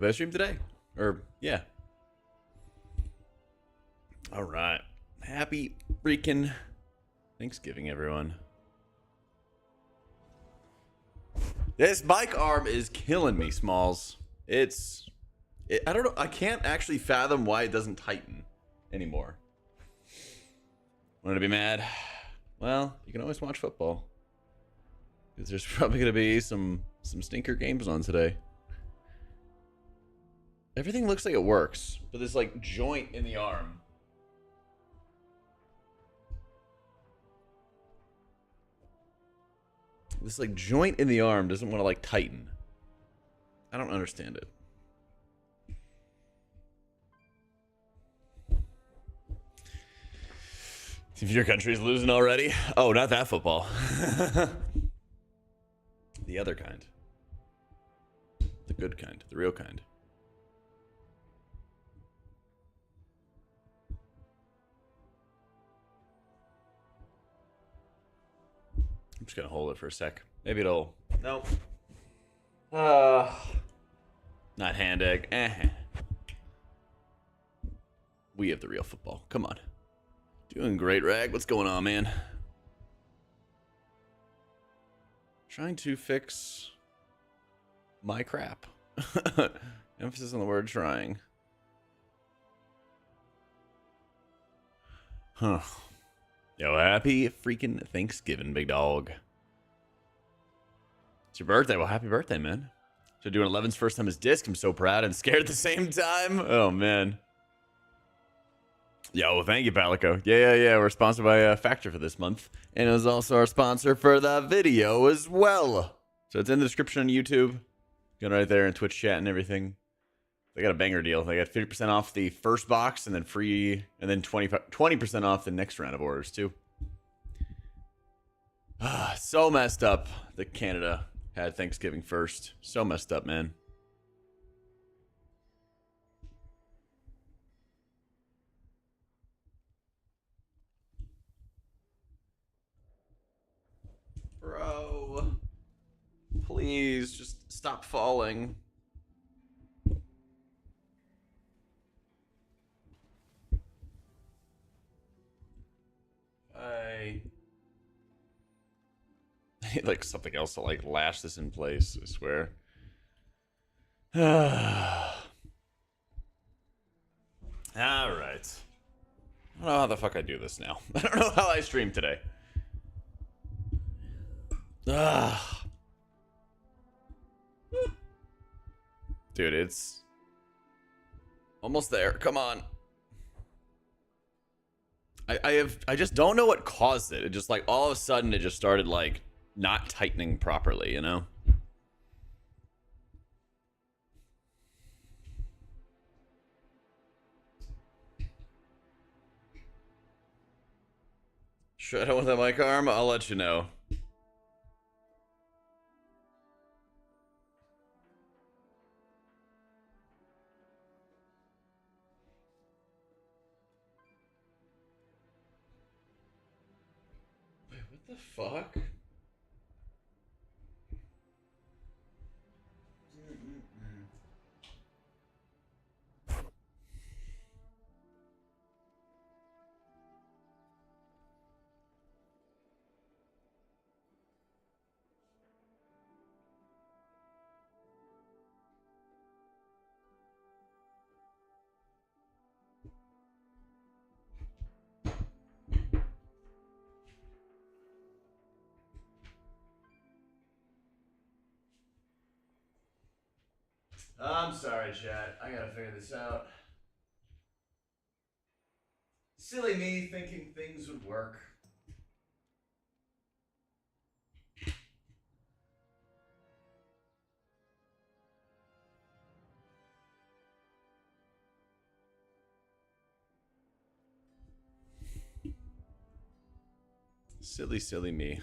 Did I stream today? Or, yeah. All right. Happy freaking Thanksgiving, everyone. This bike arm is killing me, Smalls. I don't know. I can't actually fathom why it doesn't tighten anymore. Want to be mad? Well, you can always watch football. Because there's probably going to be some stinker games on today. Everything looks like it works, but this like joint in the arm. This like joint in the arm doesn't want to like tighten. I don't understand it. If your country's losing already? Oh, not that football. The other kind. The good kind. The real kind. I'm just gonna hold it for a sec. Maybe it'll... Nope. Not hand egg. We have the real football. Come on. Doing great, Rag. What's going on, man? Trying to fix my crap. Emphasis on the word trying. Huh. Yo, happy freaking Thanksgiving, big dog. It's your birthday. Well, happy birthday, man. So doing 11's first time as disc. I'm so proud and scared at the same time. Oh, man. Yo, thank you, Palico. Yeah. We're sponsored by Factor for this month. And it was also our sponsor for the video as well. So it's in the description on YouTube. Going right there in Twitch chat and everything. They got a banger deal. They got 50% off the first box and then free, and then 20% off the next round of orders, too. So messed up that Canada had Thanksgiving first. So messed up, man. Bro. Please, just stop falling. I need like something else to like lash this in place, I swear. Alright. I don't know how the fuck I do this now. I don't know how I stream today. Dude, it's almost there. Come on. I just don't know what caused it. It just like all of a sudden it just started like not tightening properly, you know? Should I don't want that mic arm? I'll let you know. Wait, what the fuck? I'm sorry, chat. I gotta figure this out. Silly me thinking things would work. Silly me.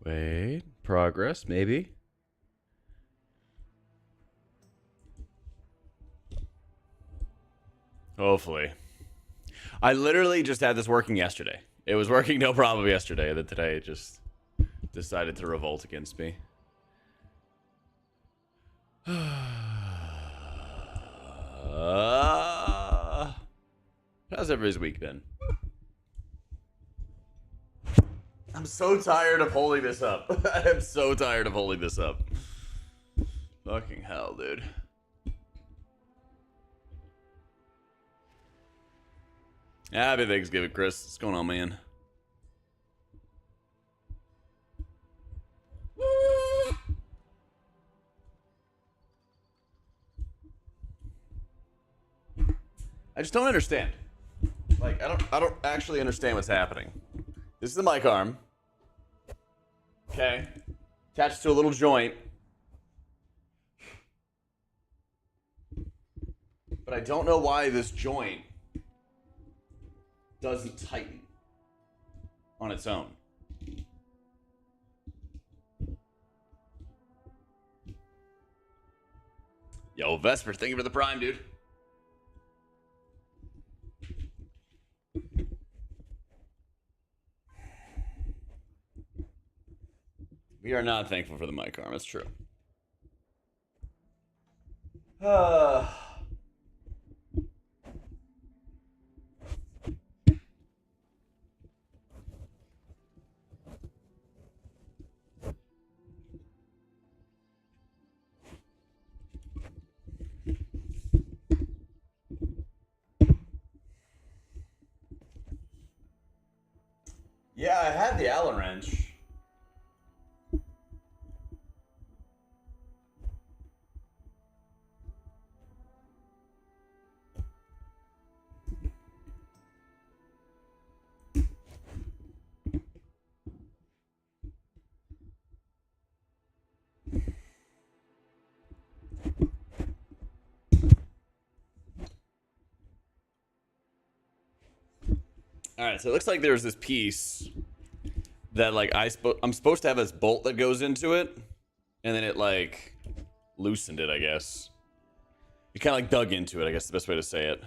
Wait, progress, maybe. Hopefully. I literally just had this working yesterday. It was working no problem yesterday, that today it just decided to revolt against me. How's everybody's week been? I'm so tired of holding this up. I am so tired of holding this up. Fucking hell, dude. Happy Thanksgiving, Chris. What's going on, man? I just don't understand. Like, I don't actually understand what's happening. This is the mic arm. Okay. Attached to a little joint. But I don't know why this joint doesn't tighten on its own. Yo, Vesper, thank you for the prime, dude. We are not thankful for the mic arm, it's true. Yeah, I had the Allen wrench. All right, so it looks like there's this piece that like I'm supposed to have this bolt that goes into it, and then it like loosened it, I guess. It kind of like dug into it, I guess the best way to say it.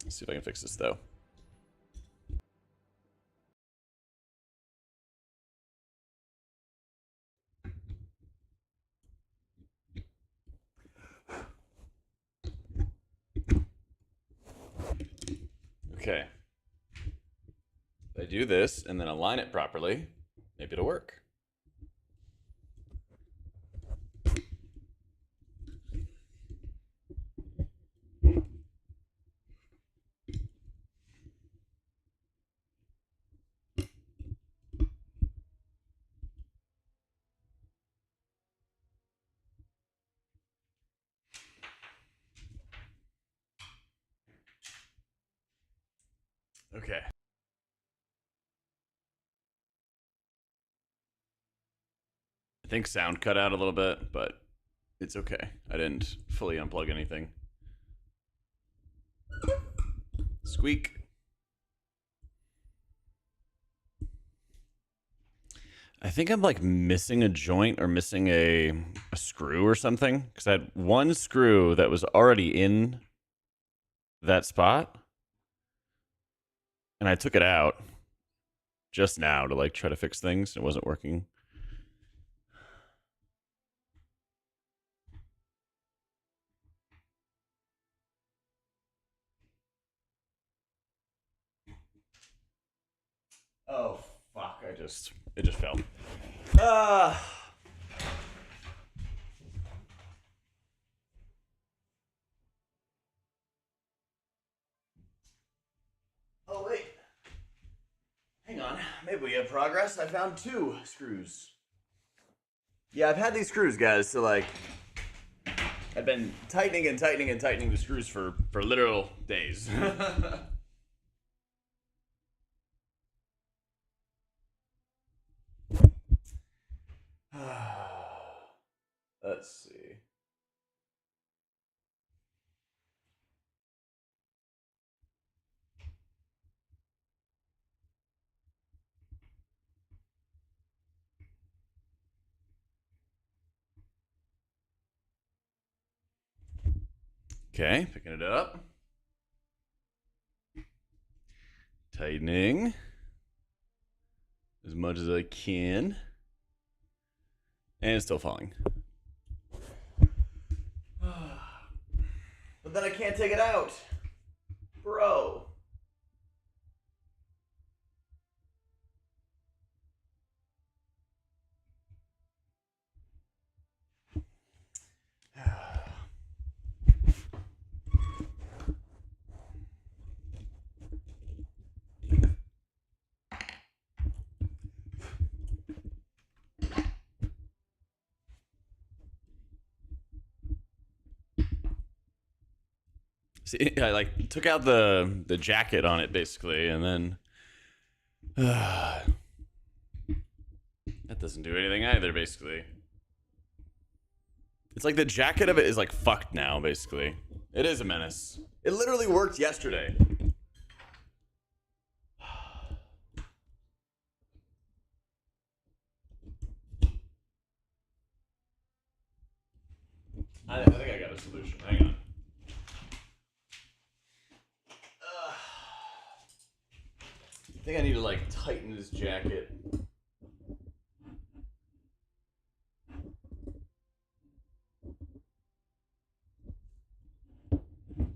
Let's see if I can fix this though. Okay. If I do this and then align it properly, maybe it'll work. Okay. I think sound cut out a little bit, but it's okay. I didn't fully unplug anything. Squeak. I think I'm like missing a joint or missing a screw or something, because I had one screw that was already in that spot, and I took it out just now to like try to fix things. It wasn't working. Oh fuck! It just fell. Oh wait. Hang on. Maybe we have progress. I found 2 screws. Yeah, I've had these screws, guys. So like, I've been tightening and tightening and tightening the screws for literal days. Let's see. Okay, picking it up. Tightening as much as I can. And it's still falling. But then I can't take it out. Bro. See, I like took out the jacket on it basically, and then that doesn't do anything either. Basically, it's like the jacket of it is like fucked now. Basically, it is a menace. It literally worked yesterday. I think I got a solution. Hang on. I think I need to like tighten this jacket.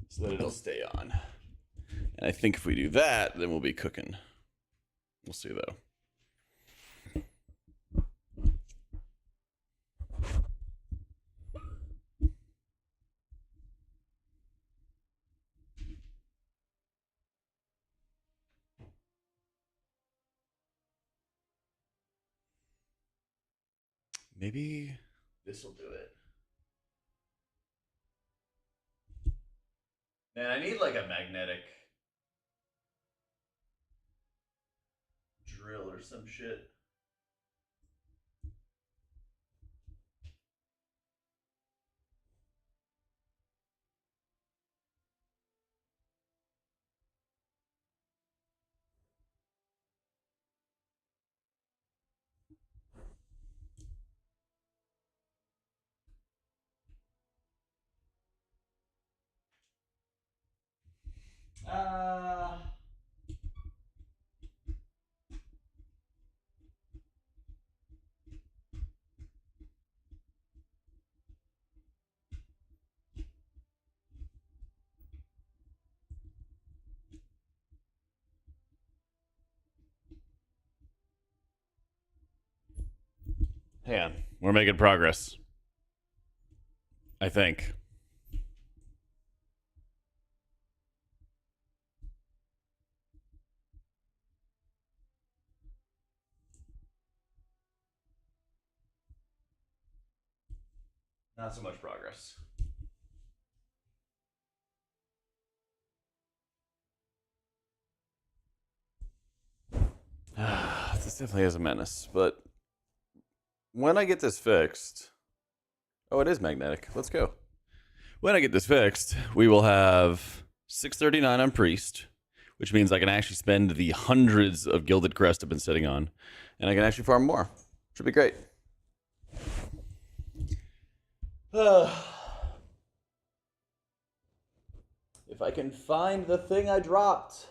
So that it'll stay on. And I think if we do that, then we'll be cooking. We'll see though. Maybe this will do it. Man, I need like a magnetic drill or some shit. Uh, Hang on. We're making progress. I think. Not so much progress. This definitely is a menace, but when I get this fixed, oh, it is magnetic. Let's go. When I get this fixed, we will have 639 on Priest, which means I can actually spend the hundreds of Gilded Crest I've been sitting on, and I can actually farm more. Should be great. If I can find the thing I dropped.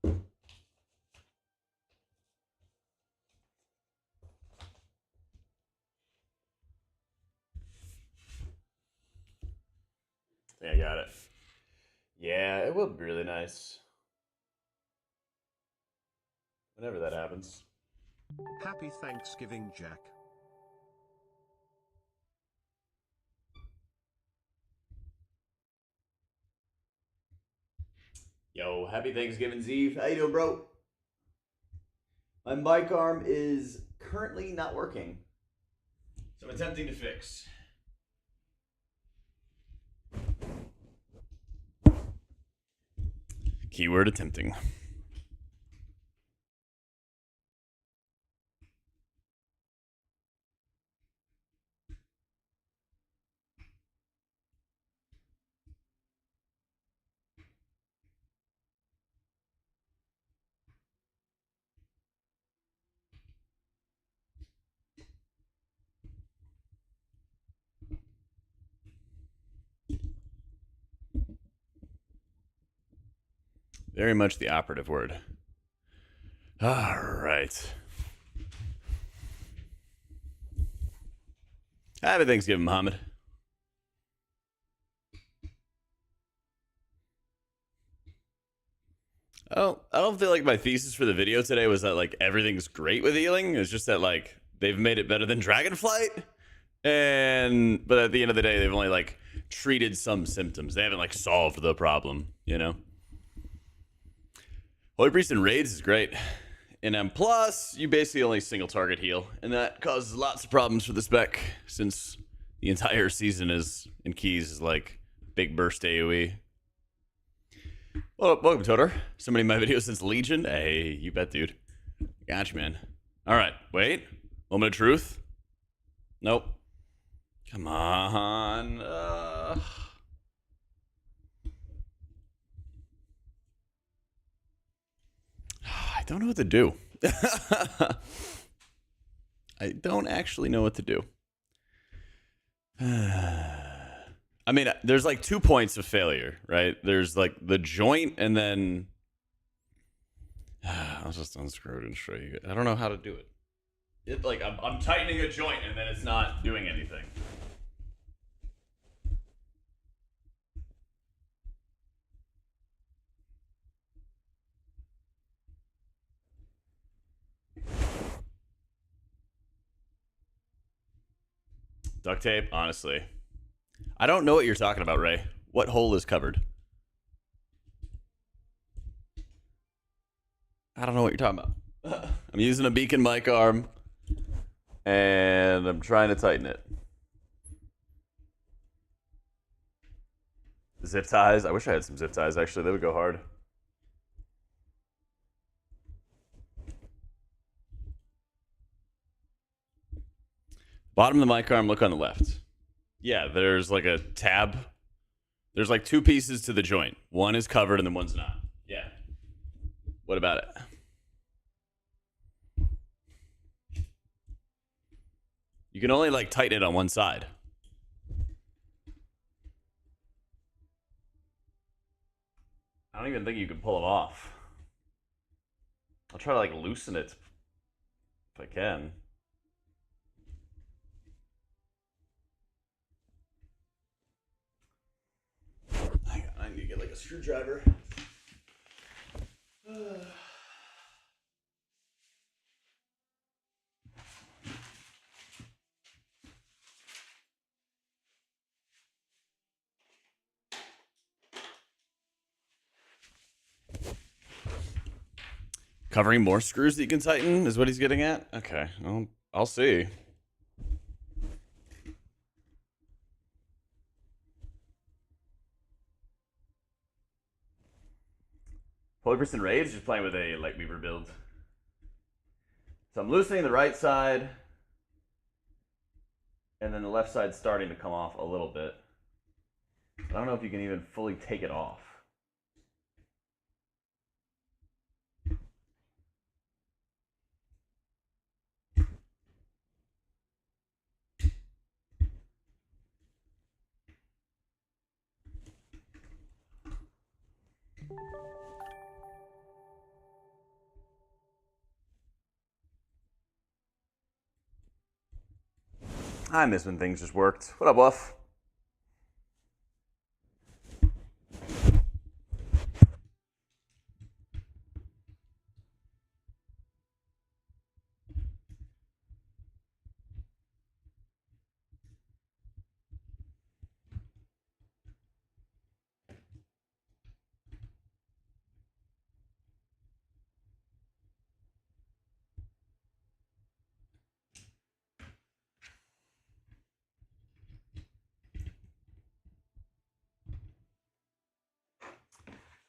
I think I got it. Yeah, it will be really nice. Whenever that happens. Happy Thanksgiving, Jack. Yo, happy Thanksgiving Eve. How you doing, bro? My mic arm is currently not working, so I'm attempting to fix. Keyword attempting. Very much the operative word. All right. Happy Thanksgiving, Mohammed. I don't feel like my thesis for the video today was that like everything's great with healing. It's just that like they've made it better than Dragonflight. But at the end of the day, they've only like treated some symptoms. They haven't like solved the problem, you know? Holy Priest in raids is great. And plus, you basically only single target heal, and that causes lots of problems for the spec since the entire season is in keys is like big burst AoE. Well, welcome, Toter. So many of my videos since Legion. Hey, you bet, dude. Gotcha, man. All right, wait. Moment of truth. Nope. Come on. I don't know what to do. I don't actually know what to do. I mean, there's like 2 points of failure, right? There's like the joint, and then I'll just unscrew it and show you. I don't know how to do it. It like I'm tightening a joint, and then it's not doing anything. Duct tape, honestly. I don't know what you're talking about, Ray. What hole is covered? I don't know what you're talking about. I'm using a beacon mic arm, and I'm trying to tighten it. Zip ties. I wish I had some zip ties, actually. They would go hard. Bottom of the mic arm, look on the left. Yeah, there's like a tab. There's like 2 pieces to the joint. One is covered and then one's not. Yeah. What about it? You can only like tighten it on one side. I don't even think you can pull it off. I'll try to like loosen it if I can. Hang on, I need to get like a screwdriver. Covering more screws that you can tighten is what he's getting at? Okay, well, I'll see. Holy Priest and Raids, just playing with a Lightweaver build. So I'm loosening the right side, and then the left side's starting to come off a little bit. I don't know if you can even fully take it off. I miss when things just worked. What up, Buff?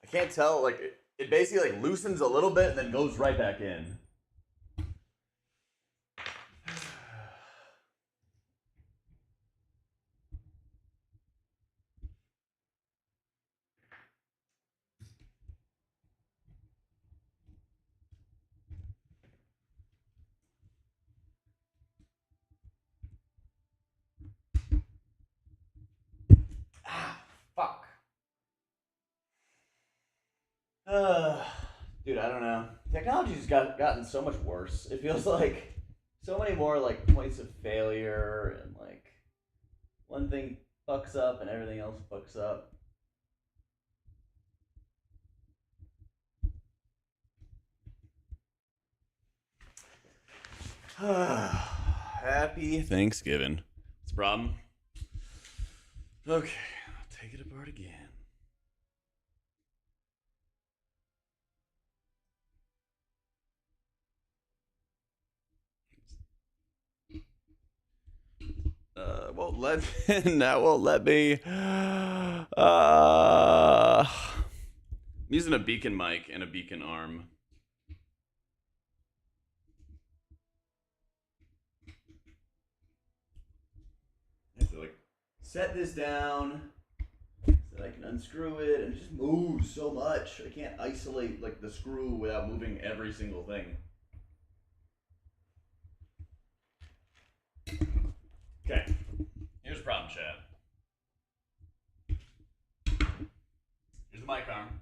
I can't tell, like, it basically like loosens a little bit and then goes right back in. Fuck. Dude, I don't know. Technology's gotten so much worse. It feels like so many more like points of failure and like one thing fucks up and everything else fucks up. Happy Thanksgiving. What's the problem? Okay, I'll take it apart again. Won't let me, that won't let me. I'm using a beacon mic and a beacon arm. I have to like set this down so that I can unscrew it, and it just moves so much. I can't isolate like the screw without moving every single thing. Okay, here's the problem, chat. Here's the mic arm.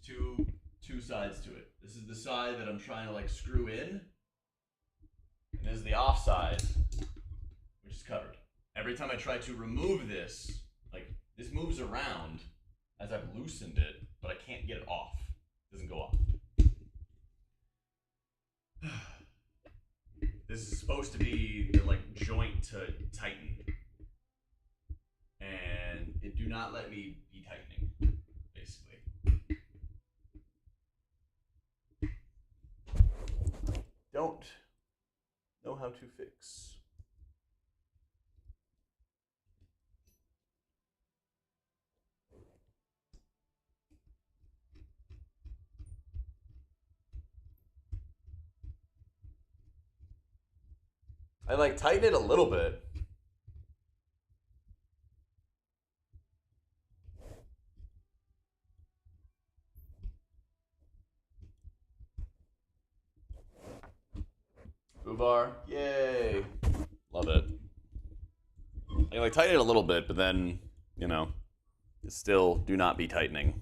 There's two sides to it. This is the side that I'm trying to like screw in, and this is the off side, which is covered. Every time I try to remove this, like this moves around as I've loosened it, but I can't get it off. It doesn't go off. This is supposed to be the like joint to tighten, and it do not let me be tightening, basically. Don't know how to fix. I like tighten it a little bit. Ubar, yay! Love it. I like tighten it a little bit, but then you know, it still do not be tightening.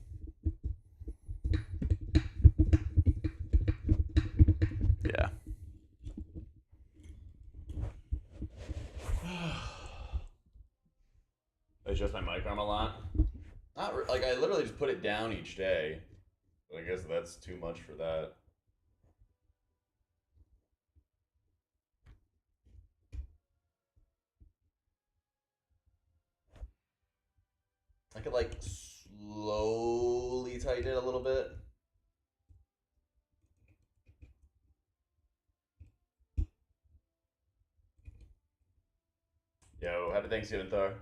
Yeah. I adjust my mic arm a lot. Not like I literally just put it down each day. But I guess that's too much for that. I could like slowly tighten it a little bit. Yo, happy Thanksgiving, Thor.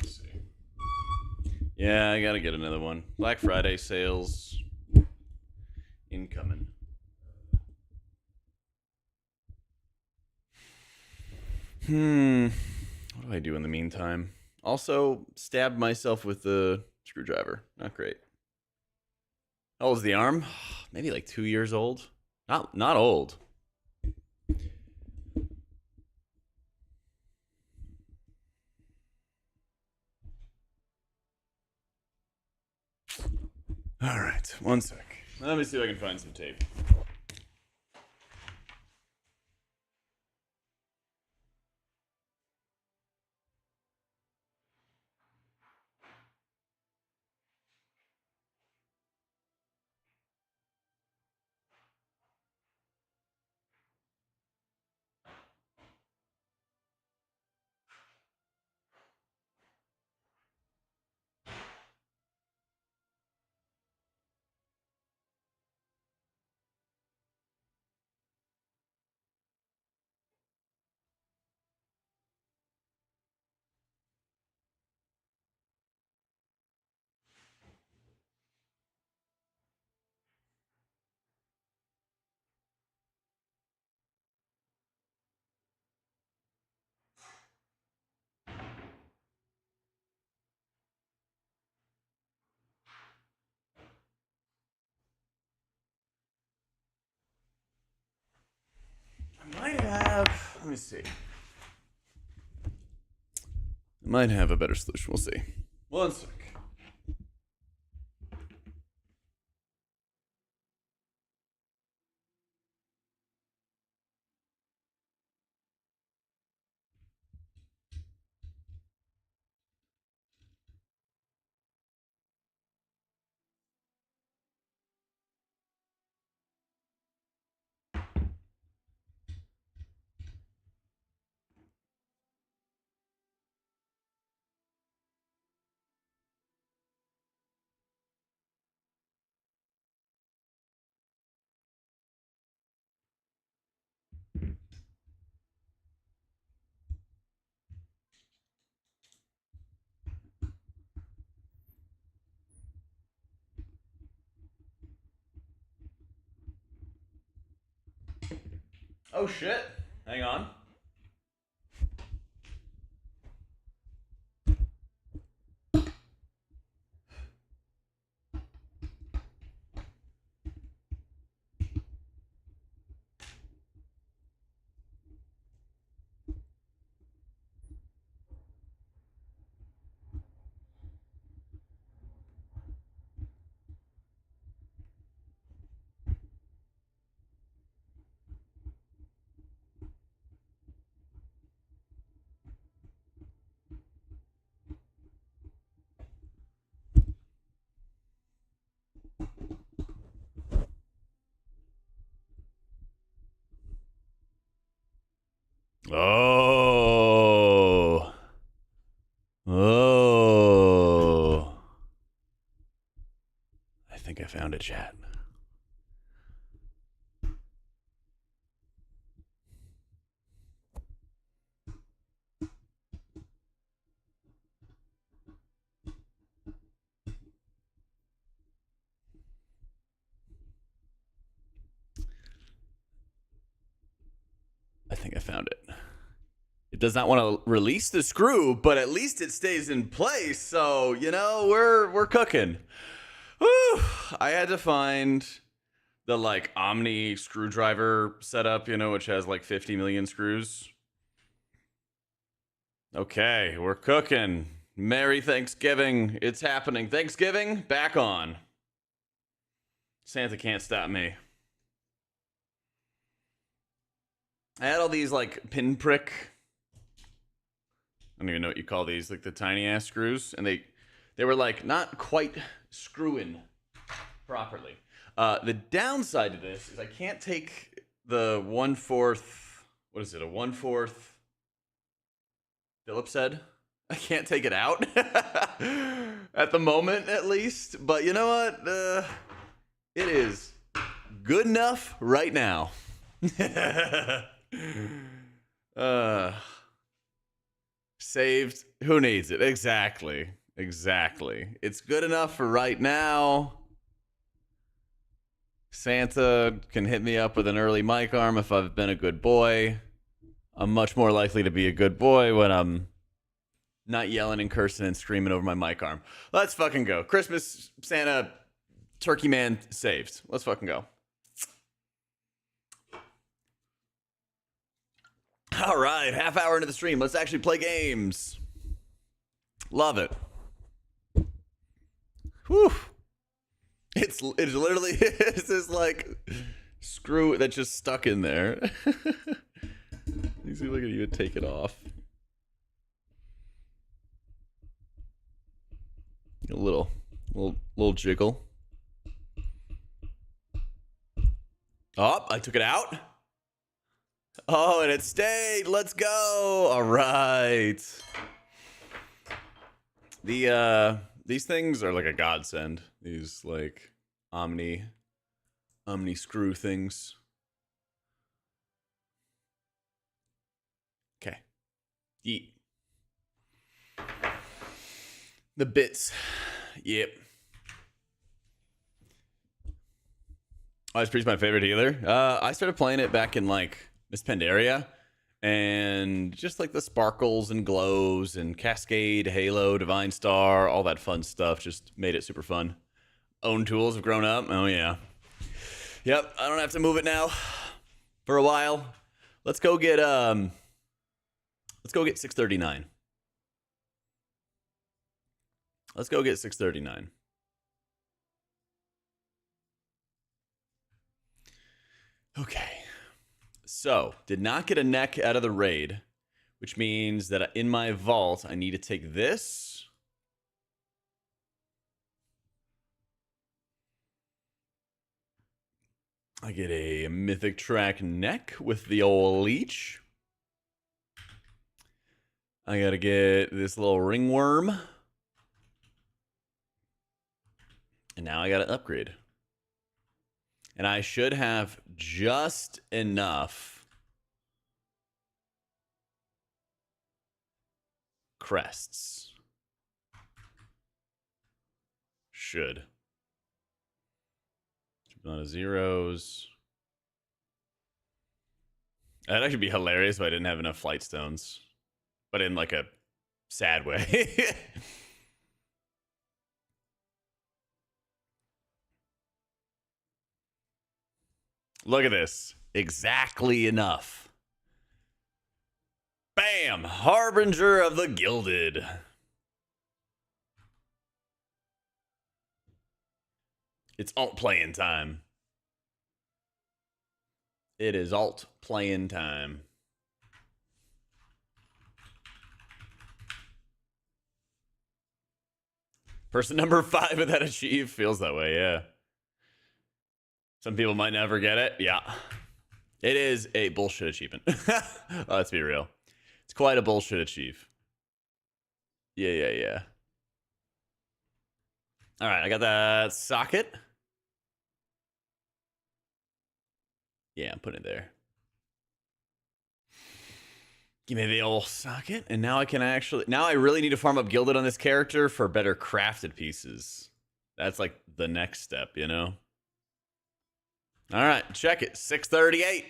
Let's see. Yeah, I gotta get another one. Black Friday sales incoming. What do I do in the meantime? Also, stabbed myself with the screwdriver. Not great. How old is the arm? Maybe like 2 years old. Not old. All right, one sec. Let me see if I can find some tape. have... Let me see. I might have a better solution. We'll see. One sec. Oh shit. Hang on. Oh. Oh. I think I found it, chat. I think I found it. It does not want to release the screw, but at least it stays in place. So, you know, we're cooking. Whew. I had to find the like Omni screwdriver setup, you know, which has like 50 million screws. Okay, we're cooking. Merry Thanksgiving. It's happening. Thanksgiving, back on. Santa can't stop me. I had all these like pinprick, I don't even know what you call these, like the tiny ass screws, and they were like not quite screwing properly. The downside to this is I can't take the 1/4, what is it, a 1/4 Phillips head? I can't take it out at the moment, at least. But you know what? It is good enough right now. Saved. Who needs it? Exactly. It's good enough for right now. Santa can hit me up with an early mic arm if I've been a good boy. I'm much more likely to be a good boy when I'm not yelling and cursing and screaming over my mic arm. Let's fucking go. Christmas, Santa, Turkey Man saved. Let's fucking go. All right, half hour into the stream. Let's actually play games. Love it. Whew. It's literally it's this like screw that's just stuck in there. You see, look at you take it off. A little jiggle. Oh, I took it out. Oh, and it stayed. Let's go. All right. These things are like a godsend. These like Omni screw things. Okay. Yeet. The bits. Yep. Ice Priest's my favorite healer. I started playing it back in like Miss Pandaria, and just like the sparkles and glows and Cascade, Halo, Divine Star, all that fun stuff just made it super fun. Own tools have grown up. Oh yeah. Yep, I don't have to move it now for a while. Let's go get 639. Let's go get 639. Okay. So, did not get a neck out of the raid, which means that in my vault, I need to take this. I get a Mythic track neck with the old leech. I gotta get this little ringworm. And now I gotta upgrade. And I should have just enough crests. Should. A lot of zeros. That'd actually be hilarious if I didn't have enough flight stones. But in like a sad way. Look at this. Exactly enough. Bam! Harbinger of the Gilded. It's alt playing time. It is alt playing time. Person number 5 with that achieve feels that way, yeah. Some people might never get it. Yeah. It is a bullshit achievement. Let's be real. It's quite a bullshit achieve. Yeah. All right, I got that socket. Yeah, I'm putting it there. Give me the old socket. And now I can actually... Now I really need to farm up Gilded on this character for better crafted pieces. That's like the next step, you know? All right, check it. 638.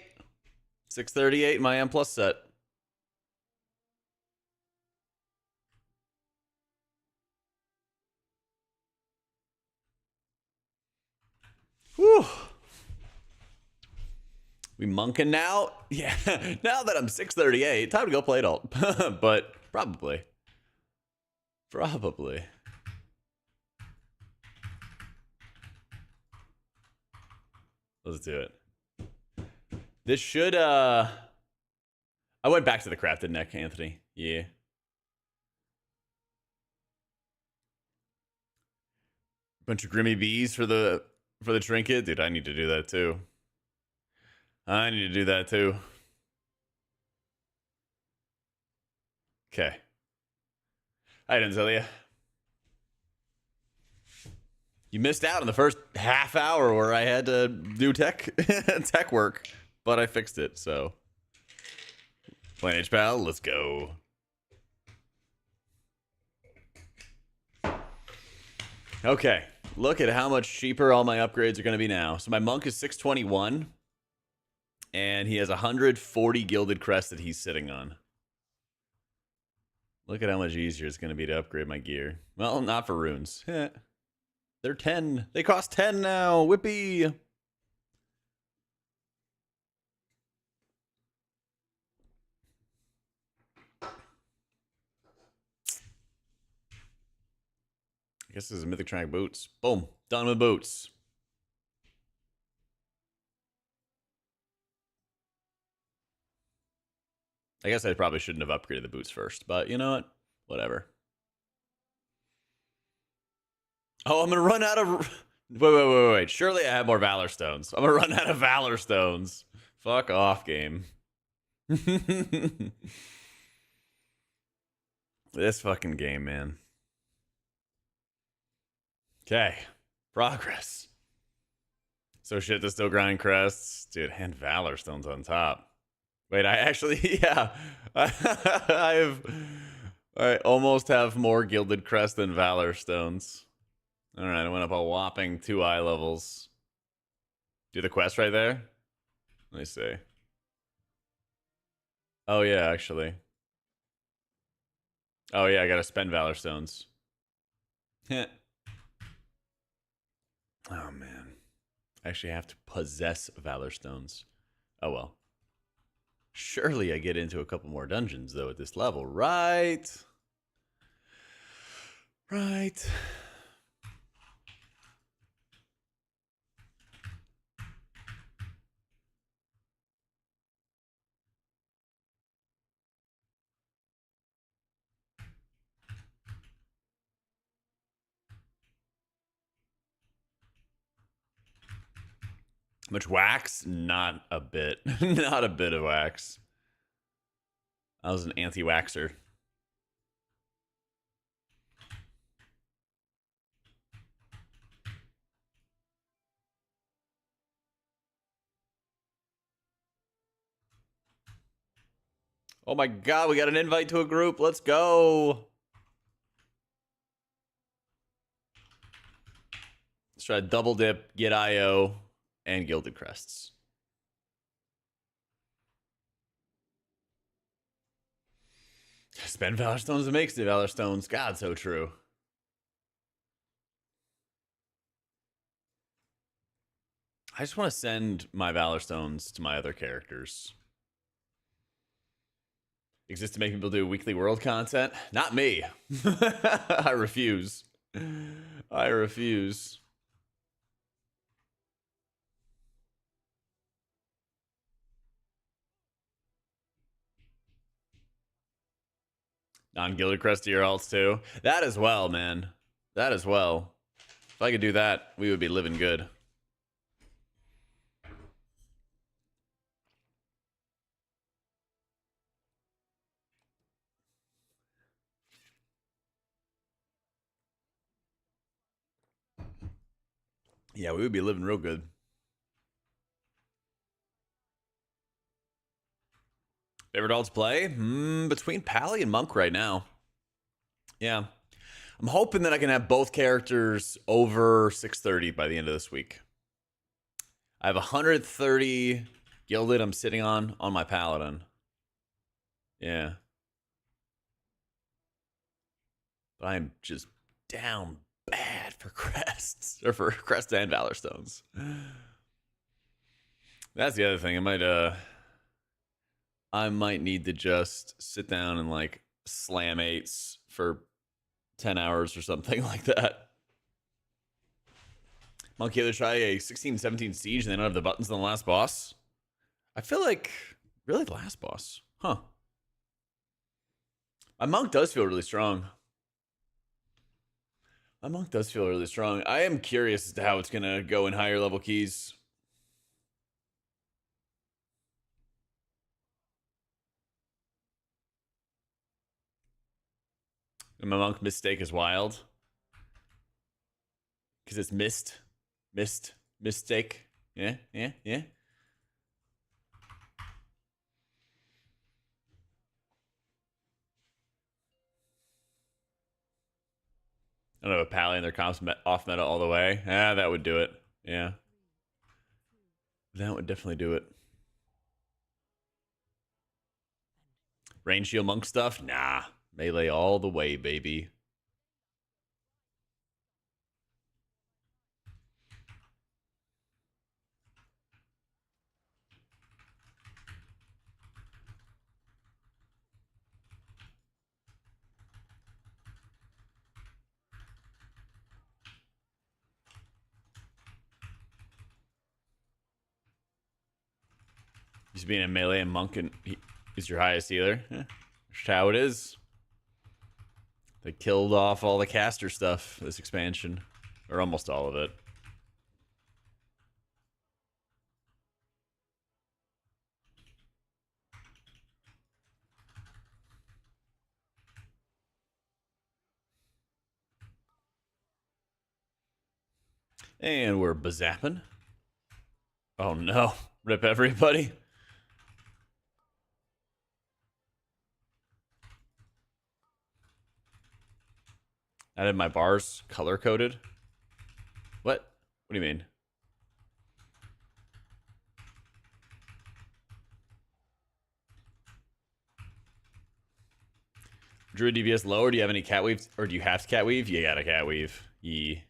638, my M plus set. Whew. We monking now? Yeah, now that I'm 638, time to go play alt. But probably. Let's do it. This should, I went back to the crafted neck, Anthony. Yeah. Bunch of Grimmy Bees for the trinket. Dude, I need to do that too. Okay. I didn't tell you. You missed out on the first half hour where I had to do tech work, but I fixed it, so. Playing H-Pal, let's go. Okay, look at how much cheaper all my upgrades are going to be now. So my monk is 621, and he has 140 gilded crests that he's sitting on. Look at how much easier it's going to be to upgrade my gear. Well, not for runes. They're 10. They cost 10 now. Whippy. I guess this is Mythic Track boots. Boom. Done with boots. I guess I probably shouldn't have upgraded the boots first, but you know what? Whatever. Oh, I'm going to run out of... Wait. Surely I have more Valor Stones. I'm going to run out of Valor Stones. Fuck off, game. This fucking game, man. Okay. Progress. So shit to still grind crests. Dude, and Valor Stones on top. Wait, I actually... Yeah. I almost have more Gilded Crest than Valor Stones. Alright, I went up a whopping 2 eye levels. Do the quest right there? Let me see. Oh, yeah, actually. Oh, yeah, I gotta spend Valor Stones. Oh, man. I actually have to possess Valor Stones. Oh, well. Surely I get into a couple more dungeons, though, at this level, right? Right. Much wax? Not a bit. Not a bit of wax. I was an anti-waxer. Oh my god, we got an invite to a group. Let's go. Let's try to double dip, get IO, and Gilded Crests. Spend Valor Stones to make the Valor Stones. God, so true. I just want to send my Valor Stones to my other characters. Exist to make people do weekly world content? Not me. I refuse. I refuse. Non-Gilded Crest to your alts too. That as well, man. That as well. If I could do that, we would be living good. Yeah, we would be living real good. Favorite alts play? Between Pally and Monk right now. Yeah. I'm hoping that I can have both characters over 630 by the end of this week. I have 130 gilded I'm sitting on my Paladin. Yeah. But I'm just down bad for crests. Or for crest and Valor Stones. That's the other thing. I might need to just sit down and like slam 8s for 10 hours or something like that. Monkey, either try a 16-17 siege and they don't have the buttons on the last boss. I feel like really the last boss. Huh. My monk does feel really strong. My monk does feel really strong. I am curious as to how it's gonna go in higher level keys. And my monk mistake is wild. Because it's mistake. Yeah. I don't know, a Pally and their comps off meta all the way. Yeah, that would do it. Yeah. That would definitely do it. Range shield monk stuff? Nah. Melee all the way, baby. Just being a melee and monk and is your highest healer. Yeah, that's how it is. They killed off all the caster stuff this expansion, or almost all of it. And we're bazapping. Oh no. Rip everybody. I had my bars color coded. What? What do you mean? Druid DPS low, or do you have any cat weaves? Or do you have to cat weave? You got a cat weave. Yee.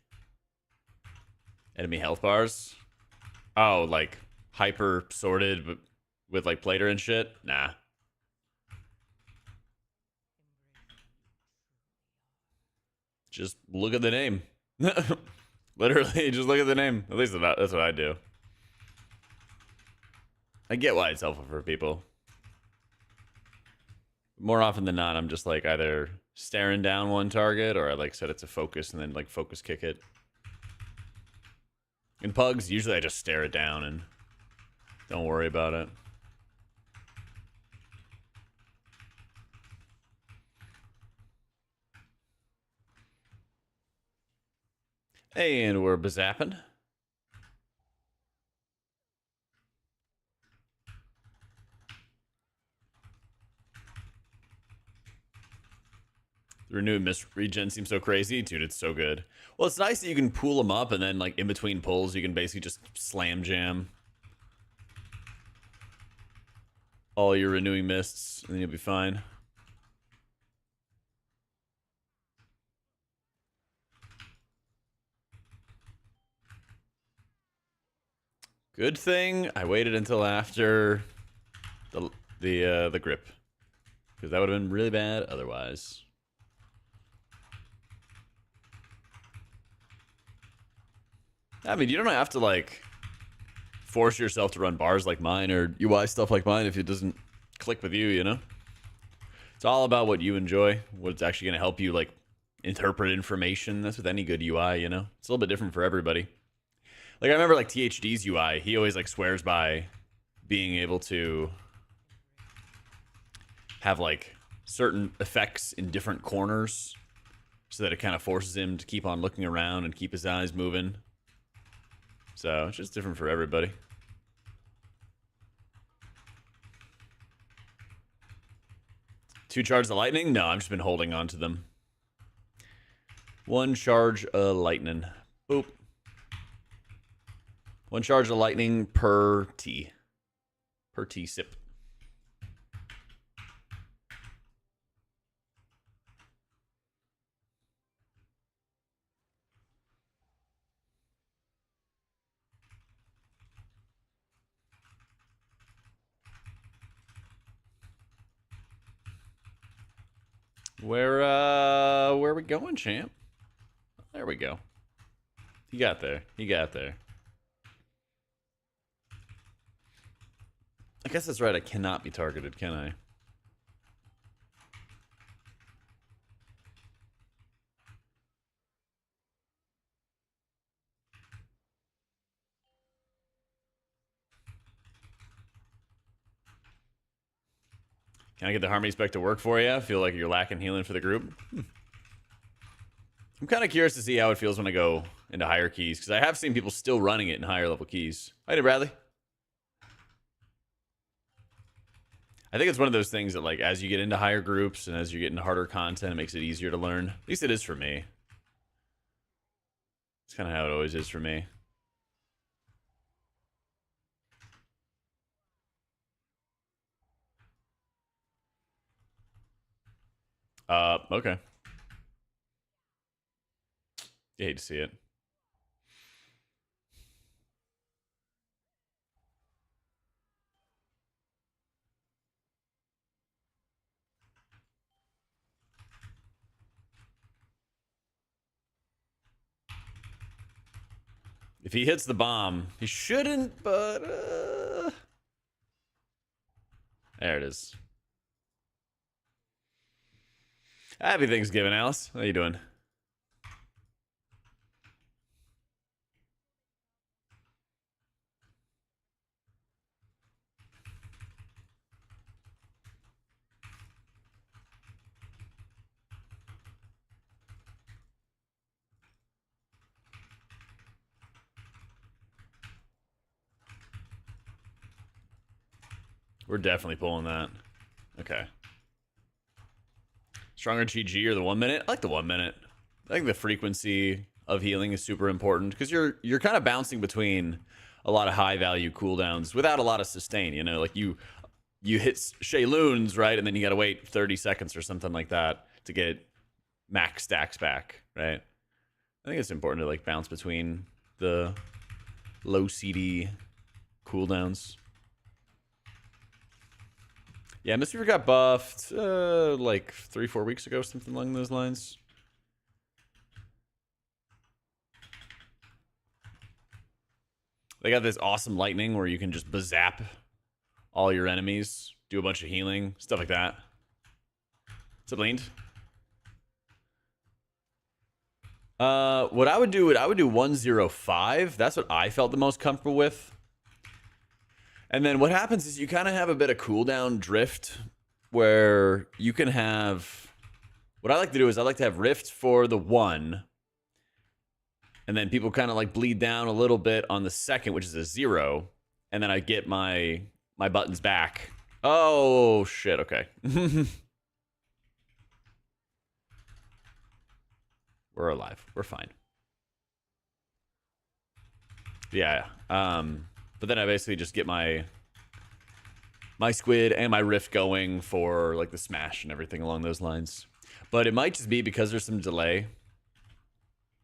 Enemy health bars. Oh, like hyper sorted, but with like Plater and shit. Nah. Just look at the name. Literally, just look at the name. At least that's what I do. I get why it's helpful for people. More often than not, I'm just like either staring down one target or I like set it to focus and then like focus kick it. In pugs, usually I just stare it down and don't worry about it. And we're bazapping. The renewed mist regen seems so crazy. Dude, it's so good. Well, it's nice that you can pool them up and then like in between pulls, you can basically just slam jam all your renewing mists and then you'll be fine. Good thing I waited until after the grip, because that would have been really bad otherwise. I mean, you don't have to like force yourself to run bars like mine or UI stuff like mine if it doesn't click with you, you know? It's all about what you enjoy, what's actually going to help you like interpret information. That's with any good UI, you know? It's a little bit different for everybody. Like I remember like THD's UI, he always like swears by being able to have like certain effects in different corners so that it kind of forces him to keep on looking around and keep his eyes moving. So it's just different for everybody. Two charge of lightning? No, I've just been holding on to them. One charge of lightning. Boop. One charge of lightning per tea. Per tea sip. Where are we going, champ? There we go. You got there. You got there. I guess that's right. I cannot be targeted, can I? Can I get the harmony spec to work for you? I feel like you're lacking healing for the group. I'm kind of curious to see how it feels when I go into higher keys, because I have seen people still running it in higher level keys. Hi there, Bradley. I think it's one of those things that, like, as you get into higher groups and as you get into harder content, it makes it easier to learn. At least it is for me. It's kind of how it always is for me. Okay. You hate to see it. If he hits the bomb, he shouldn't, but there it is. Happy Thanksgiving, Alice. How you doing? We're definitely pulling that. Okay. Stronger GG or the 1 minute? I like the 1 minute. I think the frequency of healing is super important because you're kind of bouncing between a lot of high value cooldowns without a lot of sustain. You know, like you hit Shayloons, right, and then you got to wait 30 seconds or something like that to get max stacks back, right? I think it's important to like bounce between the low CD cooldowns. Yeah, Mistweaver got buffed like 3-4 weeks ago, something along those lines. They got this awesome lightning where you can just bazap all your enemies, do a bunch of healing, stuff like that. What's up, Leaned? What I would do 105. That's what I felt the most comfortable with. And then what happens is you kind of have a bit of cooldown drift where you can have... What I like to do is I like to have Rift for the 1. And then people kind of like bleed down a little bit on the 2nd, which is a 0. And then I get my buttons back. Oh, shit. Okay. We're alive. We're fine. Yeah. But then I basically just get my squid and my rift going for like the smash and everything along those lines. But it might just be because there's some delay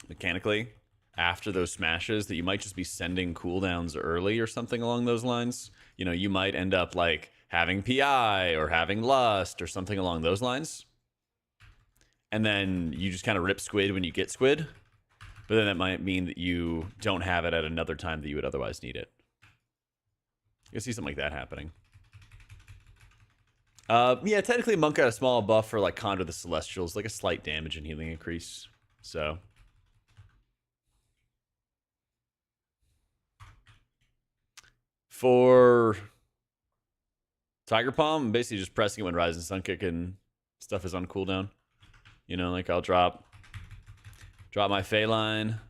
mechanically after those smashes that you might just be sending cooldowns early or something along those lines. You know, you might end up like having PI or having lust or something along those lines. And then you just kind of rip squid when you get squid. But then that might mean that you don't have it at another time that you would otherwise need it. You can see something like that happening. Yeah, technically Monk got a small buff for like Conjure the Celestials, like a slight damage and healing increase. So for Tiger Palm, I'm basically just pressing it when Rising Sun Kick and stuff is on cooldown. You know, like I'll drop my Phaline.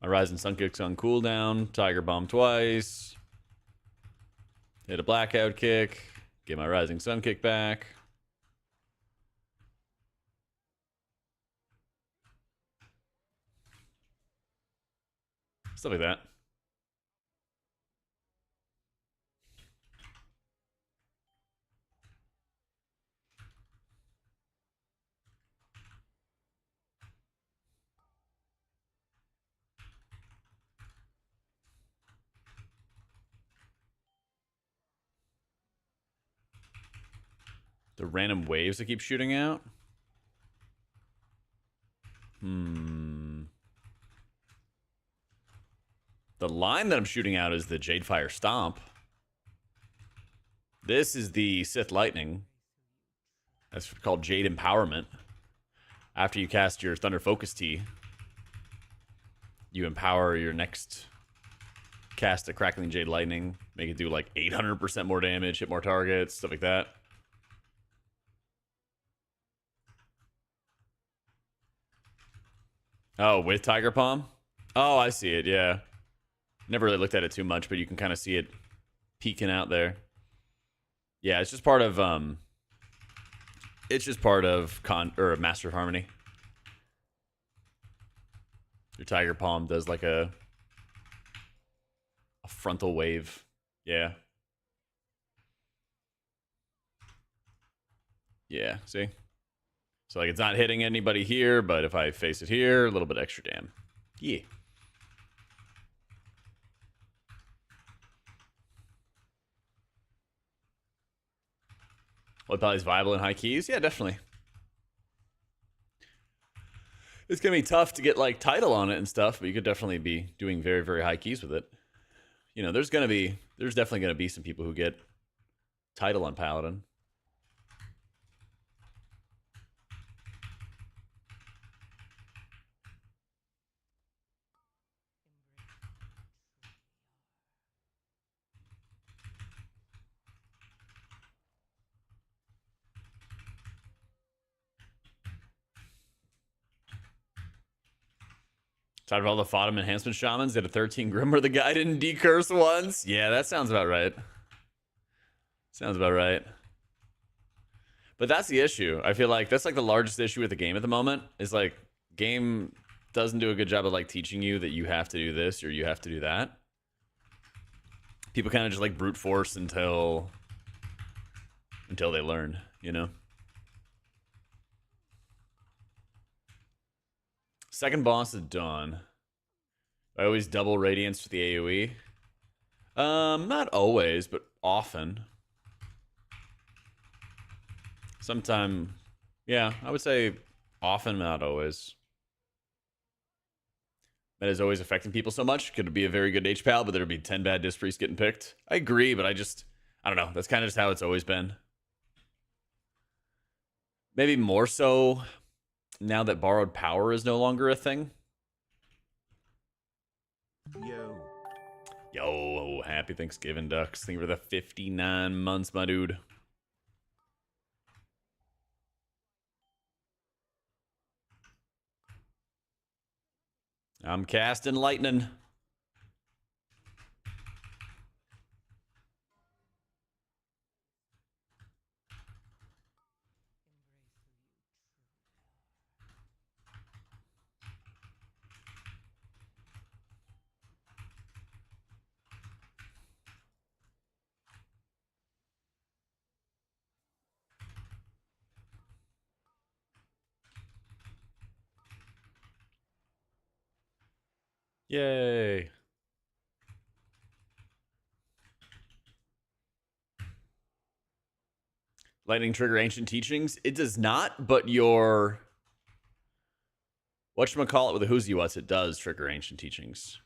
My Rising Sun Kick's on cooldown. Tiger Bomb twice. Hit a Blackout Kick. Get my Rising Sun Kick back. Stuff like that. The random waves that keep shooting out? The line that I'm shooting out is the Jadefire Stomp. This is the Sith Lightning. That's called Jade Empowerment. After you cast your Thunder Focus Tea, you empower your next cast a Crackling Jade Lightning. Make it do like 800% more damage, hit more targets, stuff like that. Oh, with Tiger Palm? Oh, I see it, yeah. Never really looked at it too much, but you can kind of see it peeking out there. Yeah, it's just part of Master of Harmony. Your Tiger Palm does like a frontal wave. Yeah. Yeah, see? So like it's not hitting anybody here, but if I face it here, a little bit extra dam. Yeah. What probably is viable in high keys? Yeah, definitely. It's gonna be tough to get like title on it and stuff, but you could definitely be doing very, very high keys with it. You know, there's definitely gonna be some people who get title on Paladin. Talked about all the Fodom enhancement shamans. Did a 13 Grimmer. The guy didn't decurse once. Yeah, that sounds about right. Sounds about right. But that's the issue. I feel like that's like the largest issue with the game at the moment. Is like game doesn't do a good job of like teaching you that you have to do this or you have to do that. People kind of just like brute force until they learn, you know? Second boss is Dawn. I always double Radiance for the AoE. Not always, but often. Sometime, yeah, I would say often, not always. That is always affecting people so much. Could be a very good HPAL, but there'd be 10 bad disc priests getting picked. I agree, but I don't know. That's kind of just how it's always been. Maybe more so now that borrowed power is no longer a thing. Yo, happy Thanksgiving, Ducks. Thank you for the 59 months, my dude. I'm casting lightning. Yay. Lightning trigger ancient teachings? It does not, but your whatchamacallit with the who's you what's, it does trigger ancient teachings.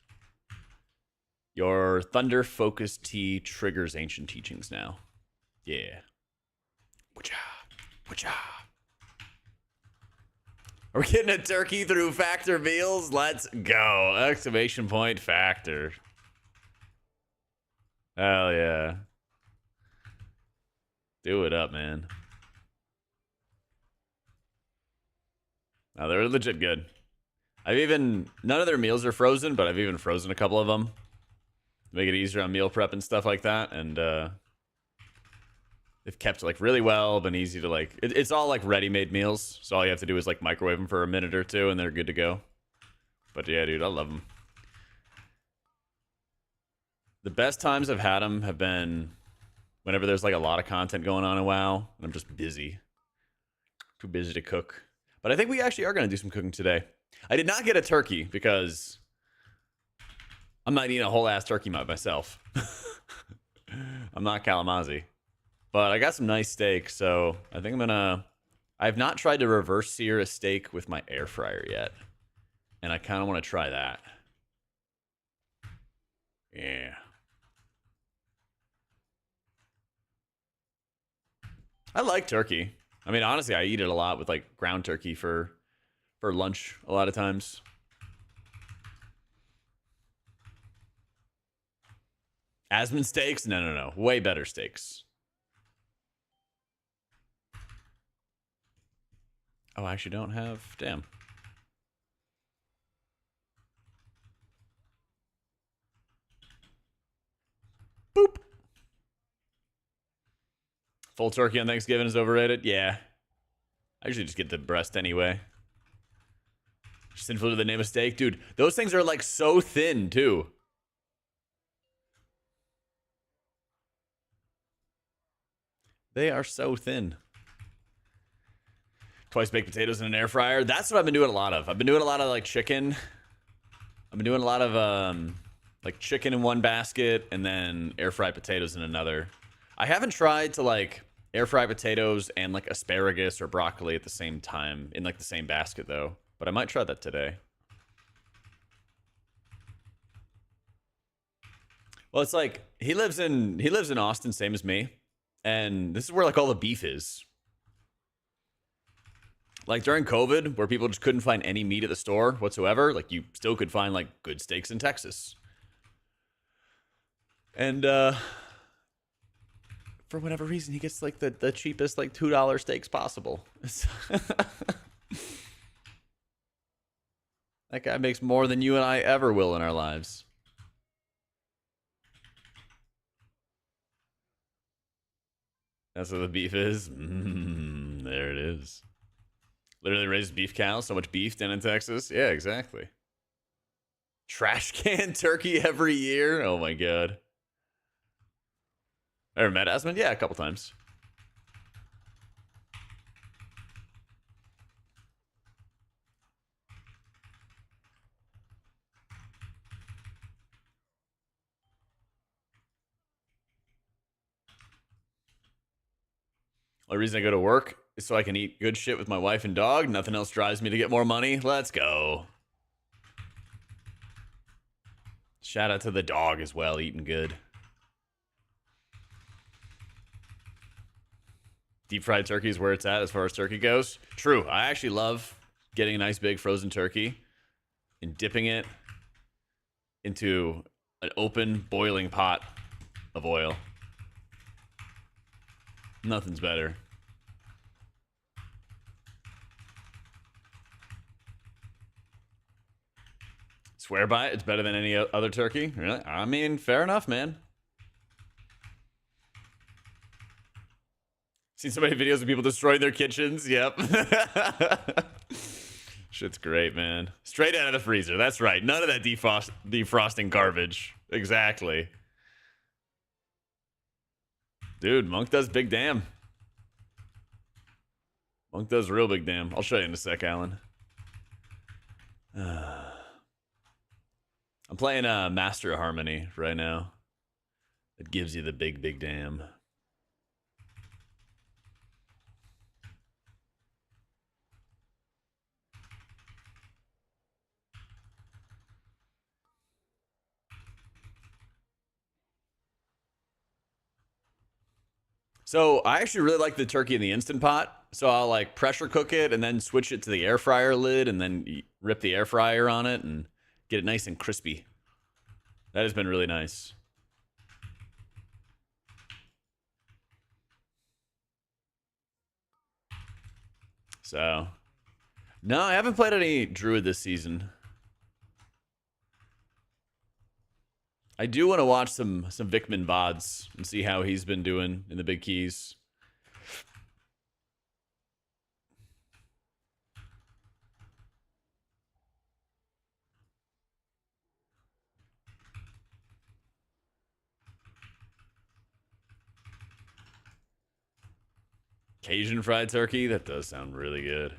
Your thunder focus T triggers ancient teachings now. Yeah. Wacha. Wacha. Are we getting a turkey through Factor Meals? Let's go. Exclamation point Factor. Hell yeah. Do it up, man. No, they're legit good. None of their meals are frozen, but I've even frozen a couple of them. Make it easier on meal prep and stuff like that. And they've kept like really well, been easy to like, it's all like ready-made meals. So all you have to do is like microwave them for a minute or two and they're good to go. But yeah, dude, I love them. The best times I've had them have been whenever there's like a lot of content going on in WoW and I'm just busy. Too busy to cook. But I think we actually are going to do some cooking today. I did not get a turkey because I'm not eating a whole ass turkey by myself. I'm not Kalamazoo. But I got some nice steak, so I think I'm gonna... I have not tried to reverse sear a steak with my air fryer yet. And I kind of want to try that. Yeah. I like turkey. I mean, honestly, I eat it a lot with like ground turkey for lunch a lot of times. Asmon steaks? No. Way better steaks. Oh, I actually don't have... Damn. Boop. Full turkey on Thanksgiving is overrated? Yeah. I usually just get the breast anyway. Sinful to the name of steak? Dude, those things are like so thin, too. They are so thin. Twice baked potatoes in an air fryer. That's what I've been doing a lot of. I've been doing a lot of like chicken. I've been doing a lot of like chicken in one basket and then air fried potatoes in another. I haven't tried to like air fry potatoes and like asparagus or broccoli at the same time in like the same basket though. But I might try that today. Well, it's like he lives in Austin, same as me. And this is where like all the beef is. Like during COVID, where people just couldn't find any meat at the store whatsoever, like you still could find like good steaks in Texas. And for whatever reason, he gets like the cheapest like $2 steaks possible. That guy makes more than you and I ever will in our lives. That's what the beef is. There it is. Literally raised beef cows. So much beef down in Texas. Yeah, exactly. Trash can turkey every year. Oh my god. Ever met Asmund? Yeah, a couple times. Only reason I go to work is so I can eat good shit with my wife and dog. Nothing else drives me to get more money. Let's go. Shout out to the dog as well, eating good. Deep fried turkey is where it's at as far as turkey goes. True. I actually love getting a nice big frozen turkey and dipping it into an open boiling pot of oil. Nothing's better. Swear by it. It's better than any other turkey. Really? I mean, fair enough, man. Seen so many videos of people destroying their kitchens. Yep. Shit's great, man. Straight out of the freezer. That's right. None of that defrosting garbage. Exactly. Dude, Monk does big damn. Monk does real big damn. I'll show you in a sec, Alan. I'm playing Master Harmony right now. It gives you the big damn. So I actually really like the turkey in the Instant Pot. So I'll like pressure cook it and then switch it to the air fryer lid and then rip the air fryer on it and get it nice and crispy. That has been really nice. So, no, I haven't played any Druid this season. I do want to watch some Vikman VODs and see how he's been doing in the big keys. Cajun fried turkey? That does sound really good.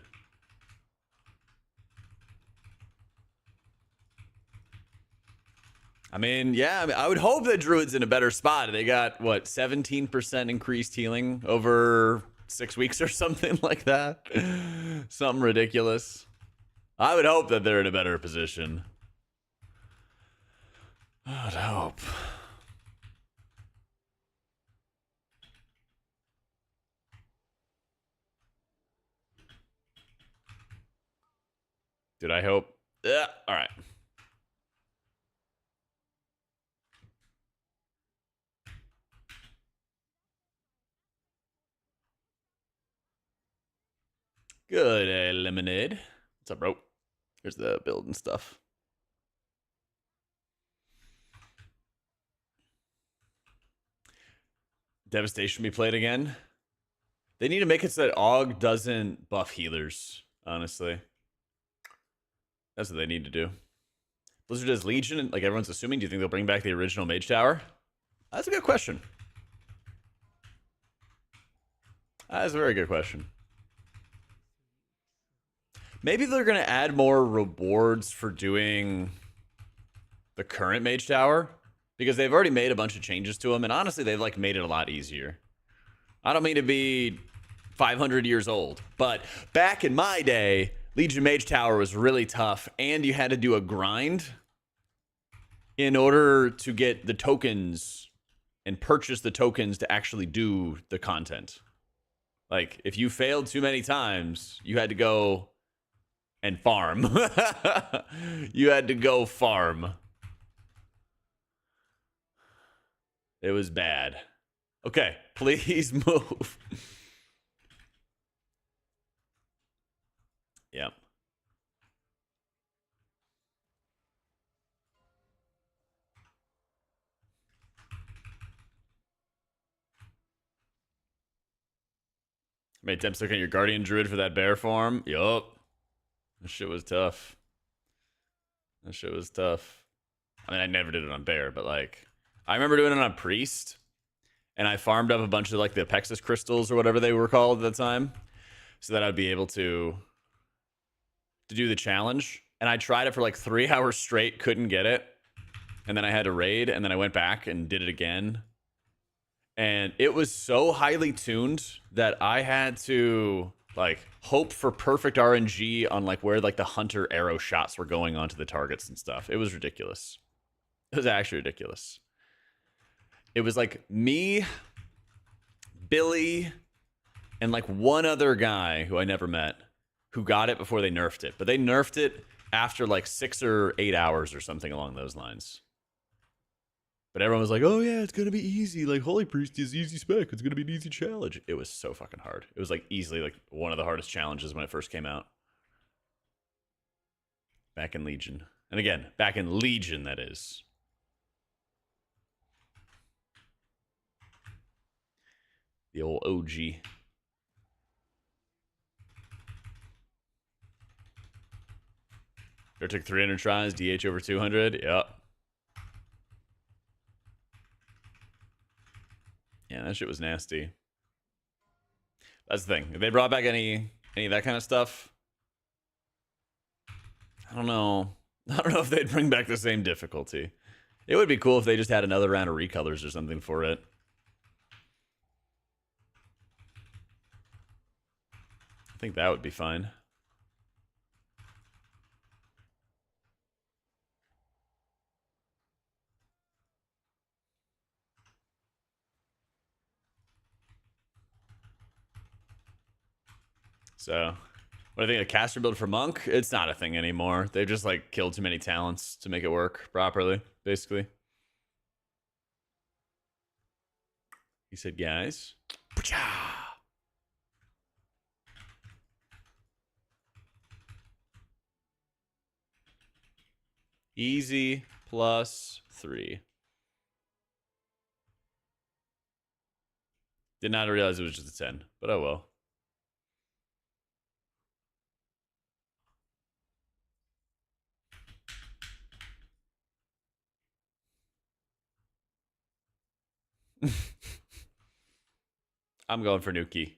I mean, yeah, I would hope that Druid's in a better spot. They got, what, 17% increased healing over 6 weeks or something like that? Something ridiculous. I would hope that they're in a better position. I would hope. Did I hope? Yeah, all right. Good, Lemonade. What's up, bro? Here's the build and stuff. Devastation be played again. They need to make it so that AUG doesn't buff healers, honestly. That's what they need to do. Blizzard does Legion, like everyone's assuming. Do you think they'll bring back the original Mage Tower? That's a good question. That's a very good question. Maybe they're going to add more rewards for doing the current Mage Tower, because they've already made a bunch of changes to them, and honestly, they've like made it a lot easier. I don't mean to be 500 years old, but back in my day, Legion Mage Tower was really tough, and you had to do a grind in order to get the tokens and purchase the tokens to actually do the content. Like, if you failed too many times, you had to go and farm. You had to go farm. It was bad. Okay, please move. Yep. Made attempts looking at your Guardian Druid for that bear farm. Yup. That shit was tough. That shit was tough. I mean, I never did it on bear, but like, I remember doing it on priest, and I farmed up a bunch of like the Apexis crystals or whatever they were called at the time, so that I'd be able to do the challenge. And I tried it for like 3 hours straight, couldn't get it, and then I had to raid, and then I went back and did it again. And it was so highly tuned that I had to like hope for perfect RNG on like where like the hunter arrow shots were going onto the targets and stuff. It was ridiculous. It was actually ridiculous. It was like me, Billy, and like one other guy who I never met who got it before they nerfed it. But they nerfed it after like 6 or 8 hours or something along those lines. But everyone was like, oh yeah, it's gonna be easy. Like Holy Priest is easy spec. It's gonna be an easy challenge. It was so fucking hard. It was like easily like one of the hardest challenges when it first came out. Back in Legion. And again, back in Legion, that is. The old OG. There took 300 tries, DH over 200. Yep. Yeah, that shit was nasty. That's the thing. If they brought back any of that kind of stuff, I don't know. I don't know if they'd bring back the same difficulty. It would be cool if they just had another round of recolors or something for it. I think that would be fine. So, what I think a caster build for Monk, it's not a thing anymore. They've just like killed too many talents to make it work properly, basically. He said, guys. Easy +3. Did not realize it was just a 10, but oh well. I'm going for Nuki.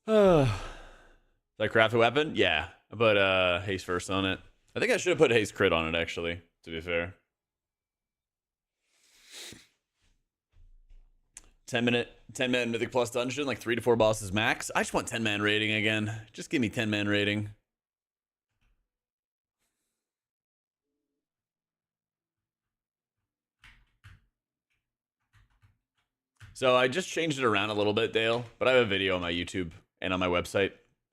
Did I craft a weapon? Yeah. I put haste first on it. I think I should have put haste crit on it, actually, to be fair. 10-minute Mythic Plus dungeon, like 3 to 4 bosses max. I just want 10-man rating again. Just give me 10-man rating. So I just changed it around a little bit, Dale, but I have a video on my YouTube and on my website.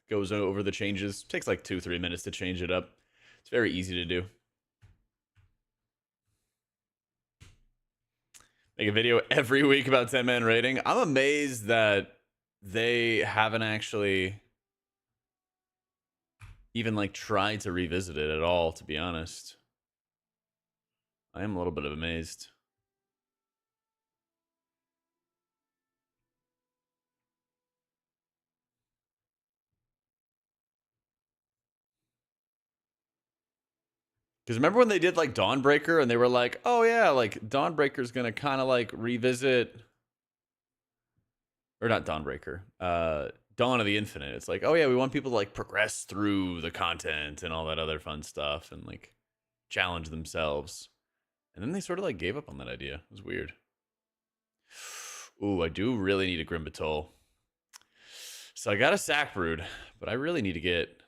Goes over the changes. Takes like 2-3 minutes to change it up. It's very easy to do. Make a video every week about 10-man rating. I'm amazed that they haven't actually even like tried to revisit it at all, to be honest. I am a little bit amazed. Because remember when they did like Dawnbreaker and they were like, oh yeah, like Dawnbreaker's gonna kind of like revisit, or not Dawnbreaker, Dawn of the Infinite. It's like, oh yeah, we want people to like progress through the content and all that other fun stuff and like challenge themselves. And then they sort of like gave up on that idea. It was weird. Ooh, I do really need a Grimbatol. So I got a Sack Brood, but I really need to get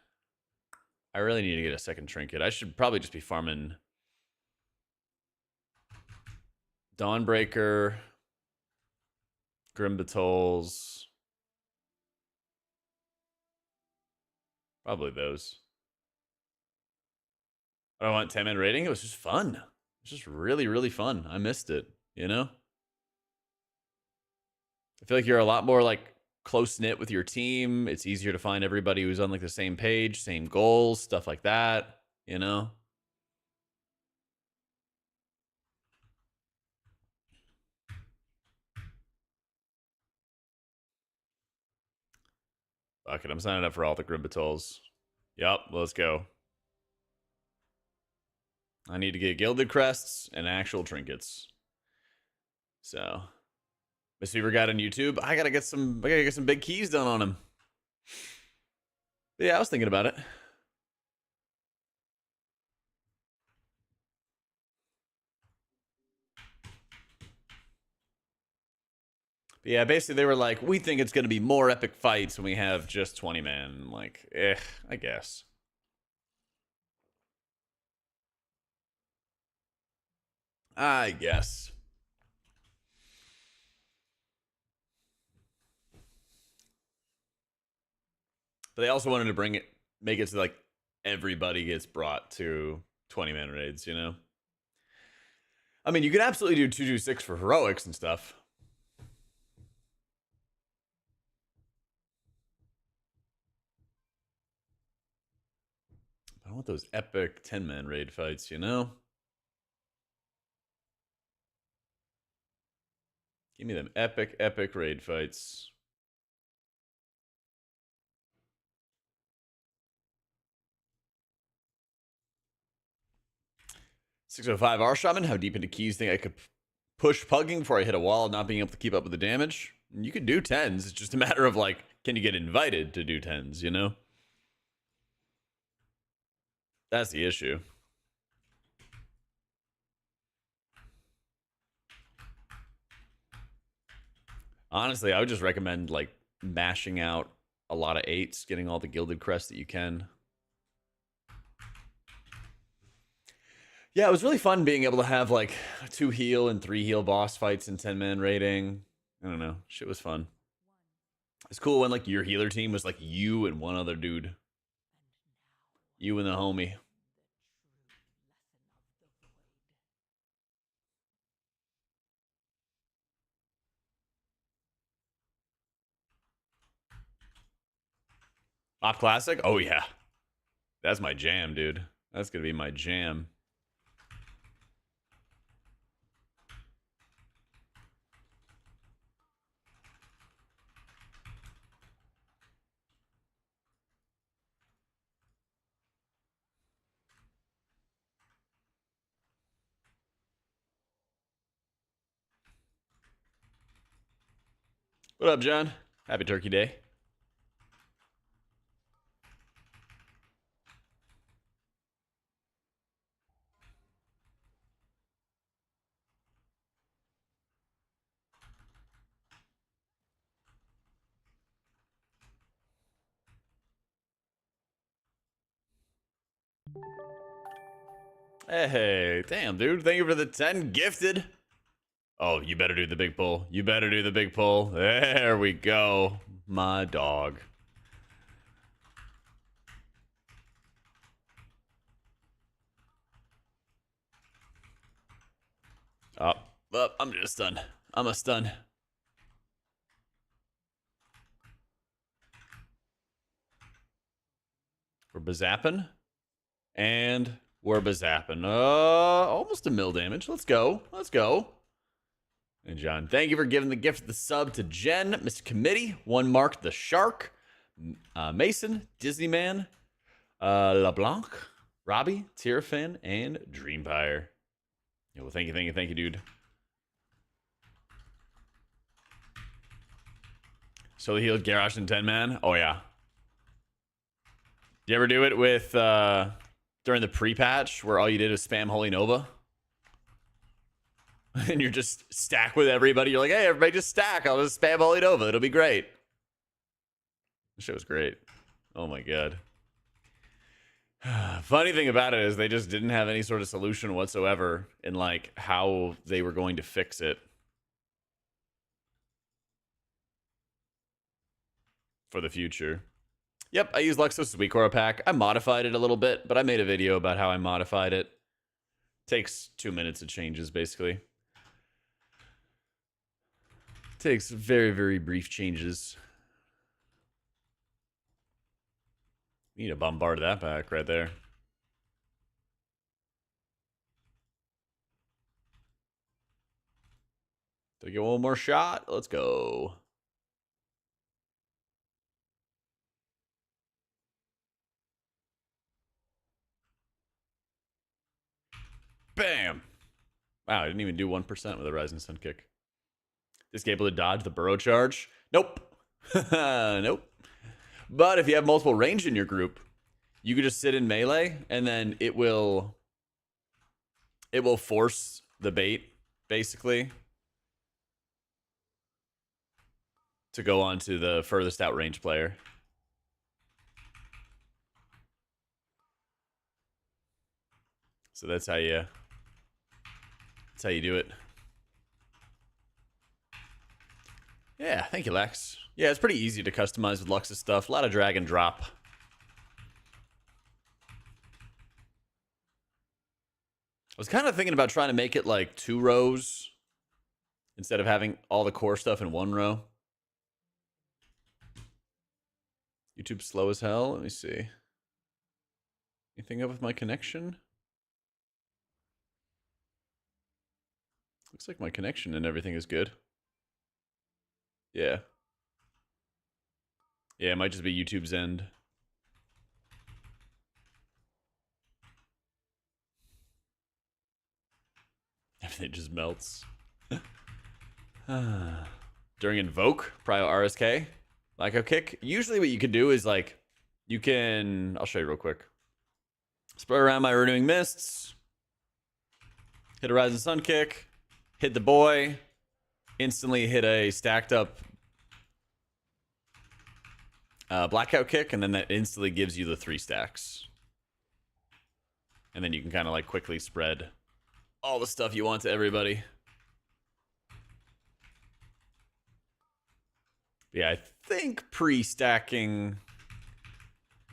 a second trinket. I should probably just be farming Dawnbreaker, Grimbatols. Probably those. I don't want 10-man rating. It was just fun. It was just really, really fun. I missed it, you know? I feel like you're a lot more like close knit with your team. It's easier to find everybody who's on like the same page, same goals, stuff like that, you know? Fuck it, I'm signing up for all the Grimbatols. Yup, let's go. I need to get gilded crests and actual trinkets. So, Miss Fever got on YouTube. I gotta get some big keys done on him. But yeah, I was thinking about it. But yeah, basically they were like, we think it's going to be more epic fights when we have just 20 men. I'm like, I guess. I guess. But they also wanted to make it so like everybody gets brought to 20-man raids, you know? I mean, you could absolutely do 226 for heroics and stuff. I want those epic 10-man raid fights, you know? Give me them epic raid fights. $605 R Shaman, how deep into keys think I could push pugging before I hit a wall, not being able to keep up with the damage? You could do 10s. It's just a matter of like, can you get invited to do 10s, you know? That's the issue. Honestly, I would just recommend like mashing out a lot of 8s, getting all the gilded crests that you can. Yeah, it was really fun being able to have like 2 heal and 3 heal boss fights in 10-man raiding. I don't know. Shit was fun. It's cool when like your healer team was like you and one other dude. You and the homie. Op Classic? Oh yeah. That's my jam, dude. That's gonna be my jam. What up, John? Happy Turkey Day. Hey, damn, dude. Thank you for the 10 gifted. Oh, you better do the big pull. You better do the big pull. There we go. My dog. Oh, I'm just stunned. I'm a stun. We're bazapping. And we're bazapping. Almost a mil damage. Let's go. Let's go. And John, thank you for giving the gift of the sub to Jen, Mr. Committee, One Mark the Shark, Mason, Disneyman, LeBlanc, Robbie, Tirafan, and Dreampire. Yeah, well, thank you, dude. So he healed Garrosh and 10-man? Oh, yeah. You ever do it with, during the pre-patch, where all you did was spam Holy Nova? And you're just stack with everybody. You're like, hey, everybody just stack. I'll just spam Holy Nova. It'll be great. The show was great. Oh, my God. Funny thing about it is they just didn't have any sort of solution whatsoever in like how they were going to fix it for the future. Yep, I use Luxos' Weakora pack. I modified it a little bit, but I made a video about how I modified it. Takes 2 minutes of changes, basically. Takes very, very brief changes. Need to bombard that pack right there. Take it one more shot. Let's go. Bam. Wow, I didn't even do 1% with a Rising Sun kick. Is able to dodge the burrow charge? Nope. Nope. But if you have multiple range in your group, you could just sit in melee and then it will force the bait, basically. to go on to the furthest out range player. So that's how you do it. Yeah, thank you, Lex. Yeah, it's pretty easy to customize with Lux's stuff. A lot of drag and drop. I was kind of thinking about trying to make it like 2 rows instead of having all the core stuff in 1 row. YouTube's slow as hell. Let me see. Anything up with my connection? Looks like my connection and everything is good. Yeah. Yeah, it might just be YouTube's end. Everything just melts. During Invoke, Prio RSK, Lyco Kick. Usually what you can do is like, you can, I'll show you real quick. Spread around my Renewing Mists. Hit a Rising Sun Kick. Hit the boy. Instantly hit a stacked up Blackout Kick, and then that instantly gives you the 3 stacks. And then you can kind of like quickly spread all the stuff you want to everybody. Yeah, I think pre-stacking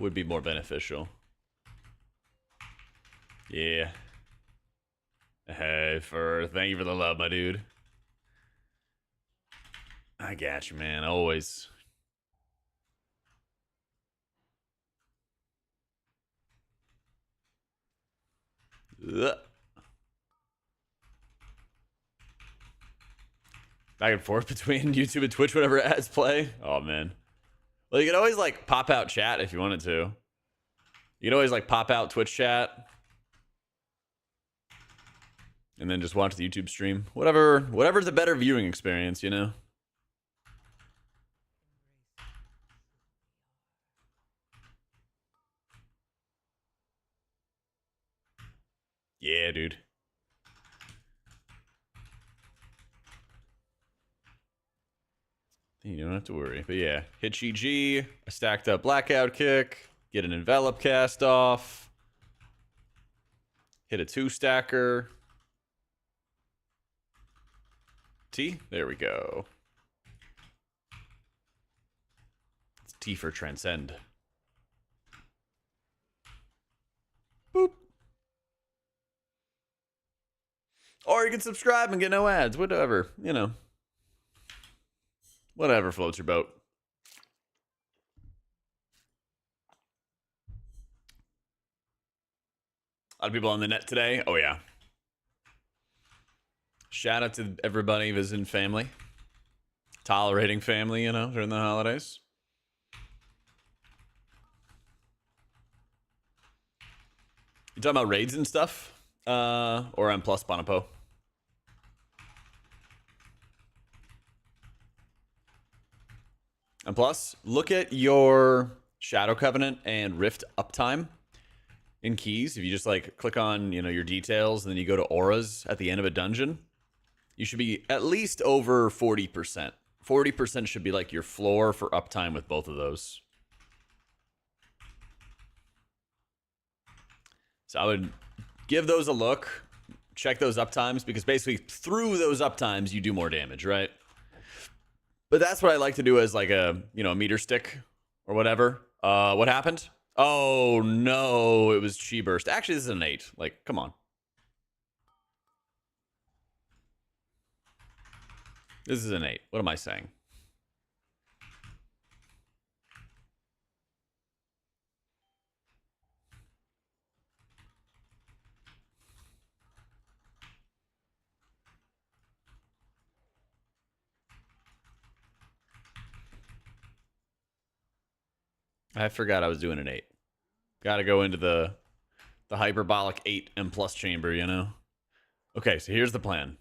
would be more beneficial. Yeah. Hey, thank you for the love, my dude. I got you, man. Always. Ugh. Back and forth between YouTube and Twitch whenever ads play. Oh, man. Well, you could always, like, pop out chat if you wanted to. You could always, like, pop out Twitch chat. And then just watch the YouTube stream. Whatever's a better viewing experience, you know? Yeah, dude. You don't have to worry. But yeah, hit GG, a stacked up Blackout Kick, get an Envelop cast off, hit a 2-stacker. T, there we go. It's T for Transcend. Boop. Or you can subscribe and get no ads, whatever, you know. Whatever floats your boat. A lot of people on the net today. Oh, yeah. Shout out to everybody visiting family. Tolerating family, you know, during the holidays. You talking about raids and stuff? Or on Plus Bonopo? And plus, look at your Shadow Covenant and Rift uptime in keys. If you just like click on, you know, your details, and then you go to auras at the end of a dungeon, you should be at least over 40%. 40% should be like your floor for uptime with both of those. So I would give those a look, check those uptimes, because basically through those uptimes, you do more damage, right? But that's what I like to do as like a, you know, meter stick or whatever. What happened? Oh, no, it was Chi Burst. Actually, this is an 8. Like, come on. This is an 8. What am I saying? I forgot I was doing an 8. Got to go into the hyperbolic 8 and plus chamber, you know? Okay, so here's the plan.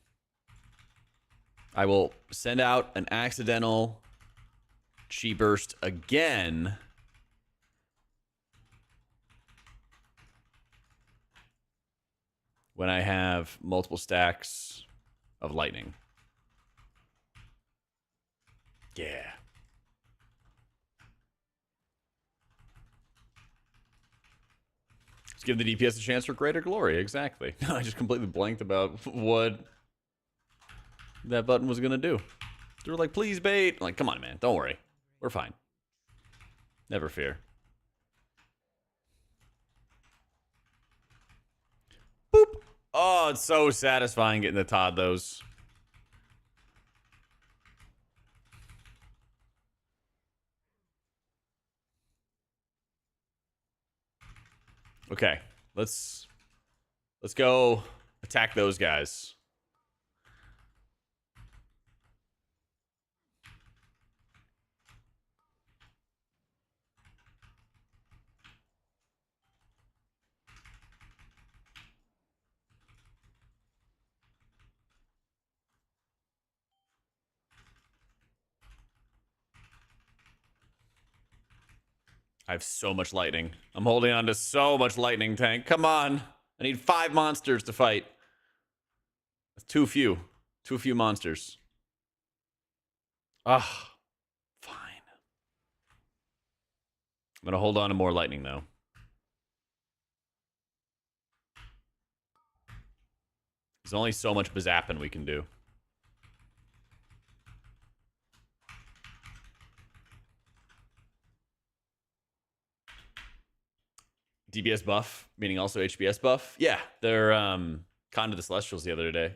I will send out an accidental Chi Burst again. When I have multiple stacks of lightning. Yeah. Just give the DPS a chance for greater glory. Exactly. I just completely blanked about what that button was going to do. They were like, please bait. I'm like, come on, man. Don't worry. We're fine. Never fear. Boop. Oh, it's so satisfying getting the Todd those. Okay. Let's go attack those guys. I have so much lightning. I'm holding on to so much lightning tank. Come on. I need 5 monsters to fight. That's too few. Too few monsters. Ah, fine. I'm going to hold on to more lightning, though. There's only so much Bazappin we can do. DBS buff, meaning also HBS buff? Yeah, they're Con to the Celestials the other day.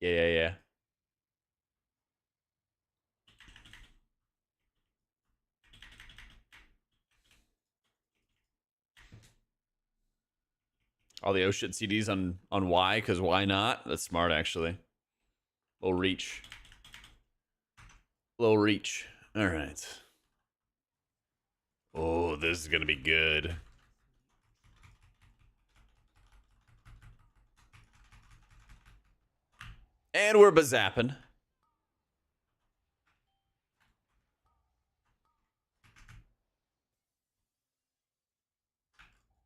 Yeah. All the oh shit CDs on Y, because why not? That's smart, actually. Little reach. Little reach. All right. Oh, this is going to be good. And we're bazapping.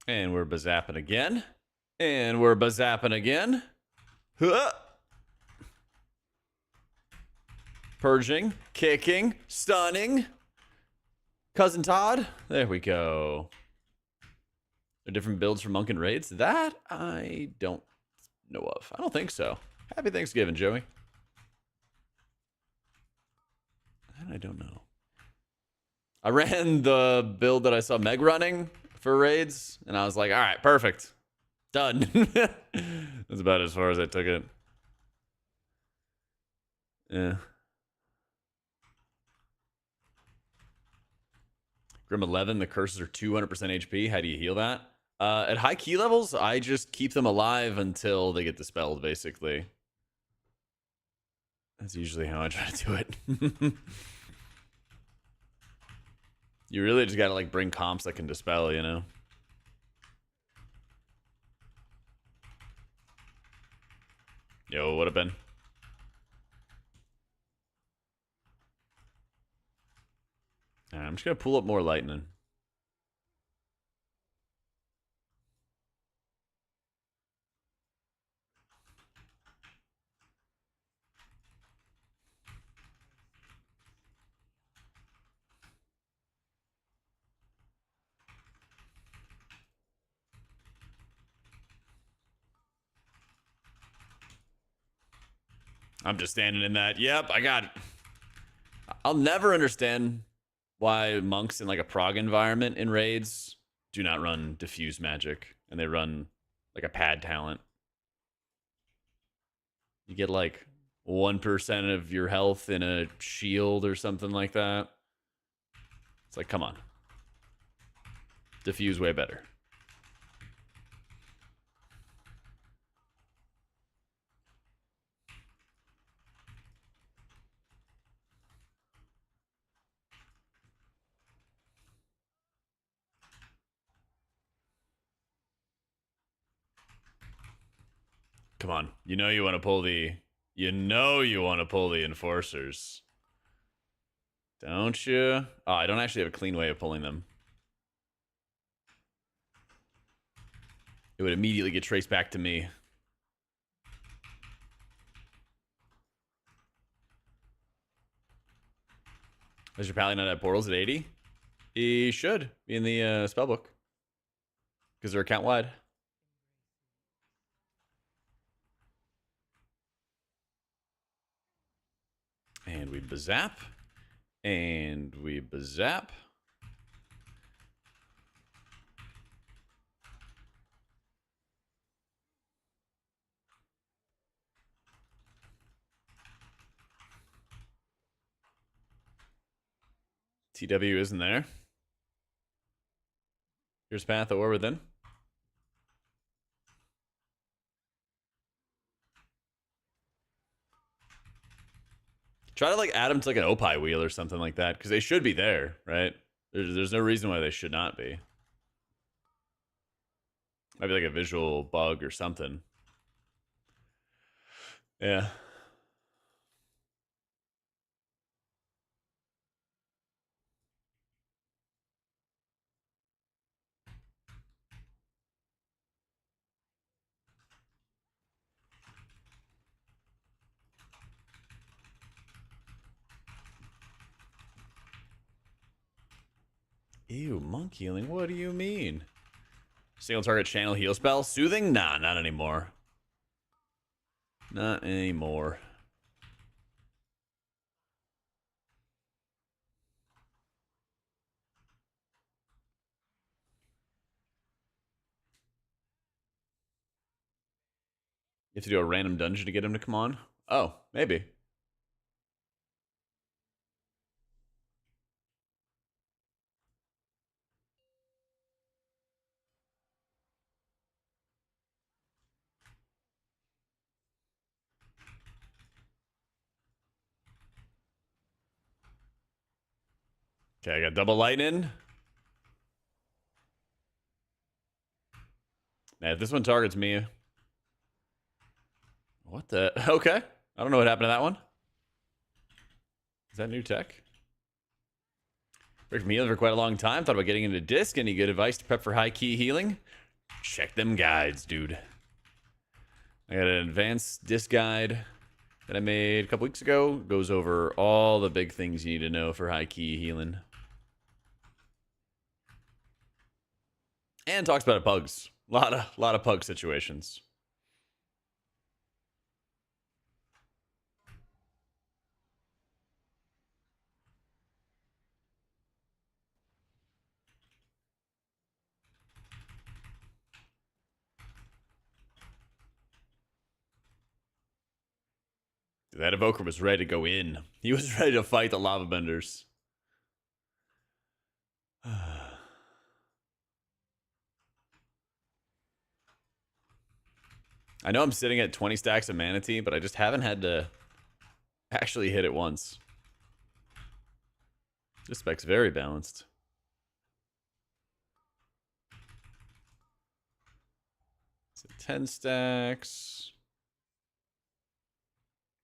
And we're bazapping again. And we're bazapping again. Huh. Purging, kicking, stunning. Cousin Todd. There we go. Are different builds for Monk and Raids? That I don't know of. I don't think so. Happy Thanksgiving, Joey. That I don't know. I ran the build that I saw Meg running for raids, and I was like, all right, perfect. Done. That's about as far as I took it. Yeah. Grim 11, the curses are 200% HP. How do you heal that? At high key levels, I just keep them alive until they get dispelled, basically. That's usually how I try to do it. You really just gotta like bring comps that can dispel, you know? Yo, what have been? Right, I'm just gonna pull up more lightning. I'm just standing in that. Yep, I got it. I'll never understand why monks in like a prog environment in raids do not run diffuse magic and they run like a pad talent. You get like 1% of your health in a shield or something like that. It's like, come on. Diffuse way better. Come on. You know you want to pull the... You know you want to pull the enforcers. Don't you? Oh, I don't actually have a clean way of pulling them. It would immediately get traced back to me. Does your pally not have portals at 80? He should be in the spellbook because they're account wide. And we bazap. And we bazap. TW isn't there. Here's Path or within. Try to like add them to like an Opie wheel or something like that because they should be there, right? There's no reason why they should not be. Might be like a visual bug or something. Yeah. Ew, monk healing? What do you mean? Single target channel heal spell? Soothing? Nah, not anymore. Not anymore. You have to do a random dungeon to get him to come on? Oh, maybe. Okay, I got double lightning. Now, if this one targets me... What the... Okay. I don't know what happened to that one. Is that new tech? Worked for healing for quite a long time. Thought about getting into disc. Any good advice to prep for high key healing? Check them guides, dude. I got an advanced disc guide that I made a couple weeks ago. Goes over all the big things you need to know for high key healing. And talks about pugs. A lot of pug situations. That evoker was ready to go in. He was ready to fight the lava benders. I know I'm sitting at 20 stacks of Manatee, but I just haven't had to actually hit it once. This spec's very balanced. So 10 stacks.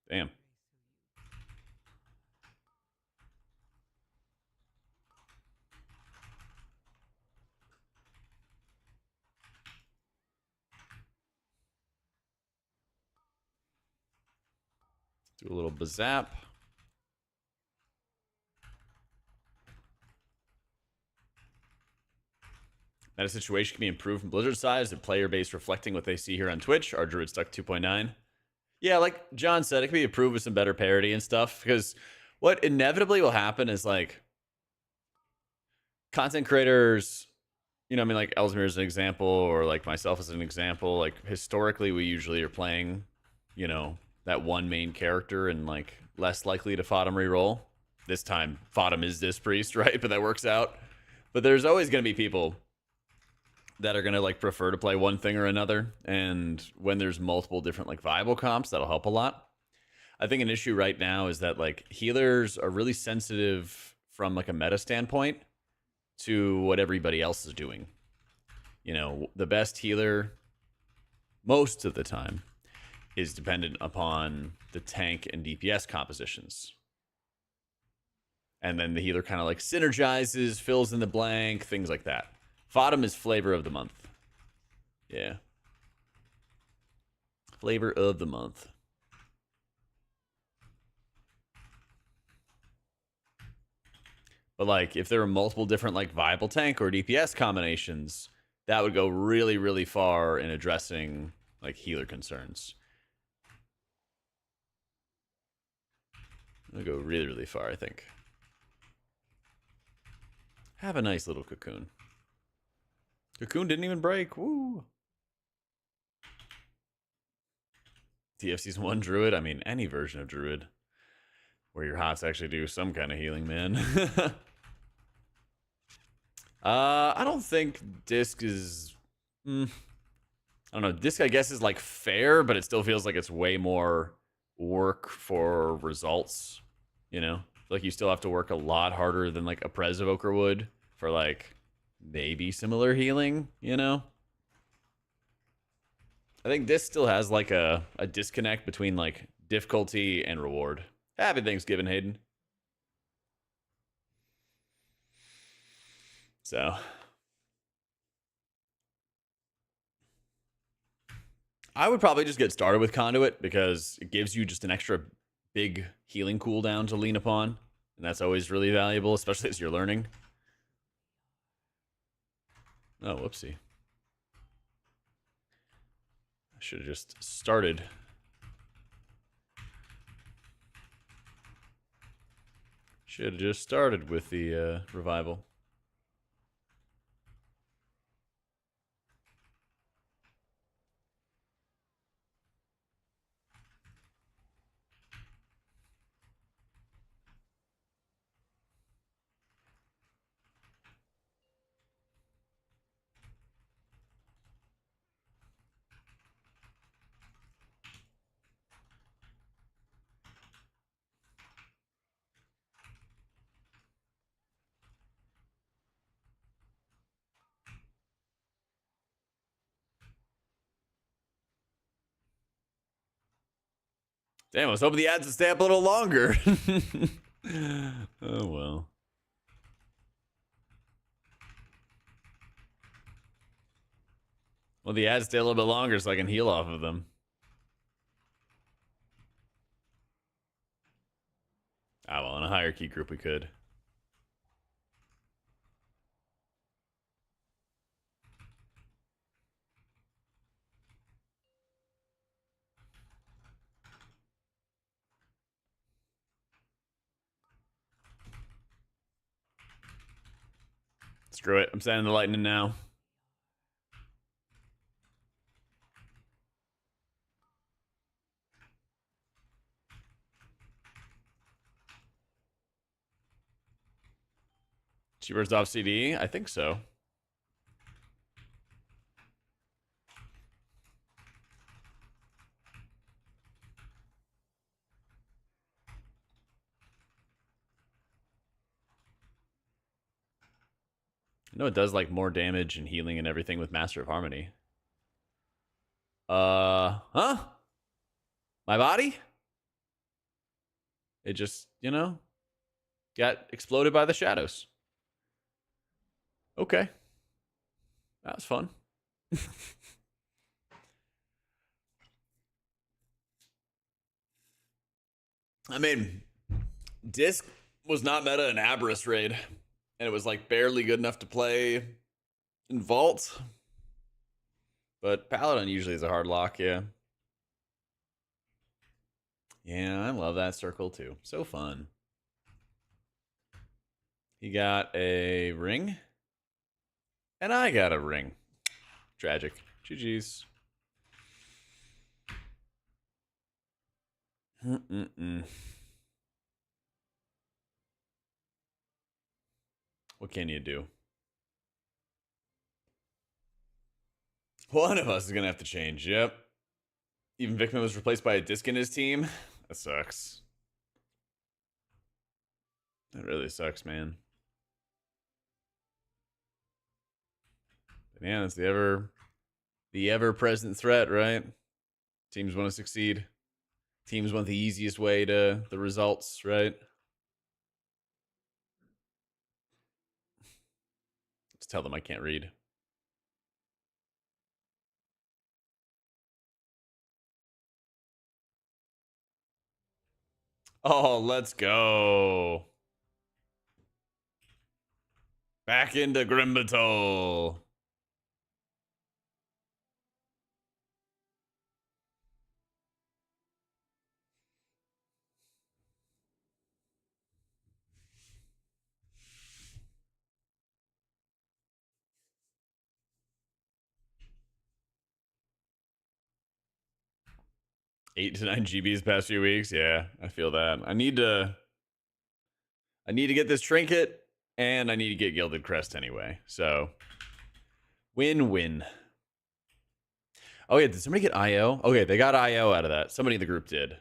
Damn. Do a little bazap. That a situation can be improved from Blizzard side. Is the player base reflecting what they see here on Twitch? Our Druid stuck 2.9. Yeah, like John said, it can be improved with some better parity and stuff. Because what inevitably will happen is like content creators, you know, I mean, like Ellesmere as an example, or like myself as an example. Like historically, we usually are playing, you know, that one main character and like less likely to Fodom reroll. This time, Fodom is this priest, right? But that works out. But there's always going to be people that are going to like prefer to play one thing or another. And when there's multiple different like viable comps, that'll help a lot. I think an issue right now is that like healers are really sensitive from like a meta standpoint to what everybody else is doing. You know, the best healer most of the time is dependent upon the tank and DPS compositions. And then the healer kind of like synergizes, fills in the blank, things like that. Fodom is flavor of the month. Yeah. Flavor of the month. But like if there were multiple different like viable tank or DPS combinations, that would go really, really far in addressing like healer concerns. It would go really, really far, I think. Have a nice little cocoon. Cocoon didn't even break. Woo. TFC's one druid. I mean, any version of druid where your hots actually do some kind of healing, man. I don't think disc is. I don't know. Disc, I guess, is like fair, but it still feels like it's way more work for results. You know, like you still have to work a lot harder than like a Prez Evoker would for like maybe similar healing. You know, I think this still has like a disconnect between like difficulty and reward. Happy Thanksgiving, Hayden. So I would probably just get started with Conduit because it gives you just an extra big healing cooldown to lean upon. And that's always really valuable, especially as you're learning. Oh, whoopsie. I should have just started. Should have just started with the revival. Damn, I was hoping the ads would stay up a little longer. Oh, well. Well, the ads stay a little bit longer so I can heal off of them. Ah, well, in a higher key group we could. Screw it. I'm sending the lightning now. She burst off CD? I think so. I know it does like more damage and healing and everything with Master of Harmony. Huh? My body? It just, you know, got exploded by the shadows. Okay. That was fun. I mean, Disc was not meta in Aberrus raid, and it was like barely good enough to play in Vault. But Paladin usually is a hard lock, yeah. Yeah, I love that circle too. So fun. He got a ring, and I got a ring. Tragic. GG's. What can you do? One of us is gonna have to change. Yep. Even Vikman was replaced by a disc in his team. That sucks. That really sucks, man. But yeah, that's the ever present threat, right? Teams want to succeed. Teams want the easiest way to the results, right? Just tell them I can't read. Oh, let's go. Back into Grimbatol. Eight to 9 GBs past few weeks. Yeah, I feel that. I need to get this trinket, and I need to get Gilded Crest anyway. So win-win. Oh yeah, did somebody get IO? Okay, they got IO out of that. Somebody in the group did.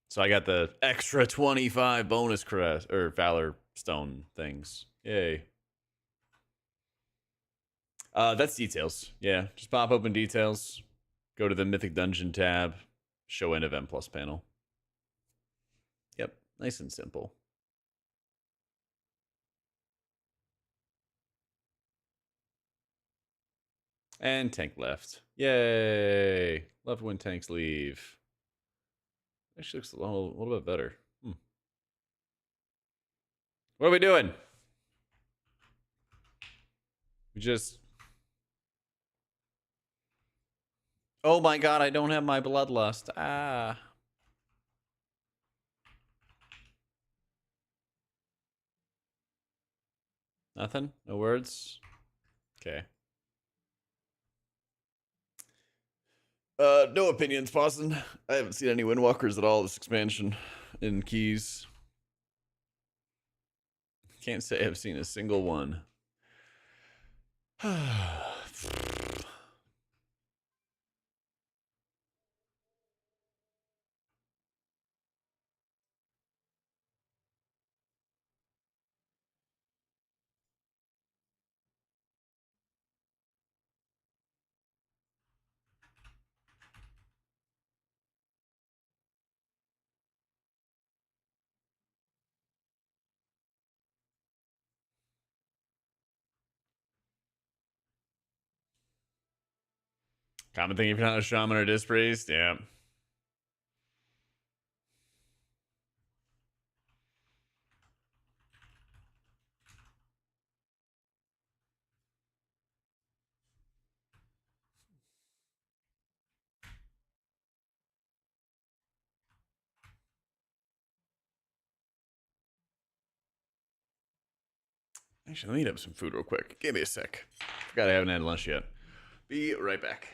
So I got the extra 25 bonus crest or Valor Stone things. Yay. That's details. Yeah, just pop open details. Go to the Mythic Dungeon tab. Show an event plus panel. Yep, nice and simple. And tank left. Yay! Love when tanks leave. Actually looks a little bit better. What are we doing? We just... Oh my god, I don't have my bloodlust. Ah. Nothing? No words? Okay. No opinions, Boston. I haven't seen any Windwalkers at all this expansion in Keys. Can't say I've seen a single one. Common thing if you're not a shaman or disc priest, yeah. Actually, let me eat up some food real quick. Give me a sec. Forgot I haven't had lunch yet. Be right back.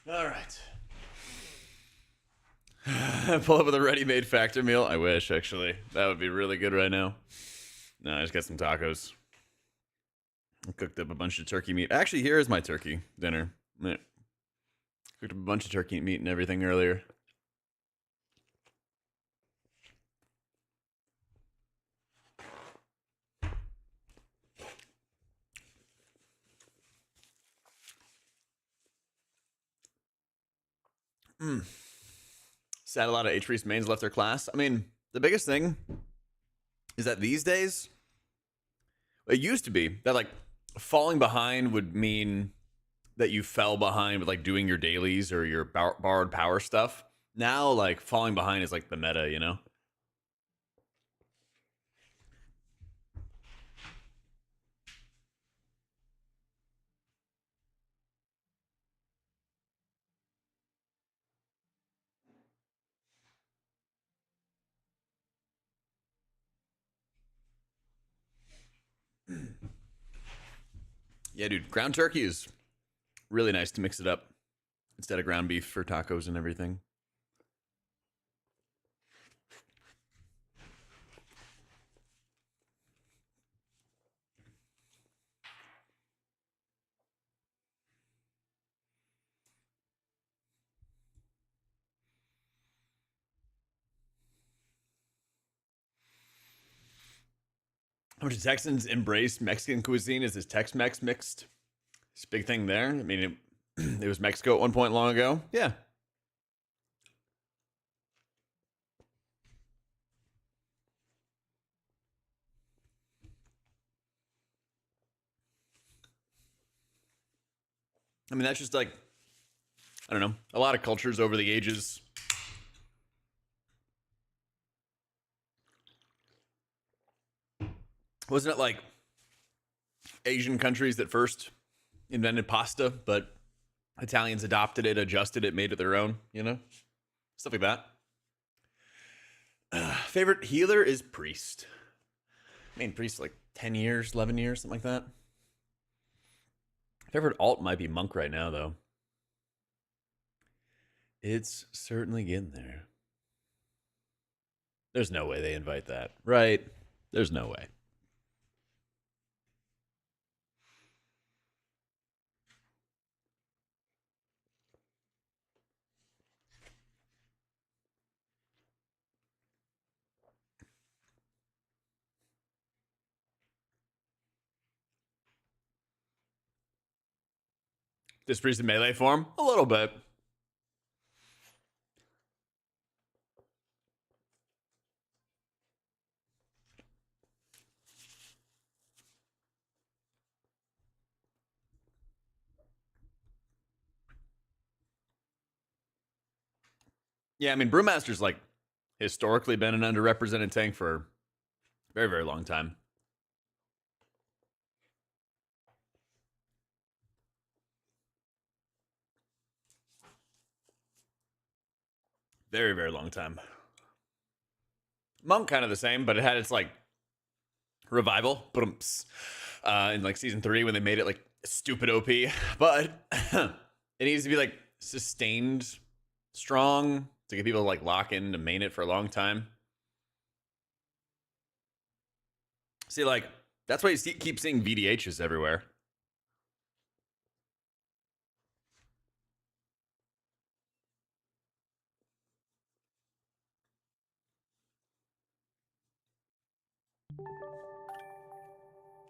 All right. Pull up with a ready-made factor meal. I wish, actually. That would be really good right now. No, I just got some tacos. I cooked up a bunch of turkey meat. Actually, here is my turkey dinner. Yeah. Cooked up a bunch of turkey meat and everything earlier. Sad a lot of H. Reese mains left their class. I mean, the biggest thing is that these days, it used to be that like falling behind would mean that you fell behind with like doing your dailies or your borrowed power stuff. Now, like falling behind is like the meta, you know? Yeah, dude, ground turkey is really nice to mix it up instead of ground beef for tacos and everything. How much Texans embrace Mexican cuisine? Is this Tex-Mex mixed? It's a big thing there. I mean, it was Mexico at one point long ago. Yeah. I mean, that's just like, I don't know, a lot of cultures over the ages. Wasn't it like Asian countries that first invented pasta, but Italians adopted it, adjusted it, made it their own, you know? Stuff like that. Favorite healer is Priest. I mean, Priest like 10 years, 11 years, something like that. Favorite alt might be Monk right now, though. It's certainly getting there. There's no way they invite that, right? There's no way. This Priest in melee form? A little bit. Yeah, I mean, Brewmaster's like historically been an underrepresented tank for a very, very long time. Very, very long time. Monk kind of the same, but it had its like revival, in like season 3 when they made it like stupid OP. But it needs to be like sustained strong to get people to like lock in to main it for a long time. See, like that's why you keep seeing VDHs everywhere.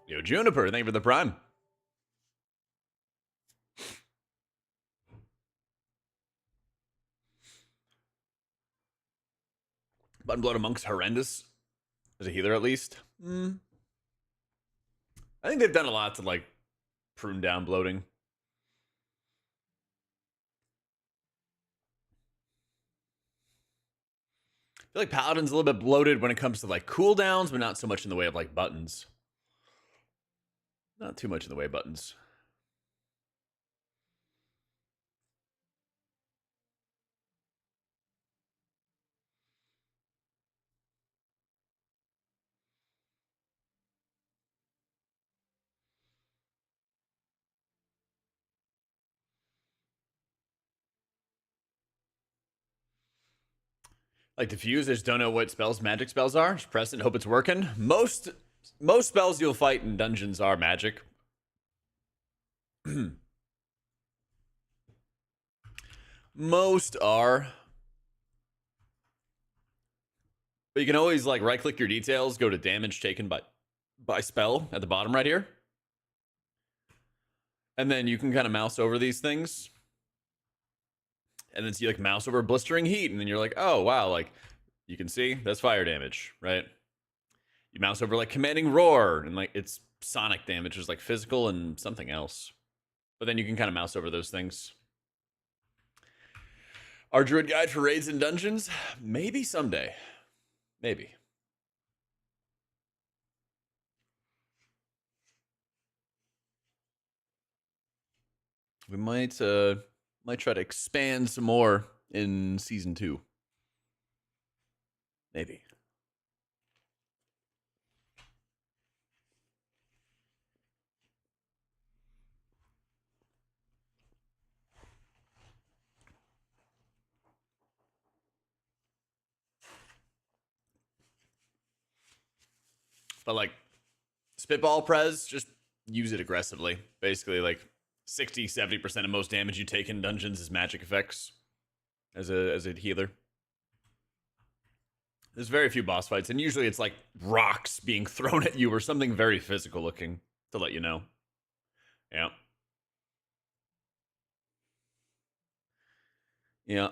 Yo, Juniper, thank you for the prime. Button Blood of Monk's horrendous as a healer, at least. I think they've done a lot to like prune down bloating. I feel like Paladin's a little bit bloated when it comes to like cooldowns, but not so much in the way of like buttons. Not too much in the way of buttons. Like diffuse, I just don't know what spells magic spells are. Just press it and hope it's working. Most spells you'll fight in dungeons are magic. Most are. But you can always like right click your details, go to damage taken by spell at the bottom right here. And then you can kind of mouse over these things. And then see like mouse over blistering heat. And then you're like, oh wow, like you can see that's fire damage, right? You mouse over like commanding roar, and like it's sonic damage, is like physical and something else. But then you can kind of mouse over those things. Our druid guide for raids and dungeons? Maybe someday. Maybe. We might try to expand some more in season 2. Maybe. But like spitball prez, just use it aggressively. Basically, like 60-70% of most damage you take in dungeons is magic effects as a healer. There's very few boss fights, and usually it's like rocks being thrown at you or something very physical looking to let you know. Yeah. Yeah.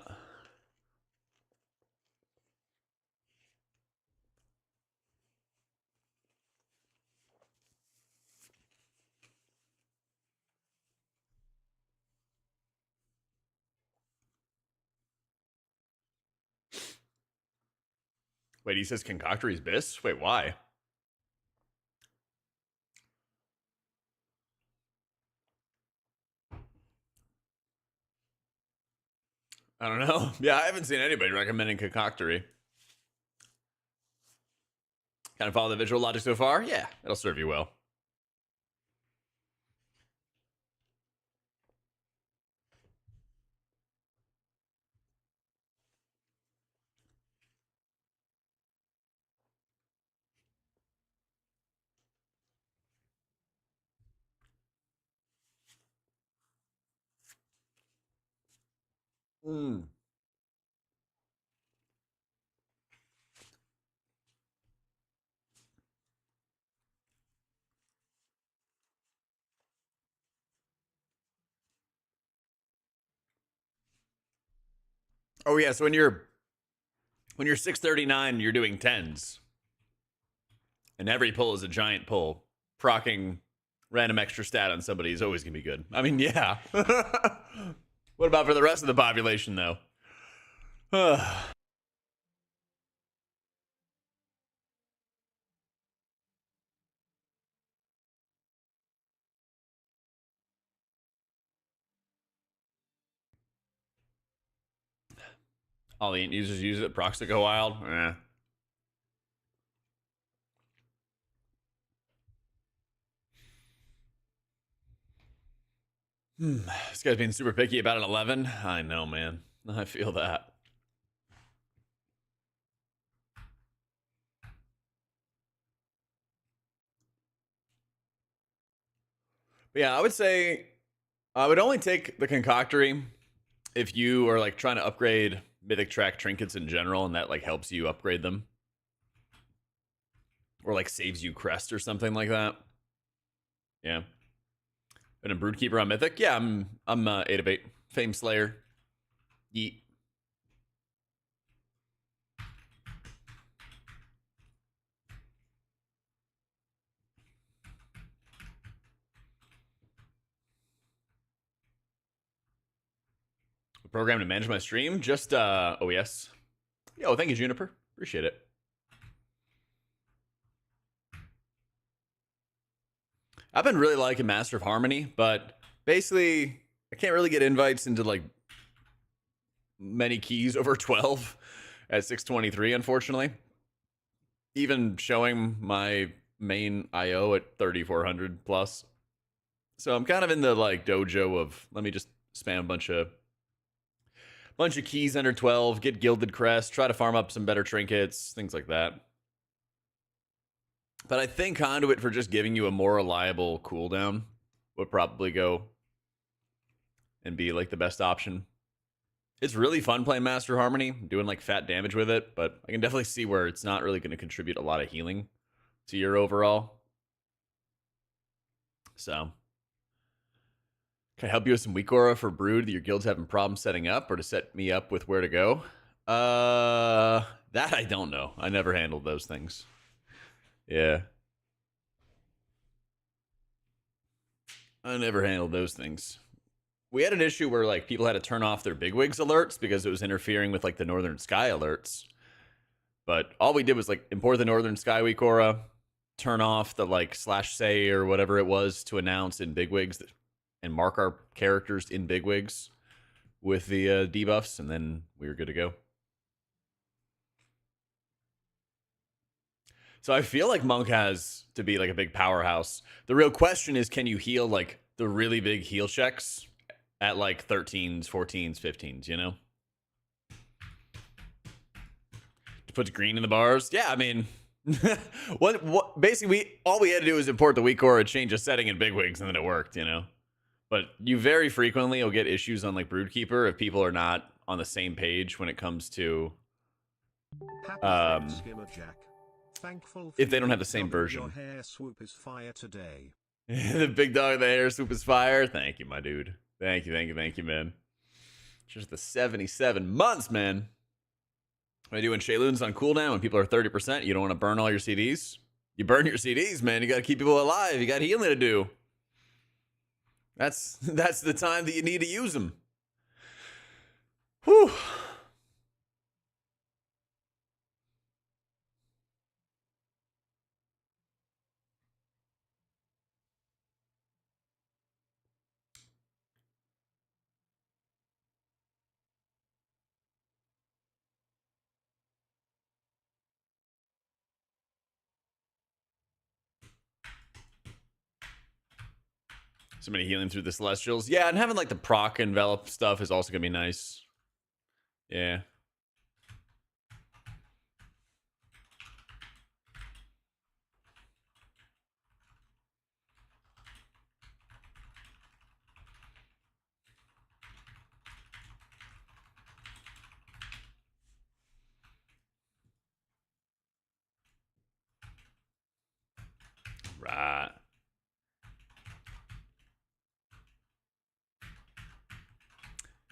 Wait, he says concoctory's bis? Wait, why? I don't know. Yeah, I haven't seen anybody recommending concoctory. Kind of follow the visual logic so far? Yeah, it'll serve you well. Hmm. Oh yeah, so when you're 639, you're doing tens. And every pull is a giant pull. Procking random extra stat on somebody is always gonna be good. I mean, yeah. What about for the rest of the population though? All the users use it, procs that go wild. This guy's being super picky about an 11. I know, man. I feel that. But yeah, I would say I would only take the concoctory if you are like trying to upgrade mythic track trinkets in general, and that like helps you upgrade them, or like saves you crest or something like that. Yeah. And a broodkeeper on mythic. Yeah, I'm 8 of 8 fame slayer. Yeet. A program to manage my stream. Just OES. Yo, thank you, Juniper. Appreciate it. I've been really liking Master of Harmony, but basically I can't really get invites into like many keys over 12 at 623, unfortunately. Even showing my main IO at 3400 plus. So I'm kind of in the like dojo of let me just spam a bunch of Bunch of keys under 12, get Gilded Crest, try to farm up some better trinkets, things like that. But I think Conduit for just giving you a more reliable cooldown would probably go and be like the best option. It's really fun playing Master Harmony, doing like fat damage with it, but I can definitely see where it's not really going to contribute a lot of healing to your overall. So, can I help you with some weak aura for Brood that your guild's having problems setting up, or to set me up with where to go? That I don't know. I never handled those things. Yeah. I never handled those things. We had an issue where like people had to turn off their bigwigs alerts because it was interfering with like the Northern Sky alerts. But all we did was like import the Northern Sky weak aura, turn off the like /say or whatever it was to announce in bigwigs, and mark our characters in bigwigs with the debuffs, and then we were good to go. So I feel like Monk has to be like a big powerhouse. The real question is, can you heal like the really big heal checks at like 13s, 14s, 15s, you know? Puts green in the bars. Yeah, I mean, what basically all we had to do was import the weak aura, change a setting in bigwigs, and then it worked, you know? But you very frequently will get issues on like Broodkeeper if people are not on the same page when it comes to if they don't have the same version. Your hair swoop is fire today. The big dog of the hair swoop is fire. Thank you, my dude. Thank you, man. Just the 77 months, man. What I do when Shayloon's on cooldown when people are 30%, you don't want to burn all your CDs. You burn your CDs, man. You got to keep people alive. You got healing to do. That's the time that you need to use them. Whew. Somebody healing through the Celestials. Yeah, and having like the proc envelop stuff is also going to be nice. Yeah. Right.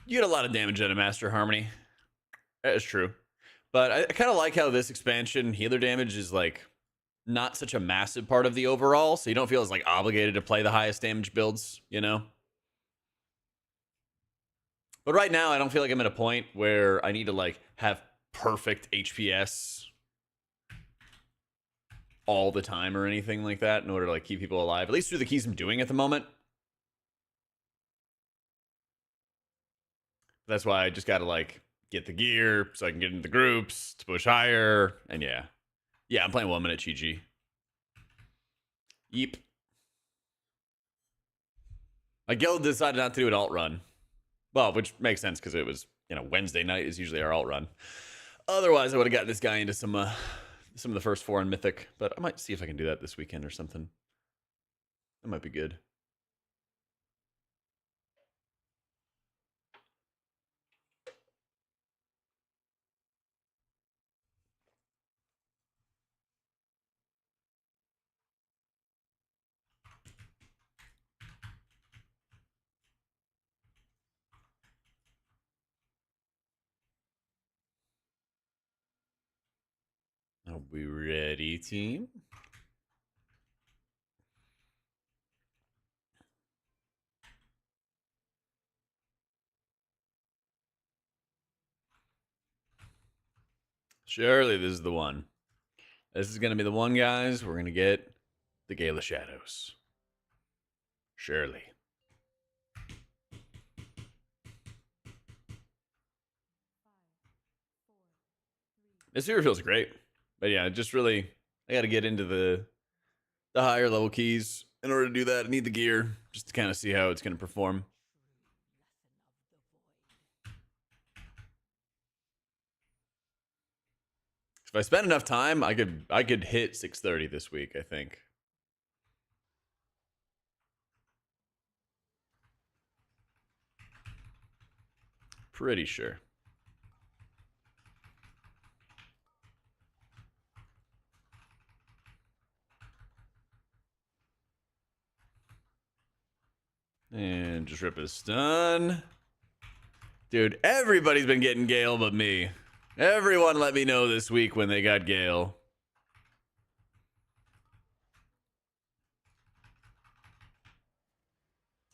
You get a lot of damage out of Master Harmony. That is true. But I kind of like how this expansion healer damage is like not such a massive part of the overall, so you don't feel as like obligated to play the highest damage builds, you know? But right now, I don't feel like I'm at a point where I need to like have perfect HPS all the time or anything like that in order to like keep people alive. At least through the keys I'm doing at the moment. That's why I just got to like get the gear so I can get into the groups to push higher. And yeah. Yeah, I'm playing 1 minute GG. Yeep. My guild decided not to do an alt run. Well, which makes sense because it was, you know, Wednesday night is usually our alt run. Otherwise, I would have gotten this guy into some of the first 4 in Mythic. But I might see if I can do that this weekend or something. That might be good. Are we ready, team? Surely this is the one. This is going to be the one, guys. We're going to get the Gale of Shadows. Surely. This here feels great. But yeah, just really, I got to get into the higher level keys. In order to do that, I need the gear just to kind of see how it's going to perform. If I spend enough time, I could hit 6:30 this week, I think. Pretty sure. And just rip a stun. Dude, everybody's been getting Gale but me. Everyone let me know this week when they got Gale.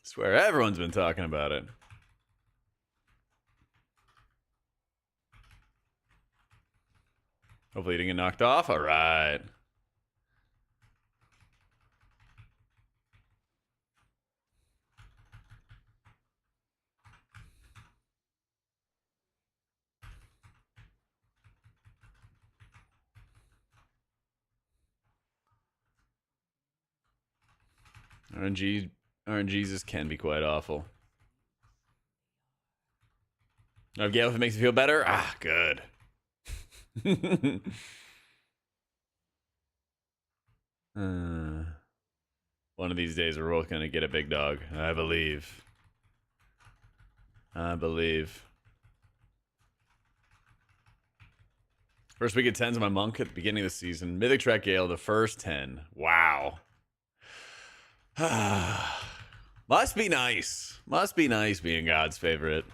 Swear everyone's been talking about it. Hopefully you didn't get knocked off. All right. RNGs can be quite awful. Oh, Gale, if it makes you feel better? Ah, good. One of these days we're both going to get a big dog. I believe. First week of 10s of my monk at the beginning of the season. Mythic Track Gale, the first 10. Wow. Must be nice. Must be nice being God's favorite.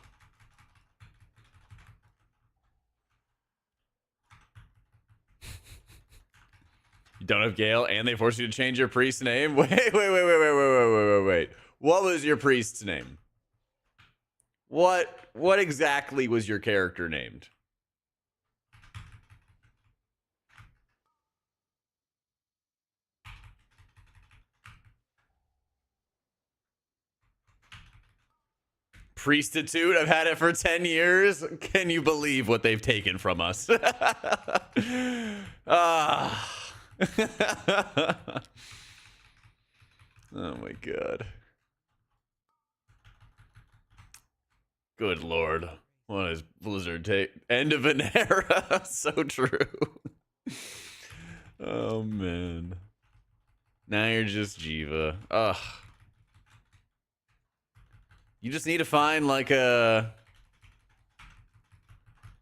You don't have Gale and they force you to change your priest's name? Wait. What was your priest's name? What exactly was your character named? Priestitude? I've had it for 10 years. Can you believe what they've taken from us? Oh my god. Good lord. What is Blizzard take? End of an era. So true. Oh man. Now you're just Jiva. Ugh. You just need to find like a...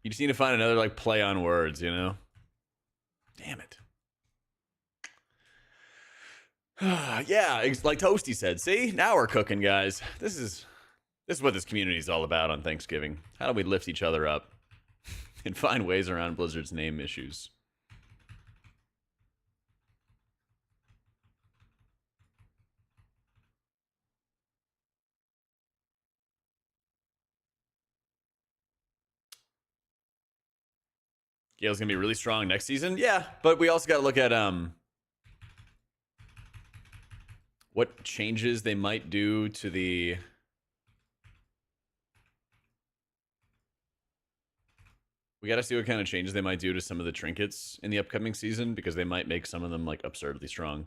You just need to find another like play on words, you know? Damn it. Yeah, like Toasty said. See? Now we're cooking, guys. This is what this community is all about on Thanksgiving. How do we lift each other up and find ways around Blizzard's name issues? Gale's gonna be really strong next season. Yeah, but we also got to look at what changes they might do to the... We got to see what kind of changes they might do to some of the trinkets in the upcoming season, because they might make some of them like absurdly strong.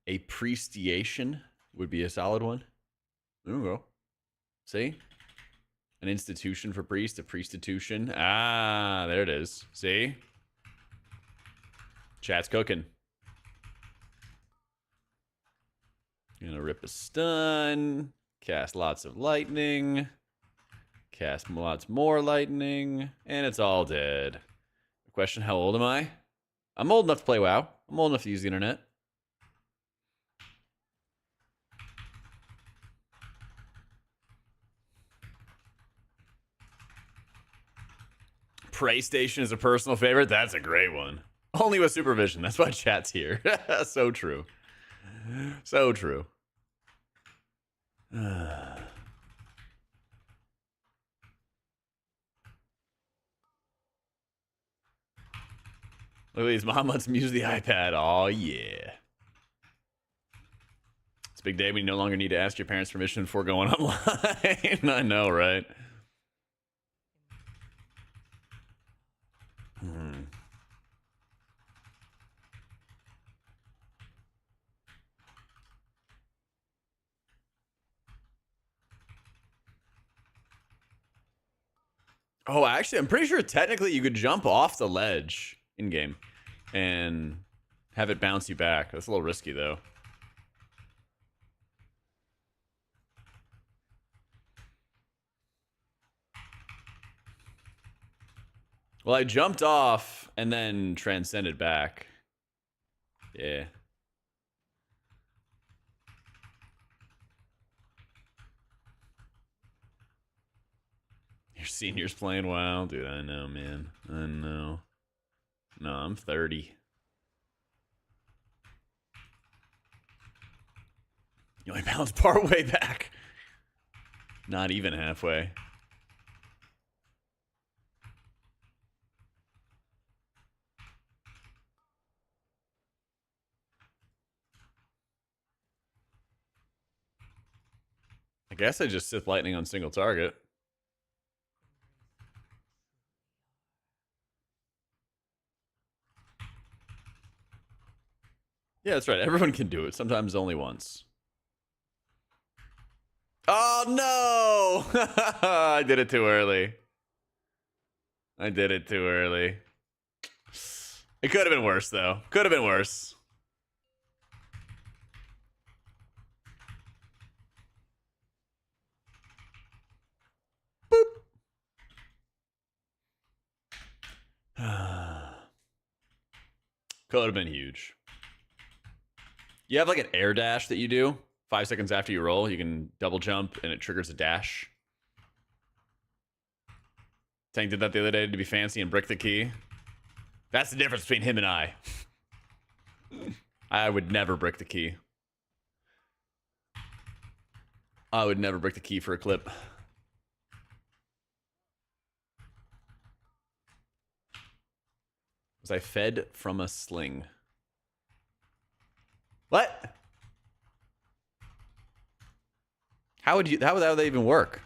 A priestiation would be a solid one. There we go. See? An institution for priest, a priestitution. Ah, there it is. See? Chat's cooking. Gonna rip a stun. Cast lots of lightning. Cast lots more lightning. And it's all dead. Question, how old am I? I'm old enough to play WoW. I'm old enough to use the internet. PlayStation is a personal favorite. That's a great one. Only with supervision. That's why chat's here. So true. So true. Look at these. Mom lets me use the iPad. Oh, yeah. It's a big day when you no longer need to ask your parents' permission before going online. I know, right? Oh, actually, I'm pretty sure technically you could jump off the ledge in game and have it bounce you back. That's a little risky though. Well, I jumped off and then transcended back. Yeah. Your senior's playing WoW? Dude, I know, man. I know. No, I'm 30. You only bounce part way back. Not even halfway. I guess I just Sith Lightning on single target. Yeah, that's right. Everyone can do it. Sometimes only once. Oh, no! I did it too early. I did it too early. It could have been worse, though. Could have been worse. Boop. Could have been huge. You have like an air dash that you do 5 seconds after you roll. You can double jump and it triggers a dash. Tank did that the other day to be fancy and brick the key. That's the difference between him and I. I would never brick the key. I would never brick the key for a clip. Was I fed from a sling? What? How would that even work?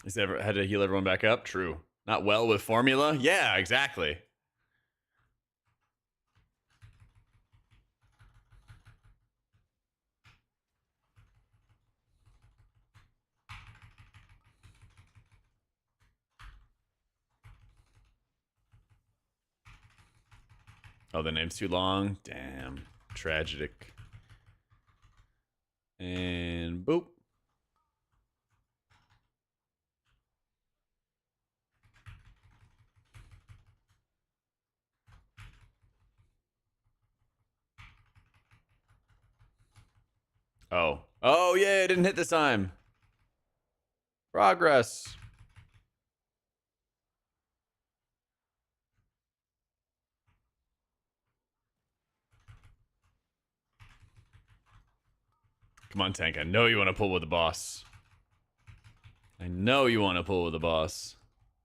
He's ever had to heal everyone back up? True. Not well with formula? Yeah, exactly. Oh, the name's too long? Damn. Tragic. And boop. Oh. Oh, yeah, it didn't hit this time. Progress. Come on, Tank. I know you want to pull with the boss. I know you want to pull with the boss.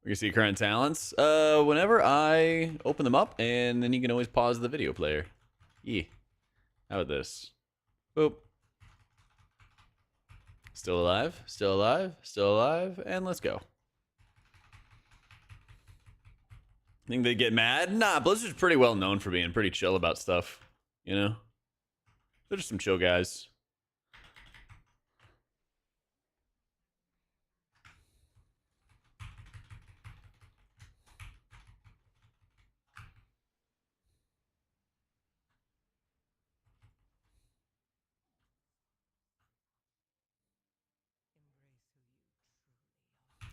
We can see current talents. Whenever I open them up, and then you can always pause the video player. Yeah. How about this? Boop. Still alive, still alive, still alive, and let's go. Think they get mad? Nah, Blizzard's pretty well known for being pretty chill about stuff. You know? They're just some chill guys.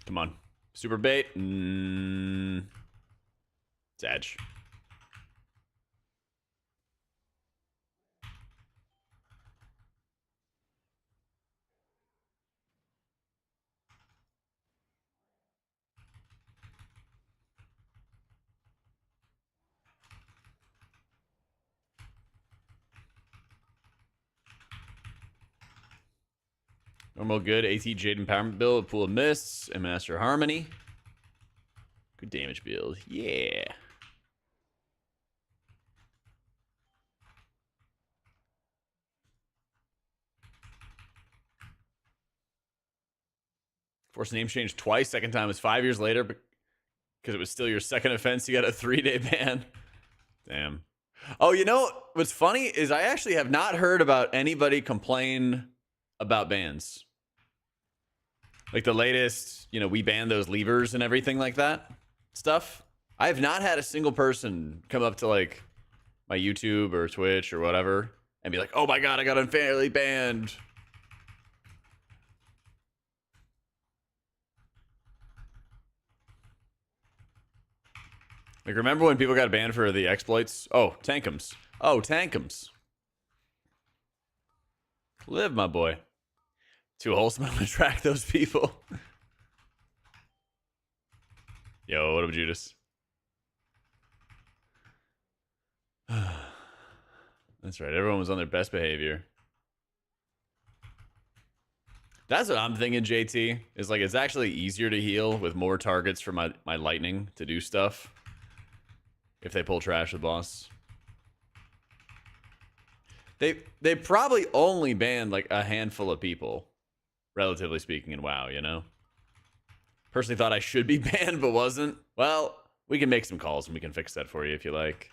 Come on. Super bait. It's edge. Normal good AT Jade Empowerment build, Pool of Mists, and Master Harmony. Good damage build. Yeah. Forced name change twice. Second time was 5 years later. But Because it was still your second offense, you got a 3-day ban. Damn. Oh, you know what's funny is I actually have not heard about anybody complain about bans. Like the latest, you know, we banned those levers and everything like that stuff. I have not had a single person come up to like my YouTube or Twitch or whatever and be like, oh my God, I got unfairly banned. Like, remember when people got banned for the exploits? Oh, Tankums. Oh, Tankums. Live, my boy. Too wholesome. I'm gonna track those people. Yo, what up, Judas? That's right. Everyone was on their best behavior. That's what I'm thinking, JT. Is like, it's actually easier to heal with more targets for my lightning to do stuff. If they pull trash the boss. They probably only banned like a handful of people, relatively speaking, in WoW, you know? Personally thought I should be banned, but wasn't. Well, we can make some calls and we can fix that for you if you like.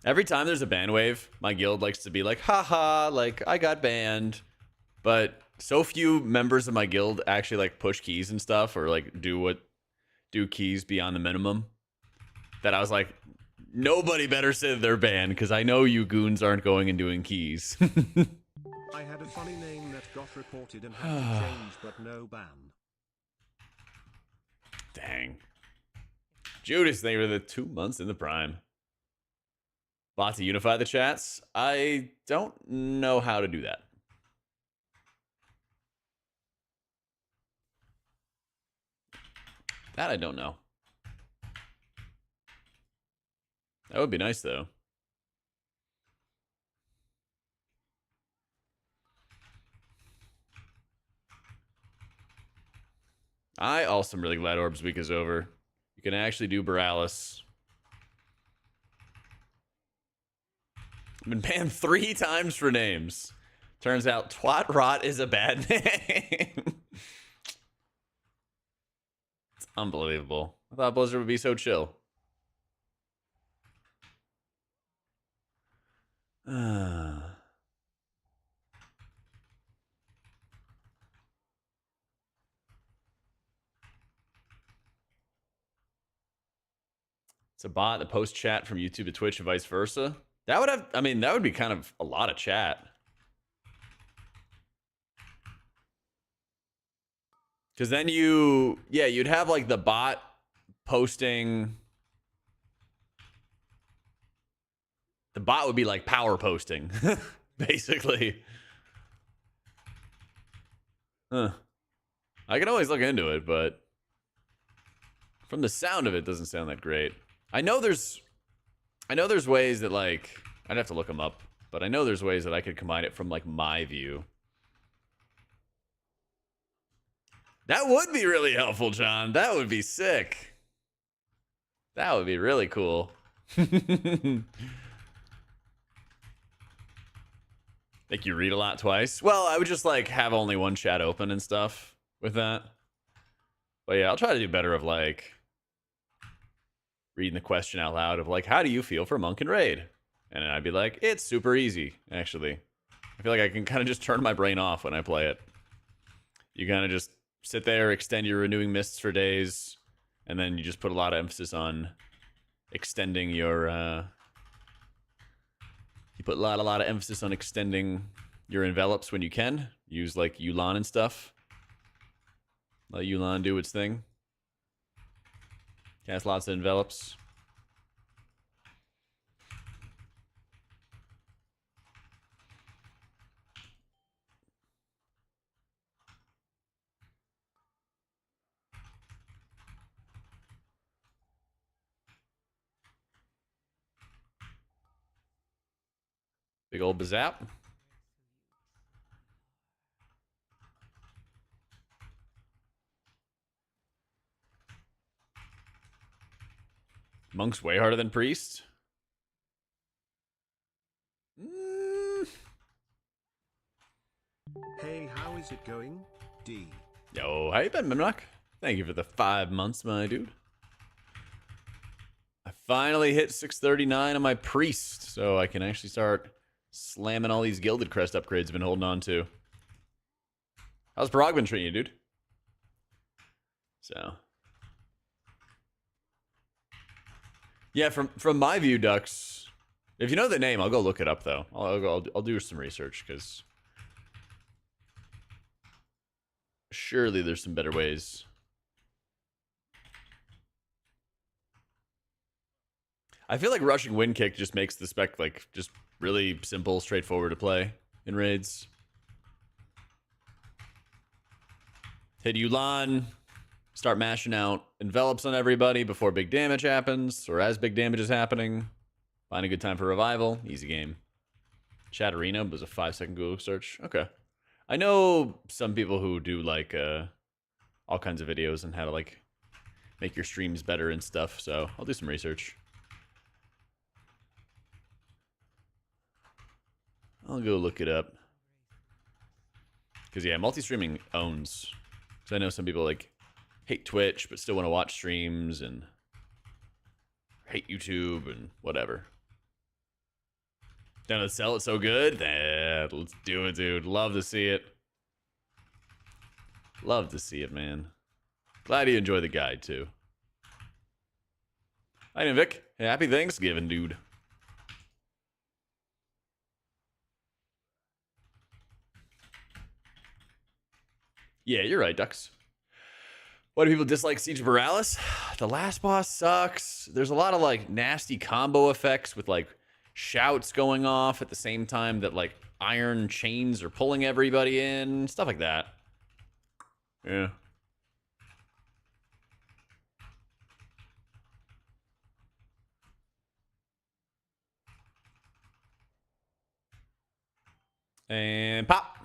Every time there's a ban wave, my guild likes to be like, haha, like, I got banned. But so few members of my guild actually like push keys and stuff or like do keys beyond the minimum that I was like, nobody better say they're banned because I know you goons aren't going and doing keys. I had a funny name that got reported and had to change, but no ban. Dang. Judas, thank you for the 2 months in the prime. Bot to unify the chats? I don't know how to do that. That I don't know. That would be nice, though. I also am really glad Orbs Week is over. You can actually do Borealis. I've been banned 3 times for names. Turns out Twat Rot is a bad name. It's unbelievable. I thought Blizzard would be so chill. It's a bot that posts chat from YouTube to Twitch and vice versa. That would have, I mean, that would be kind of a lot of chat. Because then you'd have like the bot posting. The bot would be like power posting, basically. Huh. I can always look into it, but from the sound of it, doesn't sound that great. I know there's ways that like, I'd have to look them up, but I know there's ways that I could combine it from like my view. That would be really helpful, John. That would be sick. That would be really cool. Think you read a lot twice? Well, I would just like have only one chat open and stuff with that. But yeah, I'll try to do better of like reading the question out loud of like, how do you feel for Monk and Raid? And then I'd be like, it's super easy, actually. I feel like I can kind of just turn my brain off when I play it. You kind of just sit there, extend your renewing mists for days, and then you just put a lot of emphasis on extending your you put a lot of emphasis on extending your envelops when you can. Use like Yulan and stuff. Let Yulan do its thing. Cast lots of envelops. Big old bazap. Monk's way harder than Priest. Hey, how is it going? D. Yo, how you been, Mimnock? Thank you for the 5 months, my dude. I finally hit 639 on my priest, so I can actually start slamming all these Gilded Crest upgrades I've been holding on to. How's Parag been treating you, dude? So, yeah, from my view, Ducks. If you know the name, I'll go look it up though. I'll do some research because surely there's some better ways. I feel like rushing wind kick just makes the spec like just really simple, straightforward to play in raids. Hit Yulan, start mashing out envelops on everybody before big damage happens, or as big damage is happening. Find a good time for revival. Easy game. Chatterina was a 5-second Google search. Okay. I know some people who do like all kinds of videos on how to like make your streams better and stuff, so I'll do some research. I'll go look it up. Because, yeah, multi-streaming owns. So I know some people, like, hate Twitch, but still want to watch streams and hate YouTube and whatever. Down to sell it so good? Let's do it, dude. Love to see it. Love to see it, man. Glad you enjoy the guide, too. Hi, Vic. Happy Thanksgiving, dude. Yeah, you're right, Ducks. Why do people dislike Siege of Borealis? The last boss sucks. There's a lot of like nasty combo effects with like shouts going off at the same time that like iron chains are pulling everybody in, stuff like that. Yeah. And pop.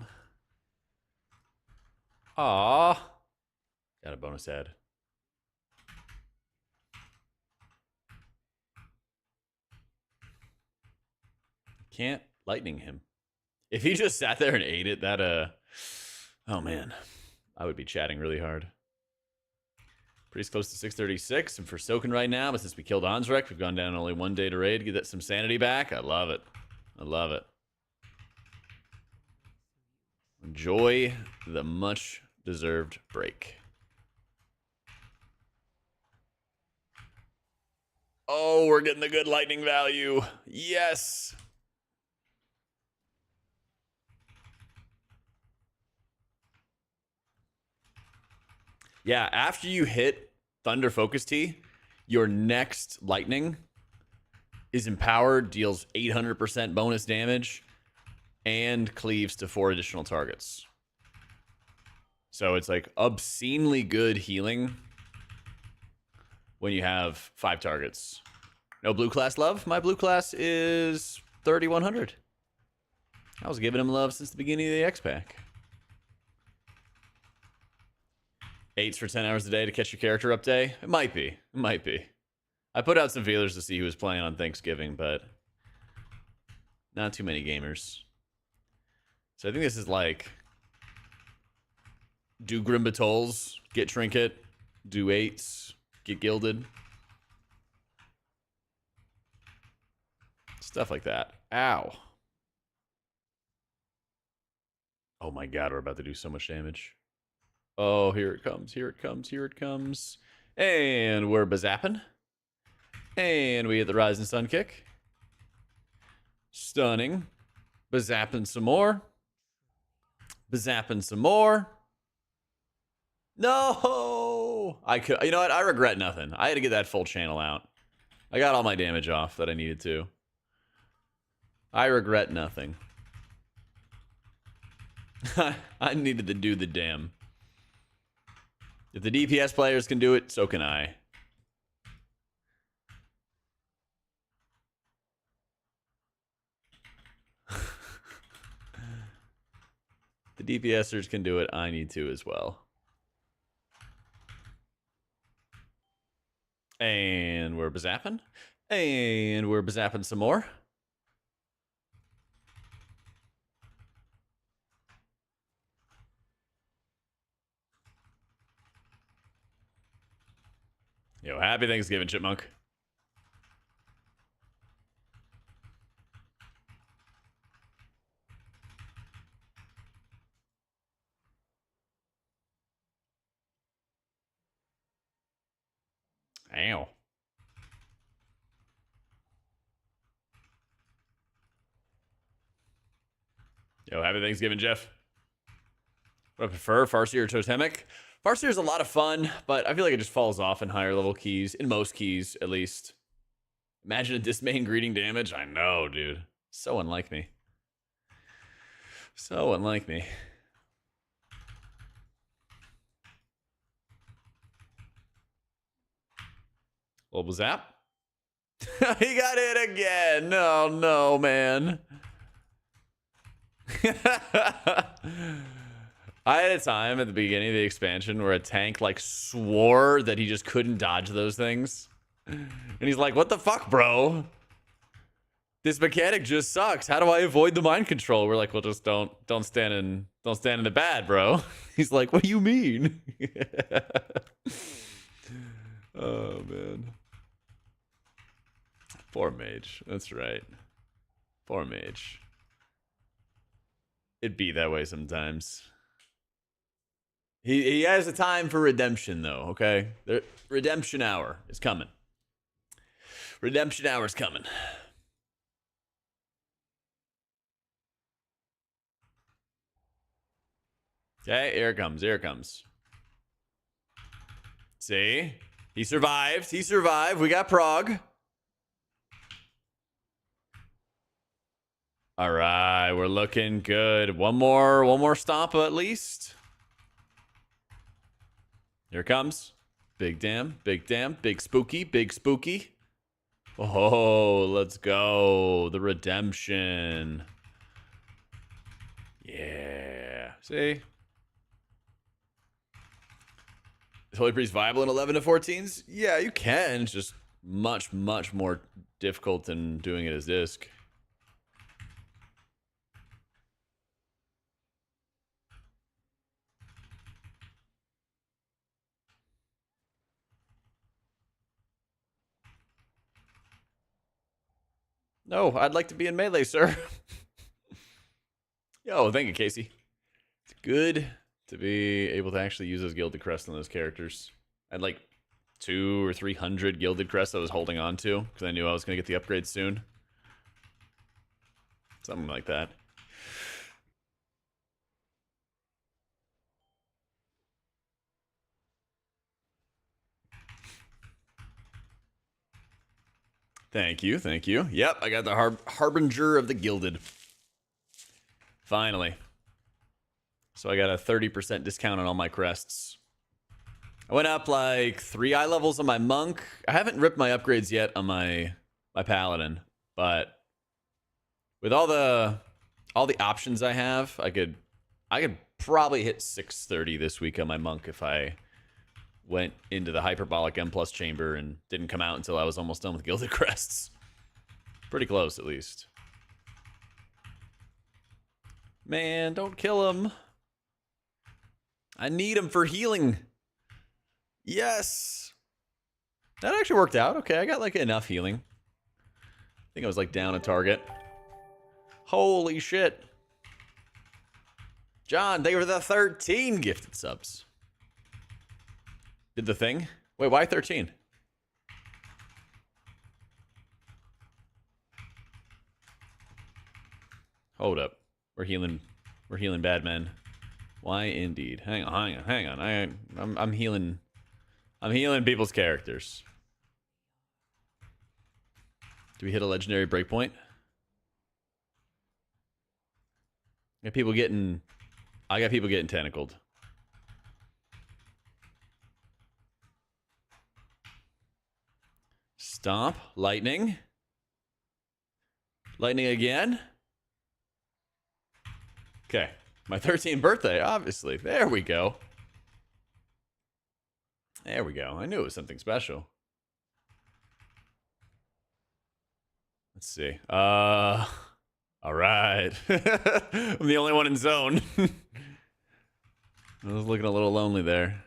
Aww. Got a bonus ad. Can't lightning him. If he just sat there and ate it, that oh man, I would be chatting really hard. Pretty close to 636. I'm for soaking right now, but since we killed Ansrek, we've gone down only 1 day to raid. Get that some sanity back. I love it. I love it. Enjoy the much deserved break. Oh, we're getting the good lightning value. Yes. Yeah, after you hit Thunder Focus Tea, your next lightning is empowered, deals 800% bonus damage, and cleaves to 4 additional targets. So it's like obscenely good healing when you have 5 targets. No blue class love? My blue class is 3100. I was giving him love since the beginning of the X Pack. 8s for 10 hours a day to catch your character up day? It might be. It might be. I put out some feelers to see who was playing on Thanksgiving, but not too many gamers. So I think this is like do Grimbatolls, get Trinket, do 8s, get Gilded. Stuff like that. Ow. Oh my god, we're about to do so much damage. Oh, here it comes, here it comes, here it comes. And we're bazapping. And we hit the Rising Sun kick. Stunning. Bazapping some more. Bazapping some more. No! I could, you know what? I regret nothing. I had to get that full channel out. I got all my damage off that I needed to. I regret nothing. I needed to do the damn. If the DPS players can do it, so can I. The DPSers can do it, I need to as well. And we're bazapping. And we're bazapping some more. Yo, happy Thanksgiving, Chipmunk. Ow. Yo, happy Thanksgiving, Jeff. What I prefer, Farseer or Totemic? Farseer is a lot of fun, but I feel like it just falls off in higher level keys, in most keys at least. Imagine a dismain greeting damage. I know, dude. So unlike me. So unlike me. Global Zap. He got it again. No, no, man. I had a time at the beginning of the expansion where a tank like swore that he just couldn't dodge those things. And he's like, what the fuck, bro? This mechanic just sucks. How do I avoid the mind control? We're like, well, just don't stand in the bad, bro. He's like, what do you mean? Oh man. Poor mage. That's right. Poor mage. It'd be that way sometimes. He has a time for redemption, though, okay? The redemption hour is coming. Redemption hour is coming. Okay, here it comes. Here it comes. See? He survived. He survived. We got Prague. All right, we're looking good. One more stompa at least. Here it comes. Big damn, big spooky. Oh, let's go. The redemption. Yeah. See? Is Holy Priest viable in 11 to 14s? Yeah, you can. It's just much more difficult than doing it as disc. No, I'd like to be in melee, sir. Yo, thank you, Casey. It's good to be able to actually use those Gilded Crest on those characters. I had like 200 or 300 Gilded Crests I was holding on to because I knew I was going to get the upgrade soon. Something like that. Thank you, thank you. Yep, I got the Harbinger of the Gilded. Finally. So I got a 30% discount on all my crests. I went up like 3 eye levels on my monk. I haven't ripped my upgrades yet on my paladin, but with all the options I have, I could probably hit 630 this week on my monk if I went into the hyperbolic M+ chamber and didn't come out until I was almost done with Gilded Crests. Pretty close, at least. Man, don't kill him. I need him for healing. Yes. That actually worked out. Okay, I got like enough healing. I think I was like down a target. Holy shit. John, they were the 13 gifted subs. Did the thing? Wait, why 13? Hold up. We're healing bad men. Why indeed? Hang on. I'm healing people's characters. Do we hit a legendary breakpoint? I got people getting tentacled. Stomp. Lightning. Lightning again. Okay. My 13th birthday, obviously. There we go. There we go. I knew it was something special. Let's see. All right. I'm the only one in zone. I was looking a little lonely there.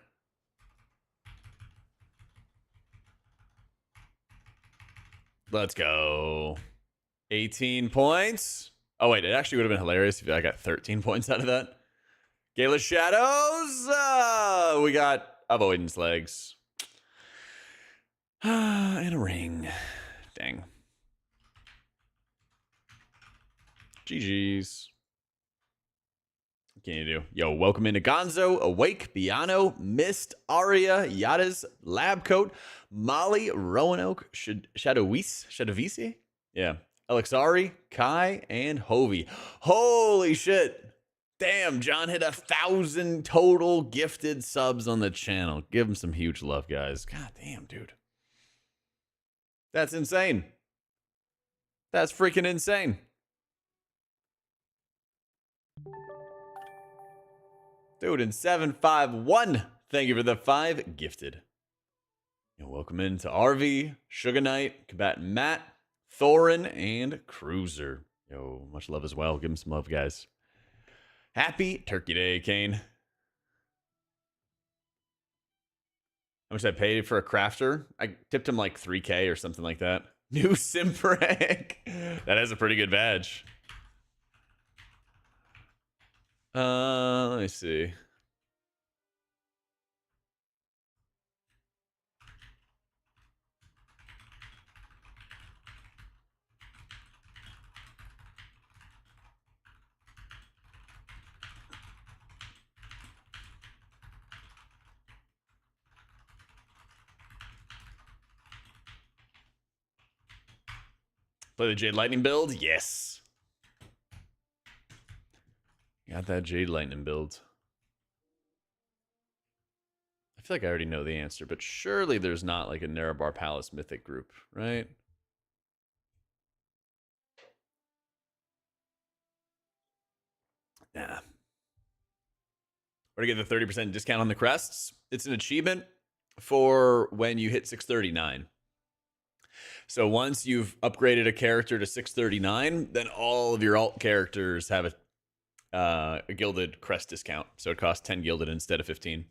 Let's go. 18 points. Oh, wait. It actually would have been hilarious if I got 13 points out of that. Gala Shadows. We got Avoidance Legs. And a ring. Dang. GG's. What can you do? Yo, welcome into Gonzo, Awake, Biano, Mist, Aria, Yada's, Labcoat, Molly, Roanoke, Shadowisi? Yeah. Alexari, Kai, and Hovey. Holy shit. Damn, John hit 1,000 total gifted subs on the channel. Give him some huge love, guys. God damn, dude. That's insane. That's freaking insane. Dude, in 751, thank you for the 5 gifted. And welcome into RV, Sugar Knight, Combatant Matt, Thorin, and Cruiser. Yo, much love as well. Give him some love, guys. Happy Turkey Day, Kane. How much I paid for a crafter? I tipped him like 3K or something like that. New Simpreg. That has a pretty good badge. Let me see. Play the Jade Lightning build? Yes. Got that Jade Lightning build. I feel like I already know the answer, but surely there's not like a Nerebar Palace Mythic group, right? Nah. Where to get the 30% discount on the crests? It's an achievement for when you hit 639. So once you've upgraded a character to 639, then all of your alt characters have a gilded crest discount. So it costs 10 gilded instead of 15.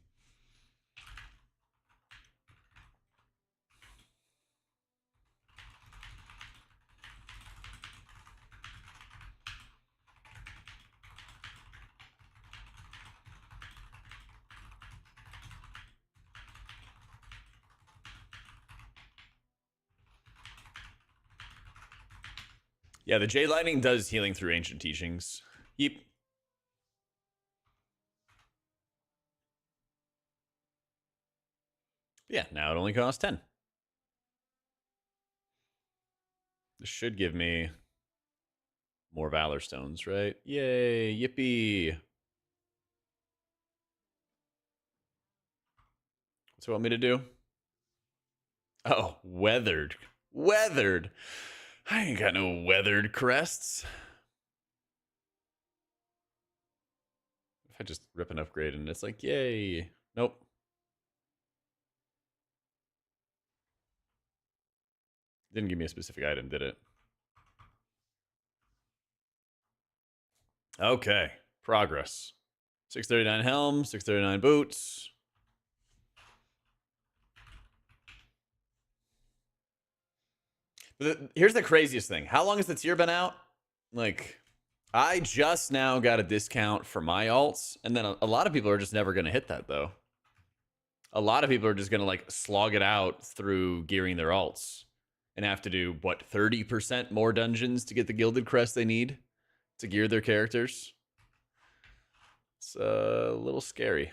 Yeah, the Jade Lightning does healing through ancient teachings. Yep. Yeah, now it only costs 10. This should give me more Valor Stones, right? Yay, yippee. What's it want me to do? Oh, weathered. Weathered. I ain't got no weathered crests. If I just rip an upgrade and it's like, yay. Nope. Didn't give me a specific item, did it? Okay. Progress. 639 helm, 639 boots. But here's the craziest thing. How long has the tier been out? Like, I just now got a discount for my alts, and then a lot of people are just never going to hit that, though. A lot of people are just going to, like, slog it out through gearing their alts and have to do, what, 30% more dungeons to get the gilded crest they need to gear their characters? It's a little scary.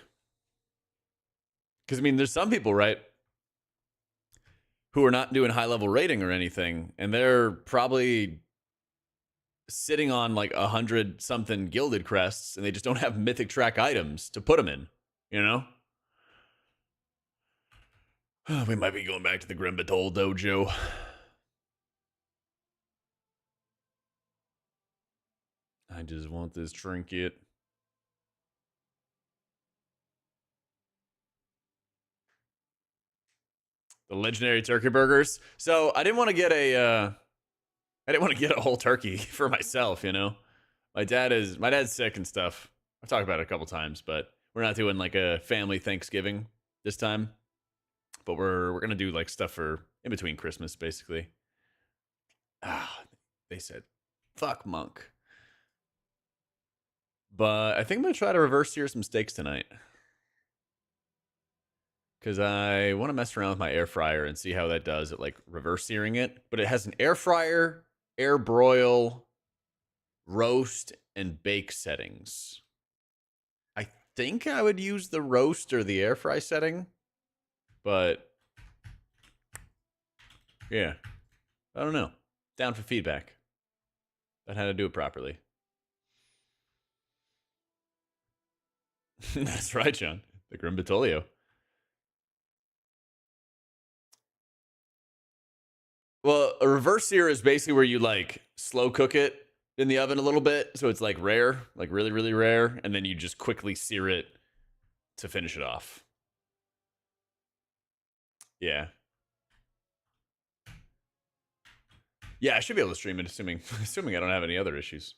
Because, I mean, there's some people, right, who are not doing high-level rating or anything, and they're probably sitting on like 100-something gilded crests, and they just don't have mythic track items to put them in, you know? We might be going back to the Grimbatol dojo. I just want this trinket. The legendary turkey burgers. So I didn't want to get a whole turkey for myself, you know. My dad's sick and stuff. I've talked about it a couple times, but we're not doing like a family Thanksgiving this time. But we're gonna do like stuff for in between Christmas, basically. Ah, they said, fuck Monk. But I think I'm going to try to reverse sear some steaks tonight. Because I want to mess around with my air fryer and see how that does at like reverse searing it. But it has an air fryer, air broil, roast, and bake settings. I think I would use the roast or the air fry setting. But yeah, I don't know. Down for feedback on how to do it properly. That's right, John. The Grim Batolio. Well, a reverse sear is basically where you like slow cook it in the oven a little bit, so it's like rare, like really, really rare, and then you just quickly sear it to finish it off. Yeah. Yeah, I should be able to stream it, assuming I don't have any other issues.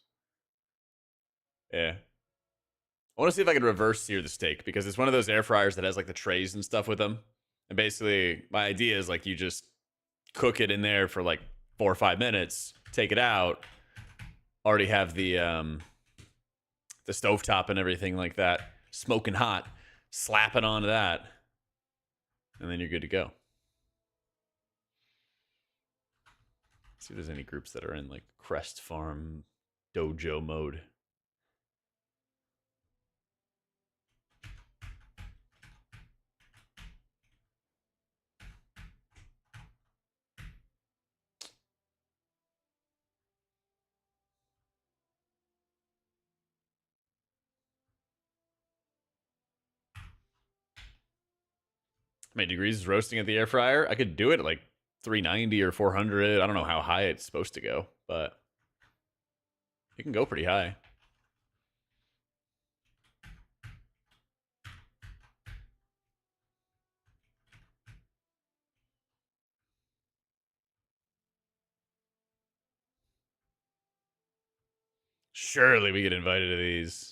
Yeah. I want to see if I can reverse sear the steak because it's one of those air fryers that has like the trays and stuff with them. And basically, my idea is like you just cook it in there for like 4 or 5 minutes, take it out, already have the stovetop and everything like that, smoking hot, slap it onto that, and then you're good to go. Let's see if there's any groups that are in like Crest Farm dojo mode. How many degrees is roasting at the air fryer? I could do it at like 390 or 400. I don't know how high it's supposed to go, but it can go pretty high. Surely we get invited to these.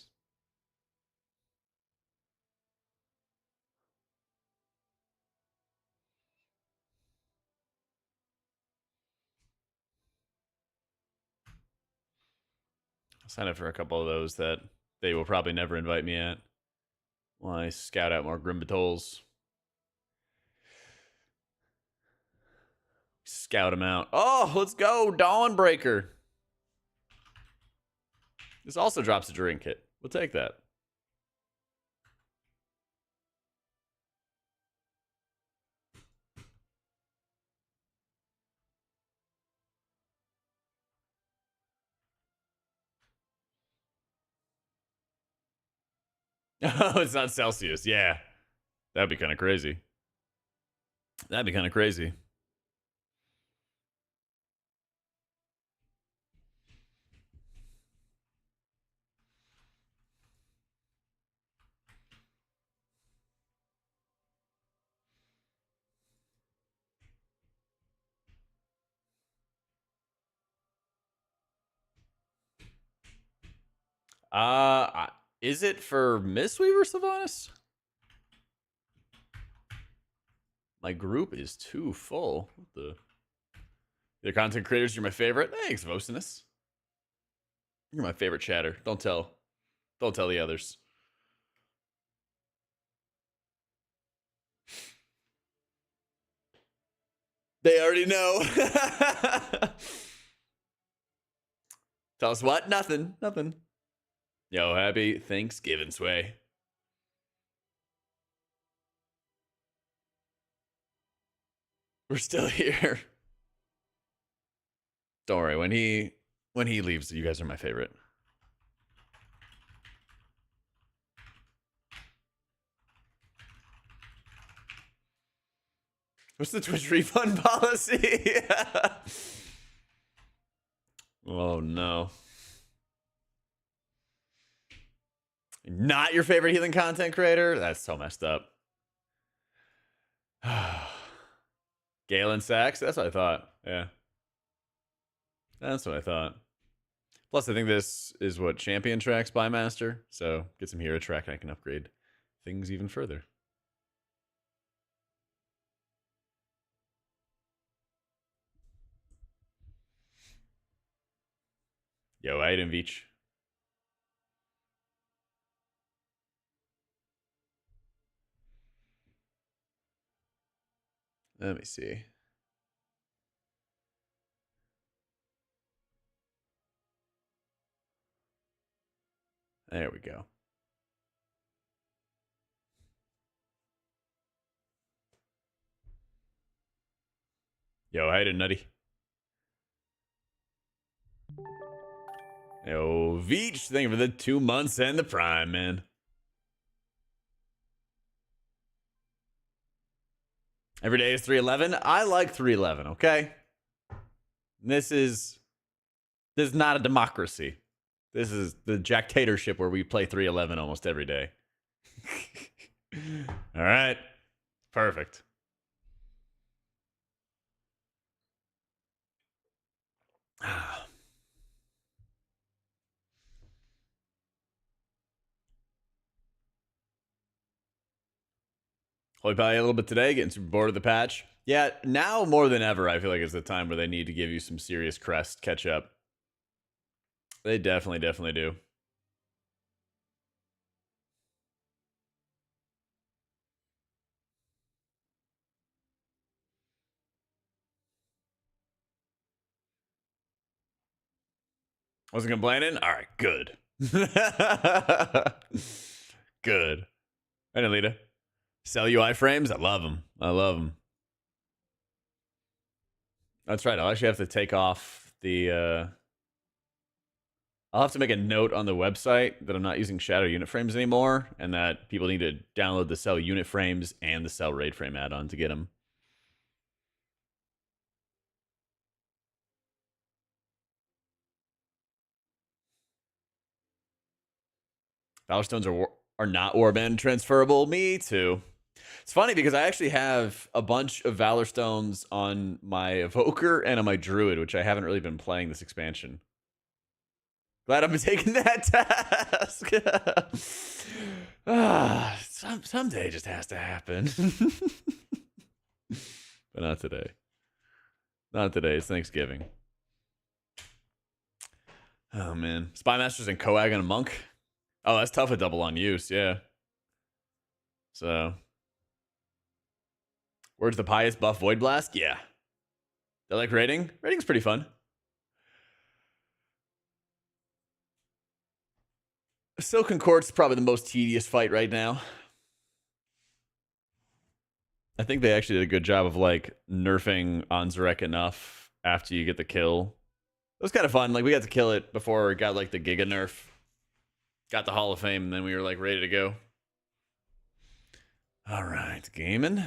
I'll sign up for a couple of those that they will probably never invite me at. While I scout out more Grimbatols. Scout them out. Oh, let's go, Dawnbreaker. This also drops a drink kit. We'll take that. Oh, it's not Celsius. Yeah. That'd be kind of crazy. That'd be kind of crazy. Is it for Mistweaver Sylvanas? My group is too full. What the content creators, you're my favorite. Thanks, Vosinus. You're my favorite chatter. Don't tell the others. They already know. Tell us what? Nothing. Yo, happy Thanksgiving, Sway. We're still here. Don't worry. When he leaves, you guys are my favorite. What's the Twitch refund policy? Oh no. Not your favorite healing content creator? That's so messed up. Galen Sachs? That's what I thought. Yeah. That's what I thought. Plus, I think this is what Champion tracks by Master. So get some hero track and I can upgrade things even further. Yo, Aiden Veach. Let me see. There we go. Yo, Aiden Nutty. Yo, Veach, thank you for the 2 months and the Prime, man. Every day is 311. I like 311, okay? This is not a democracy. This is the Jacktatorship where we play 311 almost every day. All right. Perfect. Only play a little bit today, getting super bored of the patch. Yeah, now more than ever, I feel like it's the time where they need to give you some serious crest catch up. They definitely do. Wasn't complaining? All right, good. Good. Hey, Alita. Sell UI frames? I love them. That's right. I'll actually have to take off the... I'll have to make a note on the website that I'm not using shadow unit frames anymore, and that people need to download the Cell unit frames and the Cell raid frame add-on to get them. Valor Stones are not warband transferable. Me too. It's funny because I actually have a bunch of Valor Stones on my Evoker and on my Druid, which I haven't really been playing this expansion. Glad I'm taking that task. Someday it just has to happen. But not today. Not today. It's Thanksgiving. Oh, man. Spy Masters and Coag and a Monk. Oh, that's tough a double on use, yeah. So. Where's the Pious buff Void Blast? Yeah. They like raiding? Raiding's pretty fun. Silken Court's probably the most tedious fight right now. I think they actually did a good job of like nerfing Anzarek enough after you get the kill. It was kind of fun. Like we got to kill it before it got like the Giga nerf. Got the Hall of Fame, and then we were like ready to go. All right, gaming.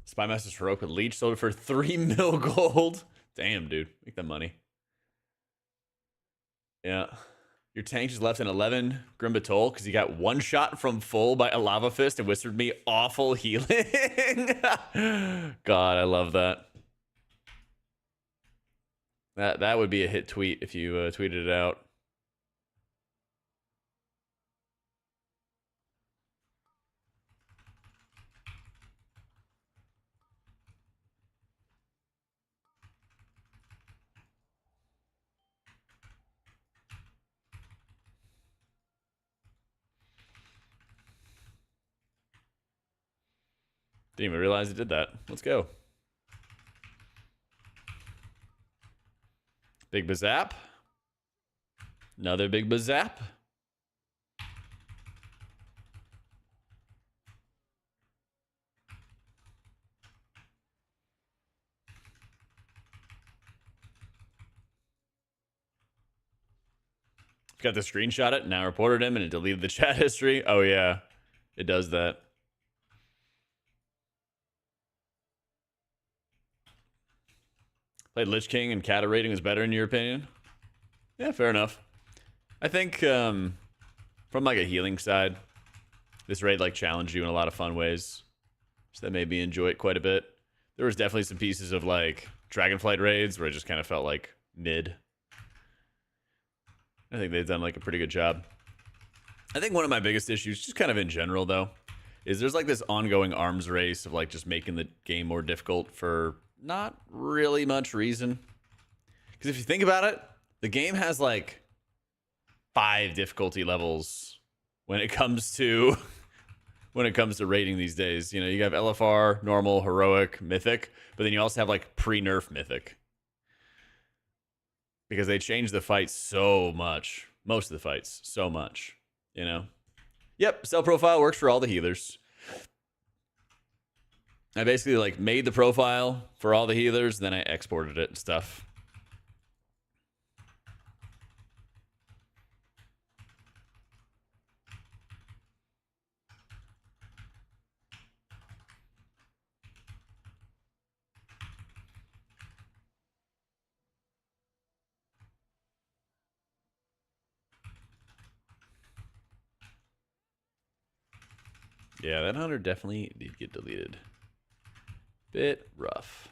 Spymaster's Heroic with Leech sold it for 3 mil gold. Damn, dude. Make that money. Yeah. Your tank just left an 11 Grim Batol because he got one shot from full by a Lava Fist and whispered me awful healing. God, I love that. That would be a hit tweet if you tweeted it out. Didn't even realize it did that. Let's go. Big Bazap. Another Big Bazap. Got the screenshot it, now reported him, and it deleted the chat history. Oh, yeah. It does that. Played Lich King and Kata rating was better in your opinion? Yeah, fair enough. I think from like a healing side, this raid like challenged you in a lot of fun ways. So that made me enjoy it quite a bit. There was definitely some pieces of like Dragonflight raids where it just kind of felt like mid. I think they've done like a pretty good job. I think one of my biggest issues, just kind of in general though, is there's like this ongoing arms race of like just making the game more difficult for not really much reason. Because if you think about it, the game has like 5 difficulty levels when it comes to rating these days. You know, you have LFR, normal, heroic, mythic, but then you also have like pre-nerf mythic. Because they changed the fight so much. Most of the fights, so much. You know? Yep, cell profile works for all the healers. I basically like made the profile for all the healers, then I exported it and stuff. Yeah, that hunter definitely did get deleted. Bit rough.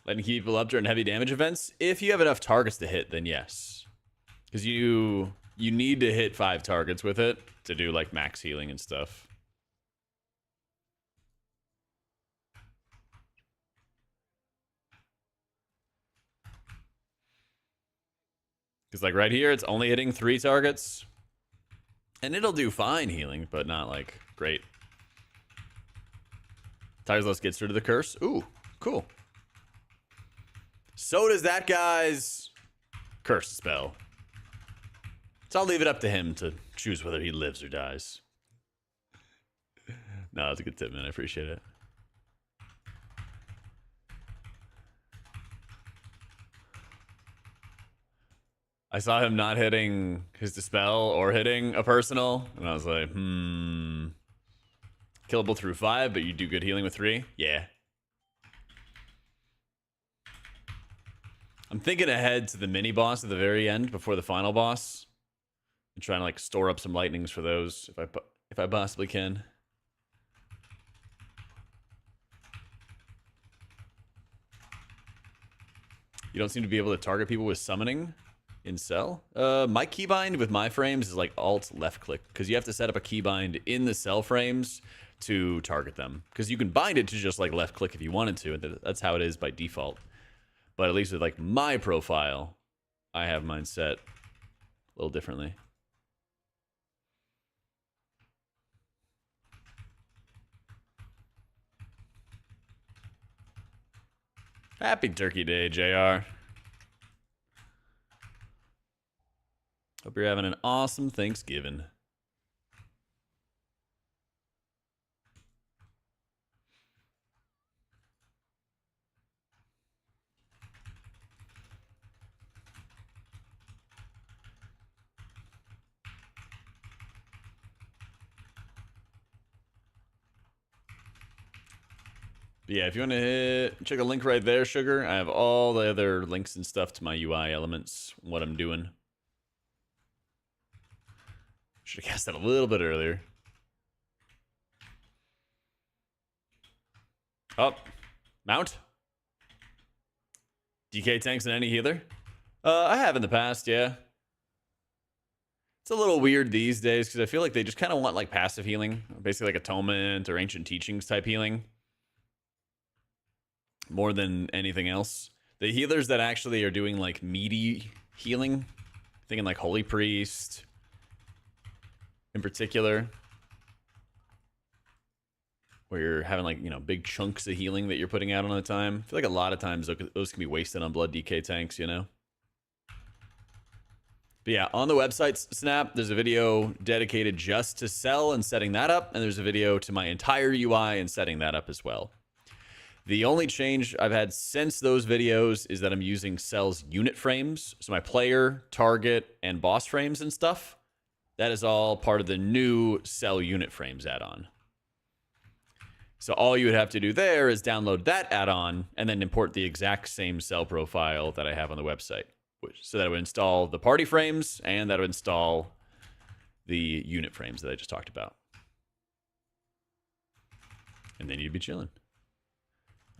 Letting people up during heavy damage events. If you have enough targets to hit, then yes. Because you need to hit 5 targets with it to do like max healing and stuff. Because like right here, it's only hitting 3 targets. And it'll do fine healing, but not like great. Tireless gets rid of the curse. Ooh, cool. So does that guy's curse spell. So I'll leave it up to him to choose whether he lives or dies. No, that's a good tip, man. I appreciate it. I saw him not hitting his dispel or hitting a personal, and I was like, killable through 5, but you do good healing with 3? Yeah. I'm thinking ahead to the mini boss at the very end before the final boss. I'm trying to like store up some lightnings for those if I possibly can. You don't seem to be able to target people with summoning in cell. My keybind with my frames is like alt left click because you have to set up a keybind in the cell frames to target them. Because you can bind it to just like left click if you wanted to, and that's how it is by default. But at least with like my profile, I have mine set a little differently. Happy Turkey Day, JR. Hope you're having an awesome Thanksgiving. But yeah, if you want to check the link right there, Sugar, I have all the other links and stuff to my UI elements, what I'm doing. Should have cast that a little bit earlier. Oh, mount. DK tanks and any healer? I have in the past, yeah. It's a little weird these days because I feel like they just kind of want like passive healing, basically like atonement or ancient teachings type healing, more than anything else. The healers that actually are doing like meaty healing, thinking like Holy Priest in particular, where you're having like, you know, big chunks of healing that you're putting out on a time. I feel like a lot of times those can be wasted on blood DK tanks, you know? But yeah, on the website, Snap, there's a video dedicated just to cell and setting that up, and there's a video to my entire UI and setting that up as well. The only change I've had since those videos is that I'm using cell's unit frames, so my player, target, and boss frames and stuff. That is all part of the new Cell Unit Frames add-on. So all you would have to do there is download that add-on and then import the exact same cell profile that I have on the website. So that would install the party frames and that would install the unit frames that I just talked about. And then you'd be chilling.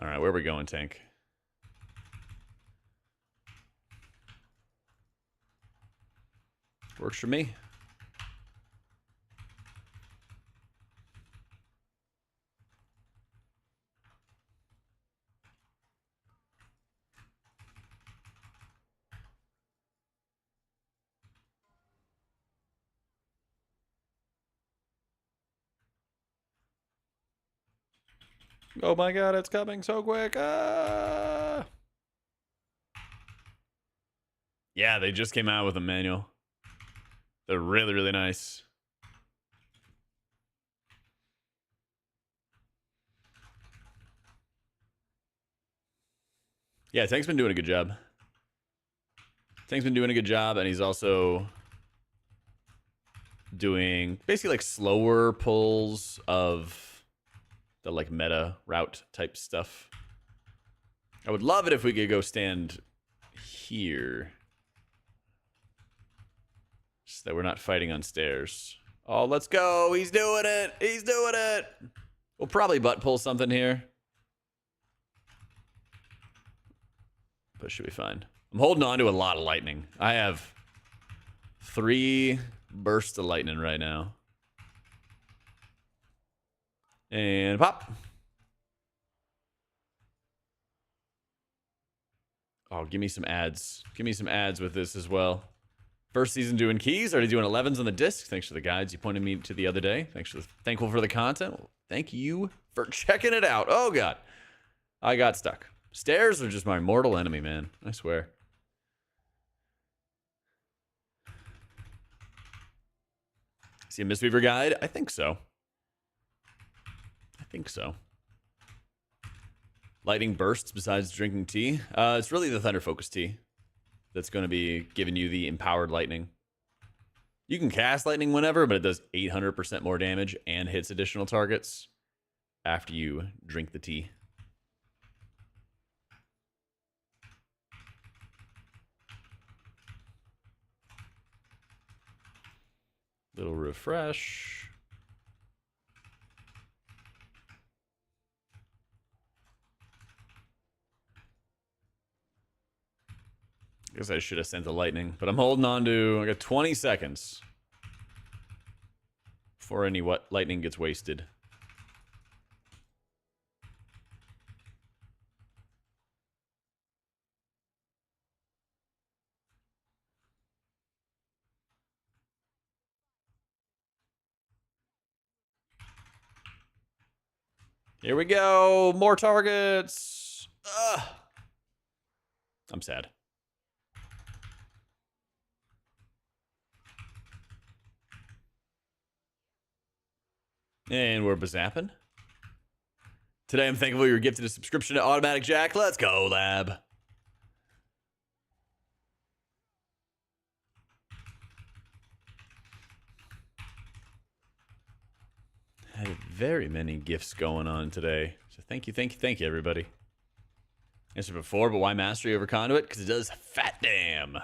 All right, where are we going, Tank? Works for me. Oh my god, it's coming so quick. Ah! Yeah, they just came out with a manual. They're really, really nice. Yeah, Tank's been doing a good job. Tank's been doing a good job, and he's also doing basically like slower pulls of the like meta route type stuff. I would love it if we could go stand here. So that we're not fighting on stairs. Oh, let's go. He's doing it. He's doing it. We'll probably butt pull something here. But should be fine. I'm holding on to a lot of lightning. I have 3 bursts of lightning right now. And pop. Oh, give me some ads. Give me some ads with this as well. First season doing keys. Already doing 11s on the disc. Thanks for the guides you pointed me to the other day. Thankful for the content. Well, thank you for checking it out. Oh, God. I got stuck. Stairs are just my mortal enemy, man. I swear. See a Mistweaver guide? I think so. I think so. Lightning bursts besides drinking tea? It's really the Thunder Focus tea that's going to be giving you the empowered lightning. You can cast lightning whenever, but it does 800% more damage and hits additional targets after you drink the tea. Little refresh. I guess I should have sent the lightning, but I'm holding on to, I got 20 seconds before any lightning gets wasted. Here we go. More targets. Ugh. I'm sad. And we're bazapping. Today I'm thankful you were gifted a subscription to AutomaticJak. Let's go, lab. I had very many gifts going on today. So thank you, everybody. Answered before, but why mastery over conduit? Because it does fat damn.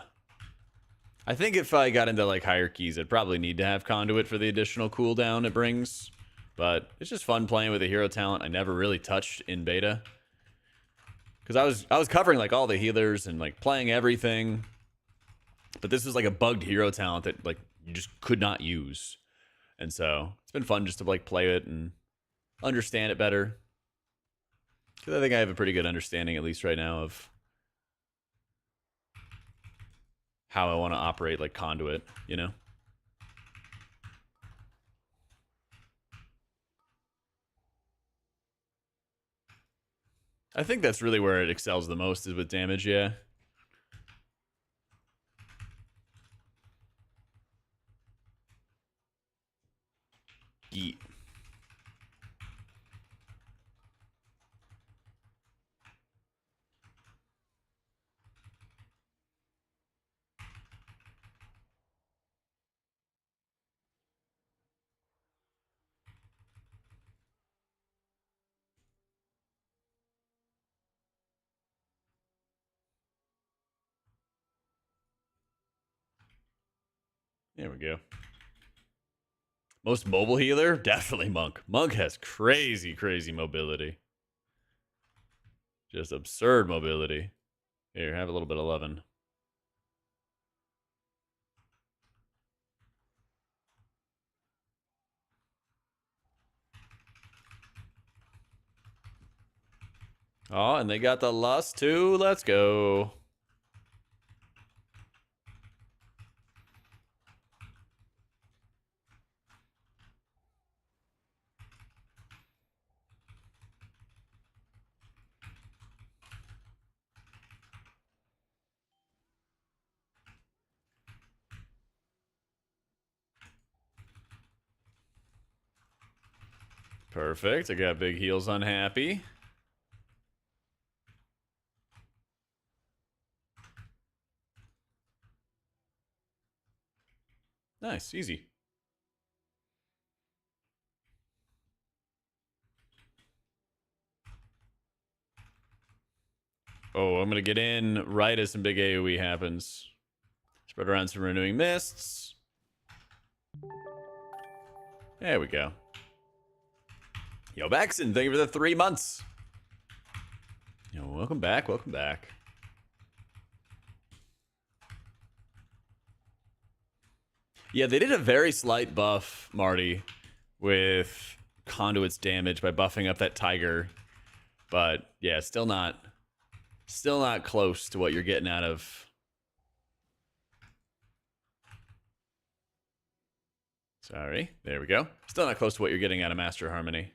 I think if I got into like higher keys, I'd probably need to have conduit for the additional cooldown it brings. But it's just fun playing with a hero talent I never really touched in beta. Because I was covering like all the healers and like playing everything. But this is like a bugged hero talent that like you just could not use. And so it's been fun just to like play it and understand it better. Because I think I have a pretty good understanding, at least right now, of how I want to operate like conduit, you know? I think that's really where it excels the most is with damage, yeah. Yeet. There we go. Most mobile healer? Definitely Monk. Monk has crazy, crazy mobility. Just absurd mobility. Here, have a little bit of lovin'. Oh, and they got the lust too. Let's go. Perfect. I got big heels unhappy. Nice. Easy. Oh, I'm going to get in right as some big AoE happens. Spread around some renewing mists. There we go. Yo, Baxton, thank you for the 3 months. Yo, welcome back. Welcome back. Yeah, they did a very slight buff, Marty, with Conduit's damage by buffing up that Tiger. But yeah, still not close to what you're getting out of. Sorry, there we go. Still not close to what you're getting out of Master Harmony.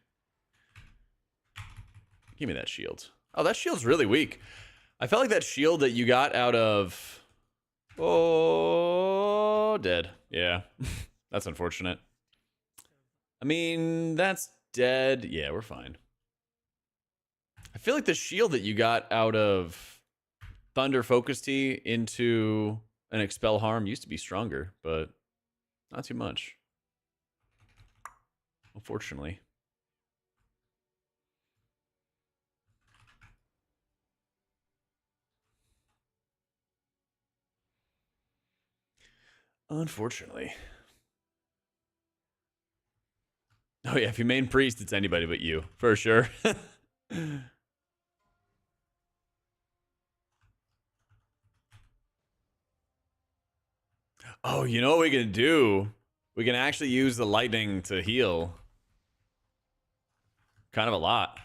Give me that shield. Oh, that shield's really weak. I felt like that shield that you got out of... Oh, dead. Yeah, that's unfortunate. I mean, that's dead. Yeah, we're fine. I feel like the shield that you got out of Thunder Focus Tea into an Expel Harm used to be stronger, but not too much. Unfortunately. Unfortunately. Oh yeah, if you main priest, it's anybody but you, for sure. Oh, you know what we can do? We can actually use the lightning to heal. Kind of a lot.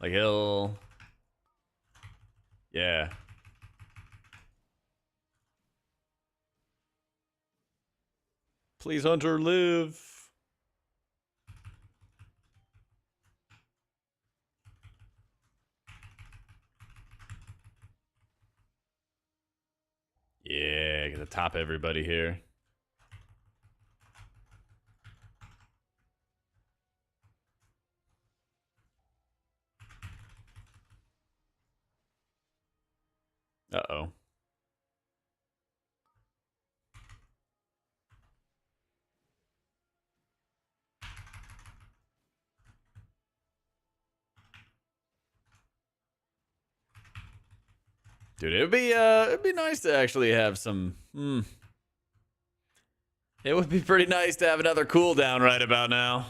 Like he'll... Yeah. Please, Hunter, live. Yeah, gonna top everybody here. Uh-oh. Dude, it'd be nice to actually have some... It would be pretty nice to have another cooldown right about now.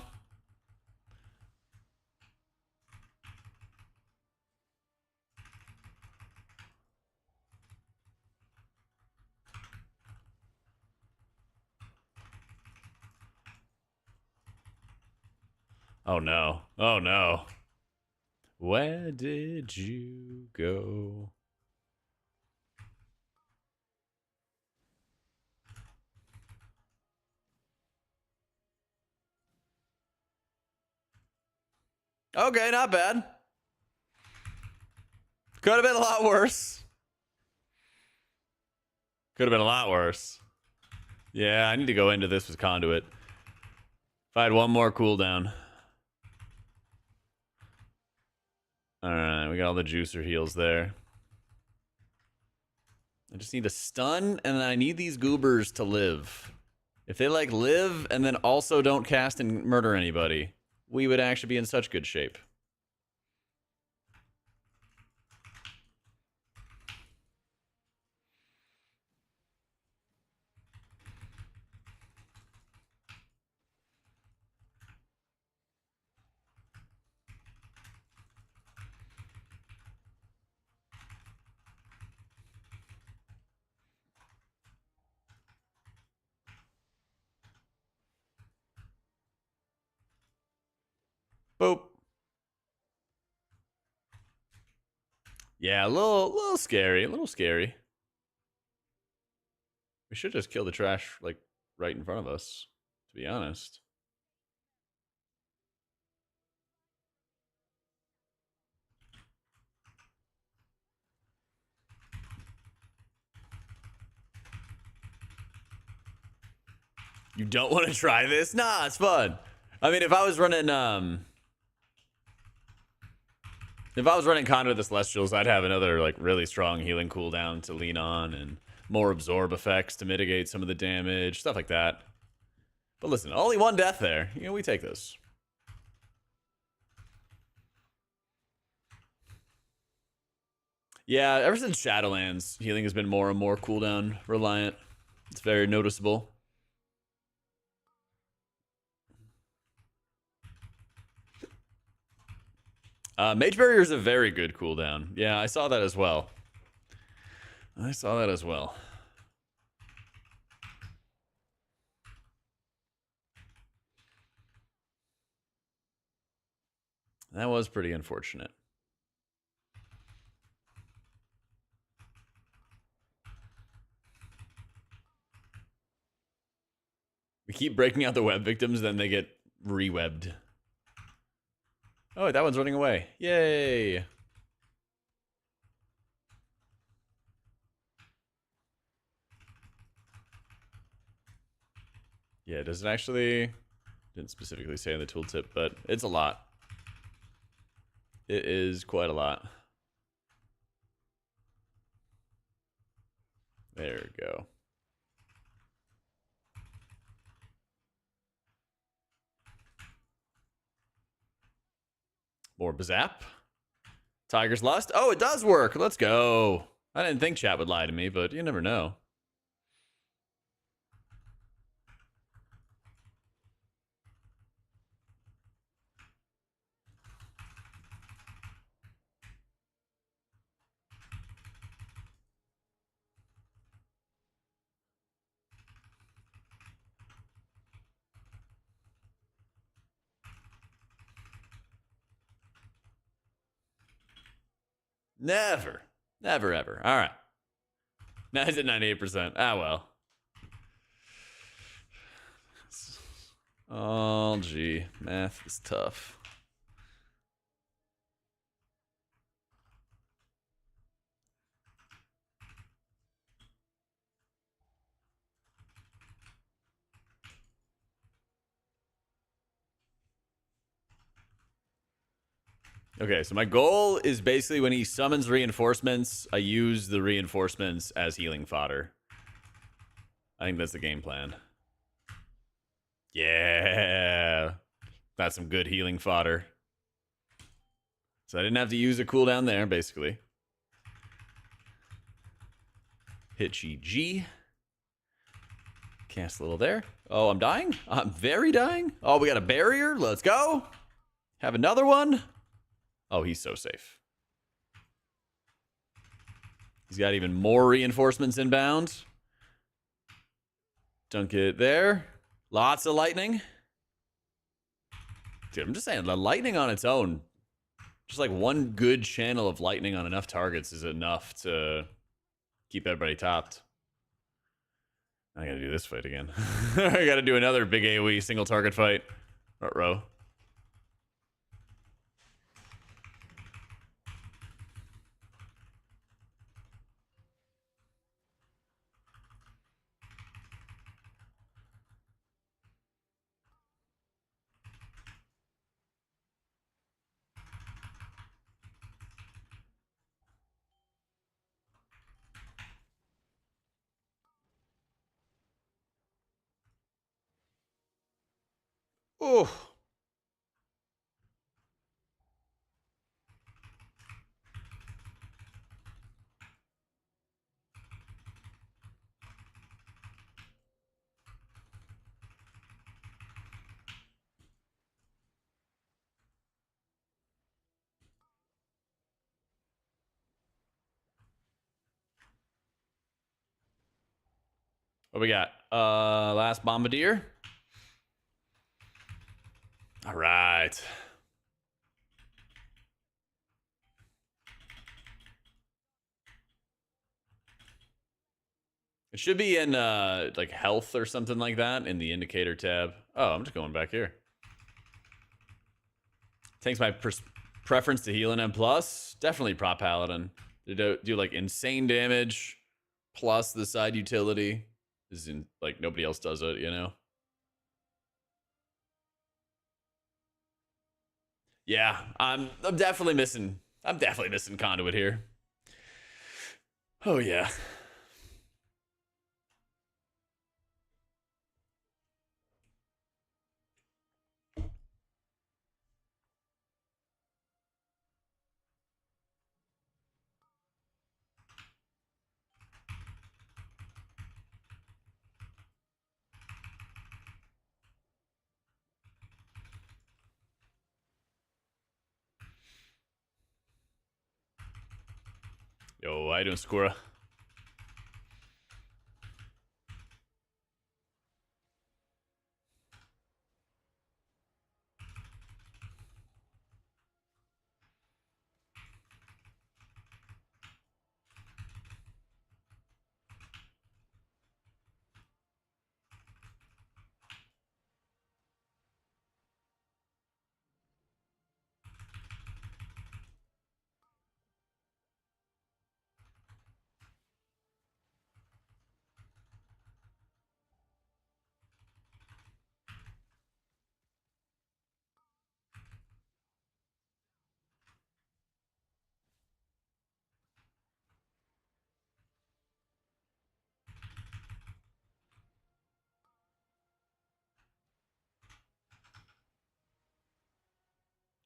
Oh no. Oh no. Where did you go? Okay, not bad. Could have been a lot worse. Could have been a lot worse. Yeah, I need to go into this with Conduit. If I had one more cooldown. Alright, we got all the juicer heals there. I just need a stun, and I need these goobers to live. If they, like, live and then also don't cast and murder anybody, we would actually be in such good shape. Boop. Yeah, a little scary. A little scary. We should just kill the trash, like, right in front of us, to be honest. You don't want to try this? Nah, it's fun. I mean, if I was running Conduit of the Celestials, I'd have another like really strong healing cooldown to lean on and more absorb effects to mitigate some of the damage, stuff like that. But listen, only one death there. You know, we take this. Yeah, ever since Shadowlands, healing has been more and more cooldown reliant. It's very noticeable. Mage Barrier is a very good cooldown. Yeah, I saw that as well. That was pretty unfortunate. We keep breaking out the web victims, then they get re-webbed. Oh, that one's running away. Yay! Yeah, does it actually... Didn't specifically say in the tooltip, but it's a lot. It is quite a lot. There we go. More Bazap. Tiger's Lust. Oh, it does work. Let's go. I didn't think chat would lie to me, but you never know. Never. Never, ever. All right. Now he's at 98%. Ah, well. Oh, gee. Math is tough. Okay, so my goal is basically when he summons reinforcements, I use the reinforcements as healing fodder. I think that's the game plan. Yeah. That's some good healing fodder. So I didn't have to use a cooldown there, basically. Hit GG. Cast a little there. Oh, I'm dying? I'm very dying? Oh, we got a barrier? Let's go. Have another one. Oh, he's so safe. He's got even more reinforcements inbound. Dunk it there. Lots of lightning. Dude, I'm just saying, the lightning on its own, just like one good channel of lightning on enough targets is enough to keep everybody topped. I gotta do this fight again. I gotta do another big AoE single target fight. Row. Oh. What we got? Last Bombardier. All right. It should be in like health or something like that in the indicator tab. Oh, I'm just going back here. Takes my preference to healing M plus. Definitely prop paladin. They do like insane damage plus the side utility. Is in like nobody else does it, you know. Yeah, I'm definitely missing. I'm definitely missing conduit here. Oh yeah. Yo, how you doing, Skora?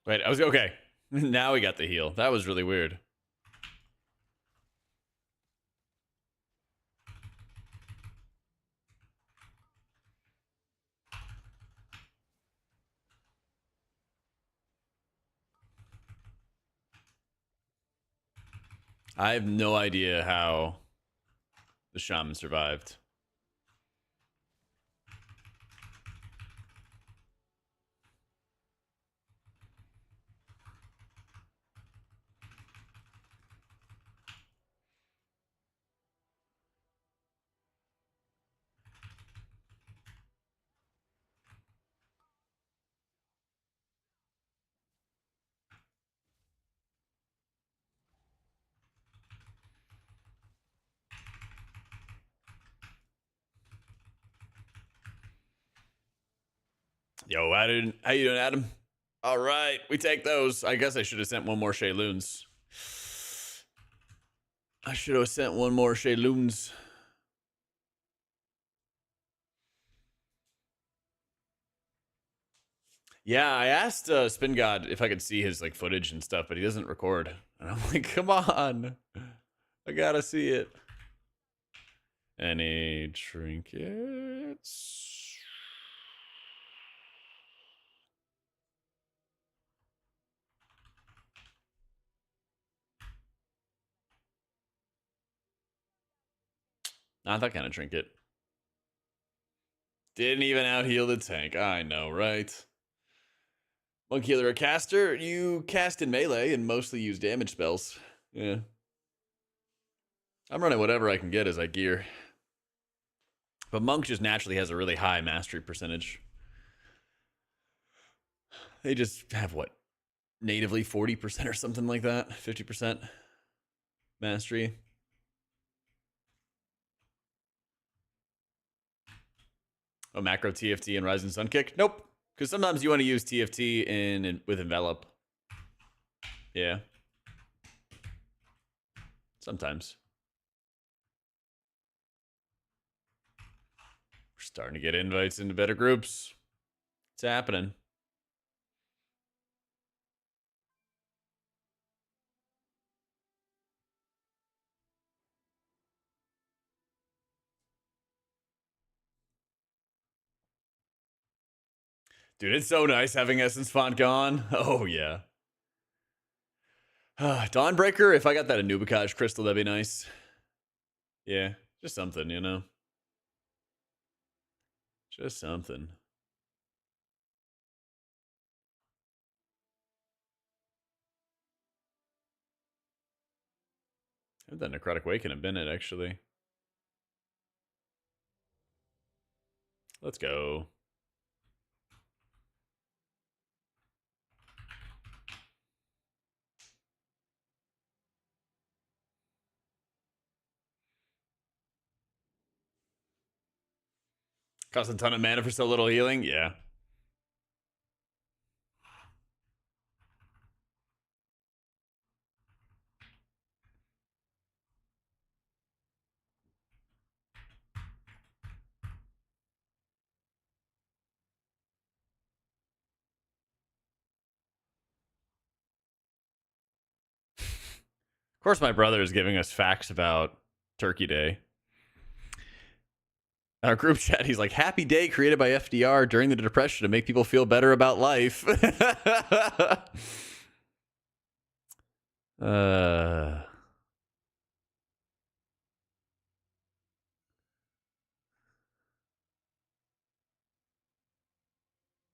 Wait, I was okay. Now we got the heal. That was really weird. I have no idea how the shaman survived. Yo, how you doing, Adam? All right, we take those. I guess I should have sent one more Shayloons. I should have sent one more Shayloons. Yeah, I asked Spin God if I could see his like footage and stuff, but he doesn't record. And I'm like, come on, I gotta see it. Any trinkets? Not that kind of trinket. Didn't even out heal the tank. I know, right? Monk healer or caster? You cast in melee and mostly use damage spells. Yeah. I'm running whatever I can get as I gear. But Monk just naturally has a really high mastery percentage. They just have what? Natively 40% or something like that? 50% mastery. Oh, macro TFT and Rising Sun Kick? Nope. Because sometimes you want to use TFT with Envelop. Yeah. Sometimes. We're starting to get invites into better groups. It's happening. Dude, it's so nice having Essence Font gone. Oh, yeah. Dawnbreaker, if I got that Anubikage crystal, that'd be nice. Yeah, just something, you know? Just something. I haven't done Necrotic Wake in a minute, actually. Let's go. Costs a ton of mana for so little healing? Yeah. Of course, my brother is giving us facts about Turkey Day. In our group chat, he's like, happy day created by FDR during the Depression to make people feel better about life.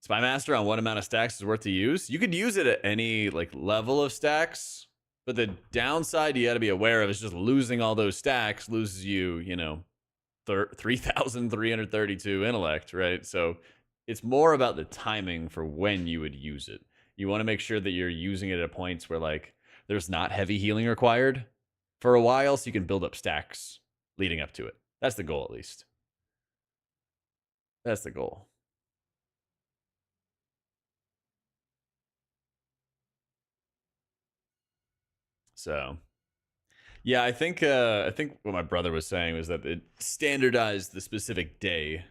Spy Master on what amount of stacks is worth to use? You could use it at any like level of stacks, but the downside you got to be aware of is just losing all those stacks loses you, you know, 3,332 intellect, right? So it's more about the timing for when you would use it. You want to make sure that you're using it at points where like there's not heavy healing required for a while, so you can build up stacks leading up to it. That's the goal, at least. That's the goal. So, yeah, I think what my brother was saying was that it standardized the specific day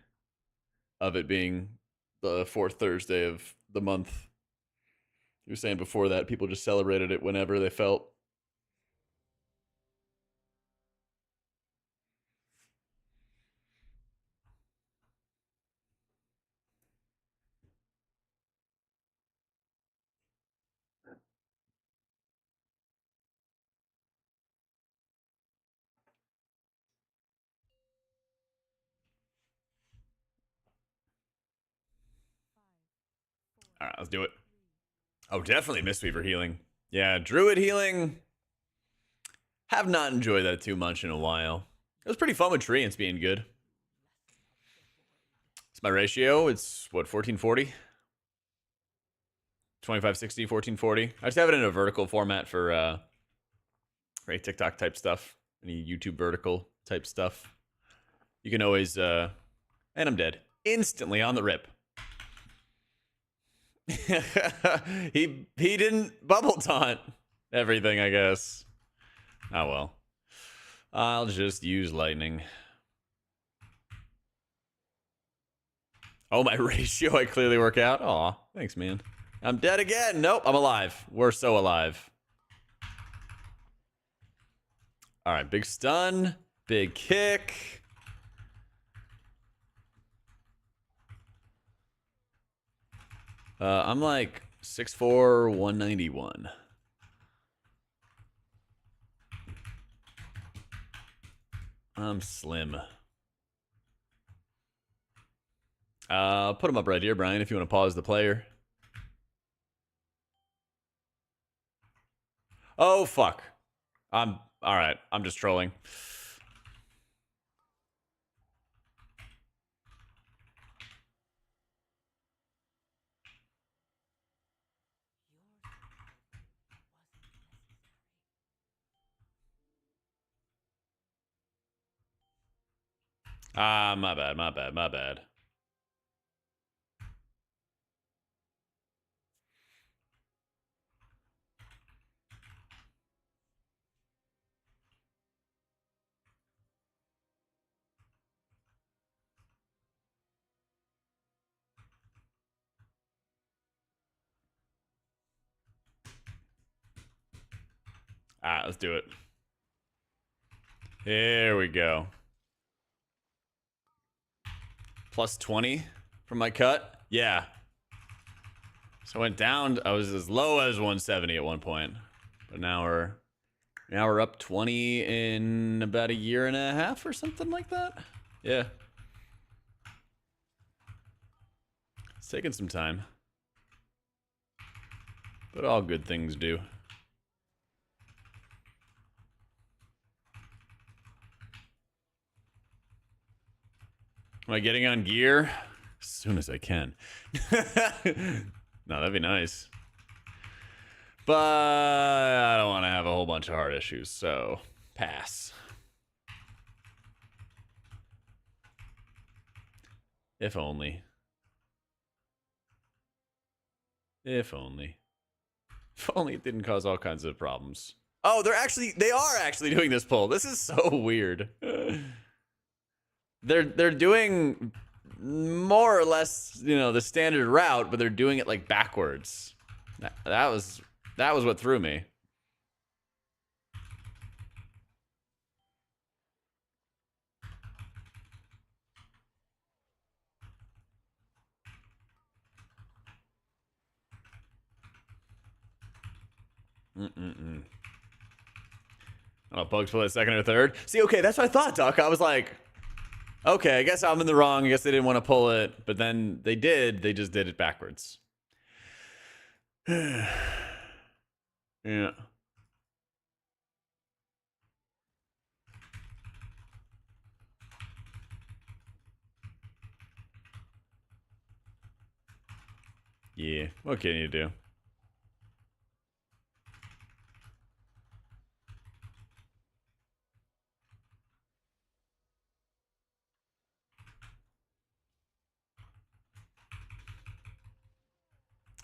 of it being the fourth Thursday of the month. He was saying before that people just celebrated it whenever they felt. All right, let's do it. Oh, definitely Mistweaver healing. Yeah, Druid healing. Have not enjoyed that too much in a while. It was pretty fun with Treants being good. It's my ratio. It's what, 1440? 2560, 1440. I just have it in a vertical format for TikTok type stuff. Any YouTube vertical type stuff. You can always and I'm dead. Instantly on the rip. he didn't bubble taunt everything, I guess. Oh well. I'll just use lightning. Oh, my ratio I clearly work out. Aw, thanks, man. I'm dead again. Nope, I'm alive. We're so alive. All right, big stun, big kick. I'm like 6'4", 191. I'm slim. Put him up right here, Brian, if you want to pause the player. Oh, fuck. All right. I'm just trolling. My bad, my bad, my bad. All right, let's do it. Here we go. Plus 20 from my cut? Yeah. So I went down. I was as low as 170 at one point. But now we're up 20 in about a year and a half or something like that. Yeah. It's taking some time. But all good things do. Am I getting on gear? As soon as I can. No, that'd be nice. But I don't want to have a whole bunch of heart issues, so pass. If only. If only. If only it didn't cause all kinds of problems. Oh, they are actually doing this poll. This is so weird. They're doing more or less, you know, the standard route, but they're doing it like backwards. That was what threw me. Oh, bugs for the second or third. See, okay, that's what I thought, Duck. I was like, okay, I guess I'm in the wrong. I guess they didn't want to pull it, but then they did. They just did it backwards. Yeah. Yeah. What can you do?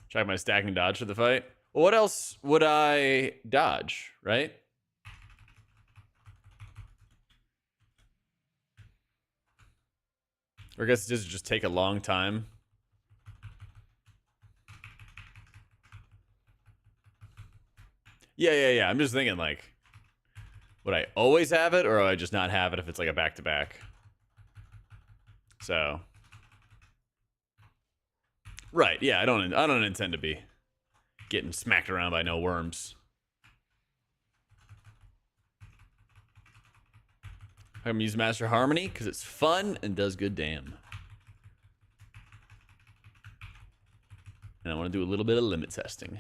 Check my stack and dodge for the fight. Well, what else would I dodge, right? Or I guess does it just take a long time? Yeah. I'm just thinking, like, would I always have it, or would I just not have it if it's like a back-to-back? So, right, yeah, I don't intend to be getting smacked around by no worms. I'm use Master Harmony because it's fun and does good damn. And I want to do a little bit of limit testing.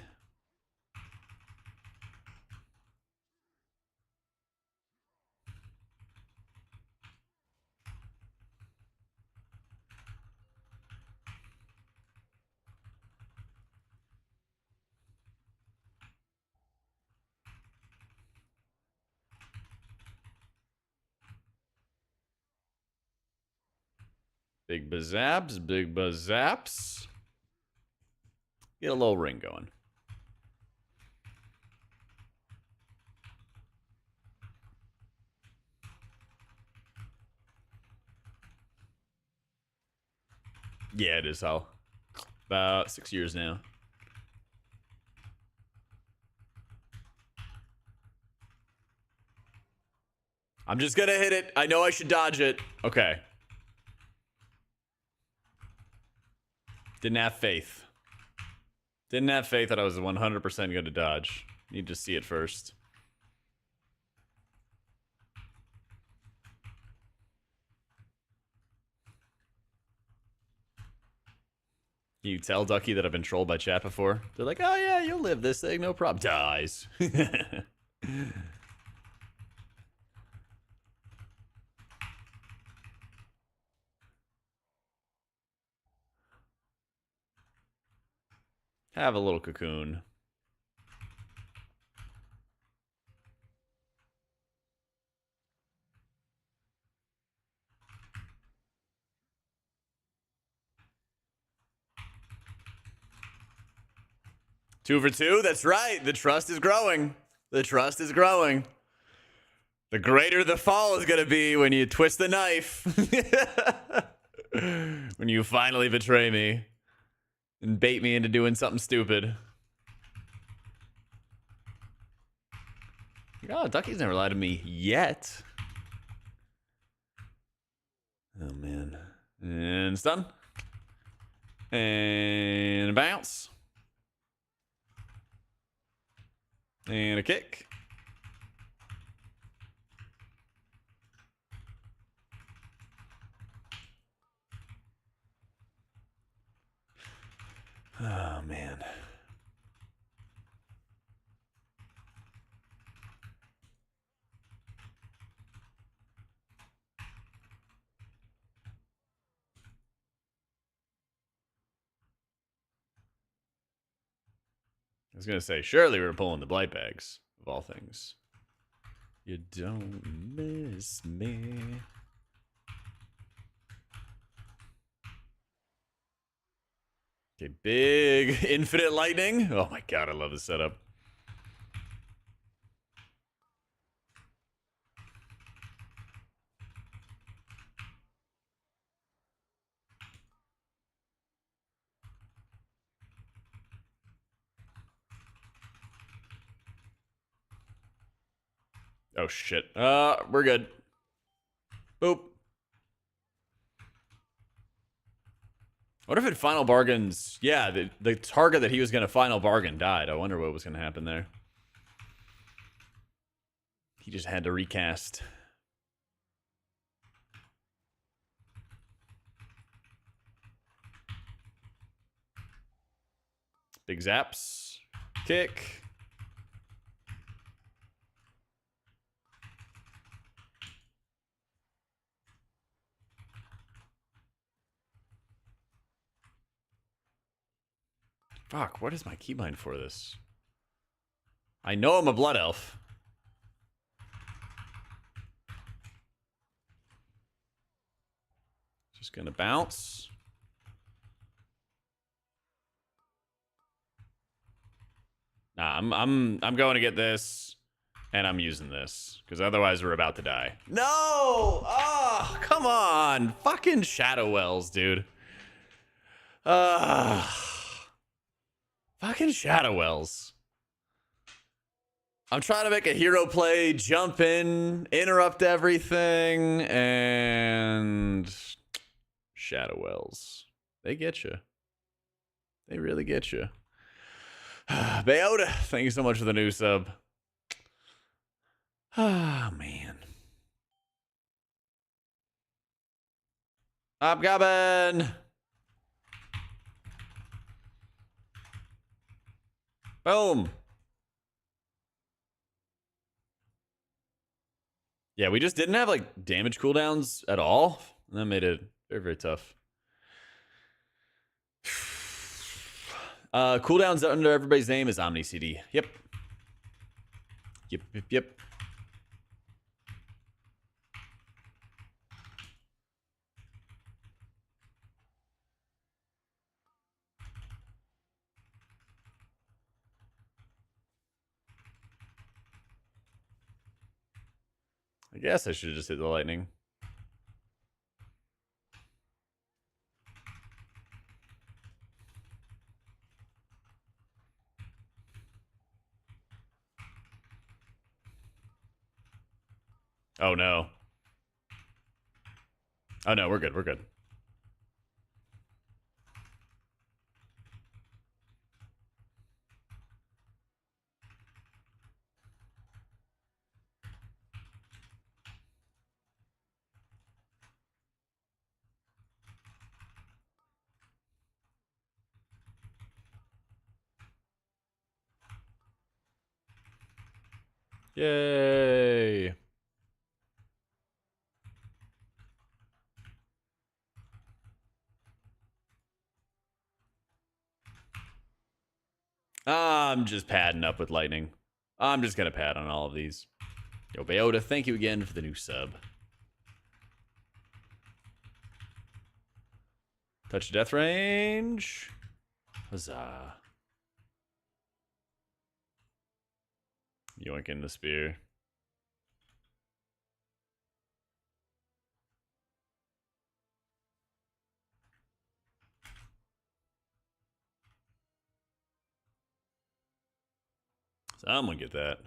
Big bazzaps, big bazzaps. Get a little ring going. Yeah, it is how. About 6 years now. I'm just gonna hit it. I know I should dodge it. Okay. Didn't have faith. Didn't have faith that I was 100% going to dodge. Need to see it first. Can you tell Ducky that I've been trolled by chat before? They're like, oh yeah, you'll live this thing, no problem. Dies. Have a little cocoon. Two for two? That's right. The trust is growing. The trust is growing. The greater the fall is going to be when you twist the knife. When you finally betray me and bait me into doing something stupid. Oh, Ducky's never lied to me yet. Oh, man. And stun. And a bounce. And a kick. Oh, man. I was gonna say, surely we were pulling the blight bags, of all things. You don't miss me. Okay, big infinite lightning. Oh my god, I love this setup. Oh shit. We're good. Boop. What if it final bargains? Yeah, the target that he was gonna final bargain died. I wonder what was gonna happen there. He just had to recast. Big zaps. Kick. Fuck, what is my keybind for this? I know I'm a blood elf. Just gonna bounce. Nah, I'm going to get this, and I'm using this because otherwise we're about to die. No! Oh, come on, fucking Shadow Wells, dude. Fucking Shadow Wells. I'm trying to make a hero play, jump in, interrupt everything, and Shadow Wells. They get you. They really get you. Bayota, thank you so much for the new sub. Ah, man. I'm coming. Boom. Yeah, we just didn't have like damage cooldowns at all. And that made it very, very tough. Cooldowns under everybody's name is Omni CD. Yep. Yep. I guess I should have just hit the lightning. Oh no. Oh no, we're good. We're good. Yay. I'm just padding up with lightning. I'm just going to pad on all of these. Yo, Bayota, thank you again for the new sub. Touch death range. Huzzah. Yoink in the spear. Someone get that.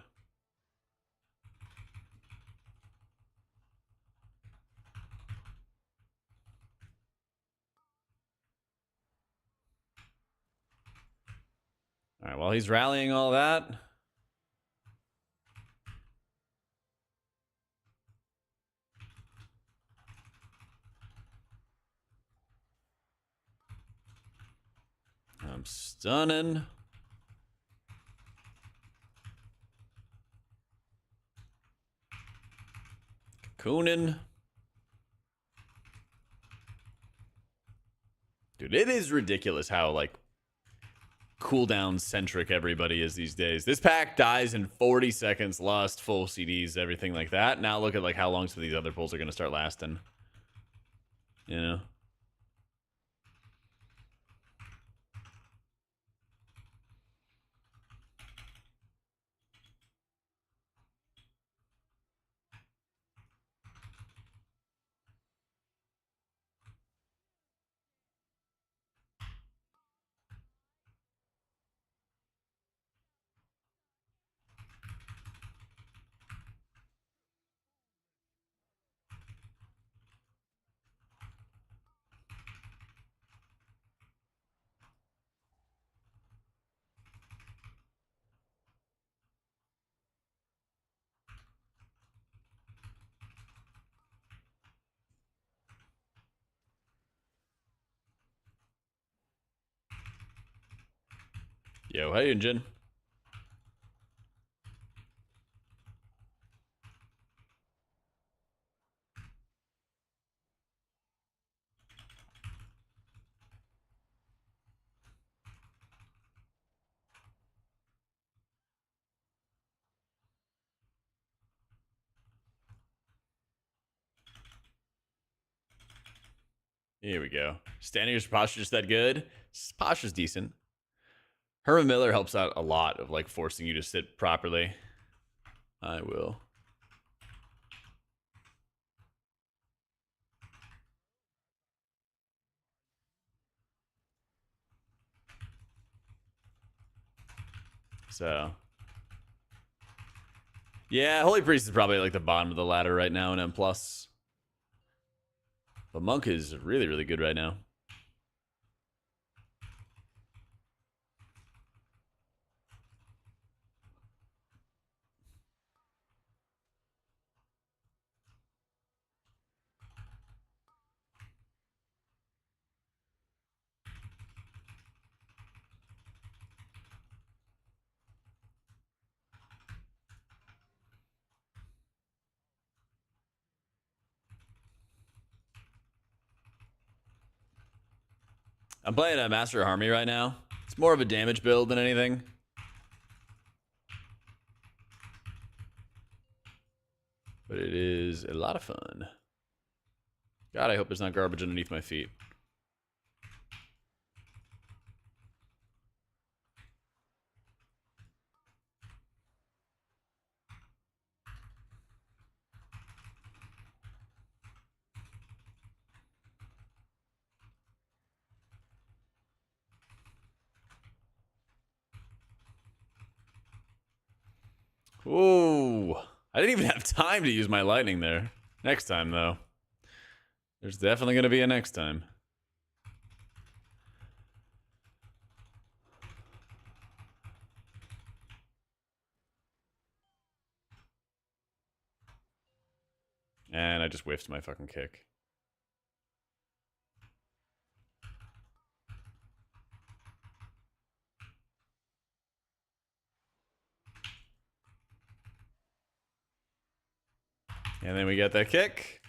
All right, while he's rallying all that. I'm stunning. Cocooning. Dude, it is ridiculous how, like, cooldown centric everybody is these days. This pack dies in 40 seconds, lost full CDs, everything like that. Now look at like how long some of these other pulls are going to start lasting. You know? Yo, hey, Engine. Here we go. Standing posture just that good? Posture's decent. Herman Miller helps out a lot of like forcing you to sit properly. I will. So. Yeah, Holy Priest is probably like the bottom of the ladder right now in M+. But Monk is really, really good right now. I'm playing a Master of Harmony right now. It's more of a damage build than anything. But it is a lot of fun. God, I hope there's not garbage underneath my feet. Ooh. I didn't even have time to use my lightning there. Next time, though. There's definitely going to be a next time. And I just whiffed my fucking kick. And then we get that kick.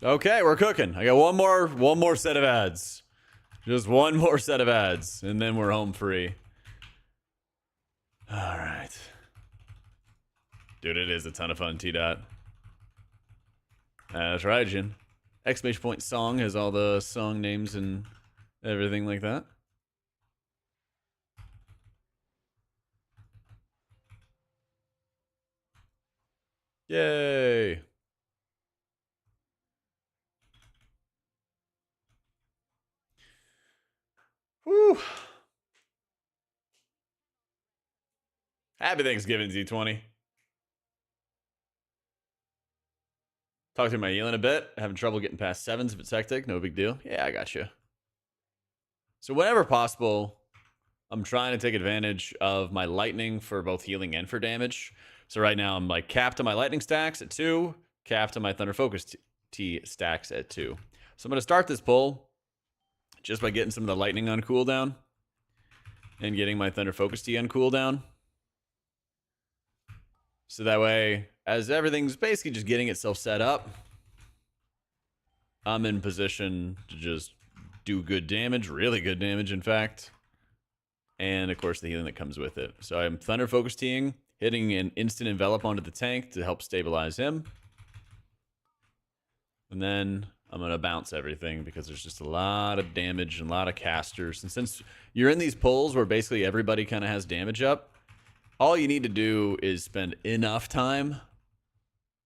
Okay, we're cooking. I got one more set of ads. Just one more set of ads, and then we're home free. All right. Dude, it is a ton of fun, T-Dot. That's right, Jin. Exclamation point song has all the song names and everything like that. Yay. Woo. Happy Thanksgiving, Z20. Talk to my healing a bit. Having trouble getting past 7s if it's hectic. No big deal. Yeah, I got you. So whenever possible, I'm trying to take advantage of my lightning for both healing and for damage. So right now I'm like capped on my lightning stacks at 2, capped on my Thunder Focus T stacks at 2. So I'm going to start this pull just by getting some of the lightning on cooldown and getting my Thunder Focus T on cooldown. So that way, as everything's basically just getting itself set up, I'm in position to just do good damage, really good damage, in fact. And, of course, the healing that comes with it. So I'm Thunder Focus Teeing, hitting an instant envelop onto the tank to help stabilize him. And then I'm going to bounce everything because there's just a lot of damage and a lot of casters. And since you're in these pulls where basically everybody kind of has damage up, all you need to do is spend enough time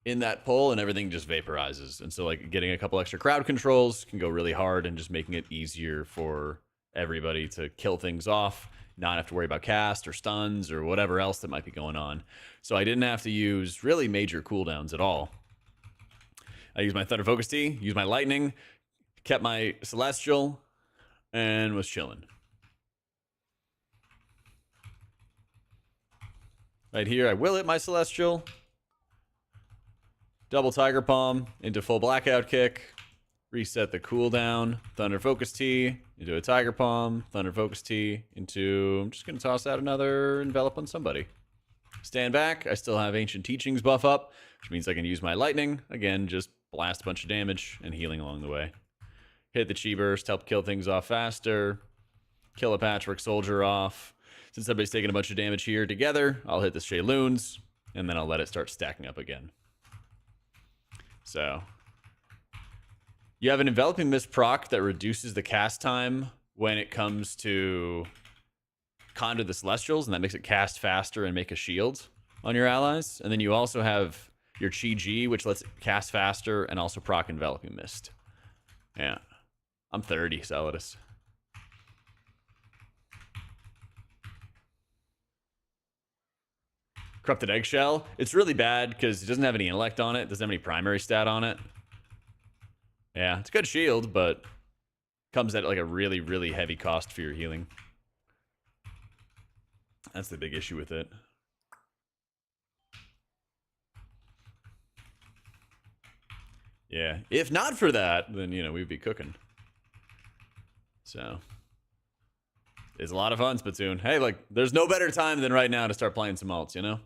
in that pull and everything just vaporizes. And so like getting a couple extra crowd controls can go really hard and just making it easier for everybody to kill things off, not have to worry about cast or stuns or whatever else that might be going on. So I didn't have to use really major cooldowns at all. I used my Thunder Focus Tea, used my Lightning, kept my Celestial, and was chilling. Right here, I will hit my Celestial. Double Tiger Palm into full Blackout Kick. Reset the cooldown. Thunder Focus Tea into a Tiger Palm. Thunder Focus Tea into... I'm just going to toss out another Envelop on somebody. Stand back. I still have Ancient Teachings buff up, which means I can use my Lightning. Again, just blast a bunch of damage and healing along the way. Hit the Chi Burst, help kill things off faster. Kill a Patchwork Soldier off. Since everybody's taking a bunch of damage here together, I'll hit the Shayloons, and then I'll let it start stacking up again. So, you have an Enveloping Mist proc that reduces the cast time when it comes to Conduit the Celestials, and that makes it cast faster and make a shield on your allies. And then you also have your Chi G, which lets it cast faster and also proc Enveloping Mist. Yeah. I'm 30, Solidus. Corrupted Eggshell. It's really bad because it doesn't have any intellect on it. It doesn't have any primary stat on it. Yeah, it's a good shield, but comes at like a really, really heavy cost for your healing. That's the big issue with it. Yeah, if not for that, then, you know, we'd be cooking. So, it's a lot of fun, Splatoon. Hey, like, there's no better time than right now to start playing some alts, you know?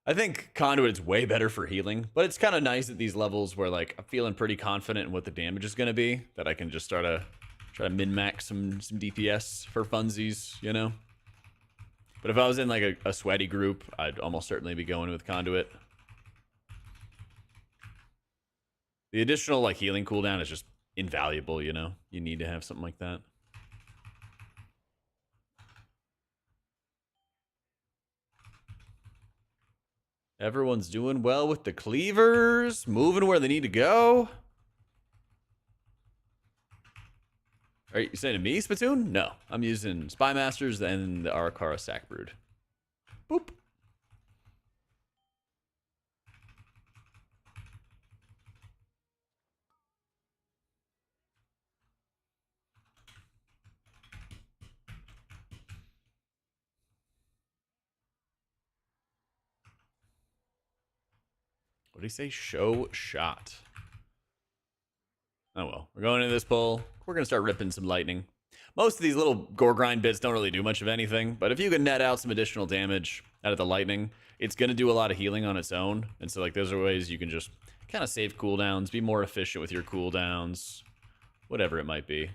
I think Conduit is way better for healing, but it's kind of nice at these levels where, like, I'm feeling pretty confident in what the damage is going to be, that I can just try to min-max some DPS for funsies, you know? But if I was in, like, a sweaty group, I'd almost certainly be going with Conduit. The additional, like, healing cooldown is just invaluable, you know? You need to have something like that. Everyone's doing well with the cleavers, moving where they need to go. Are you saying to me, Splatoon? No, I'm using Spy Masters and the Arakara Sack Brood. Boop. What did he say? Show shot. Oh well, we're going into this pull. We're going to start ripping some lightning. Most of these little gore grind bits don't really do much of anything, but if you can net out some additional damage out of the lightning, it's going to do a lot of healing on its own. And so, like, those are ways you can just kind of save cooldowns, be more efficient with your cooldowns, whatever it might be.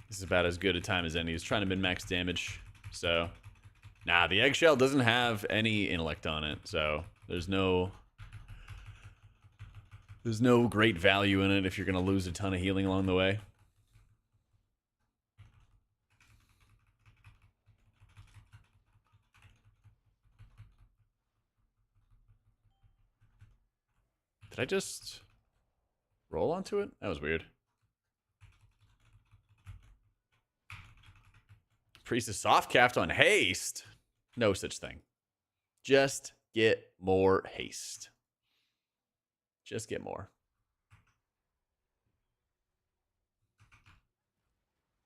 This is about as good a time as any. He's trying to min-max damage. So, nah, the eggshell doesn't have any intellect on it. So, there's no great value in it if you're going to lose a ton of healing along the way. Did I just roll onto it? That was weird. Priest is soft capped on haste. No such thing. Just get more haste. Just get more.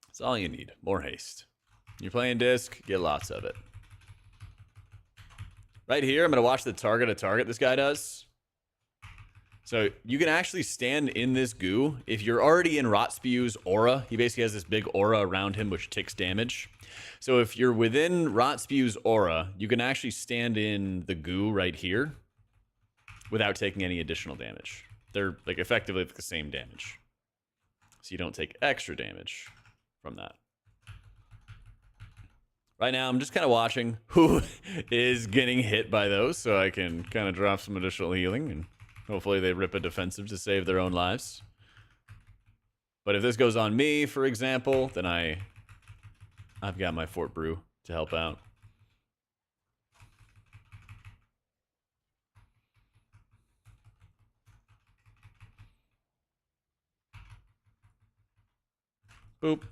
That's all you need. More haste. You're playing disc, get lots of it. Right here, I'm going to watch the target a target this guy does. So you can actually stand in this goo. If you're already in Rotspew's aura, he basically has this big aura around him which ticks damage. So if you're within Rotspew's aura, you can actually stand in the goo right here without taking any additional damage. They're like effectively the same damage. So you don't take extra damage from that. Right now, I'm just kind of watching who is getting hit by those so I can kind of drop some additional healing and hopefully they rip a defensive to save their own lives. But if this goes on me, for example, then I've got my Fort Brew to help out. Boop.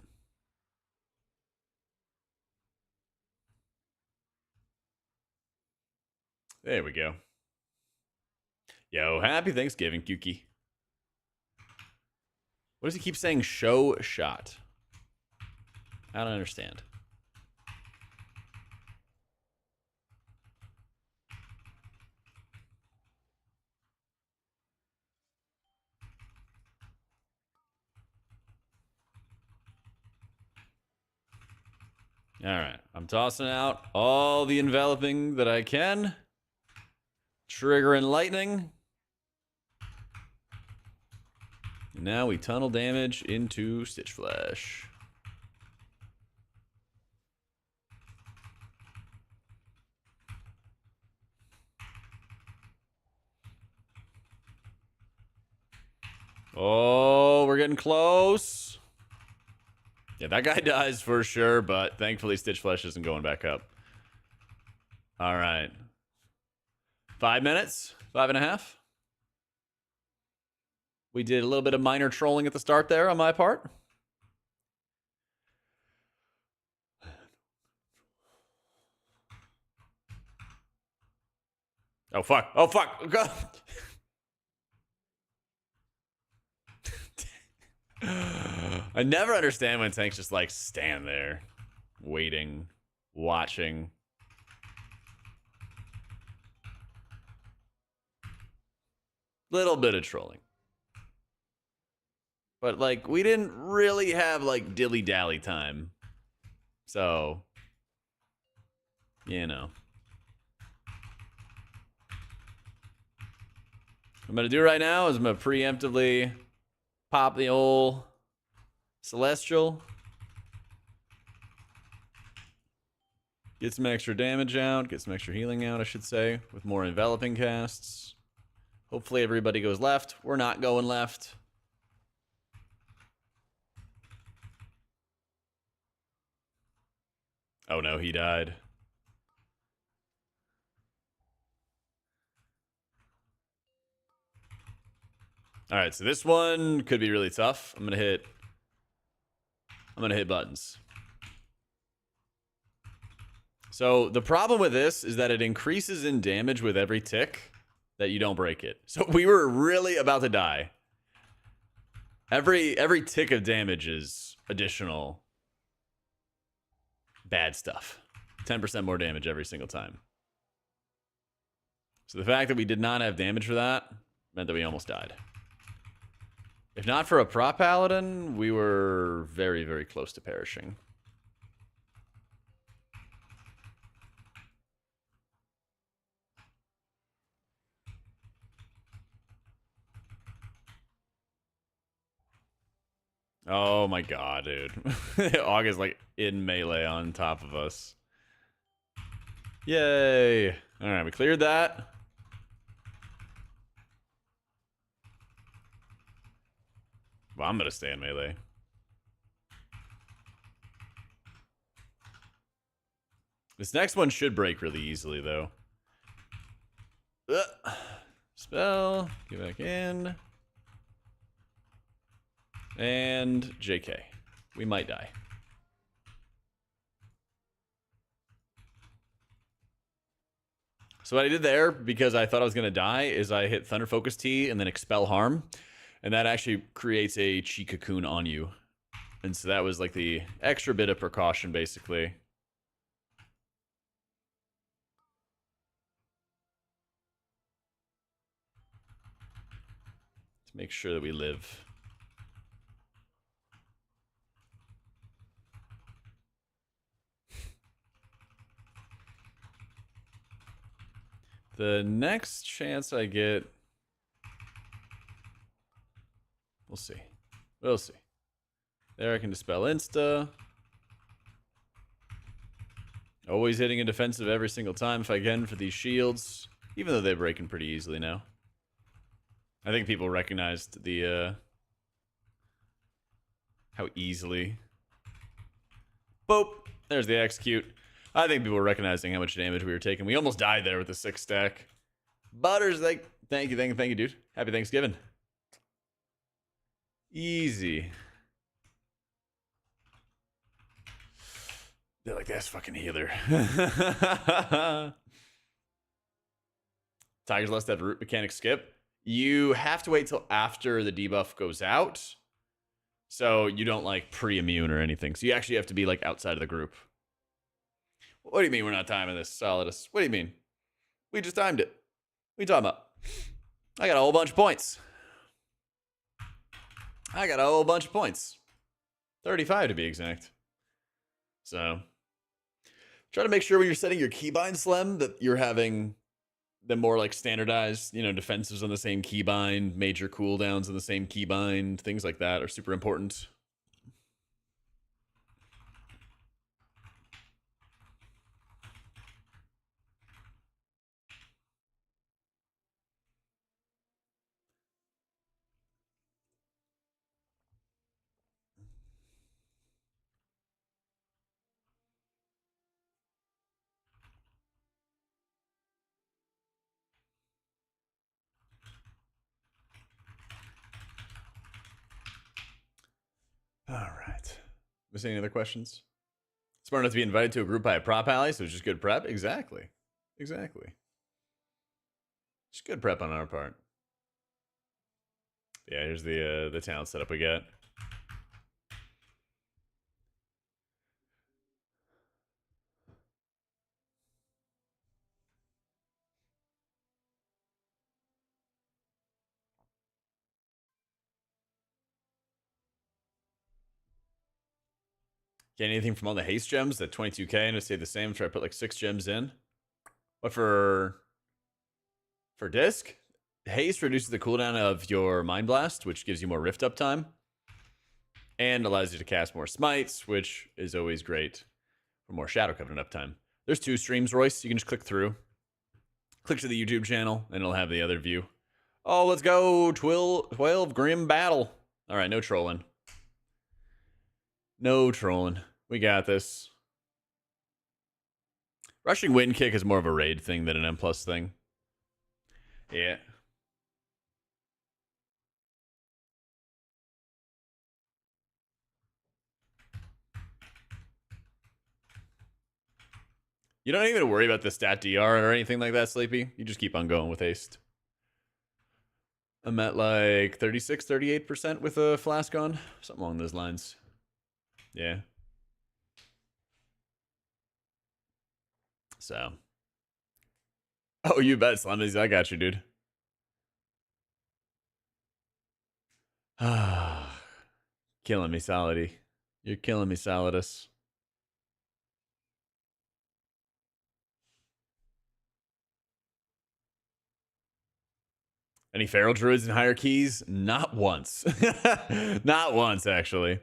There we go. Yo, happy Thanksgiving, Kuki. What does he keep saying? Show shot. I don't understand. All right, I'm tossing out all the enveloping that I can. Trigger and lightning. And now we tunnel damage into Stitch Flash. Oh, we're getting close. Yeah, that guy dies for sure, but thankfully Stitch Flash isn't going back up. All right. 5 minutes, 5.5. We did a little bit of minor trolling at the start there on my part. Oh, fuck. Oh, fuck. God. I never understand when tanks just like stand there, waiting, watching. Little bit of trolling. But like, we didn't really have like dilly-dally time. So, you know. What I'm going to do right now is I'm going to preemptively pop the old Celestial. Get some extra damage out. Get some extra healing out, I should say. With more enveloping casts. Hopefully everybody goes left. We're not going left. Oh no, he died. All right, so this one could be really tough. I'm gonna hit buttons. So the problem with this is that it increases in damage with every tick that you don't break it. So we were really about to die. Every tick of damage is additional bad stuff. 10% more damage every single time. So the fact that we did not have damage for that meant that we almost died. If not for a prop paladin, we were very, very close to perishing. Oh my god, dude. Aug is like in melee on top of us. Yay. Alright, we cleared that. Well, I'm gonna stay in melee. This next one should break really easily, though. Spell. Get back in. And JK. We might die. So what I did there, because I thought I was going to die, is I hit Thunder Focus T and then Expel Harm. And that actually creates a Chi Cocoon on you. And so that was like the extra bit of precaution, basically. make sure that we live. The next chance I get, we'll see. We'll see. There I can dispel insta. Always hitting a defensive every single time if I can for these shields, even though they're breaking pretty easily now. I think people recognized the how easily. Boop. There's the execute. I think people were recognizing how much damage we were taking. We almost died there with the 6 stack. Butters, thank you, dude. Happy Thanksgiving. Easy. They're like, that's fucking healer. Tigers Lust have root mechanic skip. You have to wait till after the debuff goes out. So you don't like pre-immune or anything. So you actually have to be like outside of the group. What do you mean we're not timing this, Solidus? What do you mean? We just timed it. What are you talking about? I got a whole bunch of points. 35 to be exact. So try to make sure when you're setting your keybind slim that you're having the more like standardized, defensives on the same keybind, major cooldowns on the same keybind, things like that are super important. All right. Missing any other questions? Smart enough to be invited to a group by a prop ally, so it's just good prep? Exactly. Just good prep on our part. Yeah, here's the talent setup we got. Get anything from all the haste gems at 22k and to stay the same? Try to put like 6 gems in. What for disc? Haste reduces the cooldown of your Mind Blast, which gives you more Rift uptime. And allows you to cast more smites, which is always great for more Shadow Covenant uptime. There's 2 streams, Royce. You can just click through. Click to the YouTube channel, and it'll have the other view. Oh, let's go. 12 Grim Battle. All right, no trolling. No trolling. We got this. Rushing Wind Kick is more of a raid thing than an M+ thing. Yeah. You don't even worry about the stat DR or anything like that, Sleepy. You just keep on going with haste. I'm at like 36, 38% with a flask on. Something along those lines. Yeah. So. Oh, you bet, Slendies. I got you, dude. Killing me, Solity. You're killing me, Solidus. Any Feral Druids in higher keys? Not once. Not once, actually.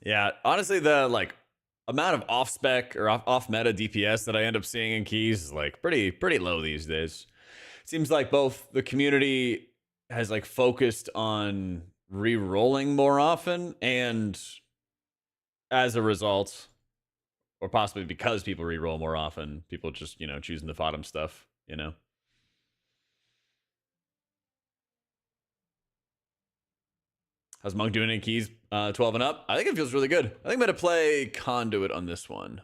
Yeah, honestly, the like amount of off spec or off meta DPS that I end up seeing in keys is like pretty low these days. Seems like both the community has like focused on re-rolling more often, and as a result, or possibly because people re-roll more often, people just choosing the bottom stuff. How's Monk doing in keys 12 and up? I think it feels really good. I think I'm going to play Conduit on this one.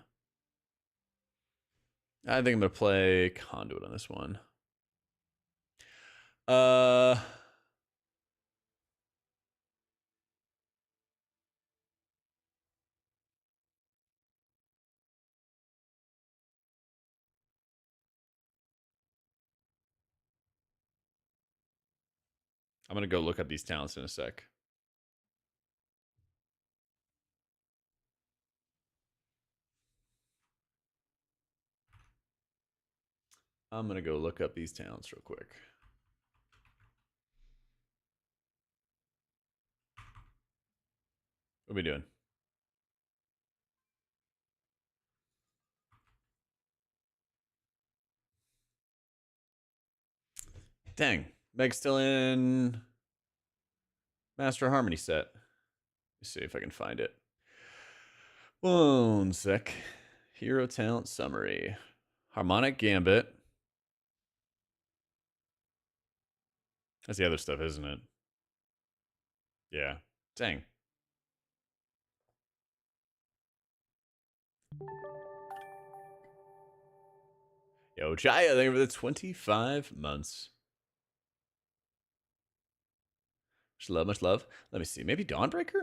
I'm gonna go look up these talents in a sec. I'm gonna go look up these talents real quick. What are we doing? Dang, Meg's still in Master Harmony set. Let's see if I can find it. 1 sec. Hero talent summary. Harmonic Gambit. That's the other stuff, isn't it? Yeah. Dang. Yo, Chaya, thank you for the 25 months. Much love, much love. Let me see. Maybe Dawnbreaker?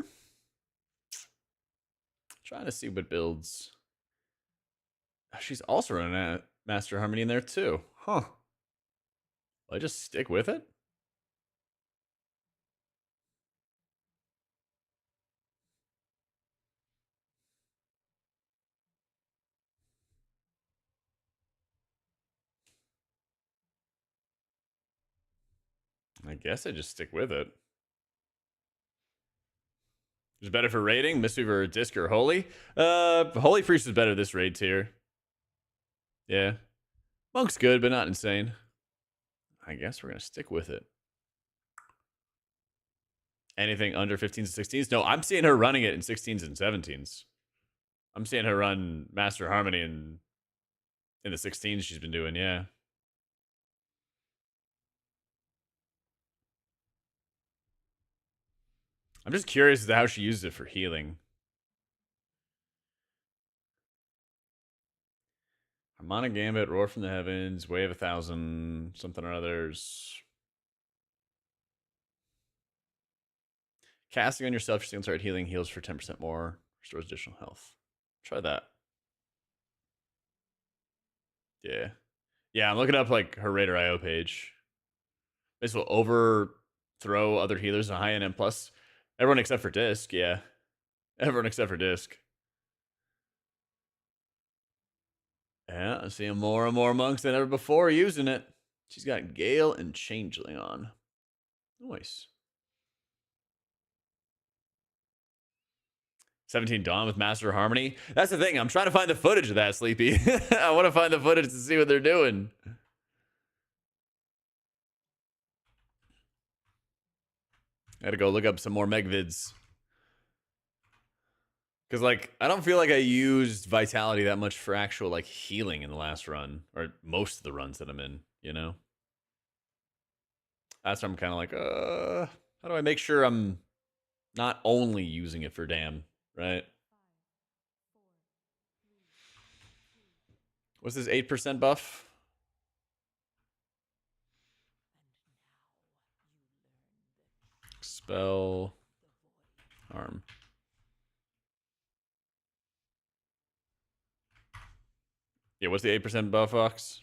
Trying to see what builds. She's also running a Master Harmony in there too. Huh. Will I just stick with it? I guess I just stick with it. Is better for raiding? Mistweaver or Disc or Holy? Holy Priest is better this raid tier. Yeah. Monk's good, but not insane. I guess we're going to stick with it. Anything under 15s and 16s? No, I'm seeing her running it in 16s and 17s. I'm seeing her run Master Harmony in the 16s she's been doing, yeah. I'm just curious as to how she uses it for healing. Harmonic Gambit, Roar from the Heavens, Way of 1,000, something or others. Casting on yourself, your single target healing heals for 10% more, restores additional health. Try that. Yeah. Yeah, I'm looking up like her Raider IO page. This will overthrow other healers in high NM plus. Everyone except for Disc, yeah. Everyone except for Disc. Yeah, I'm seeing more and more monks than ever before using it. She's got Gale and Changeling on. Nice. 17 Dawn with Master Harmony. That's the thing. I'm trying to find the footage of that, Sleepy. I want to find the footage to see what they're doing. I gotta go look up some more Meg vids. Because, like, I don't feel like I used Vitality that much for actual, like, healing in the last run. Or most of the runs that I'm in, you know? That's where I'm kind of like, how do I make sure I'm not only using it for damn, right? What's this 8% buff? Spell harm. Yeah, what's the 8% buff, Fox?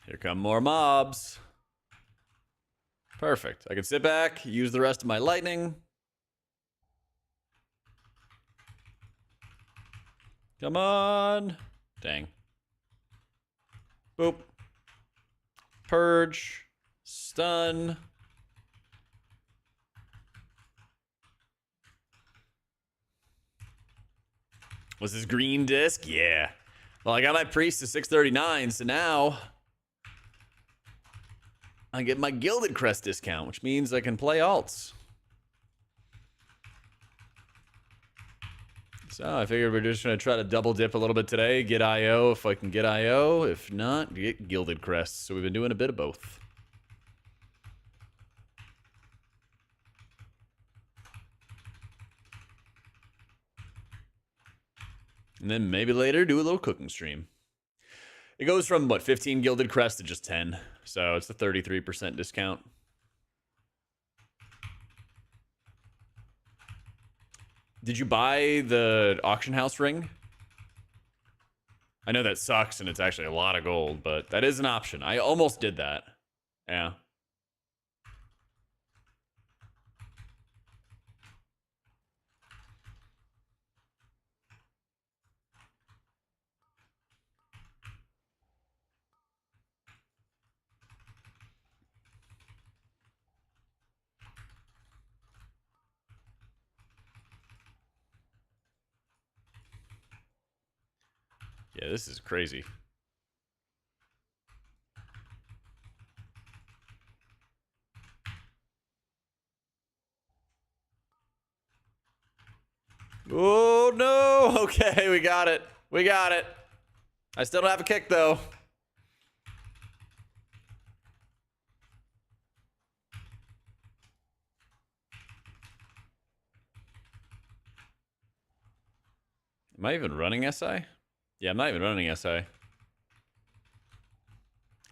Here come more mobs. Perfect. I can sit back, use the rest of my lightning. Come on. Dang. Boop. Purge. Stun. Was this green disc? Yeah. Well, I got my priest to 639, so now I get my Gilded Crest discount, which means I can play alts. So I figured we're just going to try to double dip a little bit today, get IO if I can get IO. If not, get Gilded Crest. So we've been doing a bit of both. And then maybe later do a little cooking stream. It goes from, what, 15 gilded crest to just 10. So it's a 33% discount. Did you buy the auction house ring? I know that sucks and it's actually a lot of gold, but that is an option. I almost did that. Yeah. Yeah, this is crazy. Oh, no. Okay, we got it. We got it. I still don't have a kick, though. Am I even running SI? Yeah, I'm not even running SI.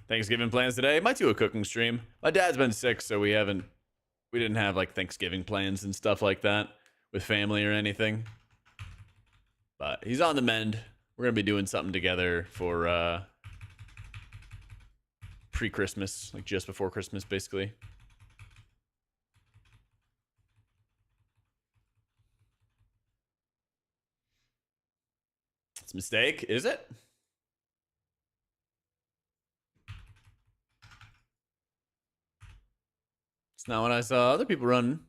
Thanksgiving plans today? Might do a cooking stream. My dad's been sick, so we didn't have like Thanksgiving plans and stuff like that with family or anything. But he's on the mend. We're gonna be doing something together for pre-Christmas, like just before Christmas, basically. It's a mistake, is it? It's not what I saw other people running.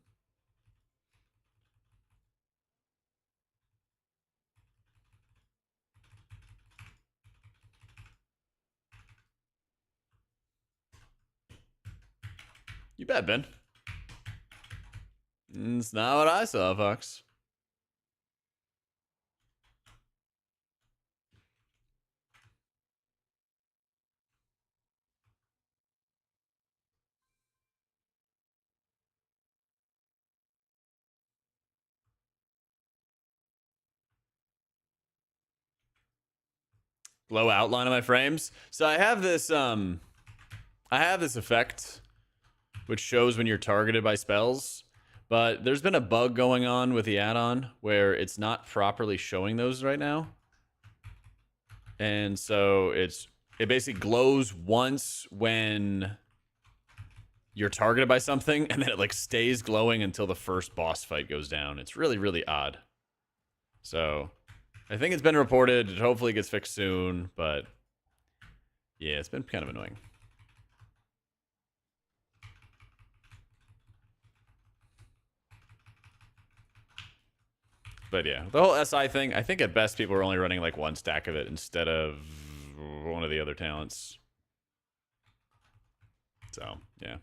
You bet, Ben. It's not what I saw, Fox. Glow outline of my frames. So I have this effect which shows when you're targeted by spells. But there's been a bug going on with the add-on where it's not properly showing those right now. And so it basically glows once when you're targeted by something, and then it like stays glowing until the first boss fight goes down. It's really, really odd. So I think it's been reported. It hopefully gets fixed soon, but yeah, it's been kind of annoying. But yeah, the whole SI thing, I think at best people are only running like one stack of it instead of one of the other talents. So, yeah.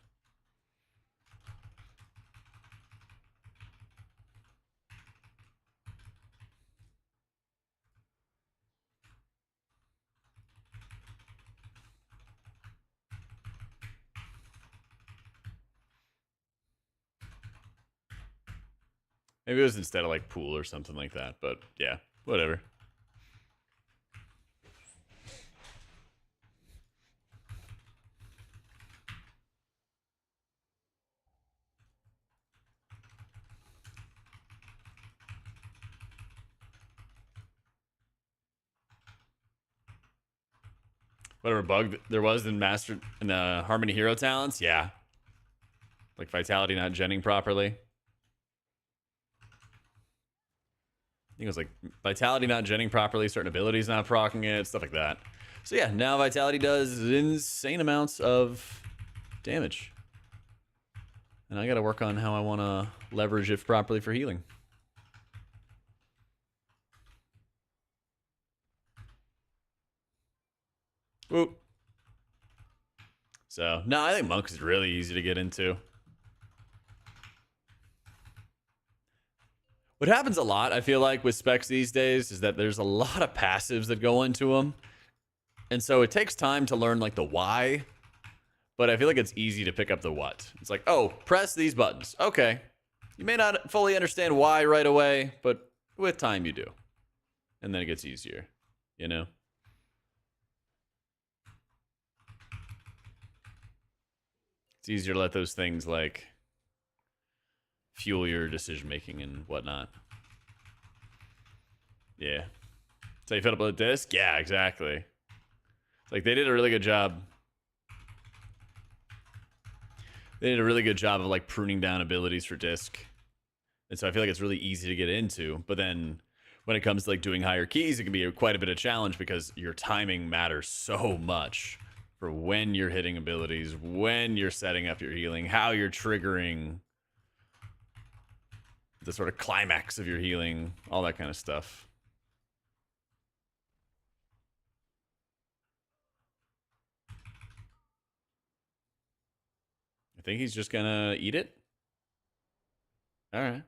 Maybe it was instead of like pool or something like that, but yeah, whatever. Whatever bug there was in the Harmony Hero talents, yeah. Like Vitality not genning properly. I think it was like Vitality not genning properly, certain abilities not proccing it, stuff like that. So yeah, now Vitality does insane amounts of damage. And I gotta work on how I wanna leverage it properly for healing. Whoop. So, no, I think Monk is really easy to get into. What happens a lot, I feel like, with specs these days is that there's a lot of passives that go into them. And so it takes time to learn, like, the why. But I feel like it's easy to pick up the what. It's like, oh, press these buttons. Okay. You may not fully understand why right away, but with time you do. and then it gets easier, you know? It's easier to let those things, like, fuel your decision making and whatnot. Yeah. So you fit up with disc? Yeah, exactly. It's like they did a really good job. They did a really good job of like pruning down abilities for disc. And so I feel like it's really easy to get into. But then when it comes to like doing higher keys, it can be quite a bit of challenge because your timing matters so much for when you're hitting abilities, when you're setting up your healing, how you're triggering the sort of climax of your healing, all that kind of stuff. I think he's just gonna eat it. All right.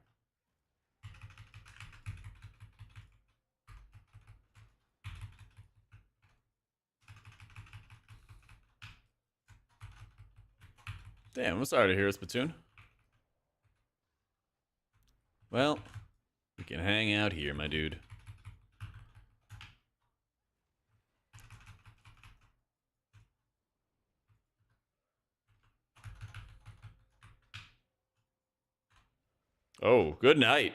Damn, I'm sorry to hear it, Spittoon. Well, we can hang out here, my dude. Oh, good night.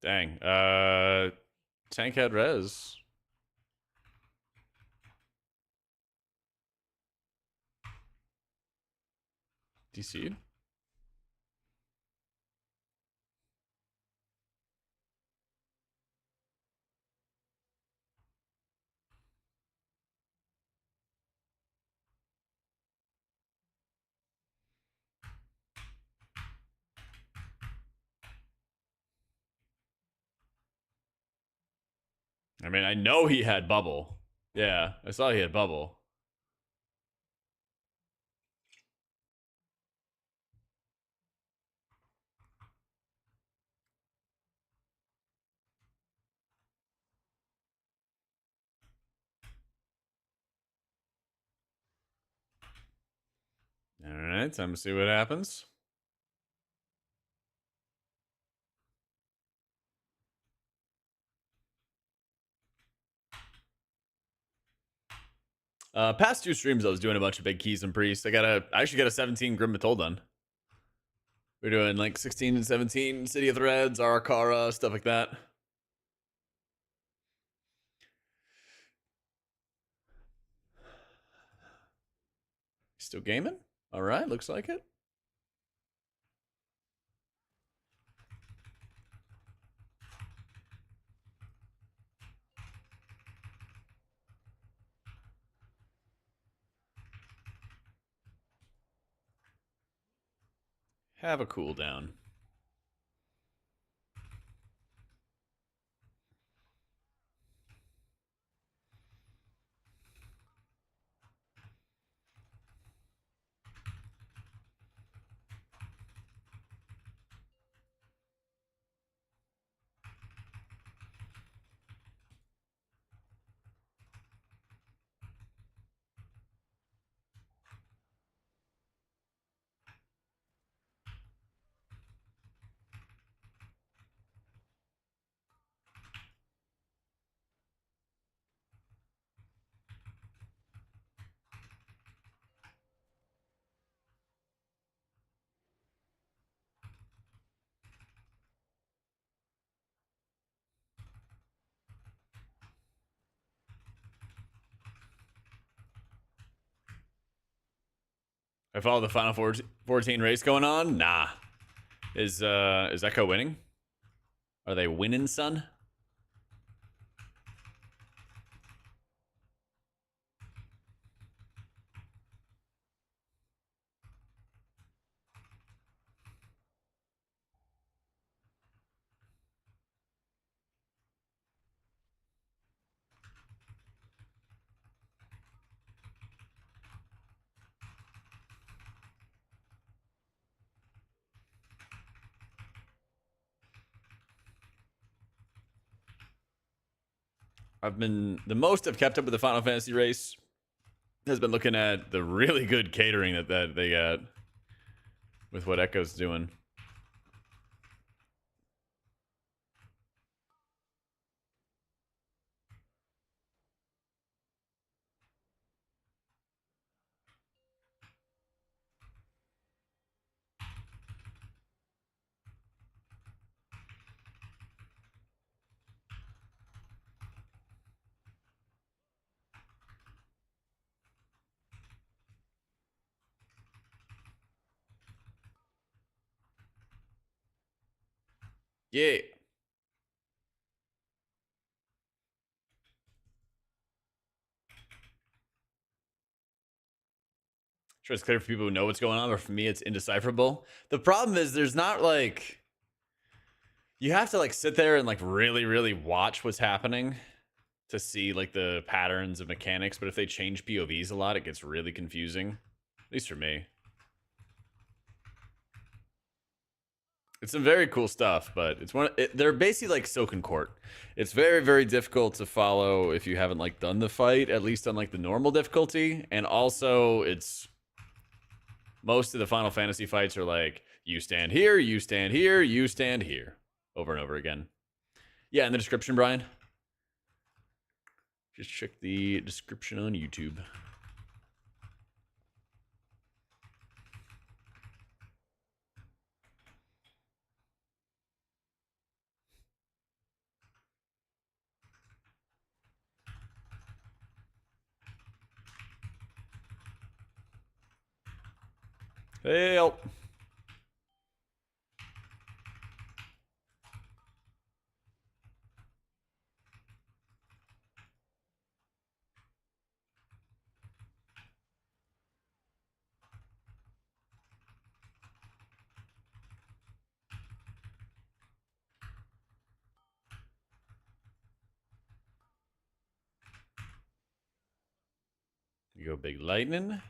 Dang. Tank had res. DC'd? I mean, I know he had bubble. Yeah, I saw he had bubble. All right, time to see what happens. Past two streams, I was doing a bunch of big keys and priests. I actually got a 17 Grim Batol done. We're doing like 16 and 17 City of Threads, Arakara, stuff like that. Still gaming? All right, looks like it. Have a cooldown. I follow the Final 14 race going on. Nah. Is Echo winning? Are they winning, son? the most I've kept up with the Final Fantasy race has been looking at the really good catering that they got with what Echo's doing. Yeah. Sure, it's clear for people who know what's going on, but for me, it's indecipherable. The problem is there's not like you have to like sit there and like really, really watch what's happening to see like the patterns of mechanics. But if they change POVs a lot, it gets really confusing. At least for me. It's some very cool stuff, but they're basically like Silken Court. It's very, very difficult to follow if you haven't like done the fight, at least on like the normal difficulty. And also it's most of the Final Fantasy fights are like, you stand here, you stand here, you stand here. Over and over again. Yeah, in the description, Brian. Just check the description on YouTube. Help. We go big lightning.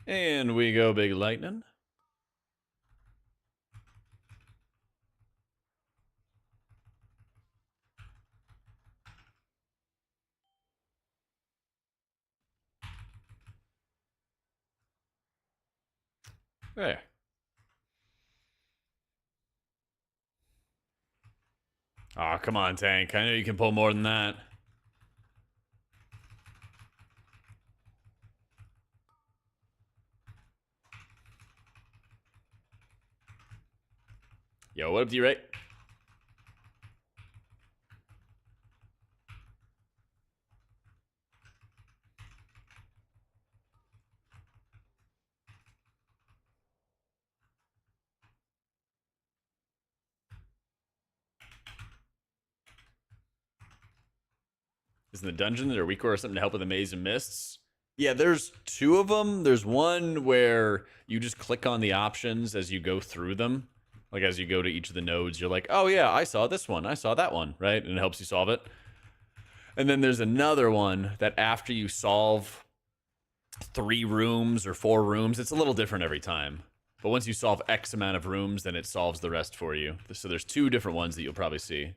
And we go big lightning. There. Oh, come on, tank. I know you can pull more than that. Yo, what up, D-Ray? Is in the dungeon there a weak or something to help with the maze and mists? Yeah, there's two of them. There's one where you just click on the options as you go through them. Like as you go to each of the nodes, you're like, oh yeah, I saw this one. I saw that one, right? And it helps you solve it. And then there's another one that after you solve 3 rooms or 4 rooms, it's a little different every time. But once you solve X amount of rooms, then it solves the rest for you. So there's 2 different ones that you'll probably see.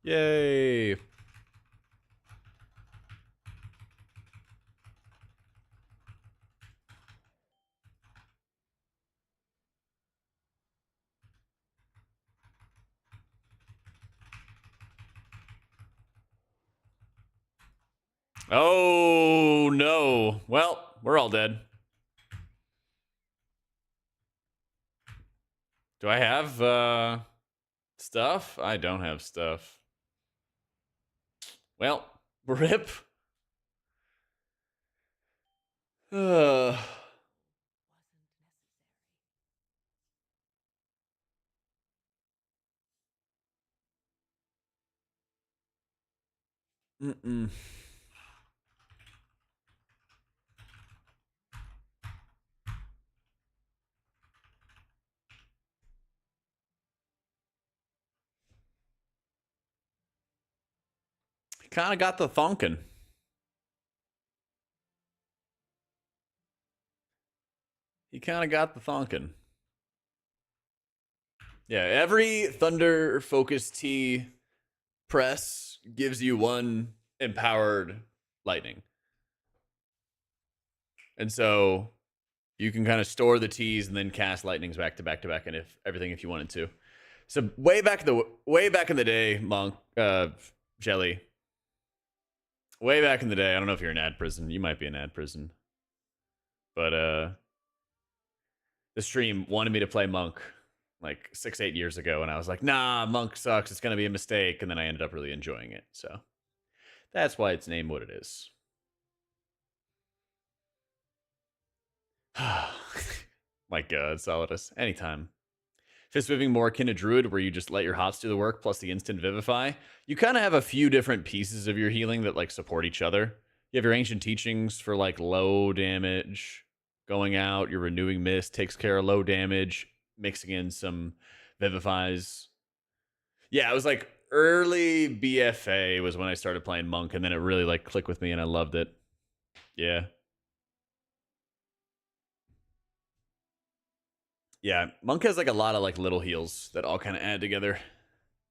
Yay. Oh, no. Well, we're all dead. Do I have stuff? I don't have stuff. Well, rip. Uh. Mm-mm. kind of got the thonkin'. He kind of got the thonkin'. Yeah, every Thunder Focus T press gives you one empowered lightning. And so you can kind of store the T's and then cast lightnings back to back to back, and if you wanted to. So way back in the day, Monk, Jelly. Way back in the day, I don't know if you're in ad prison. You might be in ad prison. But the stream wanted me to play Monk like 6-8 years ago, and I was like, nah, Monk sucks. It's gonna be a mistake. And then I ended up really enjoying it. So that's why it's named what it is. My God, Solidus. Anytime. Fist moving more akin to Druid, where you just let your hots do the work plus the instant Vivify. You kind of have a few different pieces of your healing that like support each other. You have your Ancient Teachings for like low damage. Going out, your Renewing Mist takes care of low damage, mixing in some Vivifies. Yeah, it was like early BFA was when I started playing Monk, and then it really like clicked with me and I loved it. Yeah. Yeah, Monk has like a lot of like little heals that all kind of add together.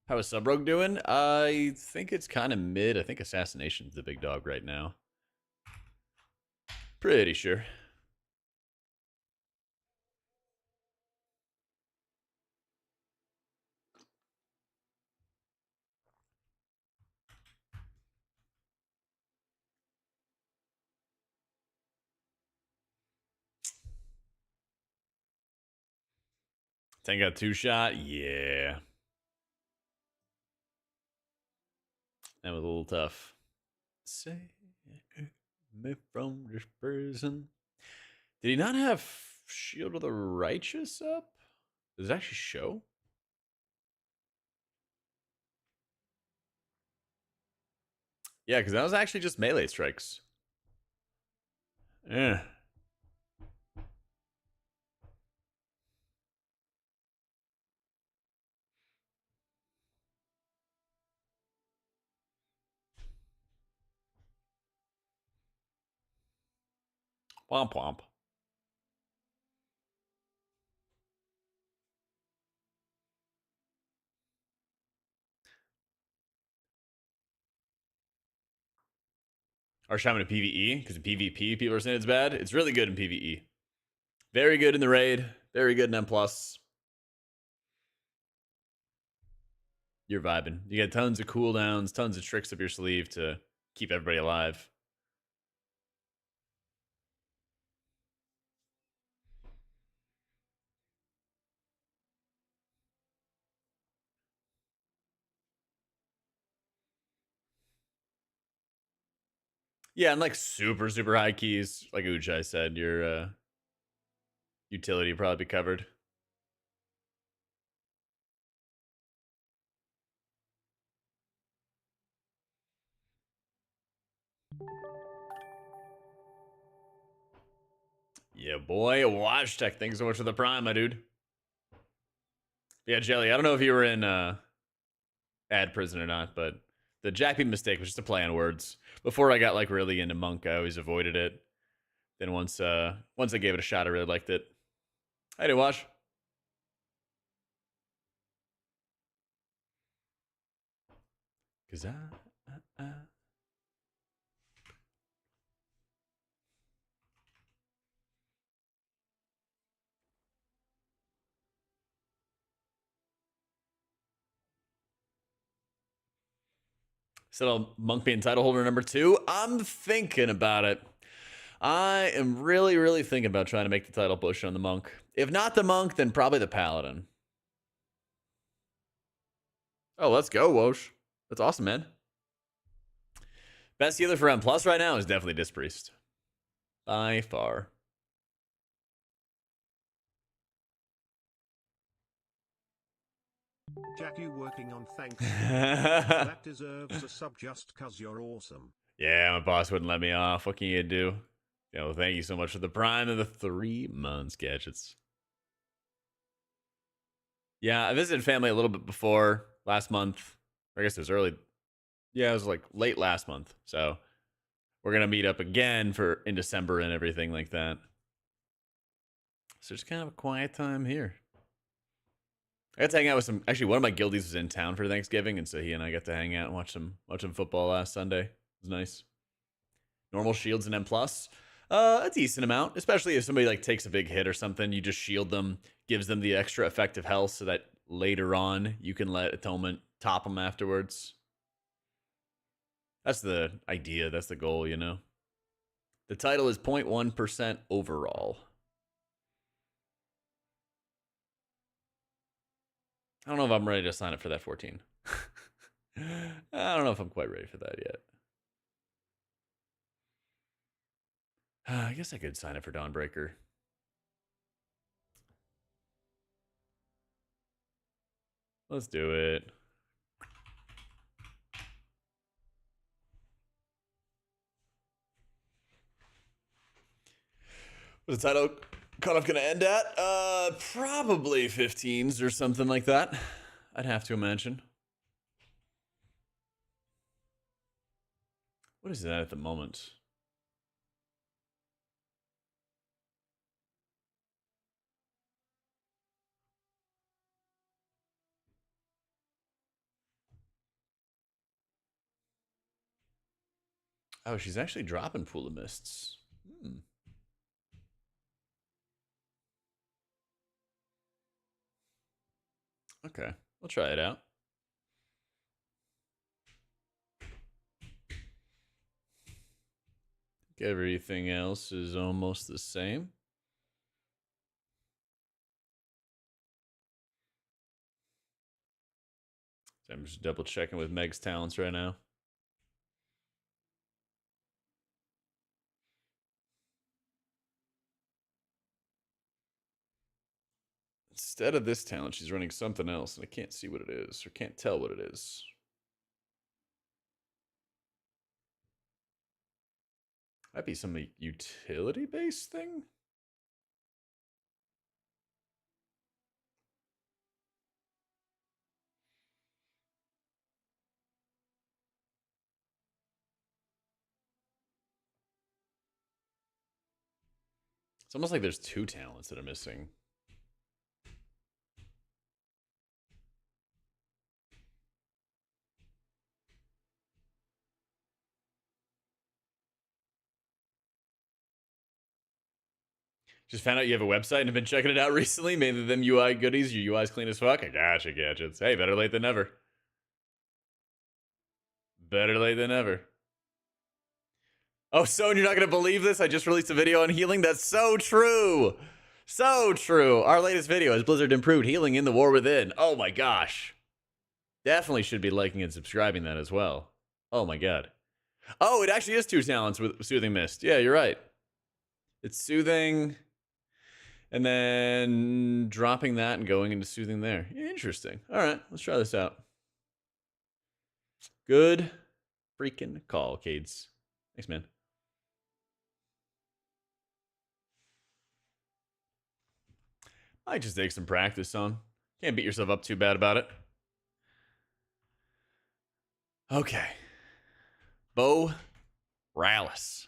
How is Sub Rogue doing? I think it's kind of mid. I think Assassination's the big dog right now. Pretty sure. Tank got 2-shot? Yeah. That was a little tough. Save me from this prison. Did he not have Shield of the Righteous up? Does it actually show? Yeah, because that was actually just melee strikes. Yeah. Womp womp. Our Shaman in PvE, because in PvP, people are saying it's bad. It's really good in PvE. Very good in the raid. Very good in M+. You're vibing. You get tons of cooldowns, tons of tricks up your sleeve to keep everybody alive. Yeah, and like super, super high keys, like Ujai said, your utility will probably be covered. Yeah, boy. Watch Tech. Thanks so much for the prime, my dude. Yeah, Jelly. I don't know if you were in ad prison or not, but the Jack beat mistake was just a play on words. Before I got like really into Monk, I always avoided it. Then once I gave it a shot, I really liked it. I did watch. Cause so Monk being title holder number 2. I'm thinking about it. I am really, really thinking about trying to make the title push on the Monk. If not the Monk, then probably the Paladin. Oh, let's go, Wosh. That's awesome, man. Best healer for M Plus right now is definitely Dispriest. By far. Jack, you working on Thanksgiving? That deserves a sub just cause you're awesome. Yeah, my boss wouldn't let me off. What can you do? Thank you so much for the prime of the 3 months, gadgets. Yeah, I visited family a little bit before last month. I guess it was early. Yeah, it was like late last month. So we're gonna meet up again for in December and everything like that. So just kind of a quiet time here. I got to hang out with some. Actually, one of my guildies was in town for Thanksgiving, and so he and I got to hang out and watch some football last Sunday. It was nice. Normal shields and M plus, a decent amount, especially if somebody like takes a big hit or something. You just shield them, gives them the extra effective health, so that later on you can let atonement top them afterwards. That's the idea. That's the goal, you know. The title is 0.1% overall. I don't know if I'm ready to sign up for that 14. I don't know if I'm quite ready for that yet. I guess I could sign up for Dawnbreaker. Let's do it. What's the title cutoff gonna end at? Probably 15s or something like that. I'd have to imagine. What is that at the moment? Oh, she's actually dropping Pool of Mists. Okay, we'll try it out. Everything else is almost the same. So I'm just double checking with Meg's talents right now. Instead of this talent, she's running something else, and I can't see what it is, or can't tell what it is. Might be some utility-based thing? It's almost like there's two talents that are missing. Just found out you have a website and have been checking it out recently. Mainly them UI goodies. Your UI's clean as fuck. I gotcha, gadgets. Hey, better late than never. Better late than never. Oh, so you're not going to believe this? I just released a video on healing. That's so true. So true. Our latest video has Blizzard improved healing in the War Within. Oh my gosh. Definitely should be liking and subscribing that as well. Oh my god. Oh, it actually is two talents with Soothing Mist. Yeah, you're right. It's Soothing and then dropping that and going into Soothing there. Interesting. All right, let's try this out. Good freaking call, Cades. Thanks, man. Might just take some practice on. Can't beat yourself up too bad about it. Okay. Bo Rallis.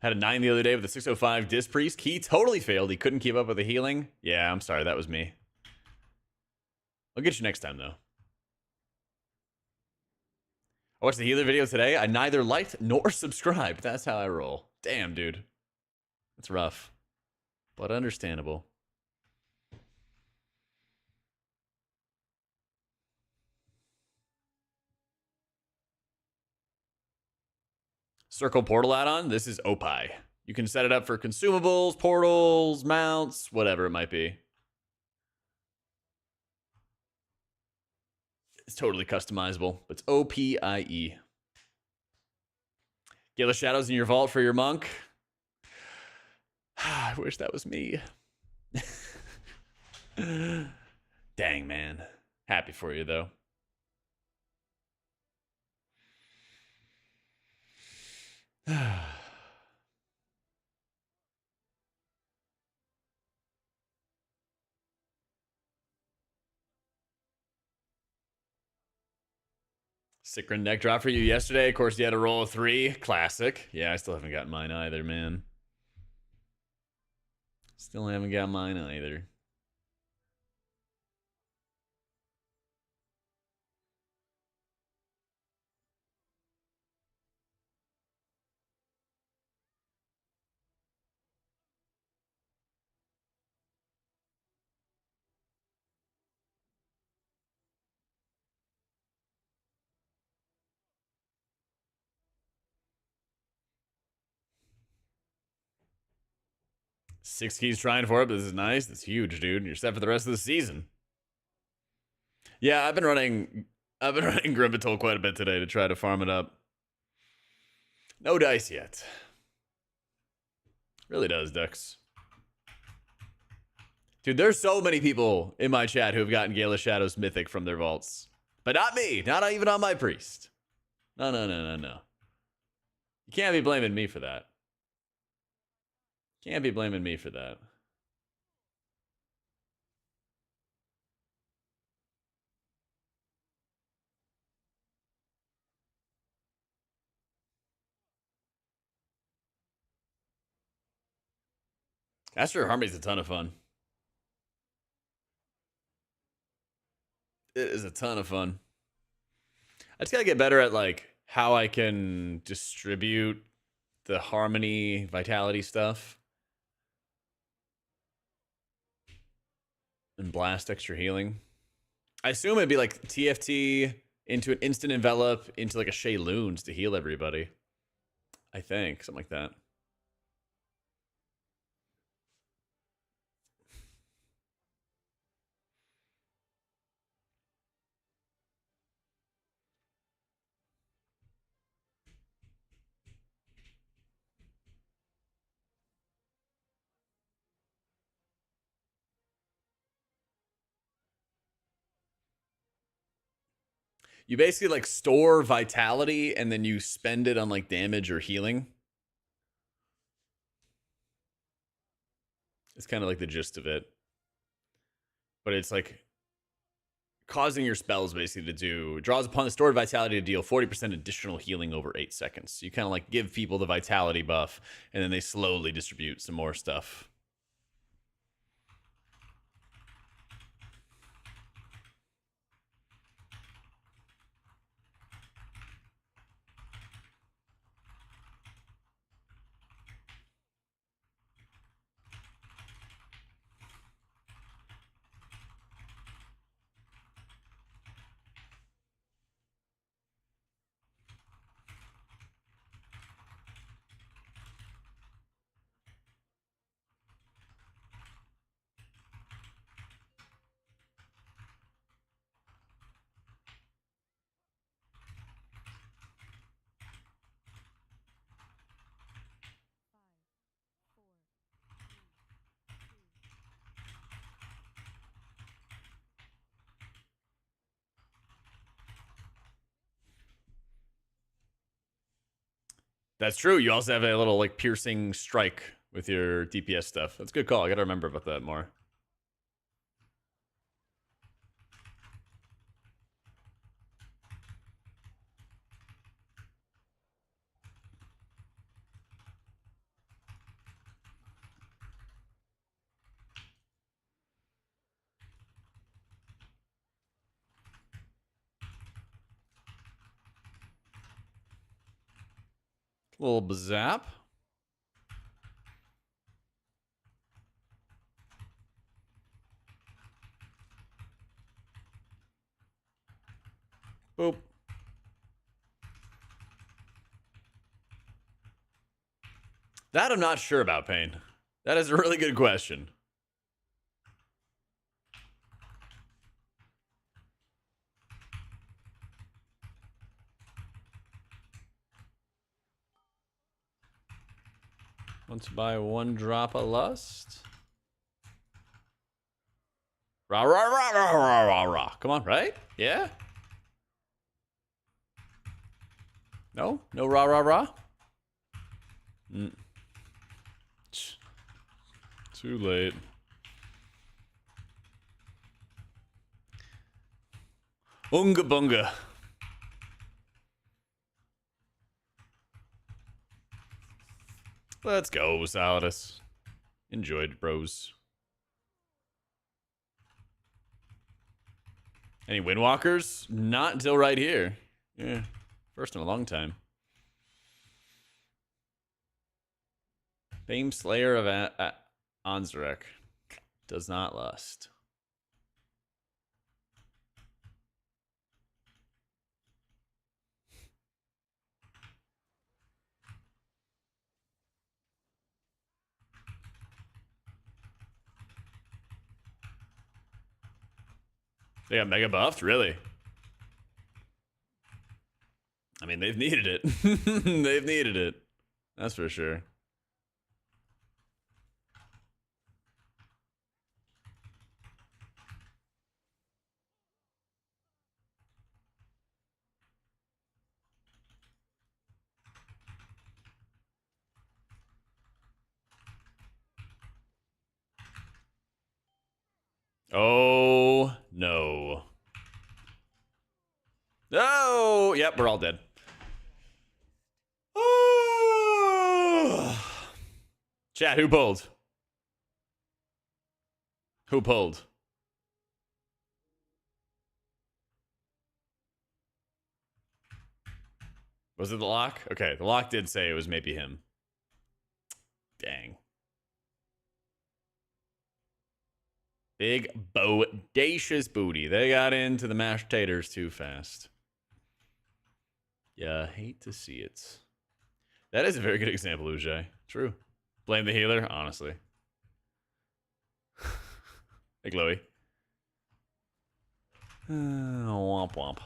Had a 9 the other day with a 605 Disc Priest. He totally failed. He couldn't keep up with the healing. Yeah, I'm sorry. That was me. I'll get you next time, though. I watched the healer video today. I neither liked nor subscribed. That's how I roll. Damn, dude. That's rough, but understandable. Circle portal add-on. This is Opie. You can set it up for consumables, portals, mounts, whatever it might be. It's totally customizable, but it's OPIE. Gala Shadows in your vault for your monk. I wish that was me. Dang, man. Happy for you, though. Sickrin neck drop for you yesterday. Of course, you had a roll of 3. Classic. Yeah, I still haven't got mine either, man. Still haven't got mine either. Six keys trying for it, but this is nice. That's huge, dude. You're set for the rest of the season. Yeah, I've been running Grimbitol quite a bit today to try to farm it up. No dice yet. Really does, Dux. Dude, there's so many people in my chat who have gotten Gala Shadows Mythic from their vaults. But not me. Not even on my priest. No. You can't be blaming me for that. Can't be blaming me for that. Astro Harmony's a ton of fun. It is a ton of fun. I just gotta get better at like how I can distribute the harmony vitality stuff and blast extra healing. I assume it'd be like TFT into an instant envelop into like a Shay Loons to heal everybody. I think something like that. You basically like store vitality and then you spend it on like damage or healing. It's kind of like the gist of it. But it's like causing your spells basically to do draws upon the stored vitality to deal 40% additional healing over 8 seconds. So you kind of like give people the vitality buff and then they slowly distribute some more stuff. That's true. You also have a little like piercing strike with your DPS stuff. That's a good call. I gotta remember about that more. Little bazap. Boop. That I'm not sure about, Payne. That is a really good question. Want to buy 1 drop of lust? Rah, rah, rah, rah, rah, rah, rah. Come on, right? Yeah? No? No rah, rah, rah? Mm. Too late. Unga bunga. Let's go, Salidus. Enjoyed, bros. Any Windwalkers? Not until right here. Yeah, first in a long time. Fame Slayer of Anzarek does not lust. They got mega buffed? Really? I mean, they've needed it. They've needed it. That's for sure. Oh, no. Oh, yep, we're all dead. Oh. Chat, who pulled? Who pulled? Was it the lock? Okay, the lock did say it was maybe him. Dang. Big bodacious booty. They got into the mashed taters too fast. Yeah, hate to see it. That is a very good example, Ujai. True. Blame the healer, honestly. Hey, Chloe. Womp womp.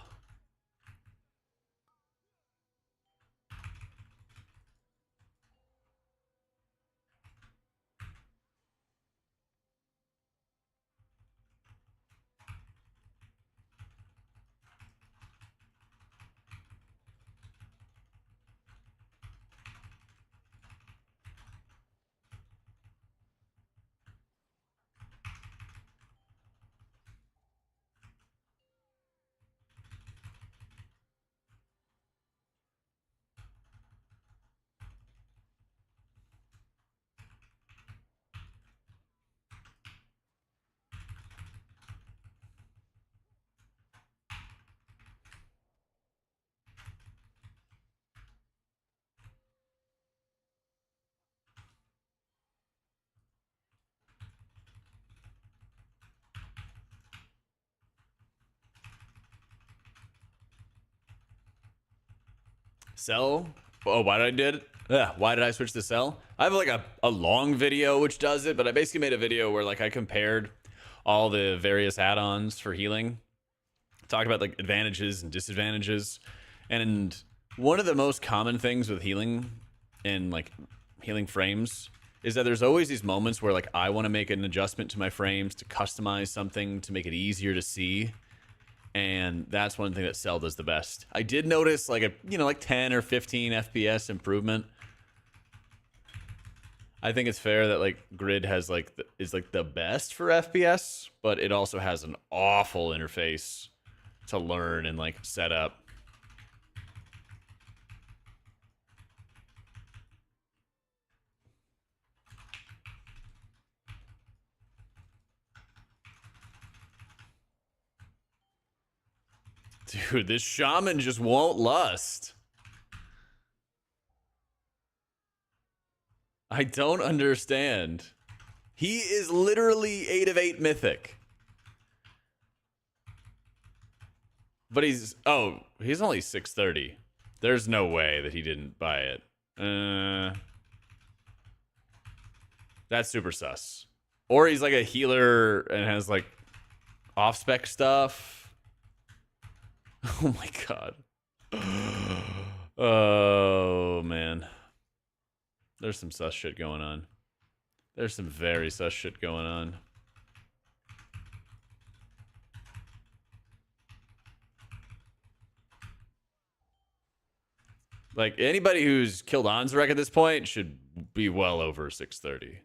Cell? Oh, why did I did it? Yeah, why did I switch to Cell? I have like a long video which does it, but I basically made a video where like I compared all the various add-ons for healing. Talked about like advantages and disadvantages. And one of the most common things with healing and like healing frames is that there's always these moments where like I want to make an adjustment to my frames to customize something to make it easier to see. And that's one thing that Cell does the best. I did notice like a, you know, like 10 or 15 FPS improvement. I think it's fair that like Grid has like is like the best for FPS, but it also has an awful interface to learn and like set up. Dude, this shaman just won't lust. I don't understand. He is literally 8 of 8 mythic. But he's only 630. There's no way that he didn't buy it. That's super sus. Or he's like a healer and has like off-spec stuff. Oh my god. Oh man. There's some sus shit going on. There's some very sus shit going on. Like, anybody who's killed Ansrek at this point should be well over 630.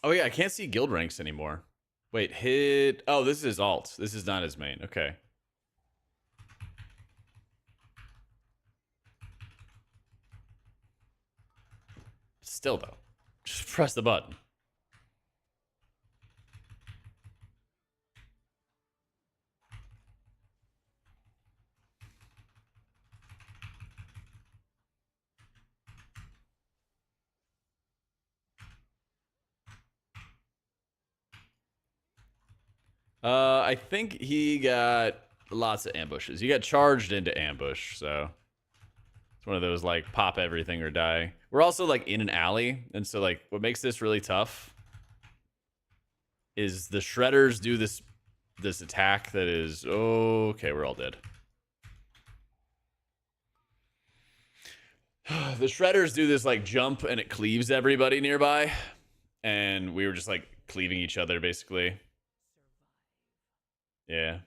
Oh, yeah, I can't see guild ranks anymore. Wait, hit... Oh, this is his alt. This is not his main. Okay. Still, though. Just press the button. I think he got lots of ambushes. He got charged into ambush, so it's one of those like pop everything or die. We're also like in an alley, and so like what makes this really tough is the shredders do this attack that is okay. We're all dead. The shredders do this like jump and it cleaves everybody nearby, and we were just like cleaving each other basically. Yeah.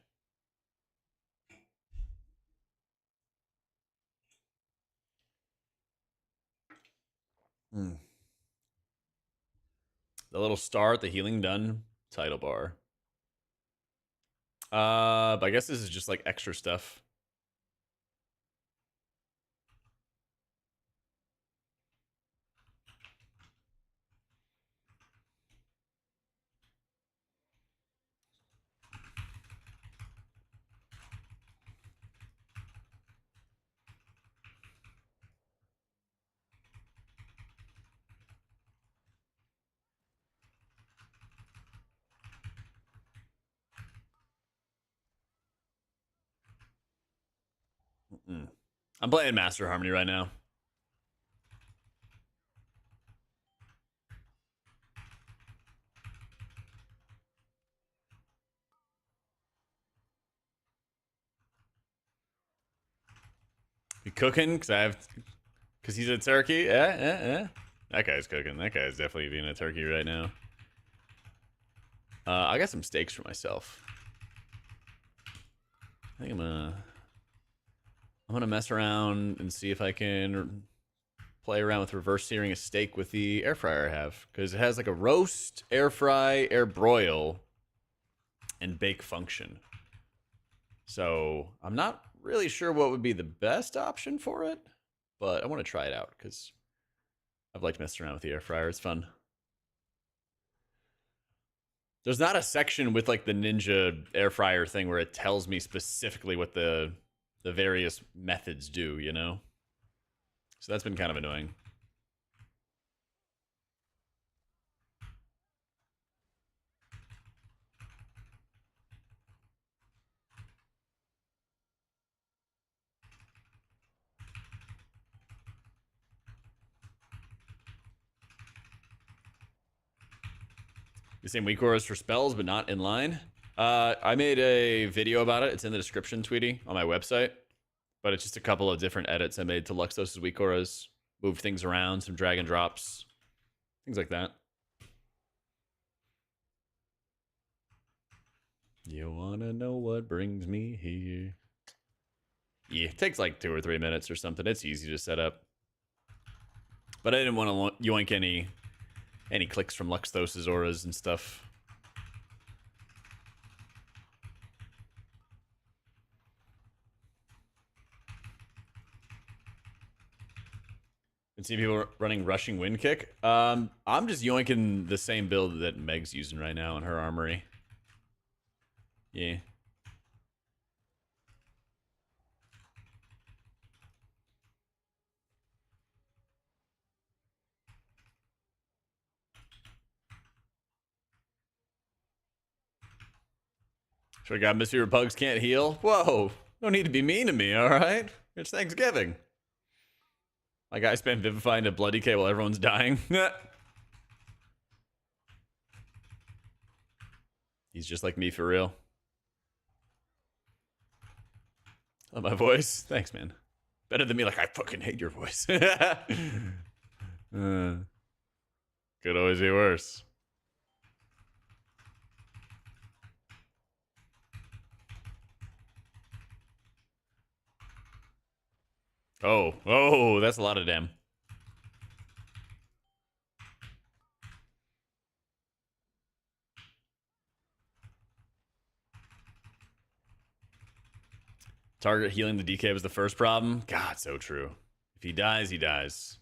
The little star at the healing done title bar. But I guess this is just like extra stuff. I'm playing Master Harmony right now. You cooking? Because he's a turkey? Yeah. That guy's cooking. That guy's definitely being a turkey right now. I got some steaks for myself. I think I'm gonna mess around and see if I can play around with reverse searing a steak with the air fryer I have, because it has like a roast, air fry, air broil, and bake function. So I'm not really sure what would be the best option for it, but I want to try it out because I've liked messing around with the air fryer. It's fun. There's not a section with like the Ninja air fryer thing where it tells me specifically what the various methods do, you know? So that's been kind of annoying. The same weak auras for spells, but not in line. I made a video about it. It's in the description, Tweety, on my website. But it's just a couple of different edits I made to Luxos' weak auras. Moved things around, some drag and drops. Things like that. You wanna know what brings me here? Yeah, it takes like 2 or 3 minutes or something. It's easy to set up. But I didn't want to yoink any clicks from Luxos' auras and stuff. Been seeing people running rushing wind kick. I'm just yoinking the same build that Meg's using right now in her armory. Yeah. So we got Mystery Pugs can't heal. Whoa, no need to be mean to me, all right? It's Thanksgiving. My guy spent vivifying a bloody K while everyone's dying. He's just like me for real. Oh, my voice? Thanks, man. Better than me, like, I fucking hate your voice. Could always be worse. Oh, that's a lot of damn. Target healing the DK was the first problem. God, so true. If he dies, he dies.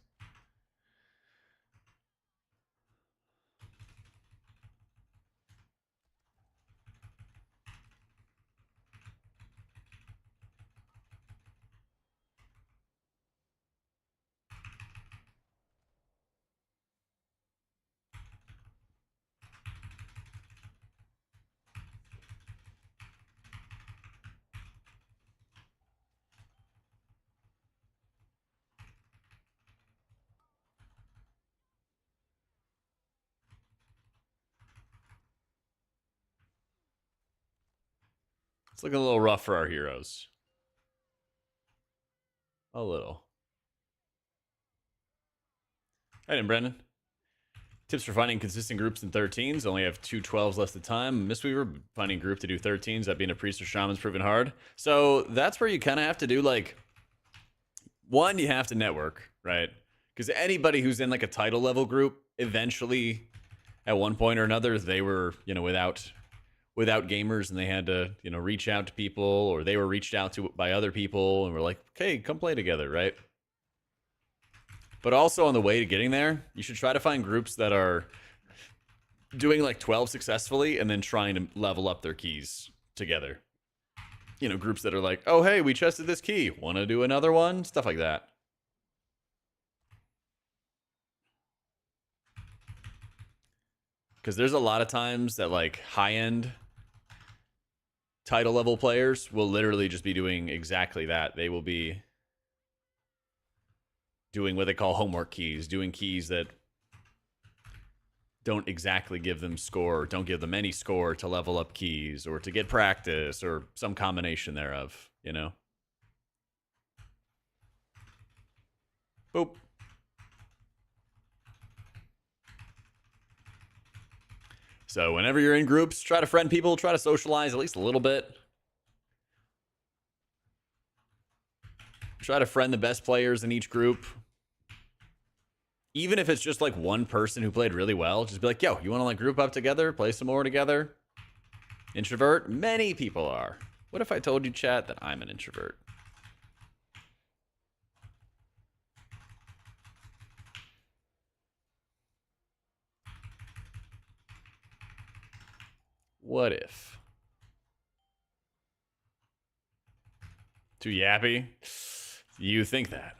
It's looking a little rough for our heroes. A little. Hey, then, Brendan. Tips for finding consistent groups in 13s. Only have 2 12s left of time. Mistweaver, finding a group to do 13s. That being a priest or shaman's proven hard. So that's where you kind of have to do, like, one, you have to network, right? Because anybody who's in, like, a title level group, eventually, at one point or another, they were, without gamers, and they had to, reach out to people, or they were reached out to by other people, and were like, okay, come play together, right? But also on the way to getting there, you should try to find groups that are doing like 12 successfully and then trying to level up their keys together. Groups that are like, oh, hey, we chested this key. Want to do another one? Stuff like that. Because there's a lot of times that like high-end title level players will literally just be doing exactly that. They will be doing what they call homework keys, doing keys that don't exactly give them score, or don't give them any score to level up keys, or to get practice, or some combination thereof, Boop. So whenever you're in groups, try to friend people, try to socialize at least a little bit. Try to friend the best players in each group. Even if it's just like one person who played really well, just be like, yo, you want to like group up together, play some more together? Introvert? Many people are. What if I told you, chat, that I'm an introvert? What if? Too yappy? You think that.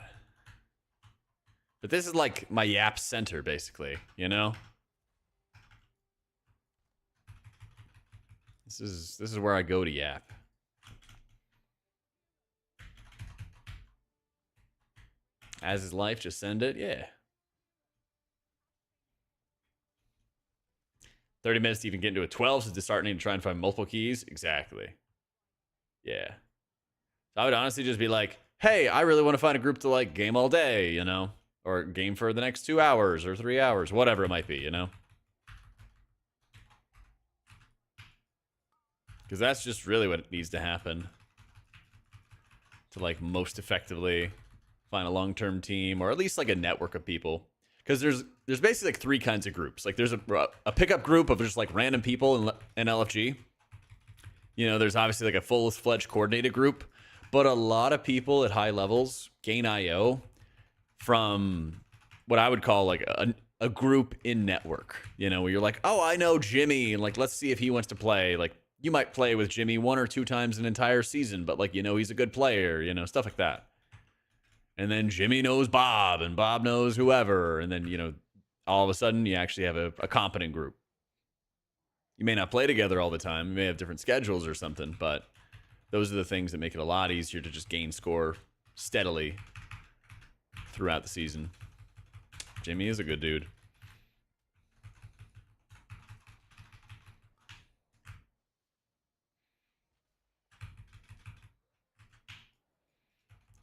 But this is like my yap center, basically, This is where I go to yap. As is life, just send it, yeah. 30 minutes to even get into a 12, so to start needing to try and find multiple keys. Exactly. Yeah. So I would honestly just be like, hey, I really want to find a group to like game all day, or game for the next 2 hours or 3 hours, whatever it might be, Because that's just really what needs to happen to like most effectively find a long-term team, or at least like a network of people. Because there's basically like 3 kinds of groups. Like there's a pickup group of just like random people in LFG. There's obviously like a full-fledged coordinated group, but a lot of people at high levels gain IO from what I would call like a group in network, where you're like, oh, I know Jimmy, and like, let's see if he wants to play. Like, you might play with Jimmy 1 or 2 times an entire season, but like, he's a good player, stuff like that. And then Jimmy knows Bob, and Bob knows whoever, and then, all of a sudden you actually have a competent group. You may not play together all the time. You may have different schedules or something, but those are the things that make it a lot easier to just gain score steadily throughout the season. Jimmy is a good dude.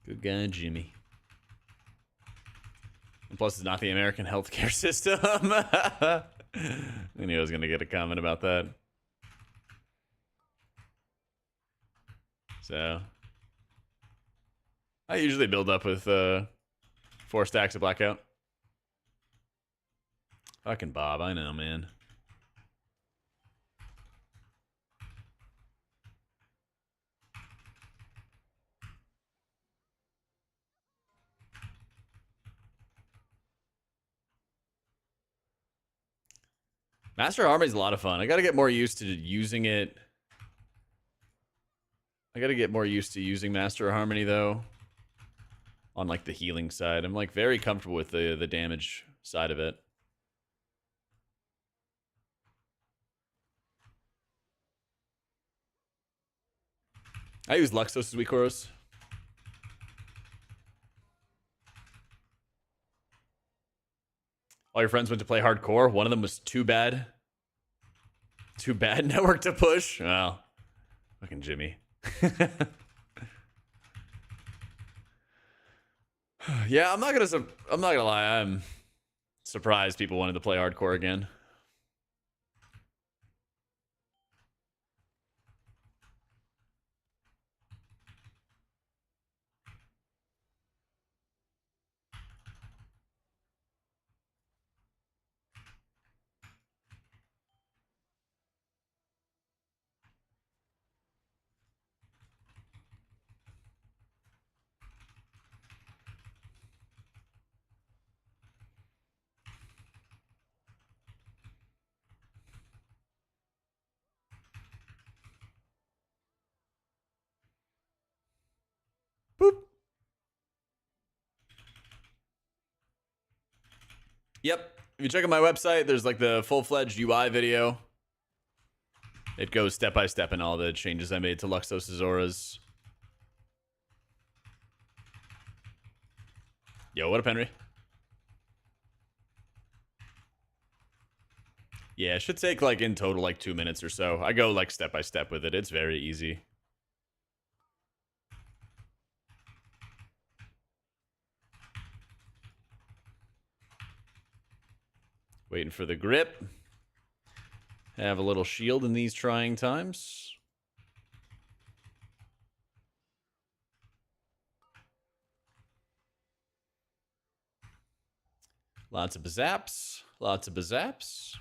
Good guy, Jimmy. And plus, it's not the American healthcare system. I knew I was going to get a comment about that. So, I usually build up with 4 stacks of blackout. Fucking Bob, I know, man. Master Harmony is a lot of fun. I got to get more used to using it. I got to get more used to using Master Harmony, though. On, like, the healing side. I'm, like, very comfortable with the damage side of it. I use Luxos as Weakoros. All your friends went to play hardcore. One of them was too bad. Too bad network to push. Well, fucking Jimmy. Yeah, I'm not gonna lie. I'm surprised people wanted to play hardcore again. Boop. Yep. If you check out my website, there's like the full-fledged UI video. It goes step by step in all the changes I made to Luxos' auras. Yo, what up, Henry? Yeah, it should take like in total like 2 minutes or so. I go like step by step with it. It's very easy. Waiting for the grip. Have a little shield in these trying times. Lots of bazaps. Lots of bazaps.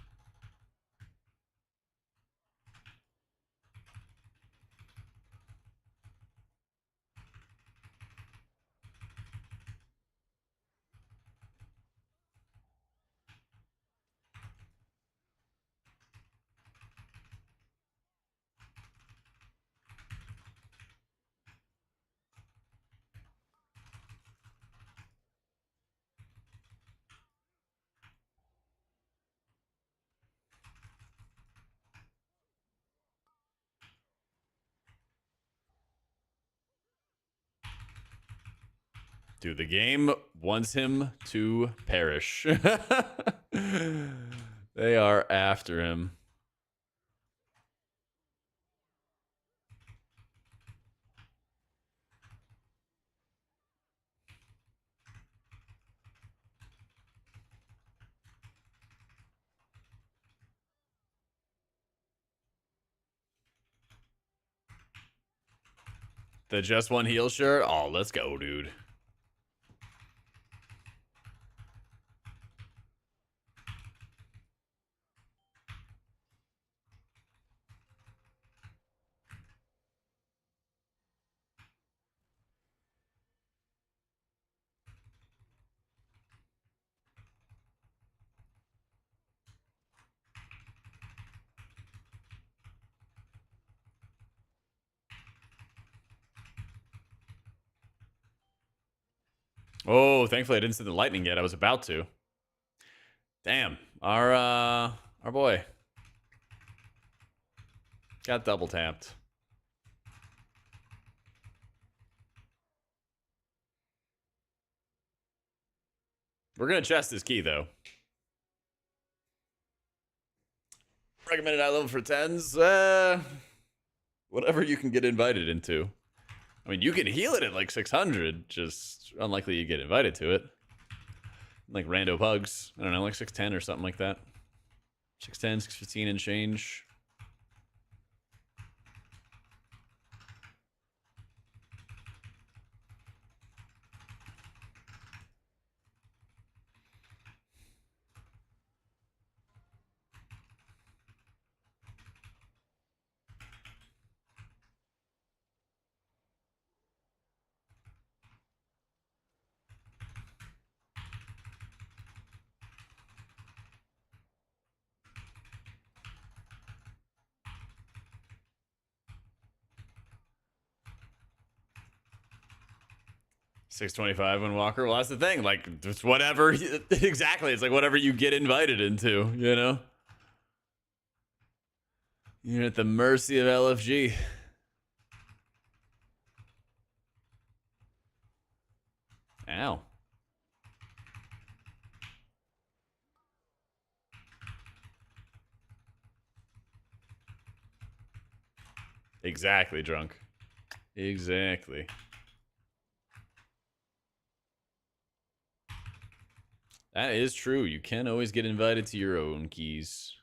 Dude, the game wants him to perish. They are after him. The just one heal shirt? Oh, let's go, dude. Oh, thankfully I didn't send the lightning yet. I was about to. Damn. Our boy. Got double tapped. We're gonna chest this key though. Recommended eye level for 10s. Whatever you can get invited into. I mean, you can heal it at like 600. Just unlikely you get invited to it. Like rando pugs. I don't know, like 610 or something like that. 610, 615 and change. $625 when Walker. Well, that's the thing. Like, it's whatever. Exactly. It's like whatever you get invited into, you know? You're at the mercy of LFG. Ow. Exactly, drunk. Exactly. That is true. You can always get invited to your own keys.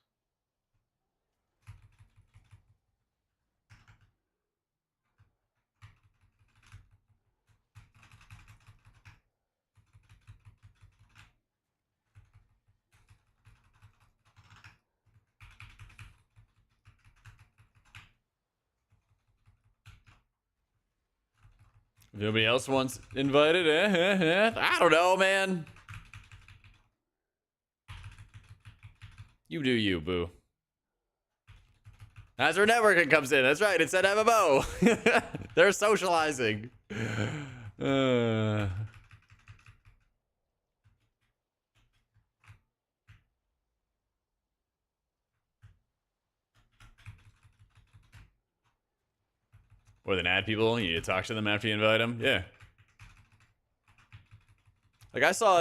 If nobody else wants invited, I don't know, man. You do you, boo. That's where networking comes in. That's right. It's an MMO. They're socializing. Or then add people. You need to talk to them after you invite them. Yeah. Like I saw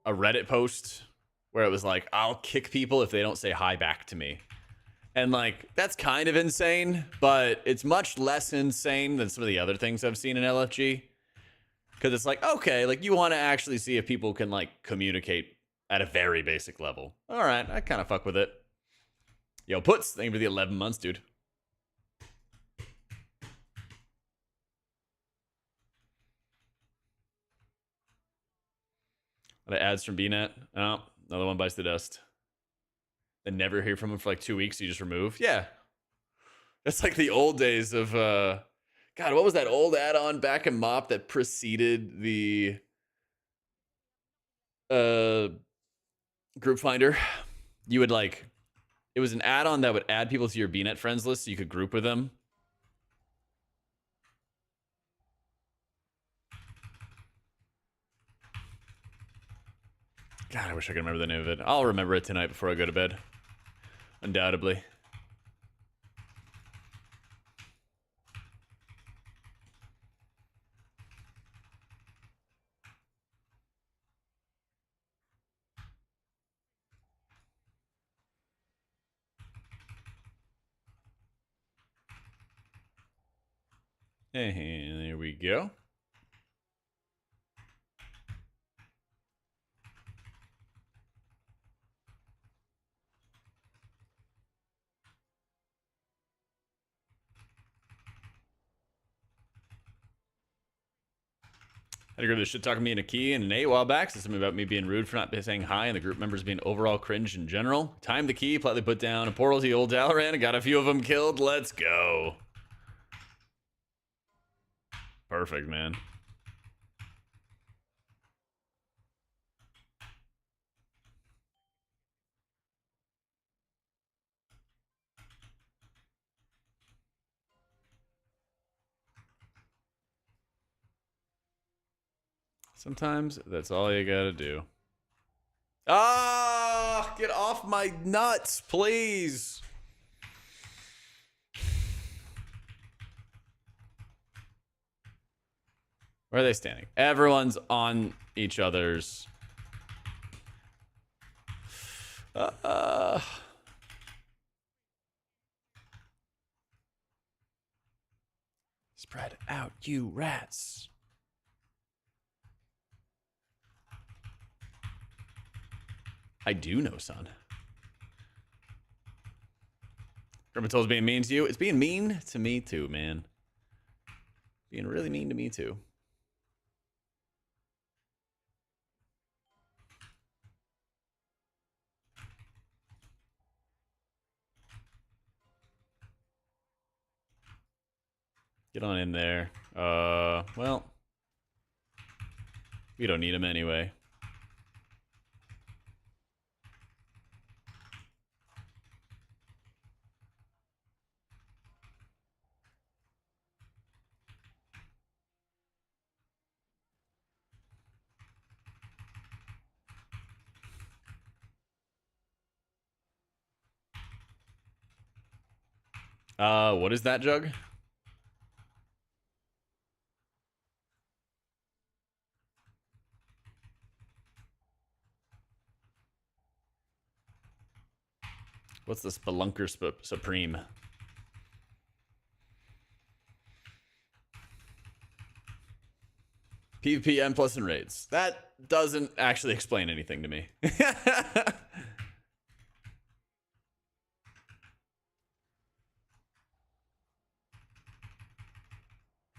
a Reddit post where it was like, I'll kick people if they don't say hi back to me. And like, that's kind of insane, but it's much less insane than some of the other things I've seen in LFG. Because it's like, okay, like you want to actually see if people can like communicate at a very basic level. All right, I kind of fuck with it. Yo, Puts, thank you for the 11 months, dude. The ads from BNet. Oh, another one bites the dust. And never hear from him for like 2 weeks. You just remove. Yeah. That's like the old days of, God, what was that old add-on back in Mop that preceded the group finder? You would like, it was an add-on that would add people to your BNet friends list so you could group with them. God, I wish I could remember the name of it. I'll remember it tonight before I go to bed. Undoubtedly. And there we go. Had a girl that shit talking me in a key and an 8 while back. Said something about me being rude for not saying hi and the group members being overall cringe in general. Timed the key, politely put down a portal to the old Dalaran and got a few of them killed. Let's go. Perfect, man. Sometimes that's all you gotta do. Oh, get off my nuts, please. Where are they standing? Everyone's on each other's. Spread out, you rats. I do know, son. Grimato's being mean to you. It's being mean to me too, man. Being really mean to me too. Get on in there. Well, we don't need him anyway. What is that, Jug? What's the Spelunker Supreme? PvP N plus in raids. That doesn't actually explain anything to me.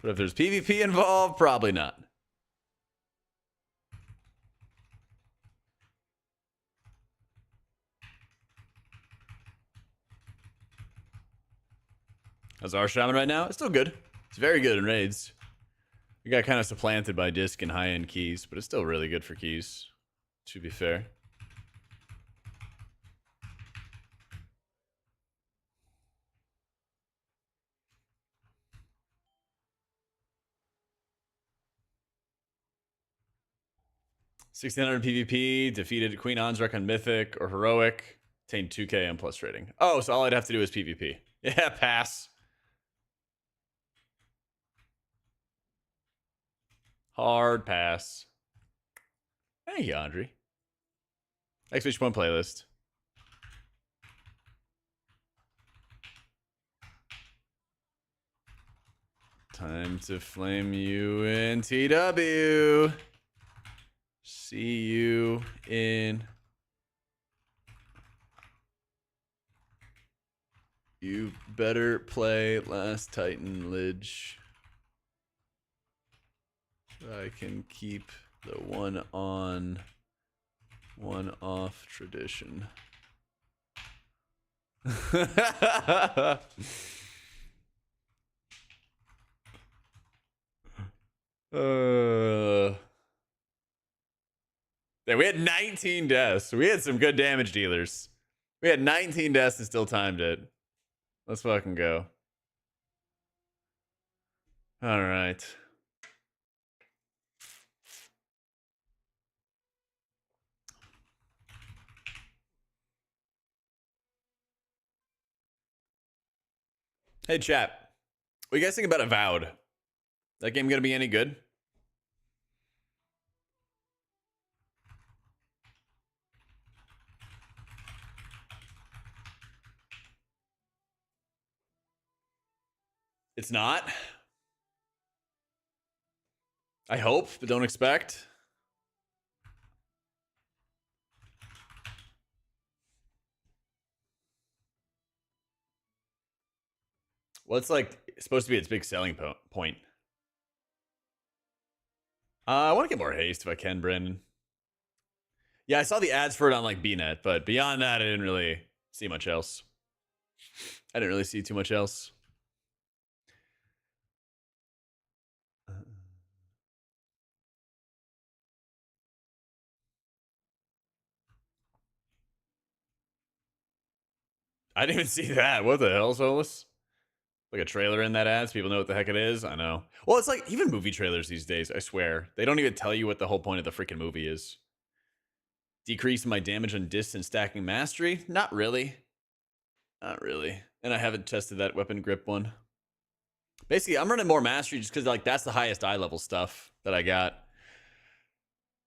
But if there's PvP involved, probably not. How's our shaman right now? It's still good. It's very good in raids. We got kind of supplanted by disc and high-end keys, but it's still really good for keys, to be fair. $1,600 PvP, defeated Queen Anzrak on Mythic or Heroic, attained 2k and plus rating. Oh, so all I'd have to do is PvP. Yeah, pass. Hard pass. Thank you, Andre. X1 playlist. Time to flame you in TW. See you in. You better play Last Titan Lidge. I can keep the one on, one off tradition. Yeah, we had 19 deaths. We had some good damage dealers. We had 19 deaths and still timed it. Let's fucking go. All right. Hey, chat. What do you guys think about Avowed? That game gonna be any good? It's not. I hope, but don't expect. What's like supposed to be its big selling point? I want to get more haste if I can, Brandon. Yeah, I saw the ads for it on like BNet, but beyond that, I didn't really see much else. I didn't really see too much else. I didn't even see that. What the hell, Solus? Like a trailer in that ad so people know what the heck it is? I know. Well, it's like even movie trailers these days, I swear. They don't even tell you what the whole point of the freaking movie is. Decrease my damage on distance stacking mastery? Not really. Not really. And I haven't tested that weapon grip one. Basically, I'm running more mastery just because like that's the highest eye level stuff that I got.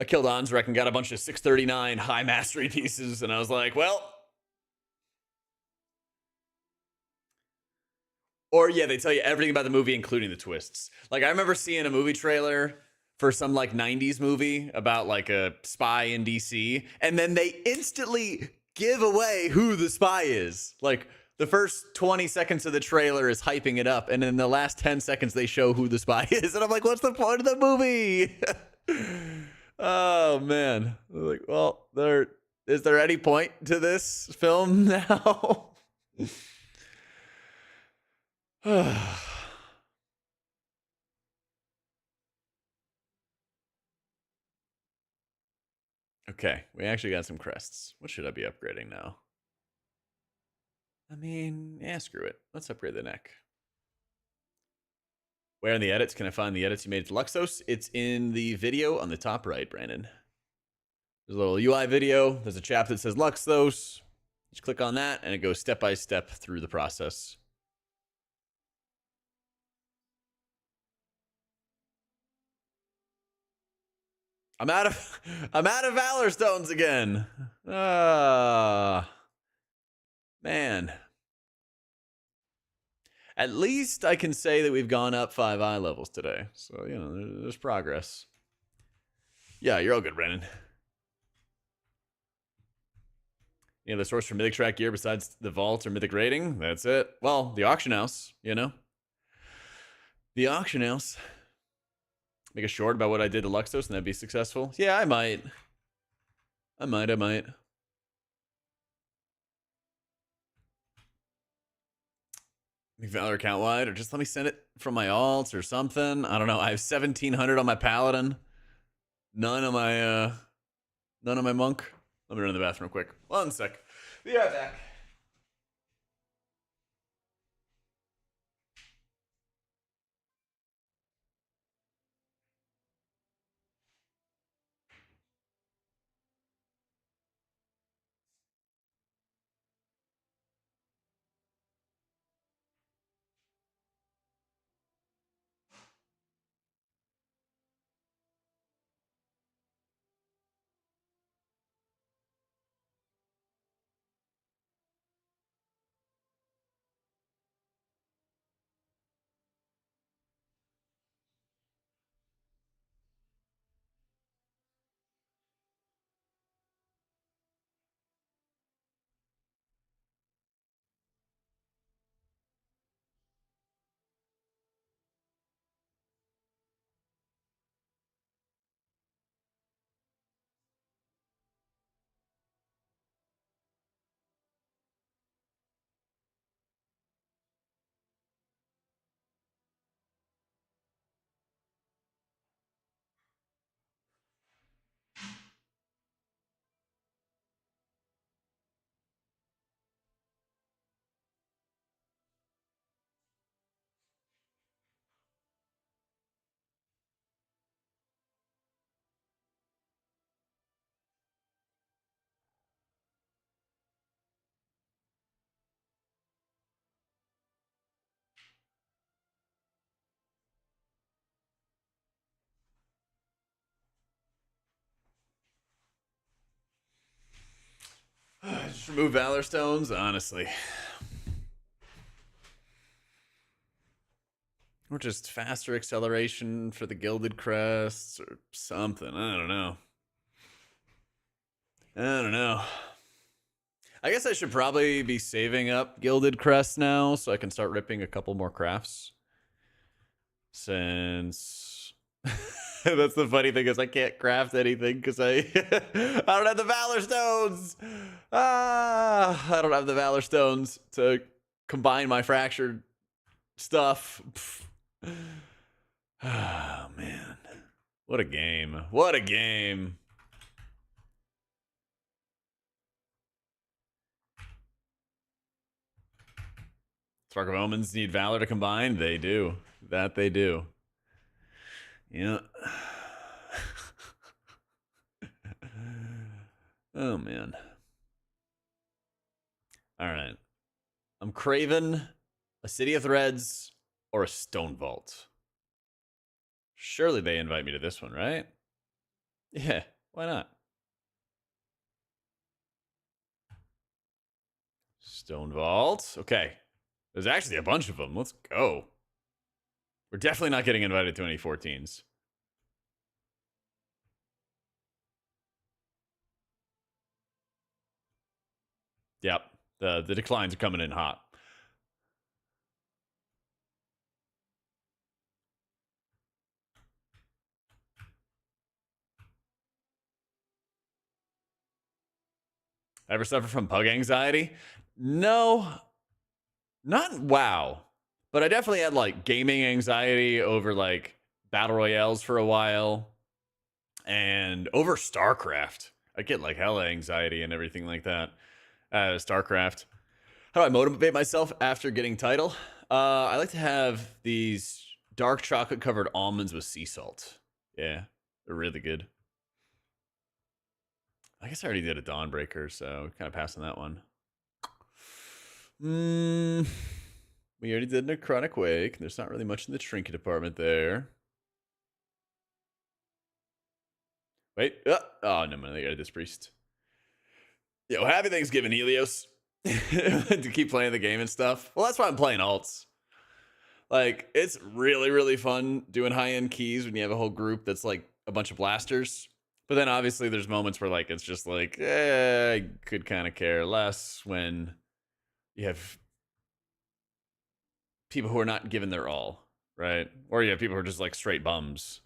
I killed Ansrek and got a bunch of 639 high mastery pieces, and I was like, well. Or yeah, they tell you everything about the movie, including the twists. Like I remember seeing a movie trailer for some like 90s movie about like a spy in DC, and then they instantly give away who the spy is. Like the first 20 seconds of the trailer is hyping it up, and in the last 10 seconds they show who the spy is, and I'm like, what's the point of the movie? Oh man. Like, well, is there any point to this film now? Okay, we actually got some crests. What should I be upgrading now? I mean, yeah, screw it. Let's upgrade the neck. Where in the edits can I find the edits you made to Luxos? It's in the video on the top right, Brandon. There's a little UI video. There's a chap that says Luxos. Just click on that, and it goes step by step through the process. I'm out of Valor Stones again. Man. At least I can say that we've gone up 5 eye levels today. So, you know, there's progress. Yeah, you're all good, Brandon. You know, the source for Mythic track gear besides the vault or Mythic rating? That's it. Well, the auction house, you know? The auction house. Make a short about what I did to Luxos and that'd be successful? Yeah, I might. I might. Make Valor account wide, or just let me send it from my alts or something. I don't know. I have 1,700 on my Paladin. None on my monk. Let me run to the bathroom real quick. 1 sec. Be right back. Just remove Valor Stones, honestly. Or just faster acceleration for the Gilded Crests or something. I don't know. I guess I should probably be saving up Gilded Crests now so I can start ripping a couple more crafts. Since that's the funny thing is I can't craft anything because I don't have the Valor Stones. I don't have the Valor Stones to combine my fractured stuff. Oh man, what a game! What a game! Spark of Omens need Valor to combine. They do. That they do. Yeah. Oh, man. All right. I'm craving a City of Threads or a Stone Vault. Surely they invite me to this one, right? Yeah, why not? Stone Vault. Okay. There's actually a bunch of them. Let's go. We're definitely not getting invited to any 14s. Yep. The declines are coming in hot. Ever suffer from pug anxiety? No. Not WoW. But I definitely had like gaming anxiety over like battle royales for a while. And over StarCraft. I get like hella anxiety and everything like that. StarCraft. How do I motivate myself after getting title? I like to have these dark chocolate covered almonds with sea salt. Yeah, they're really good. I guess I already did a Dawnbreaker, so kind of passing that one. We already did a Necrotic Wake. There's not really much in the trinket department there. Wait. Oh, no, I got this priest. Yo, happy Thanksgiving, Helios. To keep playing the game and stuff. Well, that's why I'm playing alts. Like, it's really, really fun doing high-end keys when you have a whole group that's like a bunch of blasters. But then obviously there's moments where like it's just like, I could kind of care less when you have people who are not giving their all, right? Or you have people who are just like straight bums.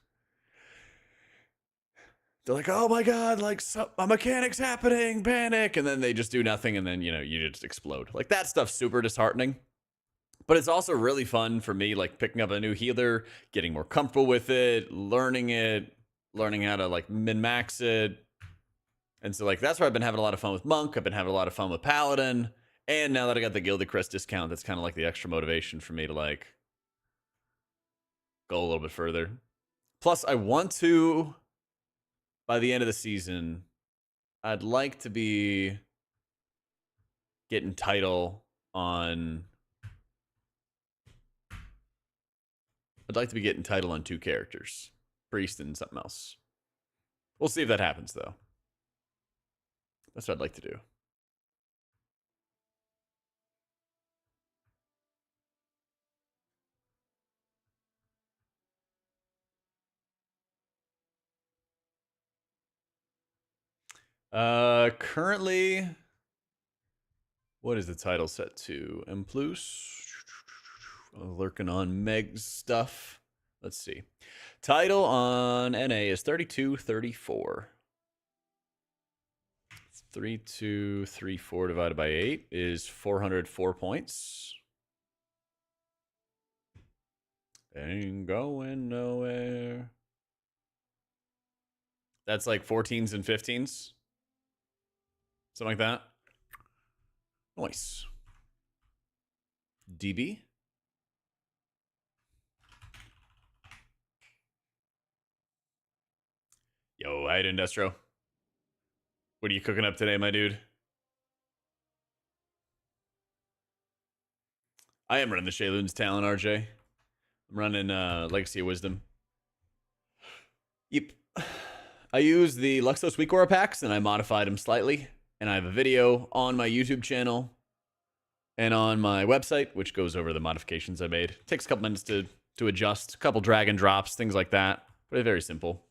They're like, oh my god, like a mechanic's happening, panic, and then they just do nothing, and then you just explode. Like that stuff's super disheartening. But it's also really fun for me, like picking up a new healer, getting more comfortable with it, learning how to like min-max it. And so like that's where I've been having a lot of fun with Monk. I've been having a lot of fun with Paladin. And now that I got the Gilded Crest discount, that's kind of like the extra motivation for me to like go a little bit further. Plus, I want to, by the end of the season, I'd like to be getting title on... I'd like to be getting title on 2 characters. Priest and something else. We'll see if that happens, though. That's what I'd like to do. Currently, what is the title set to? M+. Lurking on Meg's stuff. Let's see. Title on NA is 3234. 3234 divided by 8 is 404 points. Ain't going nowhere. That's like 14s and 15s. Something like that. Nice. DB. Yo, hi, Industro. What are you cooking up today, my dude? I am running the Shayloon's Talent, RJ. I'm running Legacy of Wisdom. Yep. I use the Luxos Weak Aura packs, and I modified them slightly. And I have a video on my YouTube channel and on my website, which goes over the modifications I made. It takes a couple minutes to adjust, a couple drag and drops, things like that. But it's very simple.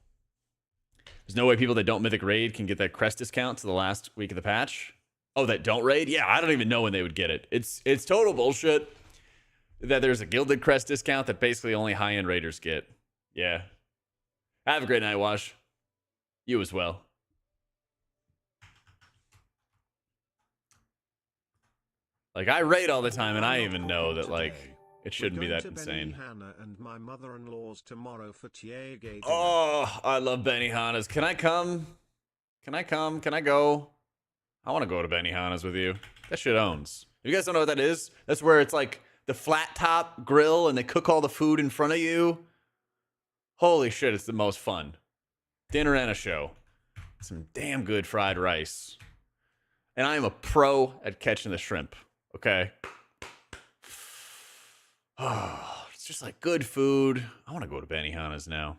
There's no way people that don't Mythic raid can get that crest discount to the last week of the patch. Oh, that don't raid? Yeah, I don't even know when they would get it. It's total bullshit that there's a Gilded Crest discount that basically only high-end raiders get. Yeah. Have a great night, Wash. You as well. Like, I raid all the time, and I even know that, like, it shouldn't be that insane. Benihana and my mother-in-law's tomorrow for Tiege. Oh, I love Benihana's. Can I come? Can I come? Can I go? I want to go to Benihana's with you. That shit owns. If you guys don't know what that is, that's where it's like the flat top grill and they cook all the food in front of you. Holy shit, it's the most fun. Dinner and a show. Some damn good fried rice. And I am a pro at catching the shrimp. Okay. Oh, it's just like good food. I want to go to Benihana's now.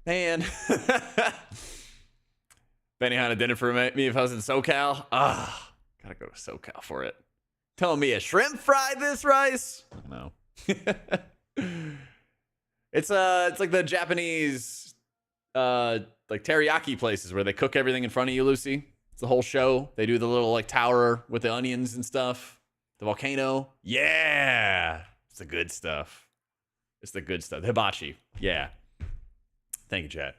Man. Benihana dinner for me if I was in SoCal. Gotta go to SoCal for it. Telling me a shrimp fried this rice? No. It's like the Japanese like teriyaki places where they cook everything in front of you, Lucy. It's the whole show. They do the little like tower with the onions and stuff. The volcano. Yeah. It's the good stuff. It's the good stuff. The hibachi. Yeah. Thank you, Chad.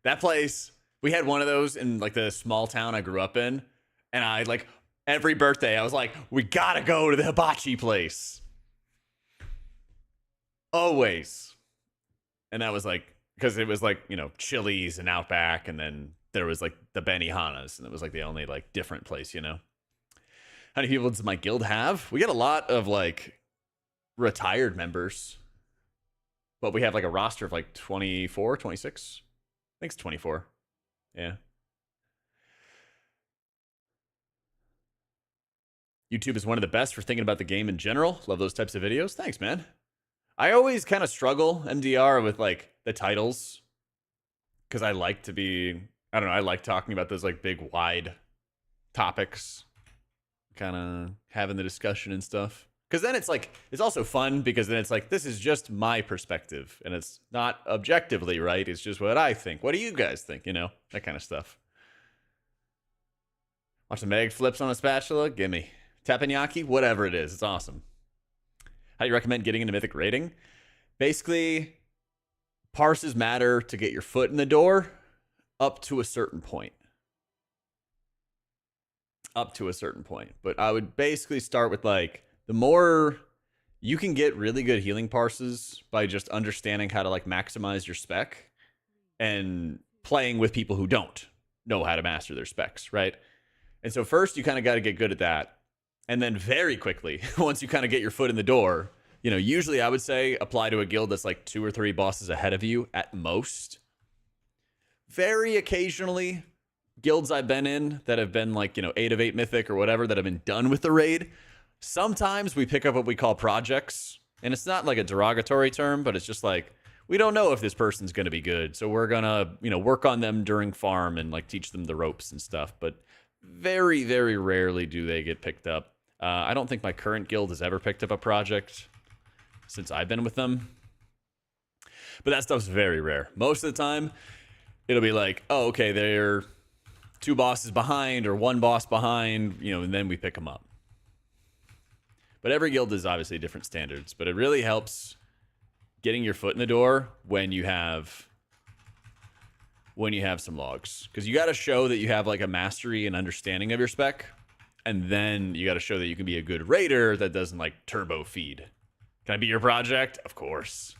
That place, we had one of those in like the small town I grew up in. And I like every birthday, I was like, we gotta go to the hibachi place. Always. And that was like, because it was like, you know, Chili's and Outback. And then there was like the Benihana's. And it was like the only like different place, you know? How many people does my guild have? We got a lot of like retired members. But we have like a roster of like 24, 26. I think it's 24. Yeah. YouTube is one of the best for thinking about the game in general. Love those types of videos. Thanks, man. I always kind of struggle, MDR, with like the titles. Because I like to be, I don't know, I like talking about those like big, wide topics. Kind of having the discussion and stuff. Because then it's like, it's also fun because then it's like, this is just my perspective. And it's not objectively right. It's just what I think. What do you guys think? You know, that kind of stuff. Watch some egg flips on a spatula? Gimme. Teppanyaki? Whatever it is. It's awesome. How do you recommend getting into Mythic rating? Basically, parses matter to get your foot in the door up to a certain point. Up to a certain point. But I would basically start with like, the more you can get really good healing parses by just understanding how to like maximize your spec and playing with people who don't know how to master their specs, right? And so first you kind of got to get good at that. And then very quickly, once you kind of get your foot in the door, you know, usually I would say apply to a guild that's like 2 or 3 bosses ahead of you at most. Very occasionally, guilds I've been in that have been like, you know, 8 of 8 Mythic or whatever that have been done with the raid. Sometimes we pick up what we call projects, and it's not like a derogatory term, but it's just like, we don't know if this person's going to be good. So we're going to, you know, work on them during farm and like teach them the ropes and stuff. But very, very rarely do they get picked up. I don't think my current guild has ever picked up a project since I've been with them. But that stuff's very rare. Most of the time, it'll be like, oh, okay, they're 2 bosses behind or 1 boss behind, you know, and then we pick them up. But every guild is obviously different standards, but it really helps getting your foot in the door when you have some logs. Because you got to show that you have like a mastery and understanding of your spec, and then you got to show that you can be a good raider that doesn't like turbo feed. Can I be your project? Of course.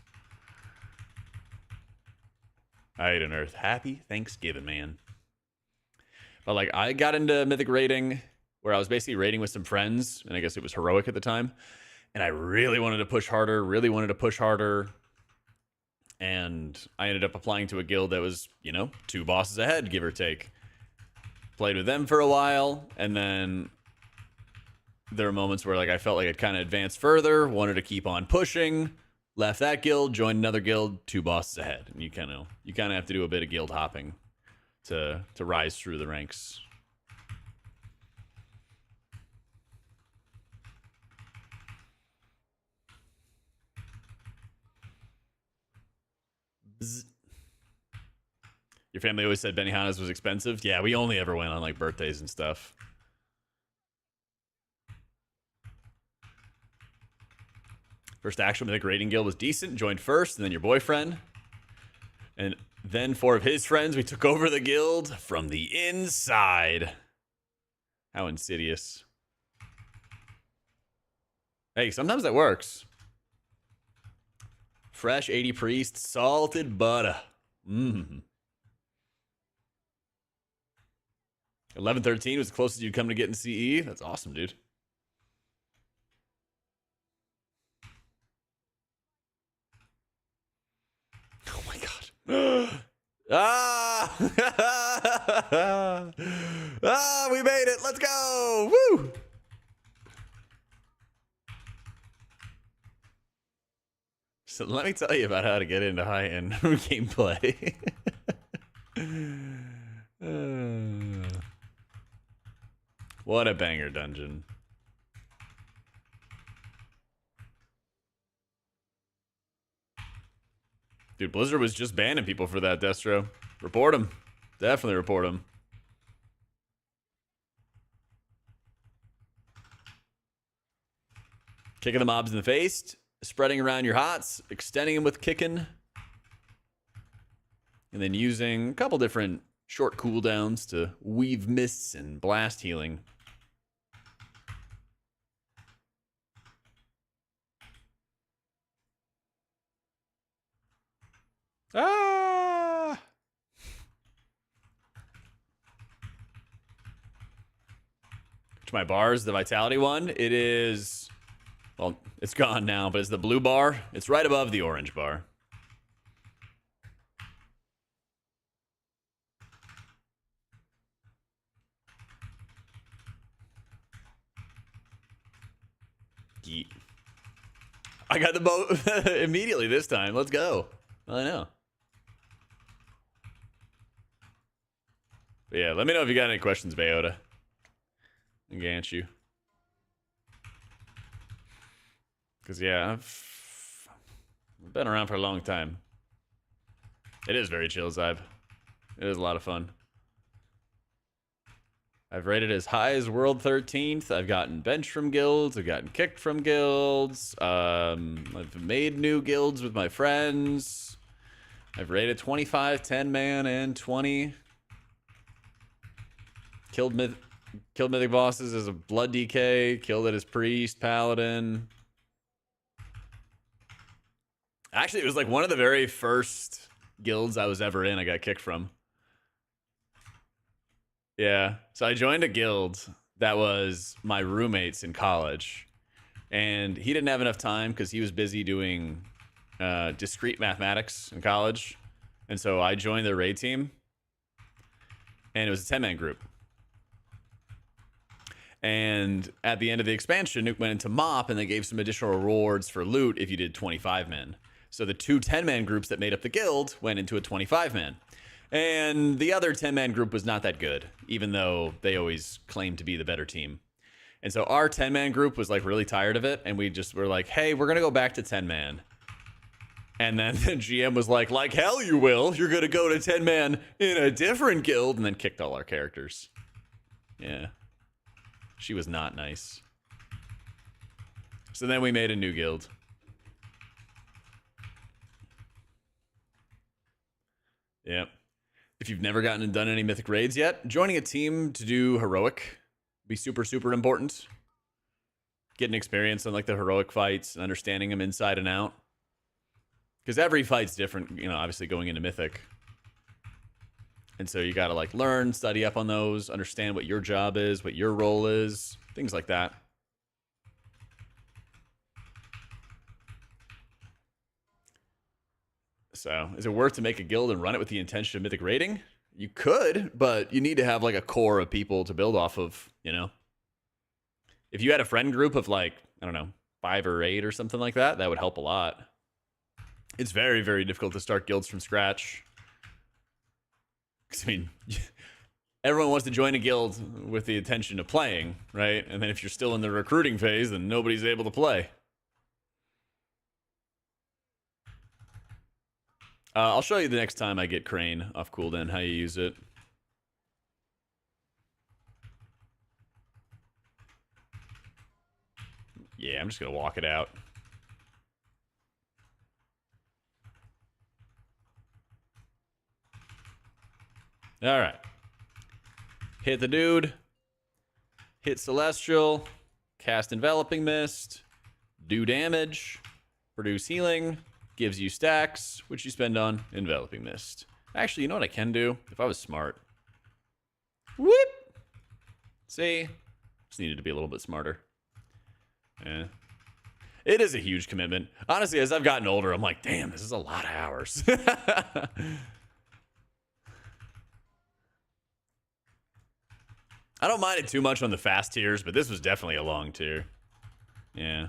I ate an earth. Happy Thanksgiving, man. But like I got into Mythic raiding where I was basically raiding with some friends, and I guess it was heroic at the time. And I really wanted to push harder, And I ended up applying to a guild that was, you know, 2 bosses ahead, give or take. Played with them for a while, and then there were moments where like I felt like I'd kind of advanced further, wanted to keep on pushing, left that guild, joined another guild, 2 bosses ahead. And you kind of have to do a bit of guild hopping to rise through the ranks. Bzz. Your family always said Benihana's was expensive. Yeah, we only ever went on like birthdays and stuff. First actual Mythic raiding guild was decent. Joined first, and then your boyfriend. And then 4 of his friends. We took over the guild from the inside. How insidious. Hey, sometimes that works. Fresh 80 priest, salted butter. Mmm. 11-13 was the closest you'd come to getting CE. That's awesome, dude. Oh my god. Ah, we made it. Let's go. Woo. So let me tell you about how to get into high-end gameplay. What a banger dungeon. Dude, Blizzard was just banning people for that, Destro. Report him. Definitely report him. Kicking the mobs in the face, spreading around your hots, extending them with kicking, and then using a couple different short cooldowns to weave mists and blast healing. Ah! Which my bar is the Vitality one. It is, well, it's gone now, but it's the blue bar. It's right above the orange bar. Yeet. I got the boat immediately this time. Let's go. I know. But yeah, let me know if you got any questions, Bayota. And Gant you. Because, yeah, I've been around for a long time. It is very chill, Zybe. It is a lot of fun. I've rated as high as World 13th. I've gotten benched from guilds. I've gotten kicked from guilds. I've made new guilds with my friends. I've rated 25, 10 man, and 20. Killed mythic bosses as a blood DK. Killed it as priest, paladin. Actually, it was like one of the very first guilds I was ever in I got kicked from. Yeah, so I joined a guild that was my roommates in college. And he didn't have enough time because he was busy doing discrete mathematics in college. And so I joined their raid team. And it was a 10-man group. And at the end of the expansion, it went into MOP, and they gave some additional rewards for loot if you did 25 men. So the two 10-man groups that made up the guild went into a 25-man. And the other 10-man group was not that good, even though they always claimed to be the better team. And so our 10-man group was like really tired of it, and we just were like, hey, we're going to go back to 10-man. And then the GM was like hell you will. You're going to go to 10-man in a different guild, and then kicked all our characters. Yeah. She was not nice. So then we made a new guild. Yep. If you've never gotten and done any mythic raids yet, joining a team to do heroic be super, super important. Getting experience on like the heroic fights and understanding them inside and out. Because every fight's different, you know, obviously going into mythic. And so you got to like learn, study up on those, understand what your job is, what your role is, things like that. So is it worth to make a guild and run it with the intention of mythic raiding? You could, but you need to have like a core of people to build off of, you know? If you had a friend group of like, I don't know, 5 or 8 or something like that, that would help a lot. It's very, very difficult to start guilds from scratch. I mean, everyone wants to join a guild with the intention of playing, right? And then if you're still in the recruiting phase, then nobody's able to play. I'll show you the next time I get Crane off cooldown, how you use it. Yeah, I'm just going to walk it out. All right. Hit the dude. Hit Celestial. Cast Enveloping Mist. Do damage. Produce healing. Gives you stacks, which you spend on Enveloping Mist. Actually, you know what I can do? If I was smart. Whoop! See? Just needed to be a little bit smarter. Yeah. It is a huge commitment. Honestly, as I've gotten older, I'm like, damn, this is a lot of hours. I don't mind it too much on the fast tiers, but this was definitely a long tier. Yeah.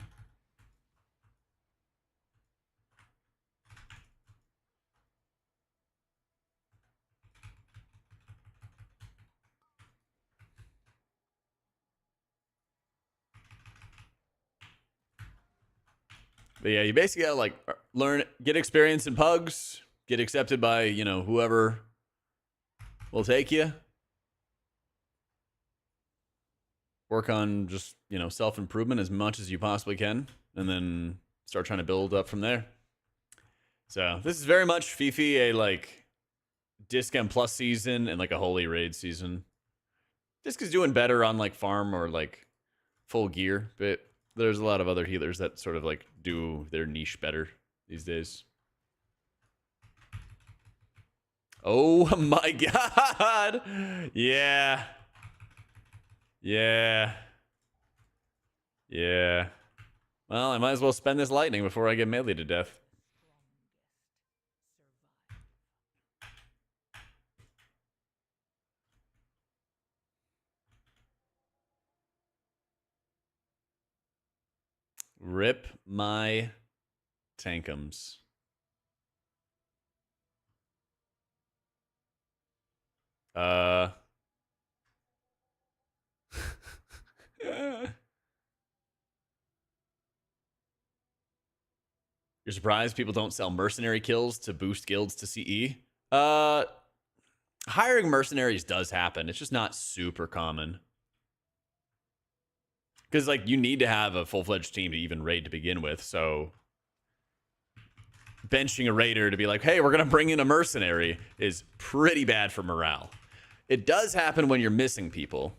But yeah, you basically gotta like learn, get experience in pugs, get accepted by, you know, whoever will take you. Work on just, you know, self-improvement as much as you possibly can, and then start trying to build up from there. So this is very much Fifi, a like Discount Plus season and like a Holy Raid season. Disc is doing better on like farm or like full gear, but there's a lot of other healers that sort of like do their niche better these days. Oh my god! Yeah. Yeah. Yeah. Well, I might as well spend this lightning before I get melee to death. Rip my tankums. You're surprised people don't sell mercenary kills to boost guilds to CE? Hiring mercenaries does happen. It's just not super common. Because, like, you need to have a full-fledged team to even raid to begin with, so benching a raider to be like, hey, we're going to bring in a mercenary is pretty bad for morale. It does happen when you're missing people.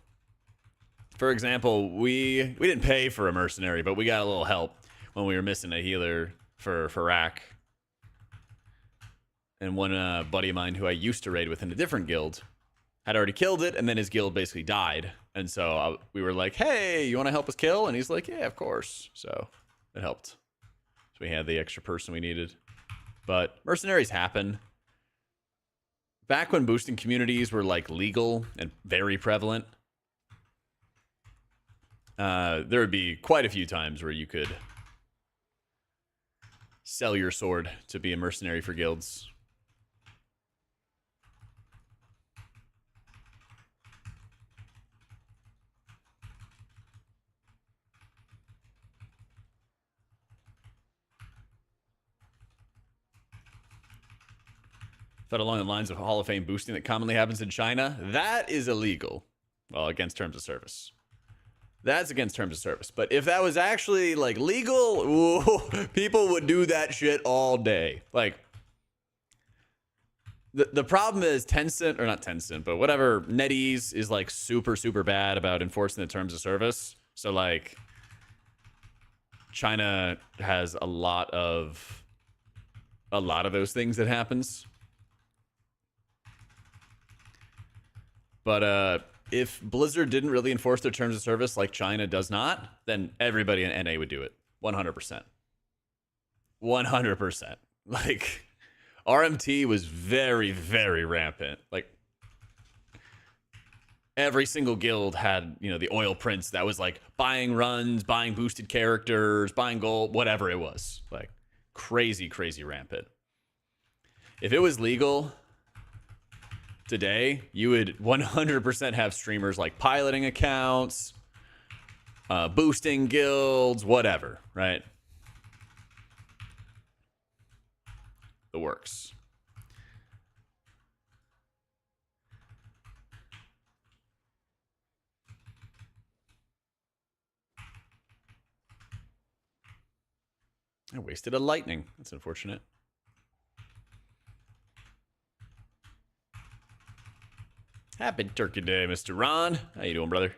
For example, we didn't pay for a mercenary, but we got a little help when we were missing a healer for Rack. And one buddy of mine who I used to raid with in a different guild had already killed it, and then his guild basically died. And so we were like, hey, you want to help us kill? And he's like, yeah, of course. So it helped. So we had the extra person we needed. But mercenaries happen. Back when boosting communities were like legal and very prevalent, there would be quite a few times where you could sell your sword to be a mercenary for guilds. But along the lines of Hall of Fame boosting that commonly happens in China, that is illegal. Well, against terms of service. That's against terms of service. But if that was actually like legal, ooh, people would do that shit all day. Like, the problem is Tencent, or not Tencent, but whatever, NetEase is like super, super bad about enforcing the terms of service. So like, China has a lot of those things that happens. But if Blizzard didn't really enforce their terms of service like China does not, then everybody in NA would do it. 100%. 100%. Like, RMT was very, very rampant. Like, every single guild had, you know, the oil prince that was like buying runs, buying boosted characters, buying gold, whatever it was. Like, crazy, crazy rampant. If it was legal today, you would 100% have streamers like piloting accounts, boosting guilds, whatever, right? The works. I wasted a lightning. That's unfortunate. Happy Turkey Day, Mr. Ron. How you doing, brother?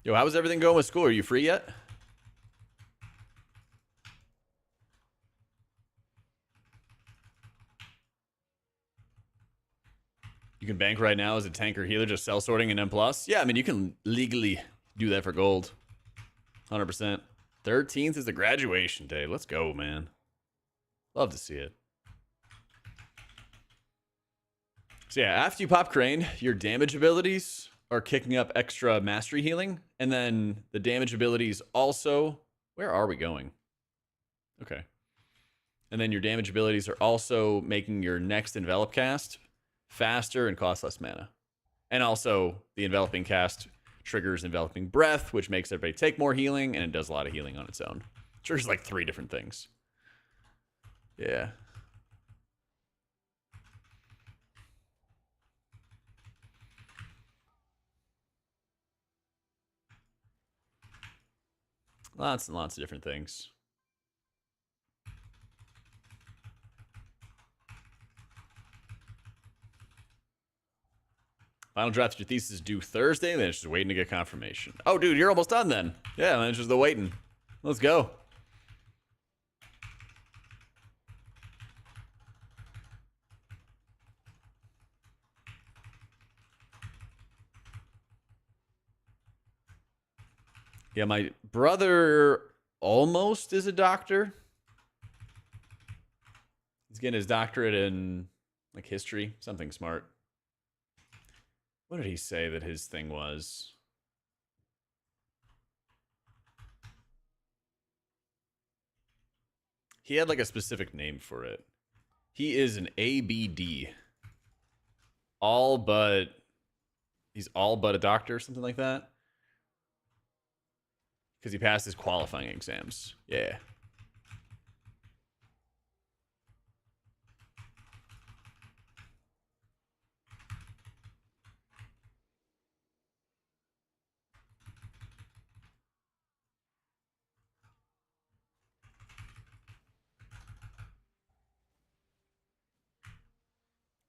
Yo, how's everything going with school? Are you free yet? You can bank right now as a tank or healer, just sell sorting and M+. Yeah, I mean, you can legally do that for gold. 100%. 13th is the graduation day. Let's go, man. Love to see it. So yeah, after you pop Crane, your damage abilities are kicking up extra mastery healing. And then the damage abilities also... Where are we going? Okay. And then your damage abilities are also making your next envelop cast faster and cost less mana. And also, the enveloping cast triggers enveloping breath, which makes everybody take more healing, and it does a lot of healing on its own. It triggers like 3 different things. Yeah. Lots and lots of different things. Final draft of your thesis is due Thursday, then it's just waiting to get confirmation. Oh, dude, you're almost done then. Yeah, then it's just the waiting. Let's go. Yeah, my brother almost is a doctor. He's getting his doctorate in, like, history. Something smart. What did he say that his thing was? He had, like, a specific name for it. He is an ABD. All but... He's all but a doctor or something like that. Because he passed his qualifying exams. Yeah.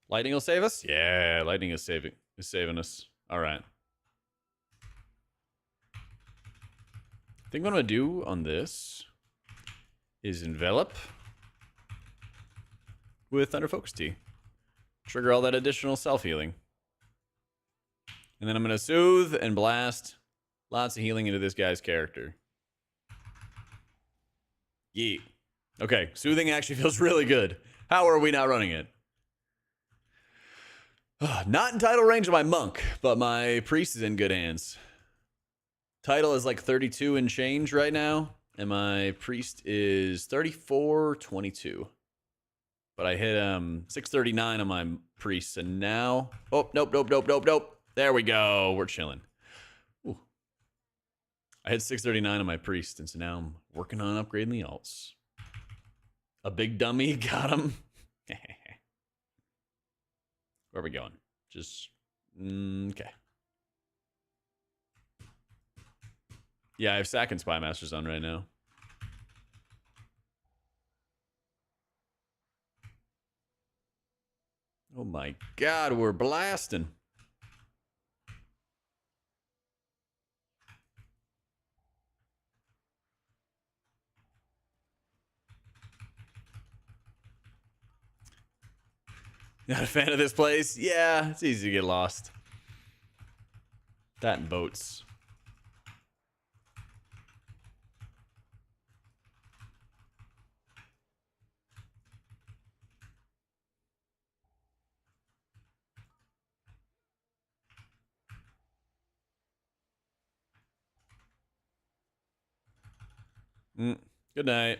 Lightning will save us? Yeah, lightning is saving us. All right. I think what I'm going to do on this is envelop with Thunder Focus Tea. Trigger all that additional self-healing. And then I'm going to soothe and blast lots of healing into this guy's character. Yeet. Okay, soothing actually feels really good. How are we not running it? Not in title range of my monk, but my priest is in good hands. Title is like 32 and change right now, and my priest is 34.22. But I hit 639 on my priest, and now... Oh, nope. There we go. We're chilling. Ooh. I hit 639 on my priest, and so now I'm working on upgrading the alts. A big dummy got him. Where are we going? Just... okay. Yeah, I have Sack and Spy Masters on right now. Oh my god, we're blasting. Not a fan of this place? Yeah, it's easy to get lost. That and boats. Good night.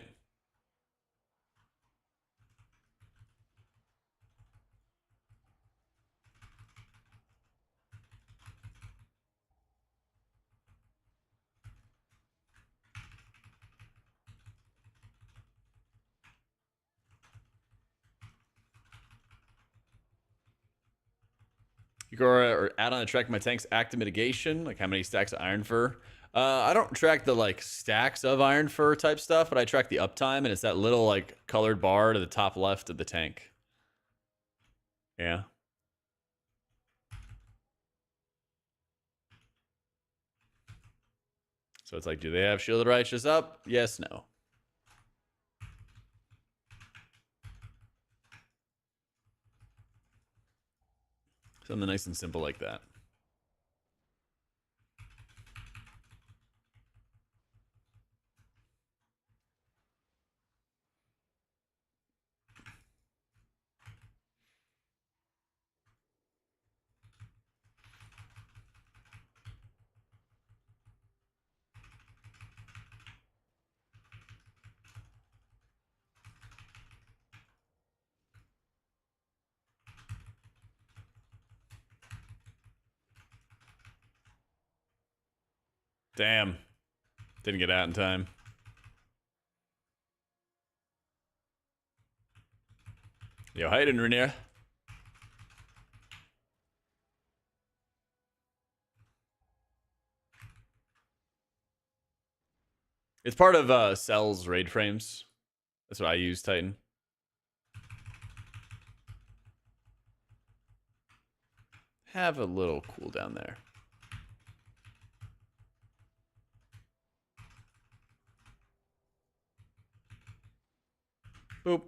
You go or add on to track my tank's active mitigation, like how many stacks of Iron Fur. I don't track the like stacks of Iron Fur type stuff, but I track the uptime, and it's that little like colored bar to the top left of the tank. Yeah. So it's like, do they have Shield of the Righteous up? Yes, no. Something nice and simple like that. Damn. Didn't get out in time. Yo, Hayden, Rainier. It's part of Cell's raid frames. That's what I use, Titan. Have a little cooldown there. Boop.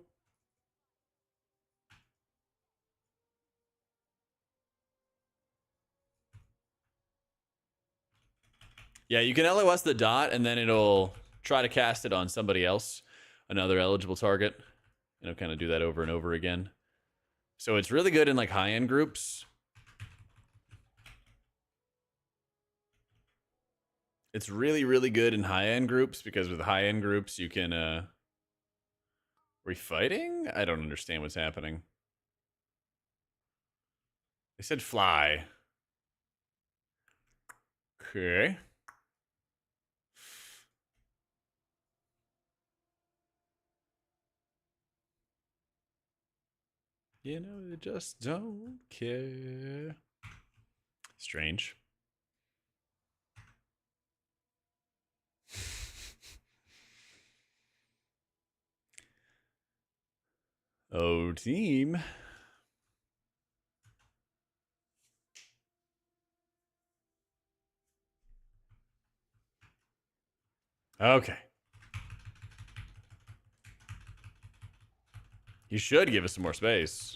Yeah, you can LOS the dot, and then it'll try to cast it on somebody else, another eligible target. And it'll kind of do that over and over again. So it's really good in like high-end groups. It's really, really good in high-end groups because with high-end groups you can we fighting? I don't understand what's happening. They said fly. Okay. You know, they just don't care. Strange. Oh, team. Okay. You should give us some more space.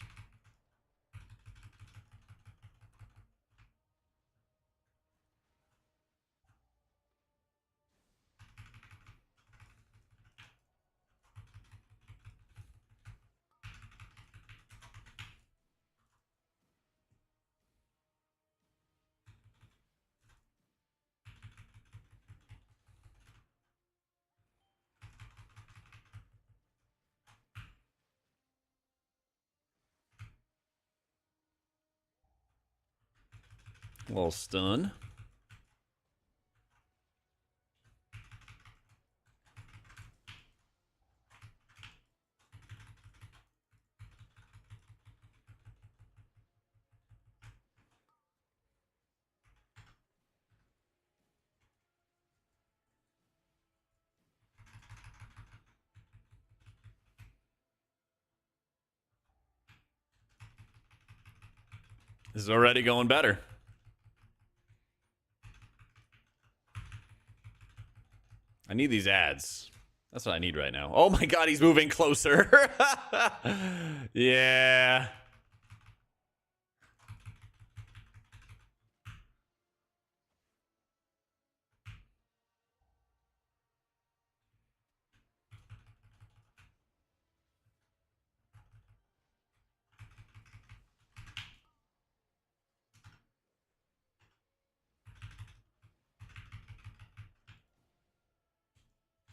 A little stun. This is already going better. I need these ads. That's what I need right now. Oh my god, he's moving closer. Yeah.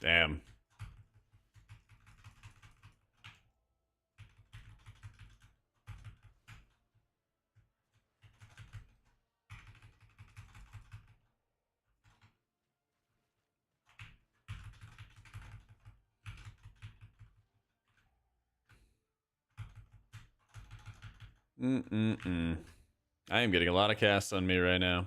Damn. I am getting a lot of casts on me right now.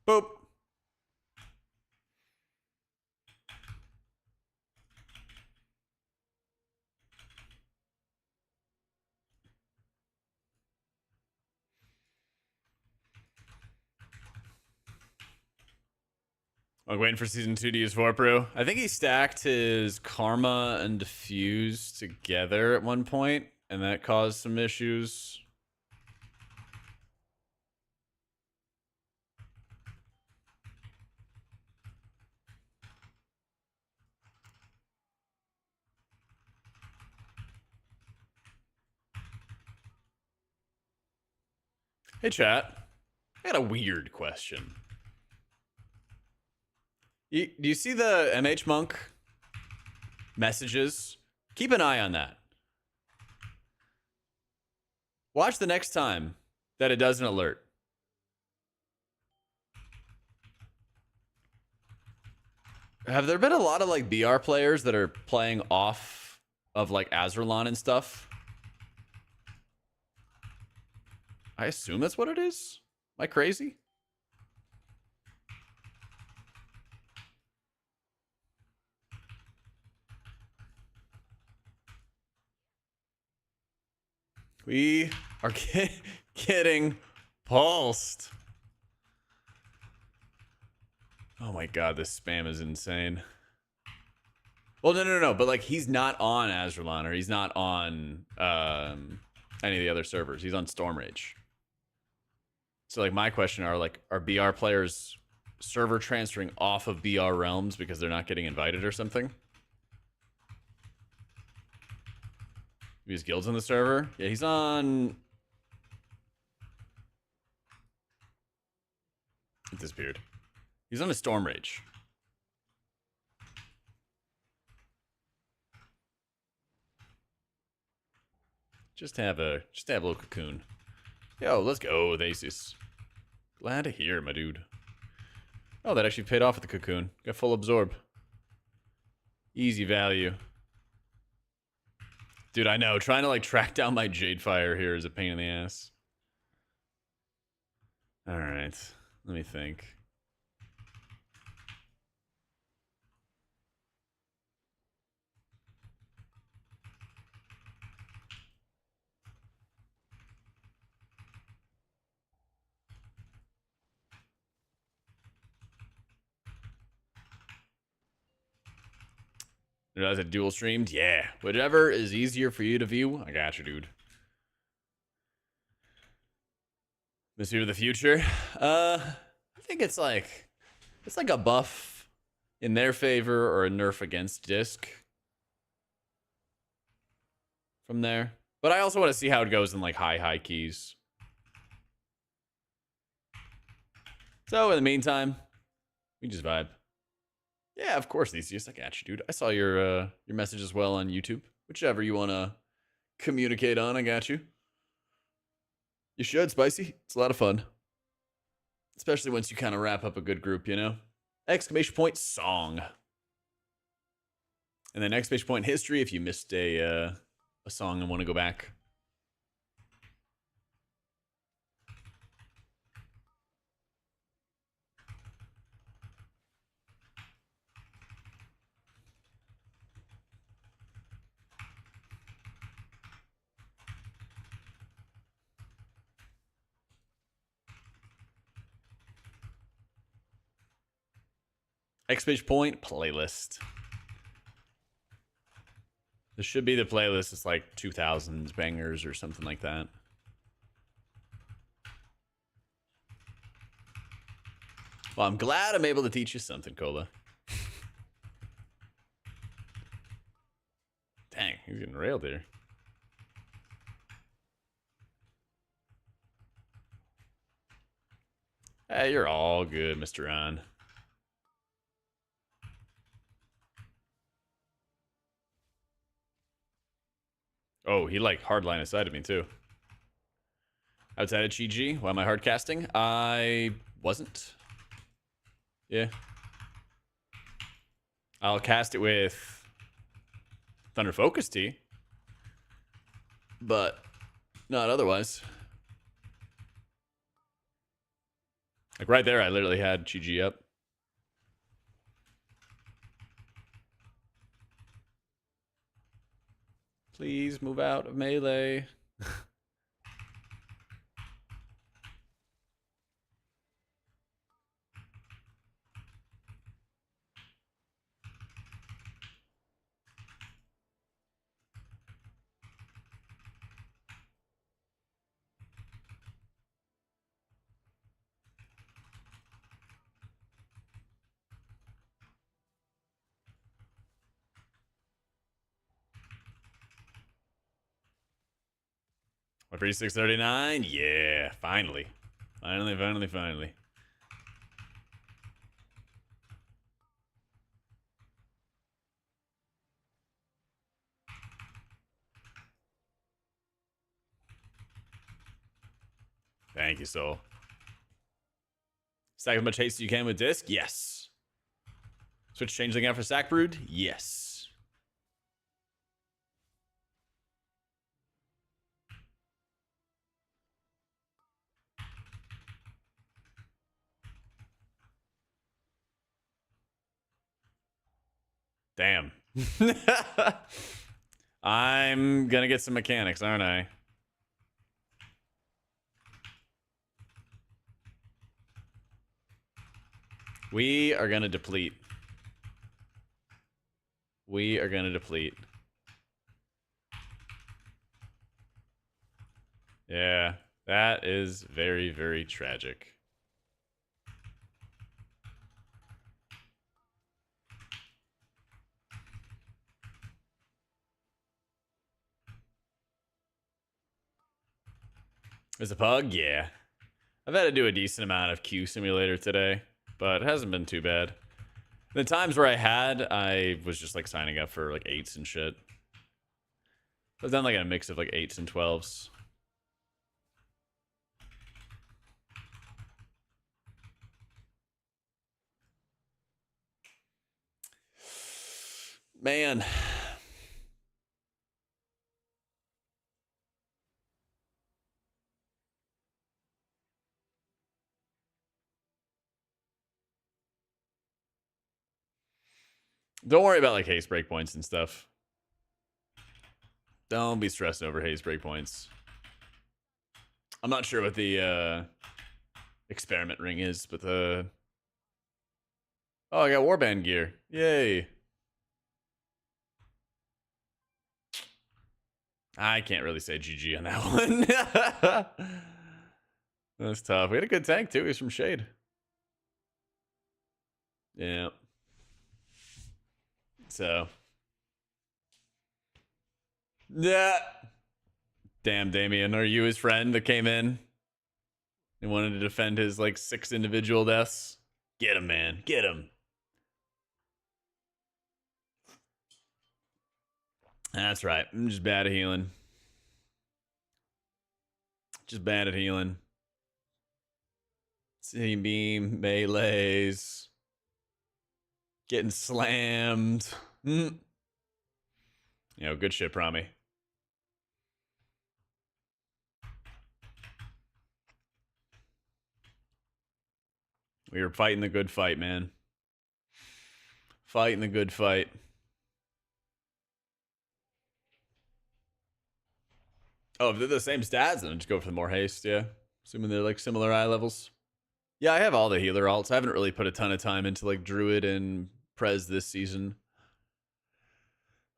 Boop. I'm waiting for season 2 to use Vorpru. I think he stacked his Karma and Diffuse together at one point, and that caused some issues. Hey, chat. I got a weird question. Do you see the MH Monk messages? Keep an eye on that. Watch the next time that it does an alert. Have there been a lot of like BR players that are playing off of like Azerlon and stuff? I assume that's what it is. Am I crazy? We are getting pulsed. Oh my god, this spam is insane. Well, no. But like, he's not on Azerlon, or he's not on any of the other servers. He's on Stormrage. So like, my question are like, are BR players server transferring off of BR realms because they're not getting invited or something? His guild's on the server? Yeah, he's on... It disappeared. He's on a Stormrage. Just have a little cocoon. Yo, let's go, Thesis. Glad to hear, my dude. Oh, that actually paid off with the cocoon. Got full absorb. Easy value. Dude, I know. Trying to like track down my Jadefire here is a pain in the ass. Alright. Let me think. Realize it dual streamed? Yeah. Whatever is easier for you to view, I got you, dude. Mystery of the future? I think it's like a buff in their favor or a nerf against disc from there. But I also want to see how it goes in like high keys. So in the meantime, we just vibe. Yeah, of course, Theseus. I got you, dude. I saw your message as well on YouTube. Whichever you want to communicate on, I got you. You should, Spicy. It's a lot of fun. Especially once you kind of wrap up a good group, you know? Exclamation point song. And then exclamation point history if you missed a song and want to go back. Exclamation point playlist. This should be the playlist. It's like 2000s bangers or something like that. Well, I'm glad I'm able to teach you something, Cola. Dang, he's getting railed here. Hey, you're all good, Mr. Ron. Oh, he like hard line of sight of me too. Outside of GG, why am I hard casting? I wasn't. Yeah. I'll cast it with Thunder Focus Tea. But not otherwise. Like right there, I literally had GG up. Please move out of melee. 136.39. Yeah, finally. Finally. Thank you, Soul. Stack as much haste as you can with disc? Yes. Switch changeling out for sack brood? Yes. Damn. I'm gonna get some mechanics, aren't I? We are gonna deplete. Yeah, that is very, very tragic. Is a pug? Yeah. I've had to do a decent amount of Q simulator today, but it hasn't been too bad. The times where I was just like signing up for like 8s and shit. I've done like a mix of like 8s and 12s. Man. Don't worry about like haste breakpoints and stuff. Don't be stressing over haste breakpoints. I'm not sure what the experiment ring is, but the... Oh, I got warband gear. Yay. I can't really say GG on that one. That's tough. We had a good tank too. He's from Shade. Yeah. So. Yeah. Damn, Damien. Are you his friend that came in and wanted to defend his like 6 individual deaths? Get him, man. Get him. That's right. I'm just bad at healing. Seeing beam, melees. Getting slammed. You know, good shit, Promi. We were fighting the good fight, man. Fighting the good fight. Oh, if they're the same stats, then just go for the more haste, yeah. Assuming they're like similar eye levels. Yeah, I have all the healer alts. I haven't really put a ton of time into like Druid and Prez this season.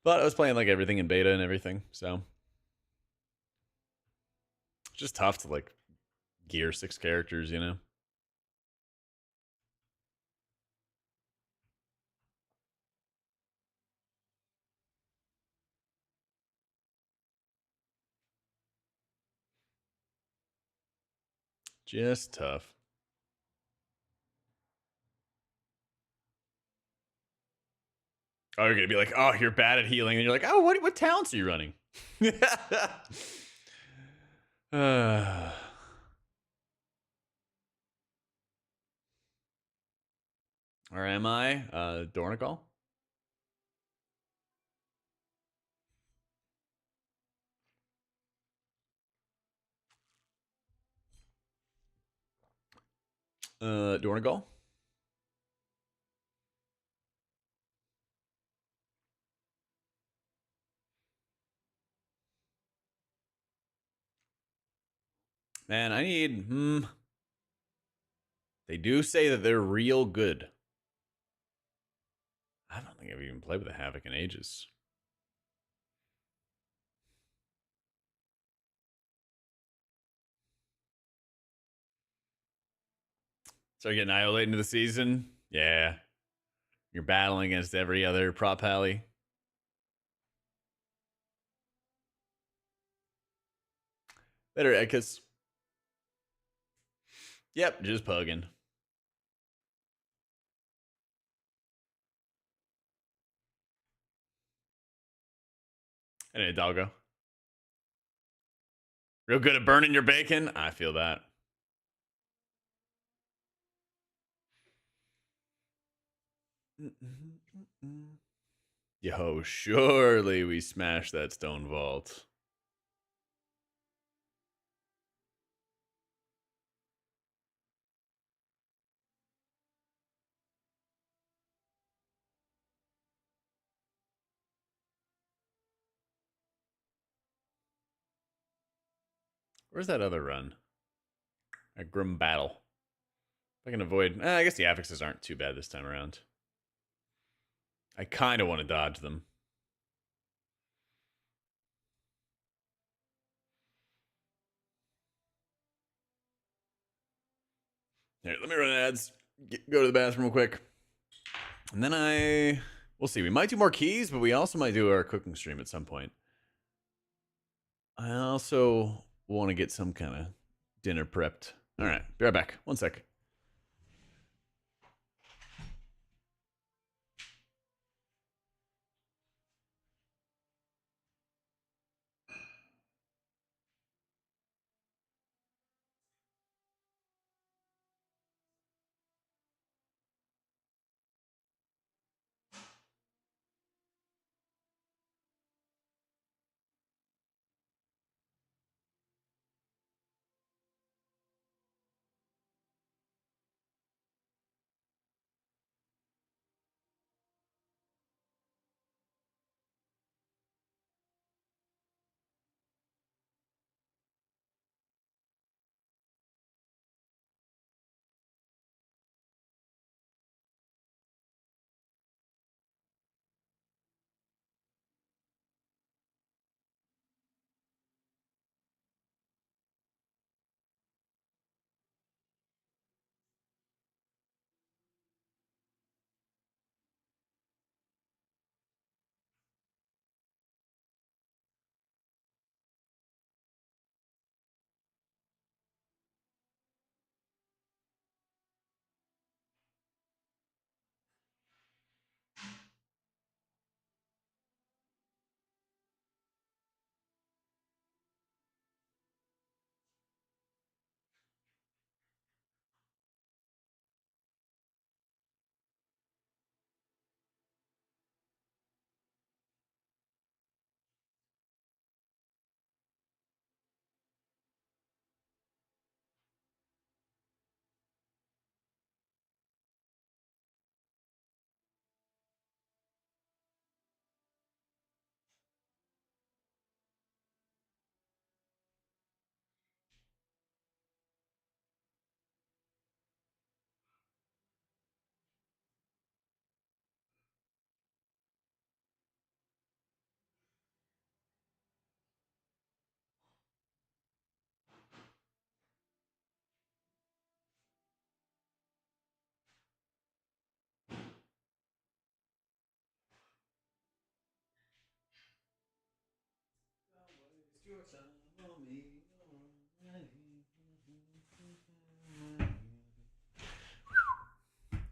But I was playing like everything in beta and everything, so. It's just tough to like gear 6 characters, you know? Just tough. Oh, you're gonna be like, oh, you're bad at healing, and you're like, oh, what talents are you running? Or am I? Dornigal? Dornigal? Man, I need... They do say that they're real good. I don't think I've even played with a Havoc in ages. Start getting annihilated into the season? Yeah. You're battling against every other prop pally. Better Ekis. Yep, just pugging. Hey, doggo. Real good at burning your bacon? I feel that. Yo, surely we smash that stone vault. Where's that other run? A Grim Battle. If I can avoid... I guess the affixes aren't too bad this time around. I kind of want to dodge them. Here, let me run ads. Go to the bathroom real quick. And then we'll see. We might do more keys, but we also might do our cooking stream at some point. I also want to get some kind of dinner prepped. All right, be right back. 1 sec.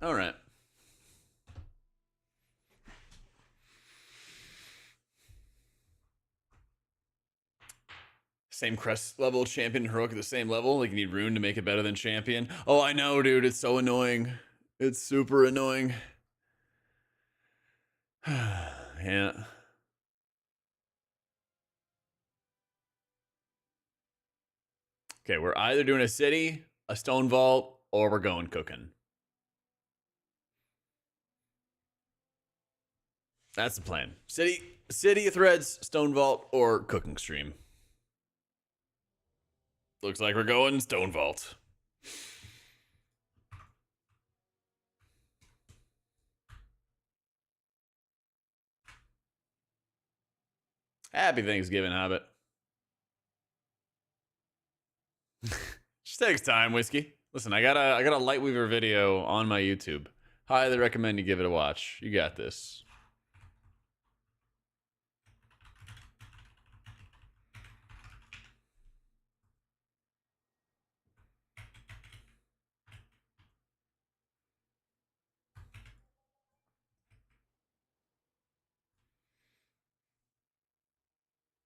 All right. Same crest level, champion, heroic at the same level. Like you need rune to make it better than champion. Oh, I know, dude. It's so annoying. It's super annoying. Yeah. Okay, we're either doing a city, a stone vault, or we're going cooking. That's the plan. City threads, stone vault, or cooking stream. Looks like we're going stone vault. Happy Thanksgiving, Hobbit. Just takes time, whiskey. Listen, I got a Lightweaver video on my YouTube. Highly recommend you give it a watch. You got this.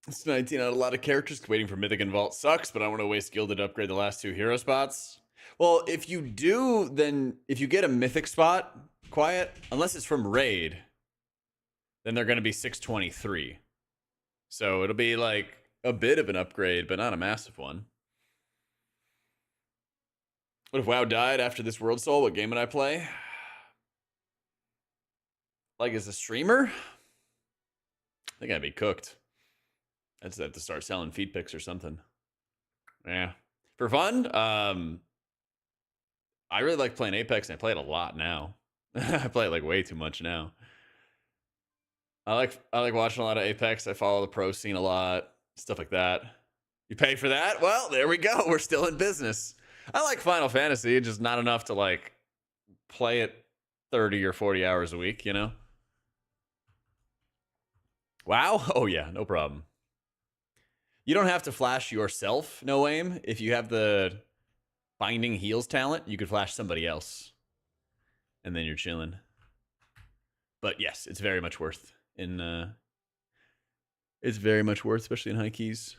It's 19 out of a lot of characters. Waiting for Mythic and Vault sucks, but I want to waste Gilded to upgrade the last 2 hero spots. Well, if you do, then if you get a Mythic spot, Quiet, unless it's from Raid, then they're going to be 623. So it'll be like a bit of an upgrade, but not a massive one. What if WoW died after this World Soul? What game would I play? Like as a streamer? I think I'd be cooked. I'd have to start selling feed picks or something. Yeah. For fun, I really like playing Apex, and I play it a lot now. I play it like way too much now. I like watching a lot of Apex. I follow the pro scene a lot, stuff like that. You pay for that? Well, there we go. We're still in business. I like Final Fantasy, just not enough to like play it 30 or 40 hours a week, you know? Wow. Oh yeah, no problem. You don't have to flash yourself, no aim. If you have the Binding Heals talent, you could flash somebody else. And then you're chilling. But yes, it's very much worth it's very much worth, especially in high keys.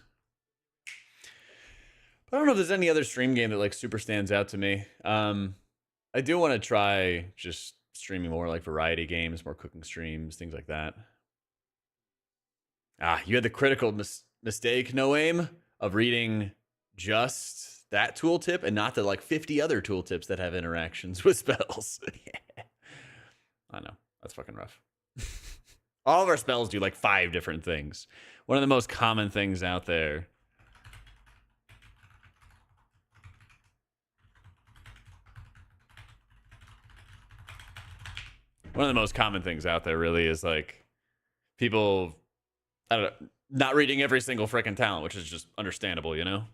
But I don't know if there's any other stream game that like super stands out to me. I do want to try just streaming more like variety games, more cooking streams, things like that. You had the critical mistake, no aim, of reading just that tooltip and not the like 50 other tooltips that have interactions with spells. Yeah. I know. That's fucking rough. All of our spells do like 5 different things. One of the most common things out there. One of the most common things out there really is like people, I don't know, not reading every single freaking talent, which is just understandable, you know?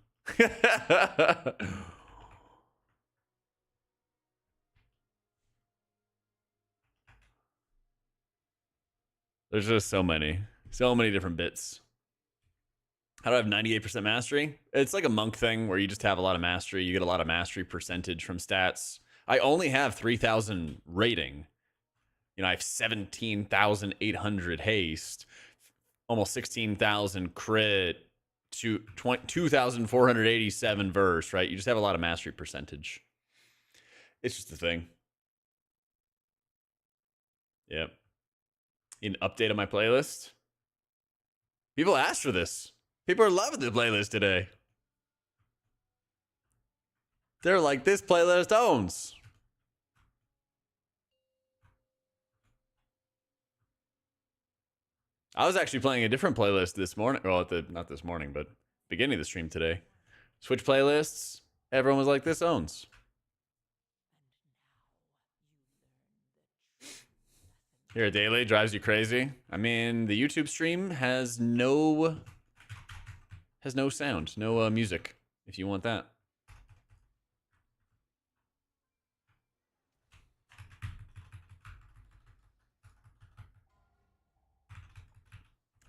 There's just so many different bits. How do I have 98% mastery? It's like a monk thing where you just have a lot of mastery. You get a lot of mastery percentage from stats. I only have 3,000 rating. You know, I have 17,800 haste, almost 16,000 crit, 2,487 verse, right? You just have a lot of mastery percentage. It's just a thing. Yep. An update on my playlist. People asked for this. People are loving the playlist today. They're like, this playlist owns. I was actually playing a different playlist this morning. Well, not this morning, but beginning of the stream today. Switch playlists. Everyone was like, this owns. Here, daily drives you crazy. I mean, the YouTube stream has no sound, no music. If you want that.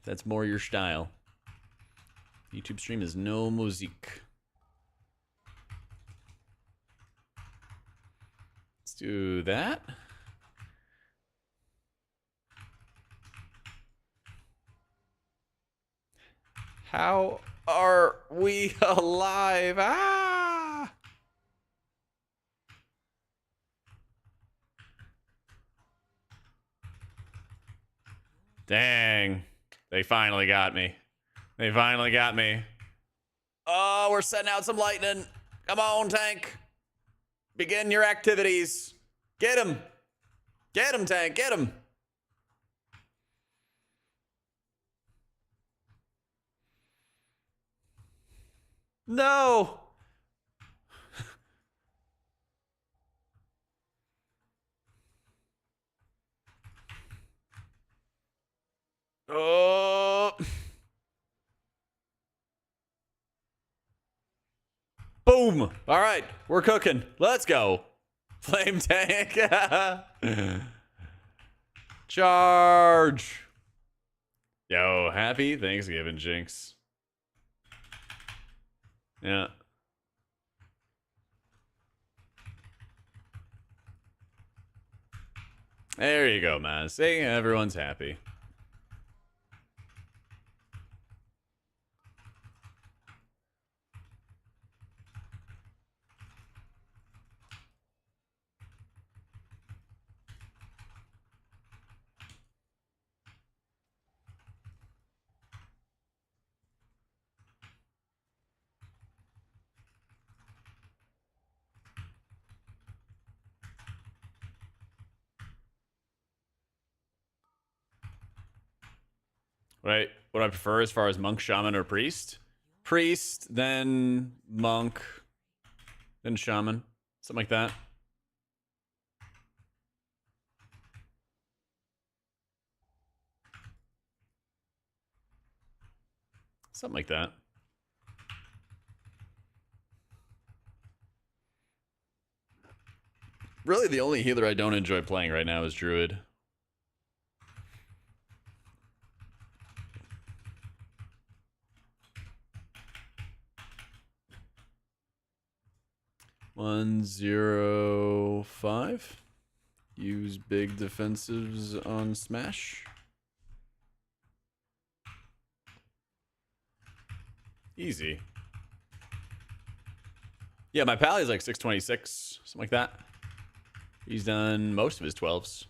That's more your style. YouTube stream is no music. Let's do that. How are we alive? Ah! Dang. They finally got me. They finally got me. Oh, we're setting out some lightning. Come on, tank. Begin your activities. Get him. Get him, tank. Get him. No. Oh. Boom. All right. We're cooking. Let's go. Flame tank. Charge. Yo, happy Thanksgiving, Jinx. Yeah. There you go, man. See, everyone's happy. Right? What I prefer as far as monk, shaman, or priest? Priest, then monk, then shaman. Something like that. Something like that. Really, the only healer I don't enjoy playing right now is Druid. One, 0, 5. Use big defensives on Smash. Easy. Yeah, my Pally's like 626, something like that. He's done most of his 12s.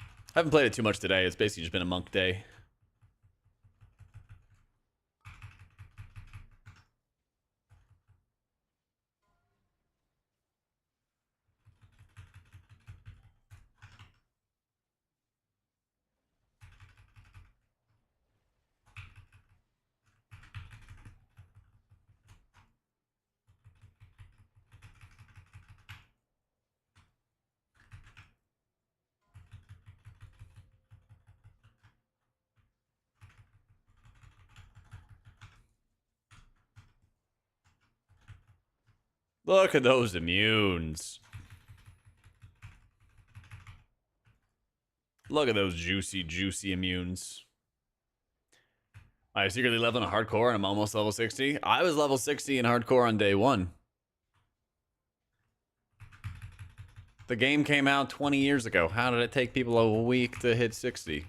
I haven't played it too much today. It's basically just been a monk day. Look at those immunes. Look at those juicy, juicy immunes. I secretly leveled in hardcore and I'm almost level 60. I was level 60 in hardcore on day 1. The game came out 20 years ago. How did it take people a week to hit 60?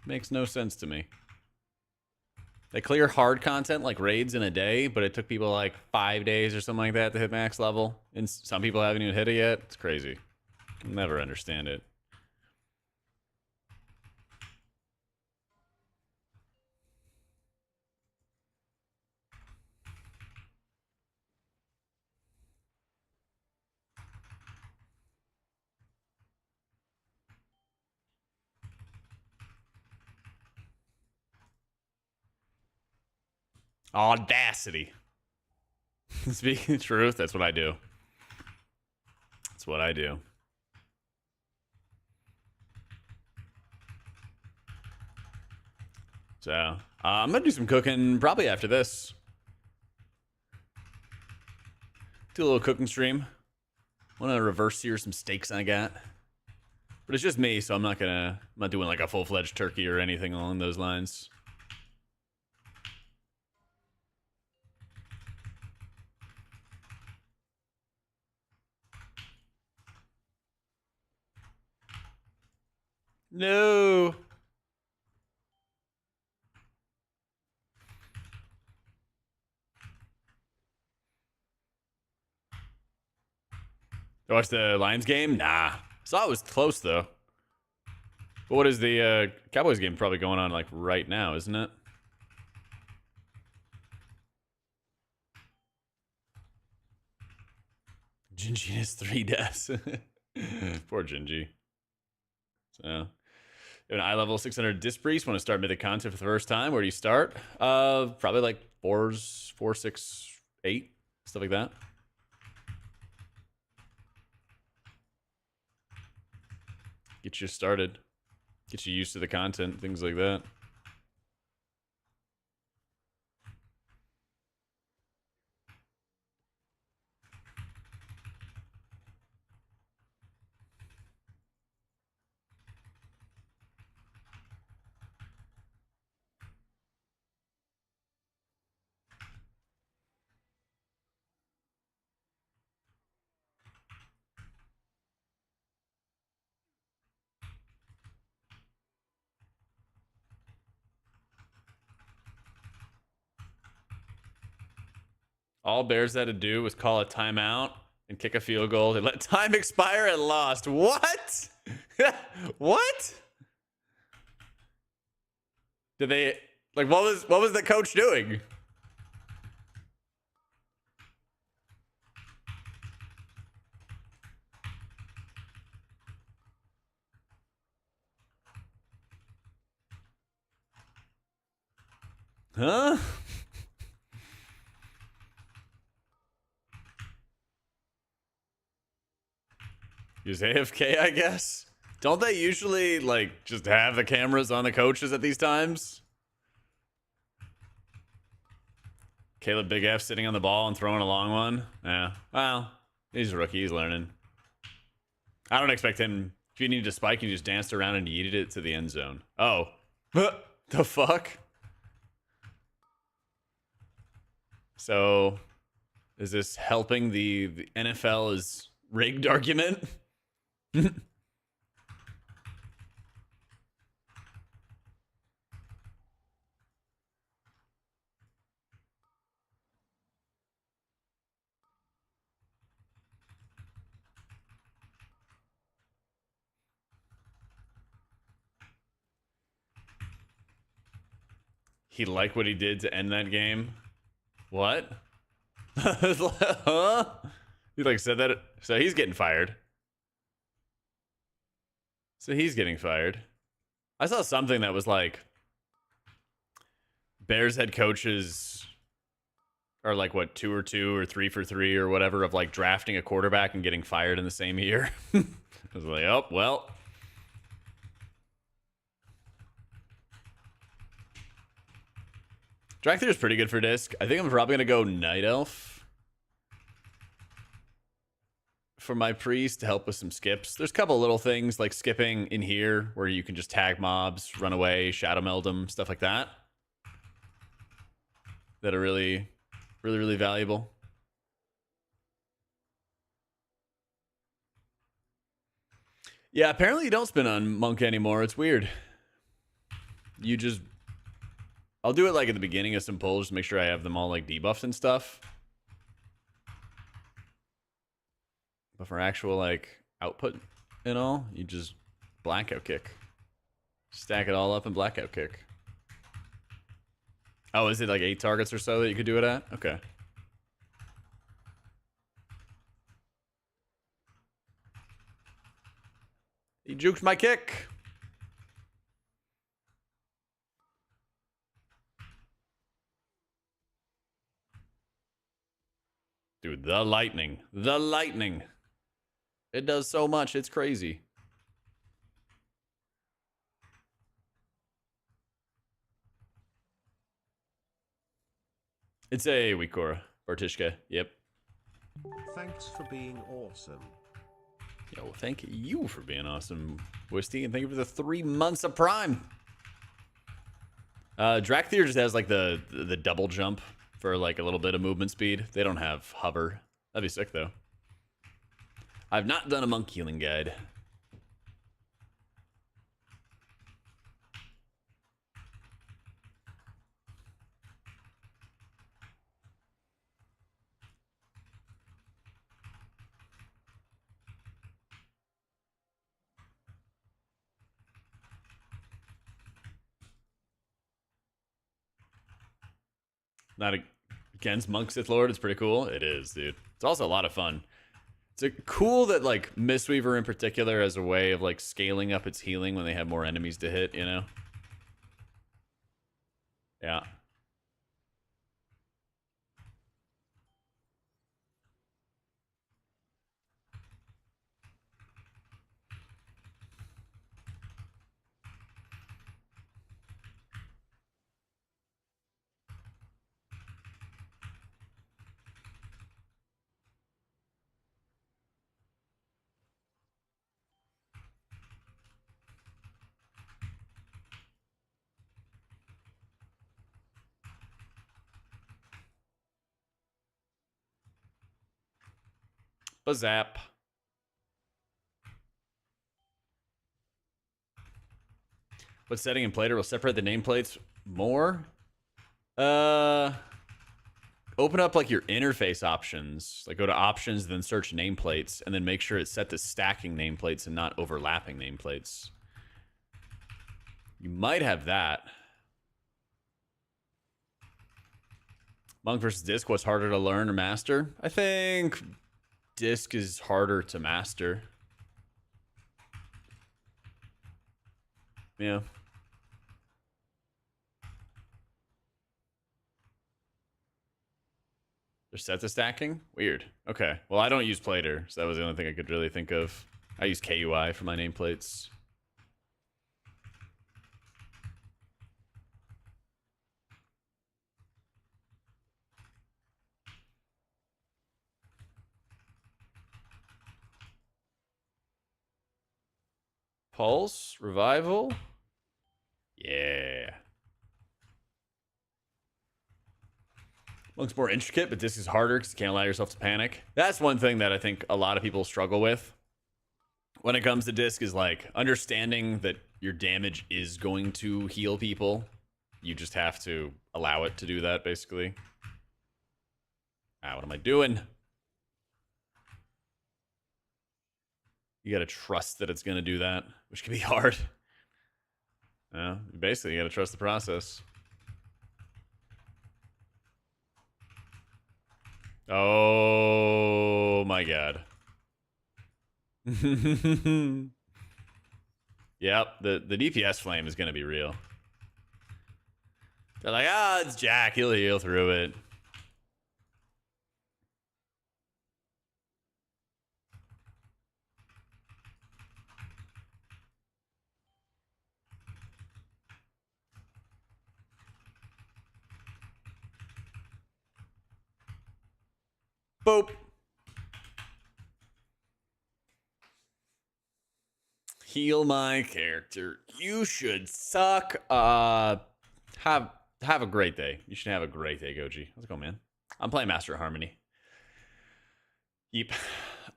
Makes no sense to me. They clear hard content like raids in a day, but it took people like 5 days or something like that to hit max level. And some people haven't even hit it yet. It's crazy. I'll never understand it. Audacity. Speaking the truth, that's what I do. That's what I do. So, I'm going to do some cooking probably after this. Do a little cooking stream. Want to reverse sear some steaks I got. But it's just me, so I'm not doing like a full-fledged turkey or anything along those lines. No. I watched the Lions game? Nah. Saw it was close though. But what is the Cowboys game probably going on like right now, isn't it? Gingy has 3 deaths. Poor Gingy. So, an eye level 600 disc priest. Want to start mythic content for the first time? Where do you start? Probably like 4s, 4, 6, 8, stuff like that. Get you started. Get you used to the content, things like that. All Bears had to do was call a timeout and kick a field goal. They let time expire and lost. What? What? Did they like what was the coach doing? Huh? Use AFK, I guess. Don't they usually, like, just have the cameras on the coaches at these times? Caleb Big F sitting on the ball and throwing a long one. Yeah. Well, he's a rookie. He's learning. I don't expect him. If you needed to spike, you just danced around and yeeted it to the end zone. Oh. The fuck? So, is this helping the NFL is rigged argument? He liked what he did to end that game. What? Huh? He like said that. So he's getting fired. So he's getting fired. I saw something that was like Bears head coaches are like what 2 or 2 or 3 for 3 or whatever of like drafting a quarterback and getting fired in the same year. I was like, oh well. Dracther is pretty good for disc. I think I'm probably gonna go Night Elf for my priest to help with some skips. There's a couple little things like skipping in here where you can just tag mobs, run away, shadow meld them, stuff like that. That are really valuable. Yeah, apparently you don't spin on Monk anymore. It's weird. You just... I'll do it like at the beginning of some pulls to make sure I have them all like debuffed and stuff. But for actual like output and all, you just blackout kick. Stack it all up and blackout kick. Oh, is it like 8 targets or so that you could do it at? Okay. He juked my kick. Dude, the lightning. The lightning. It does so much. It's crazy. It's a Wikora. Bartishka. Yep. Thanks for being awesome. Yo, thank you for being awesome, Wisty, and thank you for the 3 months of Prime. Dracthyr just has like the double jump for like a little bit of movement speed. They don't have hover. That'd be sick though. I've not done a monk healing guide. Not against Monk Sith Lord. It's pretty cool. It is, dude. It's also a lot of fun. It's cool that like Mistweaver in particular has a way of like scaling up its healing when they have more enemies to hit, you know? Yeah. Bazap. What setting in Plater will separate the nameplates more? Open up like your interface options. Like go to options, then search nameplates, and then make sure it's set to stacking nameplates and not overlapping nameplates. You might have that. Monk versus Disc, what's harder to learn or master? I think Disc is harder to master. Yeah. They're set to stacking? Weird. Okay. Well, I don't use Plater, so that was the only thing I could really think of. I use KUI for my nameplates. Pulse? Revival? Yeah. Looks more intricate, but this is harder because you can't allow yourself to panic. That's one thing that I think a lot of people struggle with when it comes to disc is like understanding that your damage is going to heal people. You just have to allow it to do that, basically. Ah, what am I doing? You gotta trust that it's gonna do that, which can be hard. Basically, you gotta trust the process. Oh my god. Yep, the DPS flame is gonna be real. They're like, it's Jak, he'll heal through it. Boop. Heal my character. You should suck. Have a great day. You should have a great day, Goji. How's it going, man? I'm playing Master of Harmony. Yep.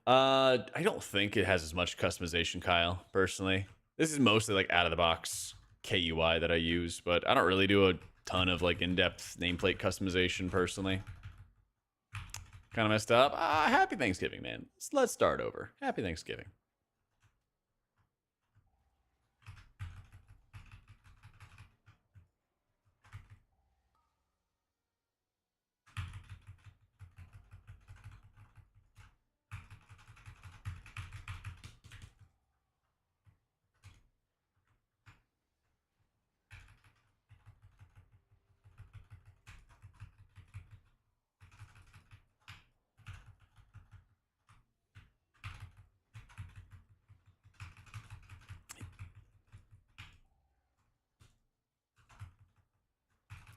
I don't think it has as much customization, Kyle, personally. This is mostly like out of the box KUI that I use, but I don't really do a ton of like in-depth nameplate customization personally. Kind of messed up. Happy Thanksgiving, man. Let's start over. Happy Thanksgiving.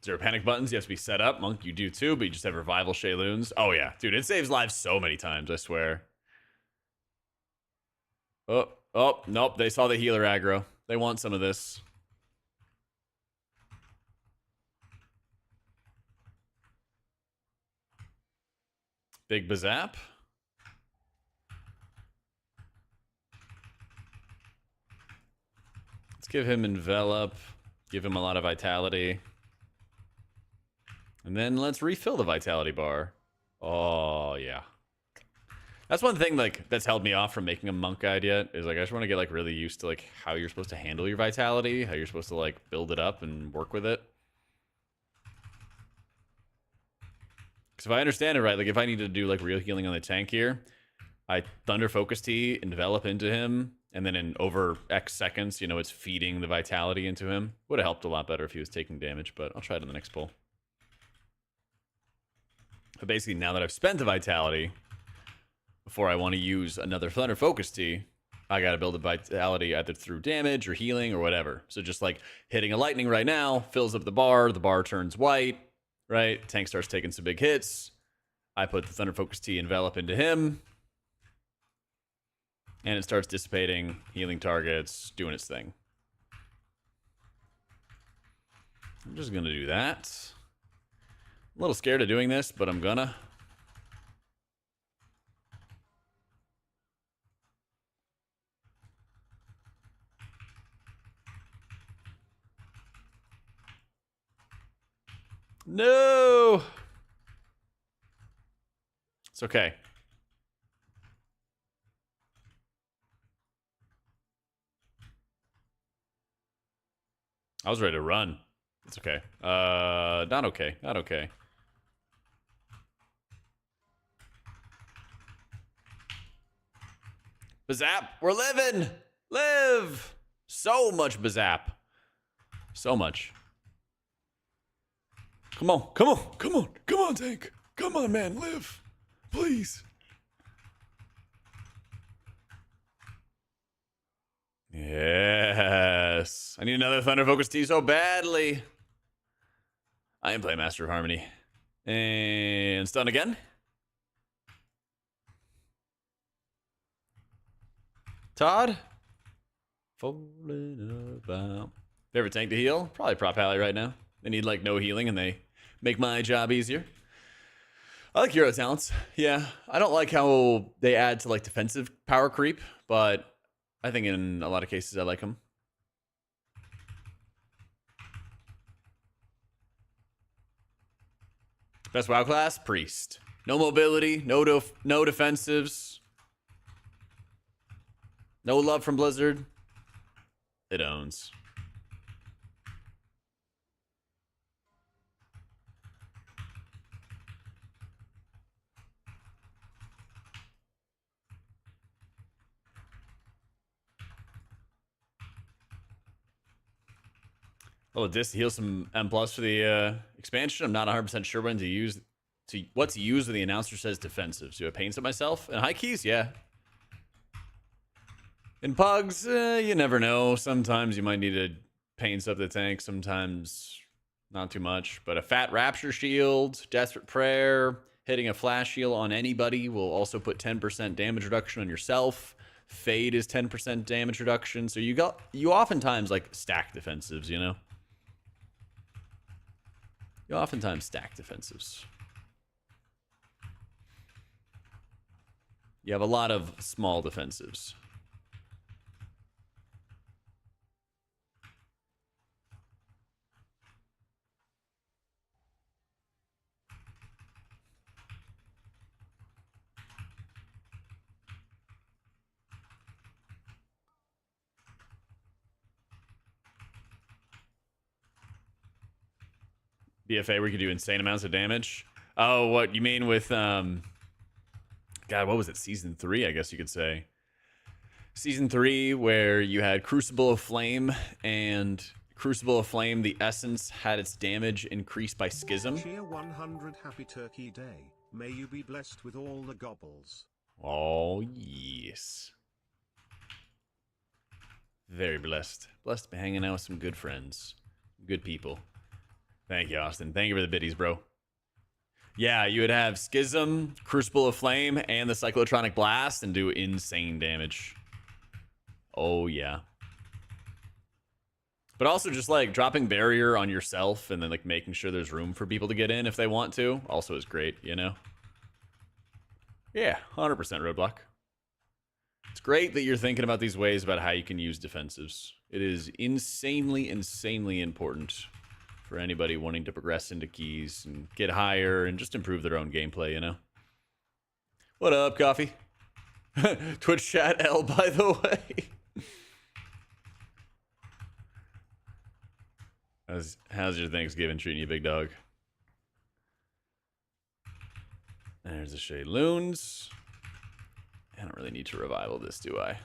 Zero panic buttons, you have to be set up. Monk, you do too, but you just have revival Shayloons. Oh yeah, dude, it saves lives so many times, I swear. Oh, nope, they saw the healer aggro. They want some of this. Big Bazap. Let's give him Envelop. Give him a lot of Vitality. And then let's refill the Vitality bar. Oh, yeah. That's one thing, like, that's held me off from making a monk guide yet, is, like, I just want to get, like, really used to, like, how you're supposed to handle your Vitality, how you're supposed to, like, build it up and work with it. Because if I understand it right, like, if I need to do, like, real healing on the tank here, I Thunder Focus Tea, envelop into him, and then in over X seconds, you know, it's feeding the Vitality into him. Would have helped a lot better if he was taking damage, but I'll try it in the next pull. But basically, now that I've spent the Vitality, before I want to use another Thunder Focus Tea, I got to build a Vitality either through damage or healing or whatever. So just like hitting a lightning right now fills up the bar turns white, right? Tank starts taking some big hits. I put the Thunder Focus Tea envelop into him, and it starts dissipating, healing targets, doing its thing. I'm just going to do that. A little scared of doing this, but I'm gonna. No! It's okay. I was ready to run. It's okay. Not okay. Not okay. Bazap, we're living! Live! So much Bazap. So much. Come on, come on, come on, come on, tank. Come Come on, man, live. Please. Yes. I need another Thunder Focus Tea so badly. I am playing Master of Harmony. And stun again. Todd? Falling about. Favorite tank to heal? Probably Prop Alley right now. They need like no healing and they make my job easier. I like hero talents. Yeah. I don't like how they add to like defensive power creep, but I think in a lot of cases I like them. Best WoW class? Priest. No mobility, no defensives. No love from Blizzard. It owns. Oh, this heal some M plus for the expansion. I'm not 100% sure when to use what to use when the announcer says defensive. Do I paint it myself? And high keys, yeah. In pugs, you never know. Sometimes you might need to paint up the tank. Sometimes not too much. But a fat rapture shield, desperate prayer, hitting a flash heal on anybody will also put 10% damage reduction on yourself. Fade is 10% damage reduction. So you oftentimes like stack defensives, you know. You oftentimes stack defensives. You have a lot of small defensives. BFA, we could do insane amounts of damage. Oh, what you mean with God, what was it? Season 3, I guess you could say. Season 3, where you had Crucible of Flame, and Crucible of Flame, the essence had its damage increased by Schism. Cheer 100 Happy Turkey Day. May you be blessed with all the gobbles. Oh, yes. Very blessed. Blessed to be hanging out with some good friends. Good people. Thank you, Austin. Thank you for the biddies, bro. Yeah, you would have Schism, Crucible of Flame, and the Cyclotronic Blast and do insane damage. Oh, yeah. But also just like dropping barrier on yourself and then like making sure there's room for people to get in if they want to also is great, you know? Yeah, 100% roadblock. It's great that you're thinking about these ways about how you can use defensives. It is insanely, insanely important for anybody wanting to progress into keys and get higher and just improve their own gameplay, you know? What up, Coffee? Twitch chat L, by the way. How's your Thanksgiving treating you, big dog? There's the Shade Loons. I don't really need to revival this, do I?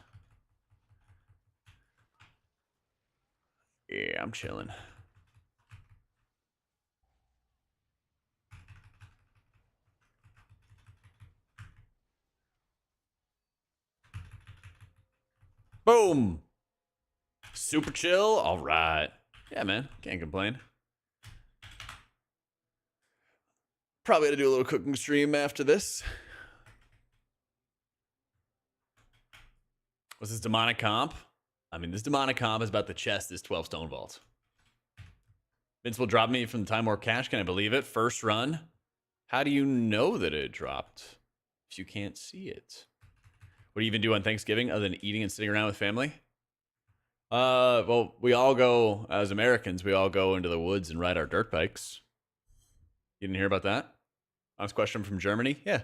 Yeah, I'm chilling. Boom! Super chill? All right. Yeah, man. Can't complain. Probably gonna do a little cooking stream after this. What's this demonic comp? I mean, this demonic comp is about the chest, this 12 stone vault. Vince will drop me from the Time Warp cache. Can I believe it? First run? How do you know that it dropped if you can't see it? What do you even do on Thanksgiving other than eating and sitting around with family? Well, we all go, as Americans, we all go into the woods and ride our dirt bikes. You didn't hear about that? Honest question from Germany? Yeah.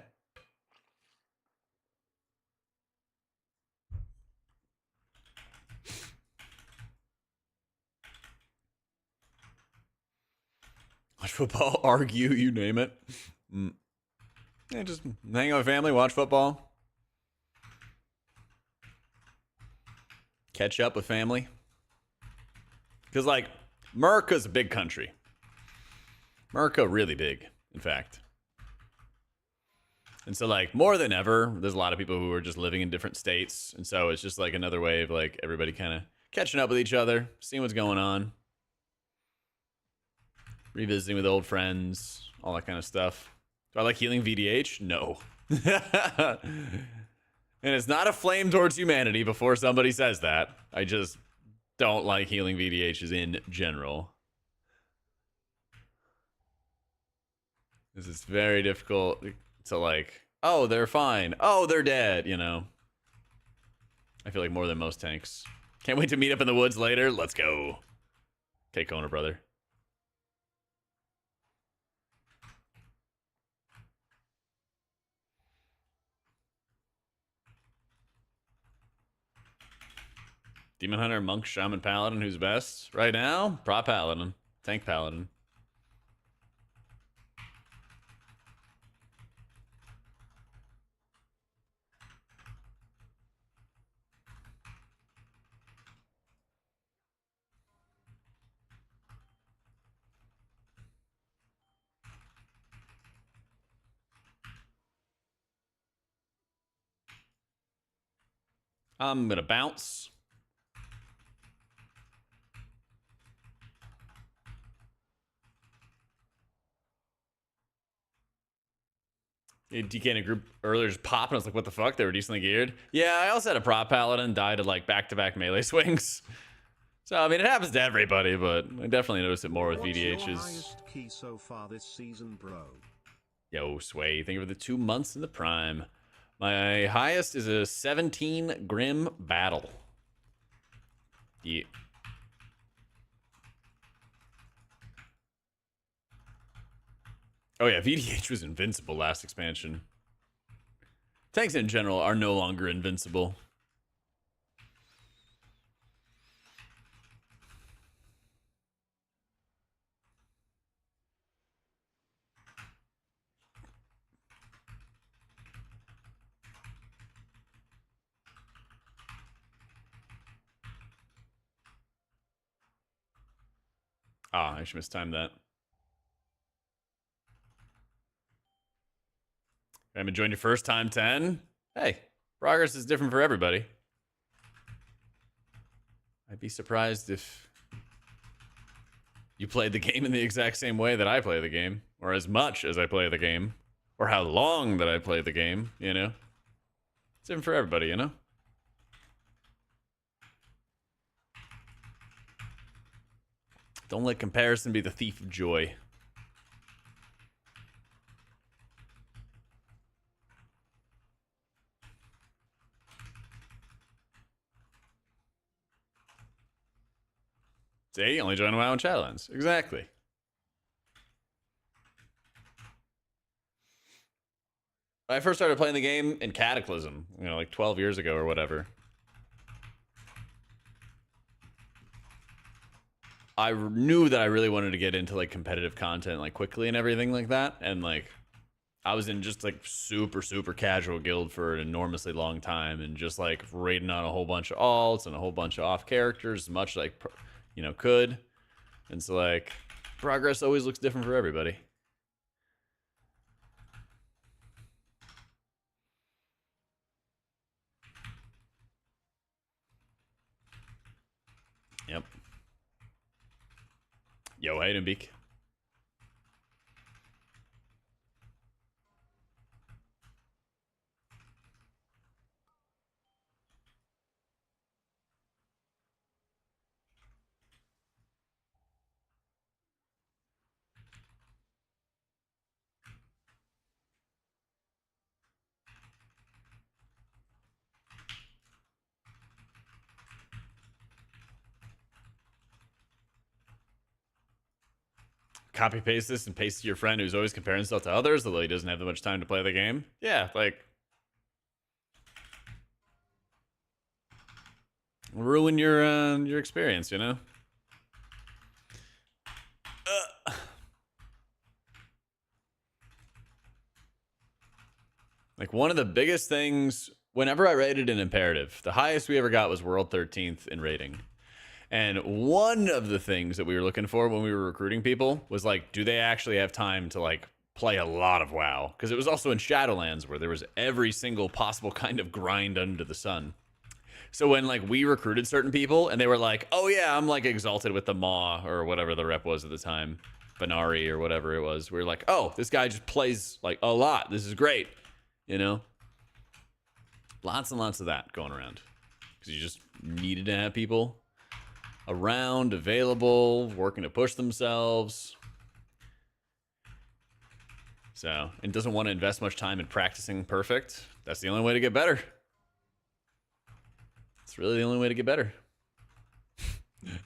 Watch football, argue, you name it. Yeah, just hang out with family, watch football. Catch up with family. Because, like, America's a big country. America really big, in fact. And so, like, more than ever, there's a lot of people who are just living in different states. And so it's just like another way of like everybody kind of catching up with each other, seeing what's going on, revisiting with old friends, all that kind of stuff. Do I like healing VDH? No. And it's not a flame towards humanity before somebody says that. I just don't like healing VDHs in general. This is very difficult to like, oh, they're fine. Oh, they're dead, you know. I feel like more than most tanks. Can't wait to meet up in the woods later. Let's go. Okay, Kona, brother. Demon Hunter, Monk, Shaman, Paladin, who's best? Right now? Prop Paladin. Tank Paladin. I'm gonna bounce. DK in a group earlier just popping. I was like, what the fuck? They were decently geared. Yeah, I also had a prop paladin die to like back-to-back melee swings. So, I mean, it happens to everybody, but I definitely noticed it more with What's VDHs. your highest key so far this season, bro? Yo, Sway, thank you for the 2 months in the prime. My highest is a 17 Grim Battle. Yeah. Oh yeah, VDH was invincible last expansion. Tanks in general are no longer invincible. Ah, I should mistime that. I'm enjoying your first time 10. Hey, progress is different for everybody. I'd be surprised if you played the game in the exact same way that I play the game, or as much as I play the game, or how long that I play the game, you know? It's different for everybody, you know? Don't let comparison be the thief of joy. See, only join WoW and Shadowlands. Exactly. I first started playing the game in Cataclysm, you know, like 12 years ago or whatever. I knew that I really wanted to get into like competitive content like quickly and everything like that, and like I was in just like super casual guild for an enormously long time, and just like raiding on a whole bunch of alts and a whole bunch of off characters as much like, you know, could. And so like progress always looks different for everybody. Yep. Yo, Haydenbeek. Copy paste this and paste it to your friend who's always comparing himself to others, although he doesn't have that much time to play the game. Yeah, like ruin your experience, you know. Like one of the biggest things whenever I rated an imperative, the highest we ever got was World 13th in rating. And one of the things that we were looking for when we were recruiting people was like, do they actually have time to like play a lot of WoW, because it was also in Shadowlands where there was every single possible kind of grind under the sun. So when like we recruited certain people and they were like, oh yeah, I'm like exalted with the Maw or whatever the rep was at the time, Banari or whatever it was, we were like, oh, this guy just plays like a lot, this is great, you know. Lots and lots of that going around because you just needed to have people around, available, working to push themselves. So, and doesn't want to invest much time in practicing perfect. That's the only way to get better. It's really the only way to get better.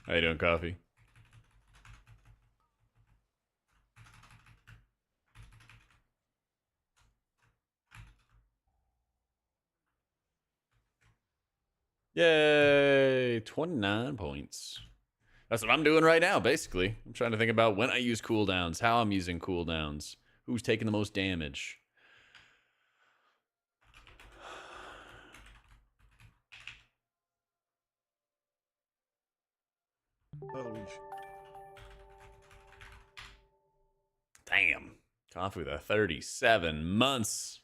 How you doing, Coffee? Yay! 29 points. That's what I'm doing right now, basically. I'm trying to think about when I use cooldowns, how I'm using cooldowns, who's taking the most damage. Damn. Coffee with a 37 months.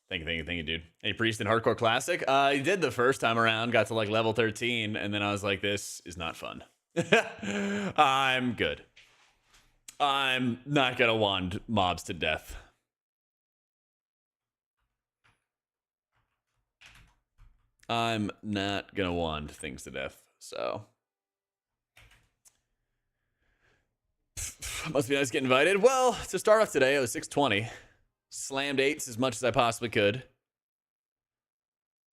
Thank you, dude. Hey, Priest in Hardcore Classic? I did the first time around, got to like level 13, and then I was like, this is not fun. I'm good. I'm not gonna wand mobs to death. I'm not gonna wand things to death, so. Must be nice to get invited. Well, to start off today, I was 620. Slammed 8s as much as I possibly could.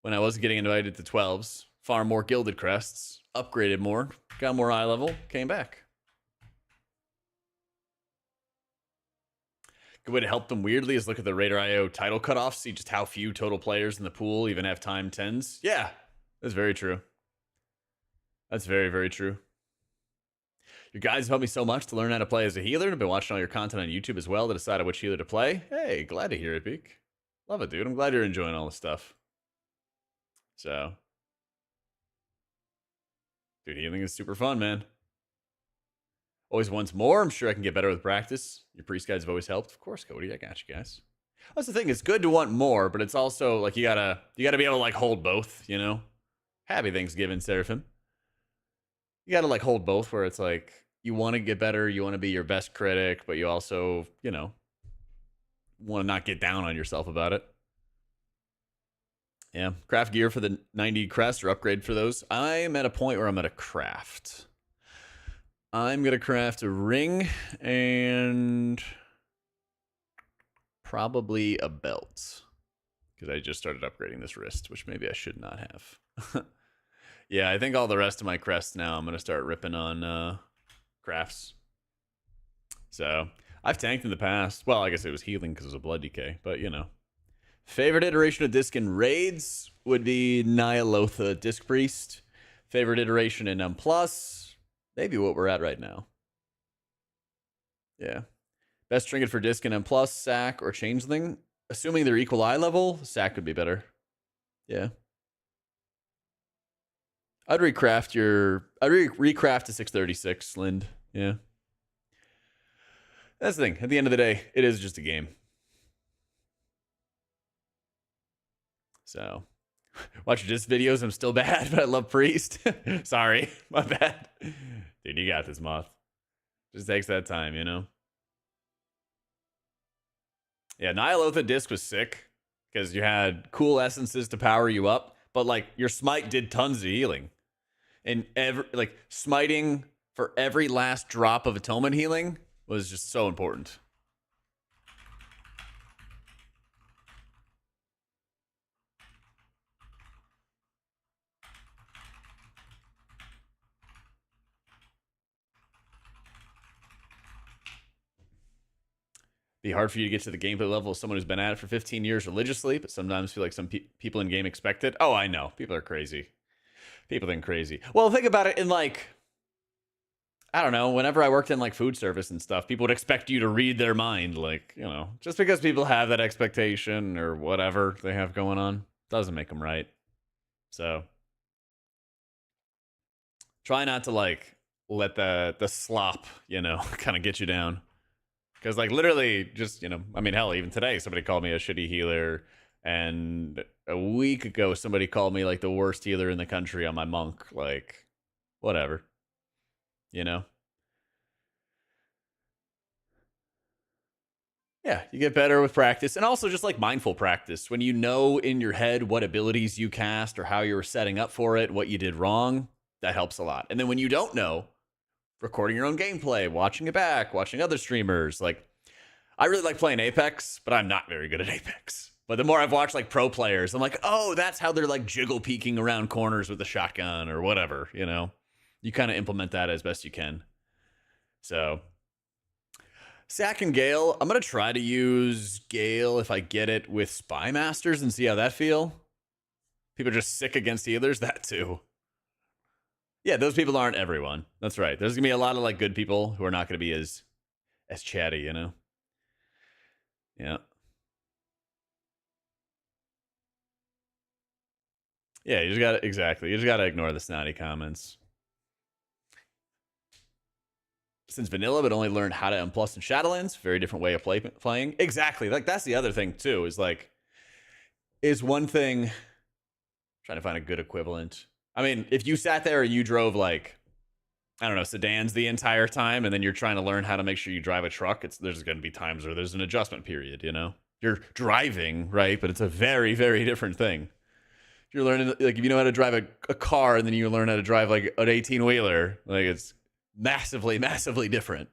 When I wasn't getting invited to 12s. Farmed more gilded crests. Upgraded more. Got more eye level. Came back. Good way to help them weirdly is look at the Raider.io title cutoffs. See just how few total players in the pool even have time 10s. Yeah, that's very true. That's very, very true. Your guides helped me so much to learn how to play as a healer. I've been watching all your content on YouTube as well to decide on which healer to play. Hey, glad to hear it, Beak. Love it, dude. I'm glad you're enjoying all this stuff. So, dude, healing is super fun, man. Always wants more. I'm sure I can get better with practice. Your priest guides have always helped. Of course, Cody. I got you guys. That's the thing. It's good to want more, but it's also like you gotta be able to like hold both, you know? Happy Thanksgiving, Seraphim. You gotta like hold both where it's like you want to get better, you want to be your best critic, but you also, you know, want to not get down on yourself about it. Yeah, craft gear for the 90 crest or upgrade for those. I'm at a point where I'm at a craft. I'm going to craft a ring and probably a belt because I just started upgrading this wrist, which maybe I should not have. Yeah, I think all the rest of my crests now I'm going to start ripping on crafts. So I've tanked in the past. Well, I guess it was healing because it was a blood decay, but you know. Favorite iteration of disc in raids would be Nyalotha Disc Priest. Favorite iteration in Plus, maybe what we're at right now. Yeah. Best trinket for disc in Plus, Sack, or Changeling. Assuming they're equal eye level, Sack would be better. Yeah. I'd recraft a 636, Lind. Yeah. That's the thing. At the end of the day, it is just a game. So, watch your disc videos. I'm still bad, but I love Priest. Sorry, my bad. Dude, you got this, Moth. Just takes that time, you know? Yeah, Nyalotha disc was sick because you had cool essences to power you up, but like your smite did tons of healing. And smiting for every last drop of atonement healing was just so important. Be hard for you to get to the gameplay level of someone who's been at it for 15 years religiously, but sometimes feel like some people in game expect it. Oh, I know. People are crazy. People think crazy. Well, think about it in like, I don't know, whenever I worked in like food service and stuff, people would expect you to read their mind. Like, you know, just because people have that expectation or whatever they have going on doesn't make them right. So, Try not to like let the slop, kind of get you down. Because like literally, just I mean, hell, even today somebody called me a shitty healer, and a week ago somebody called me like the worst healer in the country on my monk. Like, whatever, you know. Yeah, you get better with practice, and also just like mindful practice. When you know in your head what abilities you cast or how you were setting up for it, what you did wrong, that helps a lot. And then when you don't know, recording your own gameplay, watching it back, watching other streamers. Like, I really like playing Apex, but I'm not very good at Apex. But the more I've watched like pro players, I'm like, oh, that's how they're like jiggle peeking around corners with the shotgun or whatever, You kind of implement that as best you can. So, Sack and Gale, I'm going to try to use Gale if I get it with Spy Masters and see how that feel. People are just sick against healers, that too. Yeah, those people aren't everyone. That's right. There's going to be a lot of like good people who are not going to be as chatty, Yeah. Yeah, you just gotta You just gotta ignore the snotty comments. Since vanilla, but only learned how to unplus in Shadowlands, very different way of playing. Exactly. Like that's the other thing too. Is one thing. Trying to find a good equivalent. I mean, if you sat there and you drove like, I don't know, sedans the entire time, and then you're trying to learn how to make sure you drive a truck, there's going to be times where there's an adjustment period. You're driving, right? But it's a very, very different thing. You're learning, like, if you know how to drive a car and then you learn how to drive like an 18-wheeler, like it's massively, massively different.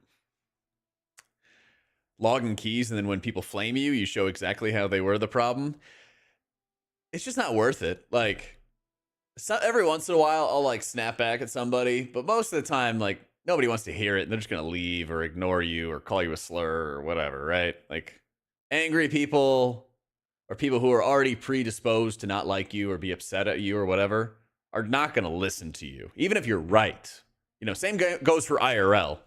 Logging keys, and then when people flame you, you show exactly how they were the problem. It's just not worth it. Like, every once in a while, I'll like snap back at somebody, but most of the time, like, nobody wants to hear it, and they're just gonna leave or ignore you or call you a slur or whatever, right? Like, angry people or people who are already predisposed to not like you or be upset at you or whatever are not going to listen to you, even if you're right. Same goes for IRL,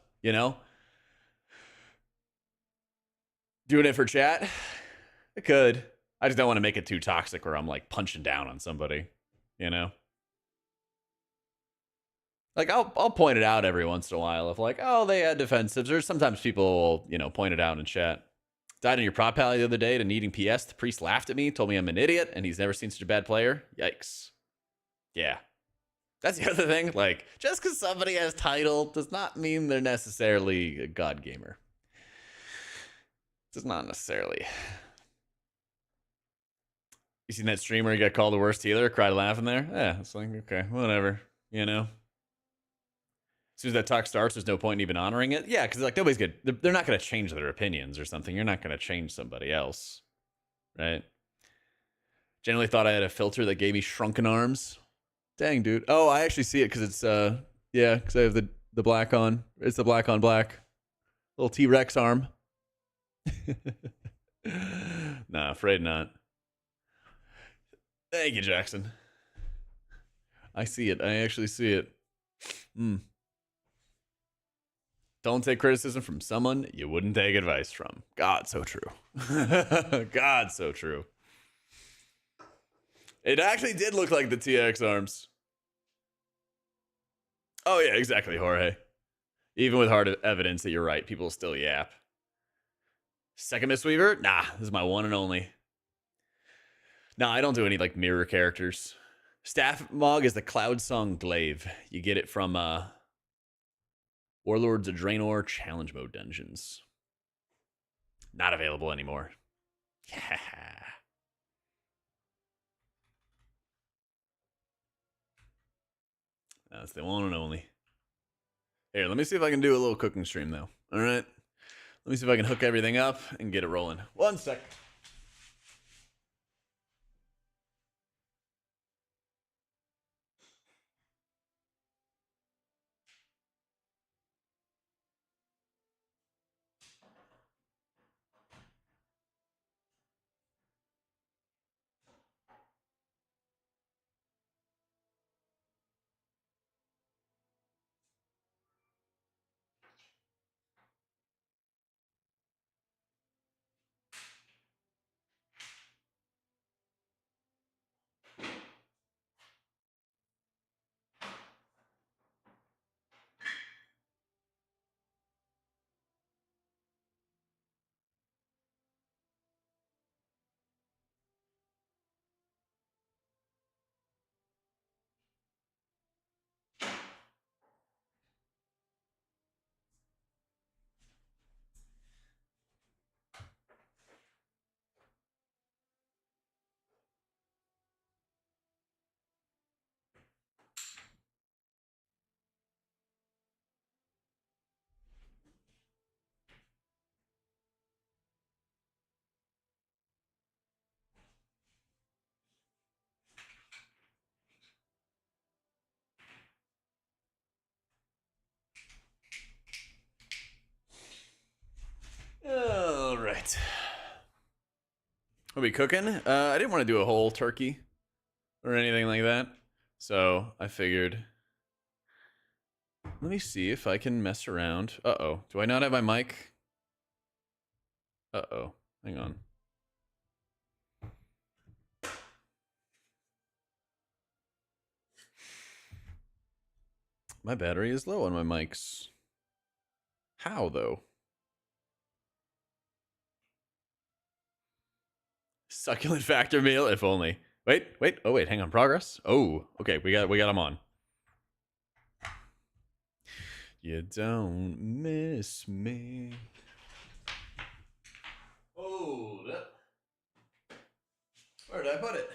Doing it for chat, it could. I just don't want to make it too toxic where I'm like punching down on somebody, Like I'll point it out every once in a while if like, oh, they had defensives, or sometimes people will, point it out in chat. Died in your prop pally the other day to needing PS. The priest laughed at me, told me I'm an idiot, and he's never seen such a bad player. Yikes. Yeah. That's the other thing. Like, just because somebody has title does not mean they're necessarily a god gamer. Does not necessarily. You seen that streamer who got called the worst healer? Cried laughing there? Yeah, it's like, okay, whatever. As soon as that talk starts, there's no point in even honoring it. Yeah, because like nobody's good. They're not going to change their opinions or something. You're not going to change somebody else, right? Generally thought I had a filter that gave me shrunken arms. Dang, dude. Oh, I actually see it because it's yeah, because I have the black on. It's the black on black. Little T-Rex arm. Nah, afraid not. Thank you, Jackson. I see it. I actually see it. Don't take criticism from someone you wouldn't take advice from. God, so true. God, so true. It actually did look like the TX arms. Oh, yeah, exactly, Jorge. Even with hard evidence that you're right, people still yap. Second Mistweaver? Nah, this is my one and only. Nah, I don't do any like mirror characters. Staff Mog is the Cloud Song Glaive. You get it from Warlords of Draenor Challenge Mode dungeons. Not available anymore. Yeah. That's the one and only. Here, let me see if I can do a little cooking stream, though. All right? Let me see if I can hook everything up and get it rolling. 1 sec. right. What are we cooking? I didn't want to do a whole turkey or anything like that. So I figured, let me see if I can mess around. Uh-oh. Do I not have my mic? Uh-oh. Hang on. My battery is low on my mics. How, though? Succulent factor meal, if only. Wait. Oh, wait. Hang on. Progress. Oh, okay. We got them on. You don't miss me. Hold up. Where did I put it?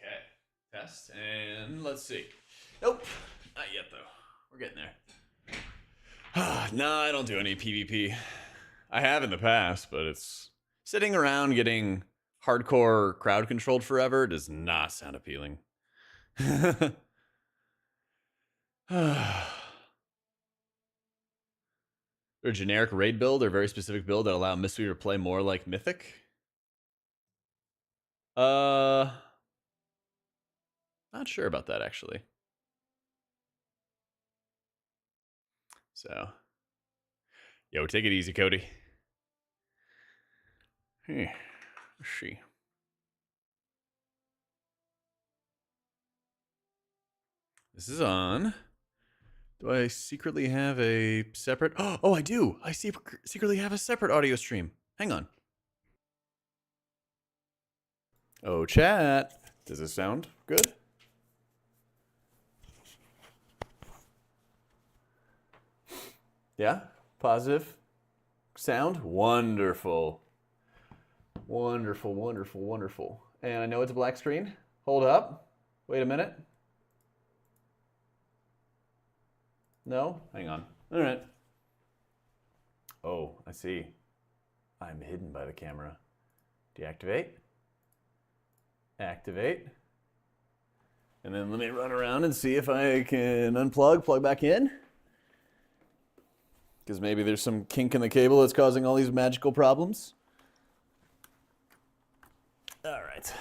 Okay. Test. And let's see. Nope. Not yet, though. We're getting there. No, I don't do any PvP. I have in the past, but it's sitting around getting hardcore crowd controlled forever does not sound appealing. A generic raid build or very specific build that allow Mystery to play more like Mythic? Not sure about that actually. So, yo, take it easy, Cody. Let's see. This is on. Do I secretly have a separate? Oh, I do. I secretly have a separate audio stream. Hang on. Oh, chat. Does this sound good? Yeah? Positive sound? Wonderful. Wonderful, wonderful, wonderful. And I know it's a black screen. Hold up. Wait a minute. No? Hang on. All right. Oh, I see. I'm hidden by the camera. Deactivate. Activate. And then let me run around and see if I can unplug, plug back in. Because maybe there's some kink in the cable that's causing all these magical problems. All right.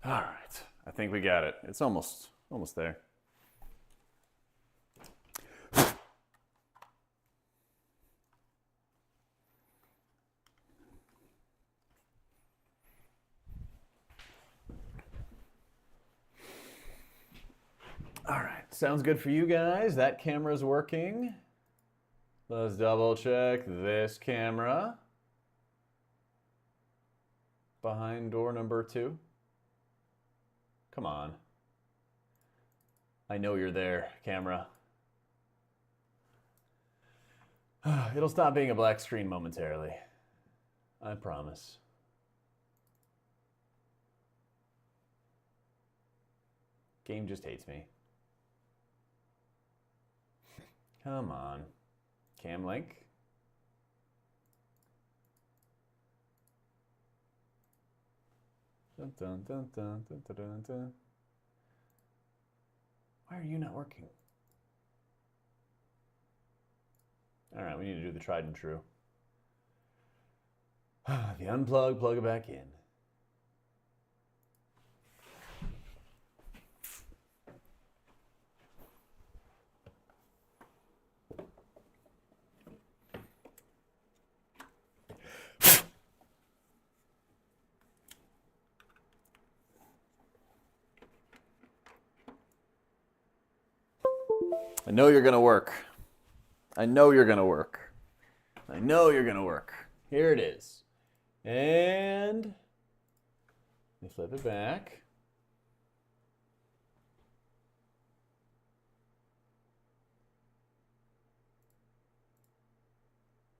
All right. I think we got it. It's almost there. All right. Sounds good for you guys. That camera's working. Let's double check this camera. Behind door number 2. Come on. I know you're there, camera. It'll stop being a black screen momentarily. I promise. Game just hates me. Come on. Cam link. Dun, dun, dun, dun, dun, dun, dun, dun. Why are you not working? All right, we need to do the tried and true. The unplug, plug it back in. I know you're gonna work. I know you're gonna work. I know you're gonna work. Here it is. And You flip it back.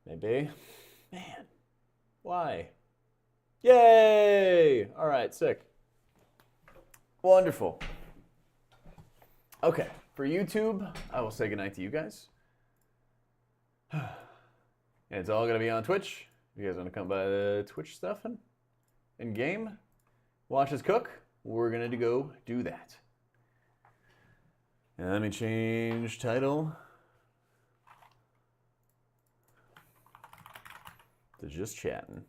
Maybe. Man. Why? Yay! All right, sick. Wonderful. Okay, for YouTube, I will say goodnight to you guys. And it's all going to be on Twitch. If you guys want to come by the Twitch stuff and game, watch us cook, we're going to go do that. And let me change title to just chatting.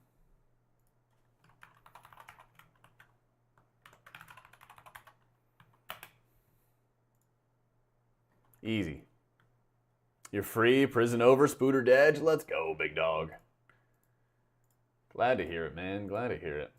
Easy. You're free, prison over, Spooter Dedge. Let's go, big dog. Glad to hear it, man. Glad to hear it.